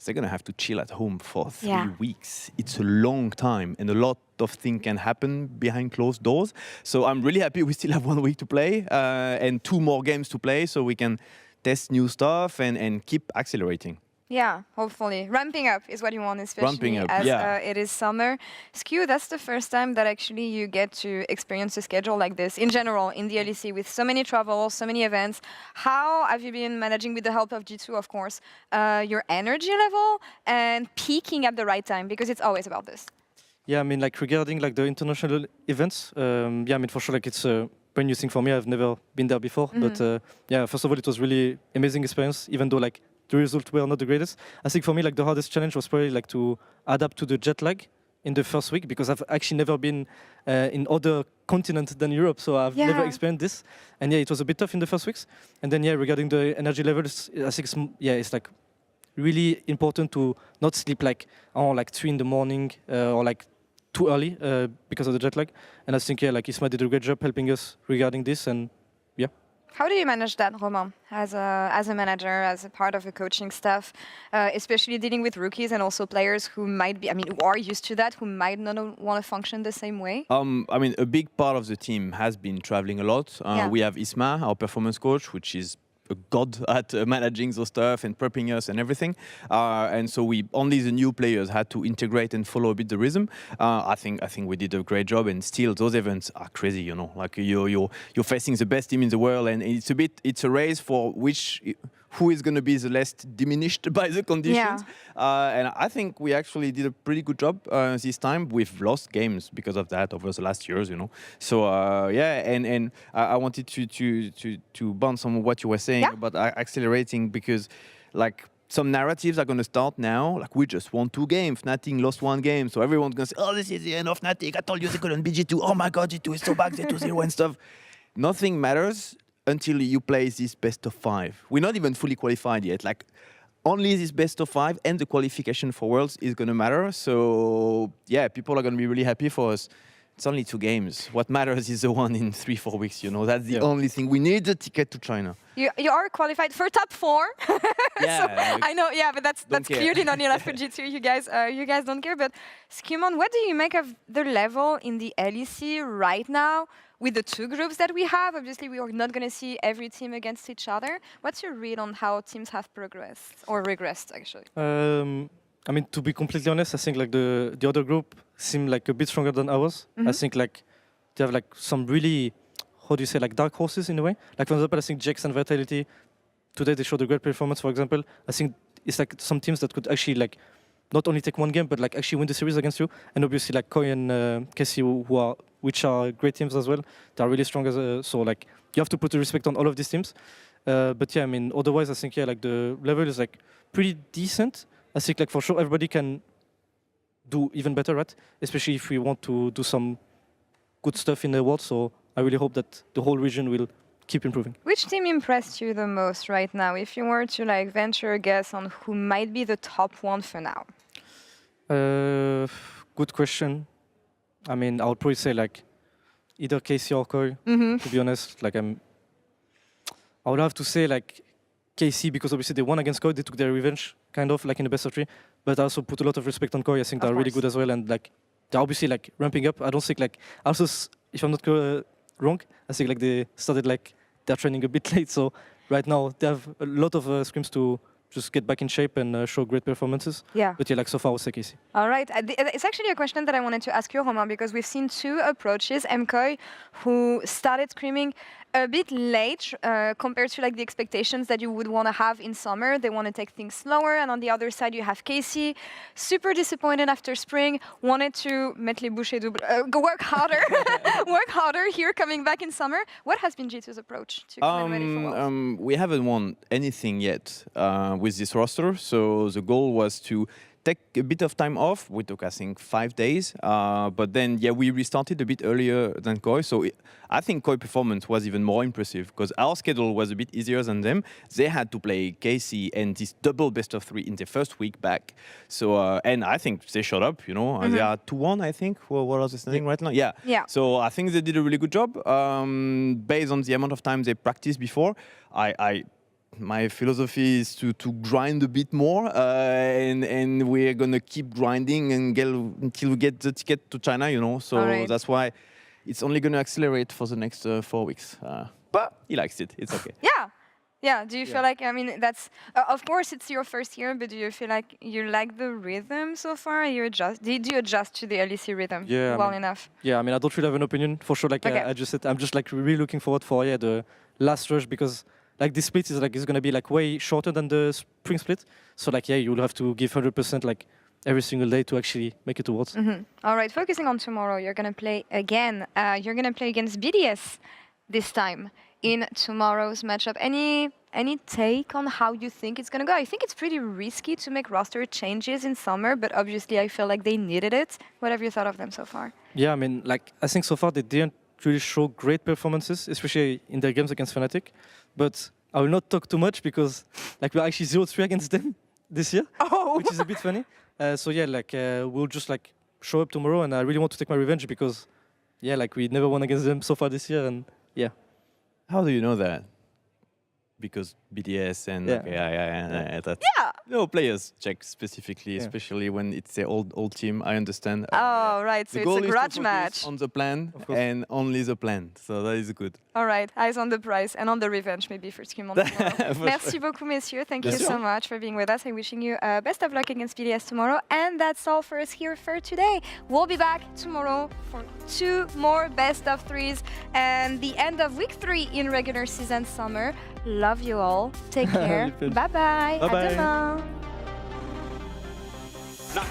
they're going to have to chill at home for 3 weeks. It's a long time and a lot of things can happen behind closed doors. So I'm really happy we still have 1 week to play and 2 more games to play so we can test new stuff and keep accelerating. Yeah, hopefully. Ramping up is what you want, especially as it is summer. Skew, that's the first time that actually you get to experience a schedule like this, in general, in the LEC, with so many travels, so many events. How have you been managing, with the help of G2, of course, your energy level and peaking at the right time? Because it's always about this. Yeah, I mean, like regarding like the international events, yeah, I mean, for sure, like it's a brand new thing for me. I've never been there before. But yeah, first of all, it was really amazing experience, even though like the results were not the greatest. I think for me, like the hardest challenge was probably like to adapt to the jet lag in the first week, because I've actually never been in other continent than Europe, so I've never experienced this. And yeah, it was a bit tough in the first weeks. And then yeah, regarding the energy levels, I think it's like really important to not sleep like 3 in the morning or like too early because of the jet lag. And I think yeah, like Isma did a great job helping us regarding this. And yeah. How do you manage that, Romain, as a manager, as a part of the coaching staff, especially dealing with rookies and also players who might be, I mean, who are used to that, who might not want to function the same way? I mean, a big part of the team has been traveling a lot. We have Isma, our performance coach, which is a god at managing those stuff and prepping us and everything. And so we only the new players had to integrate and follow a bit the rhythm. I think we did a great job, and still those events are crazy, you know. Like you're facing the best team in the world, and it's a race for who is going to be the less diminished by the conditions. And I think we actually did a pretty good job this time. We've lost games because of that over the last years, you know. So yeah, and I wanted to bounce on what you were saying about accelerating, because like some narratives are going to start now. Like we just won 2 games, Fnatic lost 1 game, so everyone's going to say, oh, this is the end of Fnatic. I told you they couldn't be G2. Oh my God, G2 is so bad, they're 2-0 and stuff. Nothing matters until you play this best of 5. We're not even fully qualified yet. Like, only this best of 5 and the qualification for Worlds is going to matter. So, yeah, people are going to be really happy for us. It's only 2 games. What matters is the one in 3-4 weeks, you know. That's the only thing. We need the ticket to China. You are qualified for top 4. Yeah. So, I know, yeah, but that's clearly not enough for G2. You guys don't care. But Skimon, what do you make of the level in the LEC right now? With the 2 groups that we have, obviously we are not going to see every team against each other. What's your read on how teams have progressed, or regressed, actually? I mean, to be completely honest, I think like the other group seem like a bit stronger than ours. I think like they have like some really, how do you say, like dark horses in a way. Like for example, I think Jax and Vitality today they showed a great performance. For example, I think it's like some teams that could actually like not only take one game but like actually win the series against you. And obviously like Koi and KC which are great teams as well. They are really strong so like you have to put the respect on all of these teams. But yeah, I mean otherwise I think like the level is like pretty decent. I think like for sure everybody can do even better, right? Especially if we want to do some good stuff in the world. So I really hope that the whole region will keep improving. Which team impressed you the most right now? If you were to like venture a guess on who might be the top one for now. Good question. I mean, I would probably say like either KC or Koi. To be honest, like I would have to say like KC because obviously they won against Koi. They took their revenge, kind of like in the best of 3. But I also put a lot of respect on Koi. I think they're really good as well, and like they're obviously like ramping up. I don't think like also if I'm not wrong, I think like they started like they're training a bit late. So right now they have a lot of scrims to just get back in shape and show great performances. Yeah. But yeah, like so far, it's KC. All right. It's actually a question that I wanted to ask you, Romain, because we've seen 2 approaches. MKOI, who started screaming a bit late compared to like the expectations that you would want to have in summer. They want to take things slower. And on the other side, you have KC, super disappointed after spring, wanted to mettre les bouchées doubles, work harder, work harder here coming back in summer. What has been G2's approach to come ready for Worlds? We haven't won anything yet with this roster, so the goal was to take a bit of time off. We took, I think, 5 days, but then, yeah, we restarted a bit earlier than Koi, so I think Koi performance was even more impressive because our schedule was a bit easier than them. They had to play KC and this double best of 3 in the first week back, so and I think they showed up, you know, they are 2-1, I think. What are they standing right now? Yeah. So I think they did a really good job based on the amount of time they practiced before. My philosophy is to grind a bit more, and we're gonna keep grinding until we get the ticket to China, you know. So that's why it's only gonna accelerate for the next 4 weeks. But he likes it. It's okay. Yeah. Do you feel like, I mean, that's of course it's your first year, but do you feel like you like the rhythm so far? Did you adjust to the LEC rhythm enough? Yeah, I mean, I don't really have an opinion for sure. Like I just said, I'm just like really looking forward for the last rush because. Like this split is going to be like way shorter than the spring split, so like you'll have to give 100% like every single day to actually make it towards. All right, focusing on tomorrow, you're going to play again. You're going to play against BDS this time in tomorrow's matchup. Any take on how you think it's going to go? I think it's pretty risky to make roster changes in summer, but obviously I feel like they needed it. What have you thought of them so far? Yeah, I mean, like I think so far they didn't really show great performances, especially in their games against Fnatic. But I will not talk too much because like we're actually 0-3 against them this year, which is a bit funny. So yeah, like we'll just like show up tomorrow, and I really want to take my revenge because yeah, like we never won against them so far this year, and yeah. How do you know that? Because BDS and no players check specifically, especially when it's the old team. I understand. Oh right, so it's a grudge match. On the plan and only the plan, so that is good. All right, eyes on the prize and on the revenge, maybe for Scream tomorrow. Merci beaucoup, messieurs. Thank you so much for being with us. I'm wishing you best of luck against BDS tomorrow. And that's all for us here for today. We'll be back tomorrow for 2 more best of 3s and the end of week 3 in regular season summer. Love you all. Take care. Bye-bye. À demain.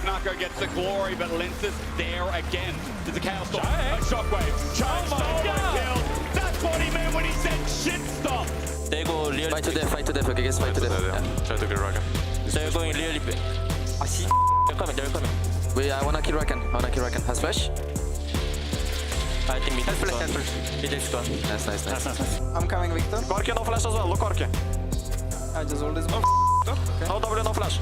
Nako gets the glory, but Lince is there again. There's a chaos storm. A shockwave. Kill. That's what he meant when he said shit stop. They go really fight to death, okay, guys, fight to death. Yeah. Try to kill Rakan. They're going really big. I see. They're coming. Wait, I wanna kill Rakan. Has flash? I think we has flash. It is gone. Nice. I'm coming, Victor. Korki, no flash as well. Look, Korki. I just hold this one. No W, no flash.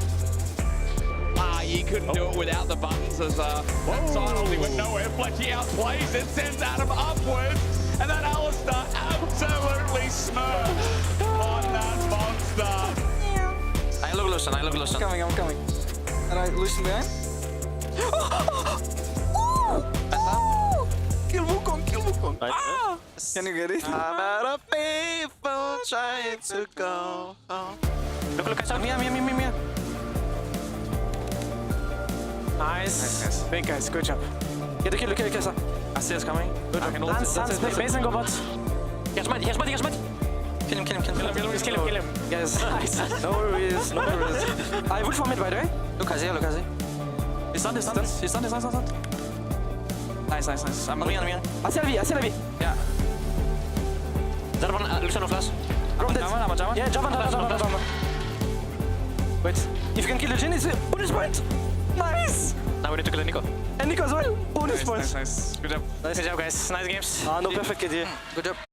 He couldn't do it without the buttons as that side only went nowhere. Fletchy outplays it, sends Adam upwards, and then Alistair absolutely smurfed on that monster. I look Lucian. I'm coming. Alright, Lucian behind. Kill Wukong. Can you get it? I'm out of faithful trying to go. Look, Mia. Nice. Big guys, good job. Get the kill, Kessa. I see us coming. Good. Dance, base and go bot. He has might. Kill him. Just kill him. Guys, Nice. no worries. I vote for mid, by the way. Look, Kazi. He's stunned. Nice. I'm on. Assez la vie. Yeah. Jarvan, Luciano flash. I'm dead. Jarvan. Yeah, Jarvan. Wait, if you can kill the Jhin, it's a bonus point. Nice. Now we need to kill Nico. And Nico as well. Bonus points. Nice. Good job. Good job, guys. Nice games. No perfect KD. Good job.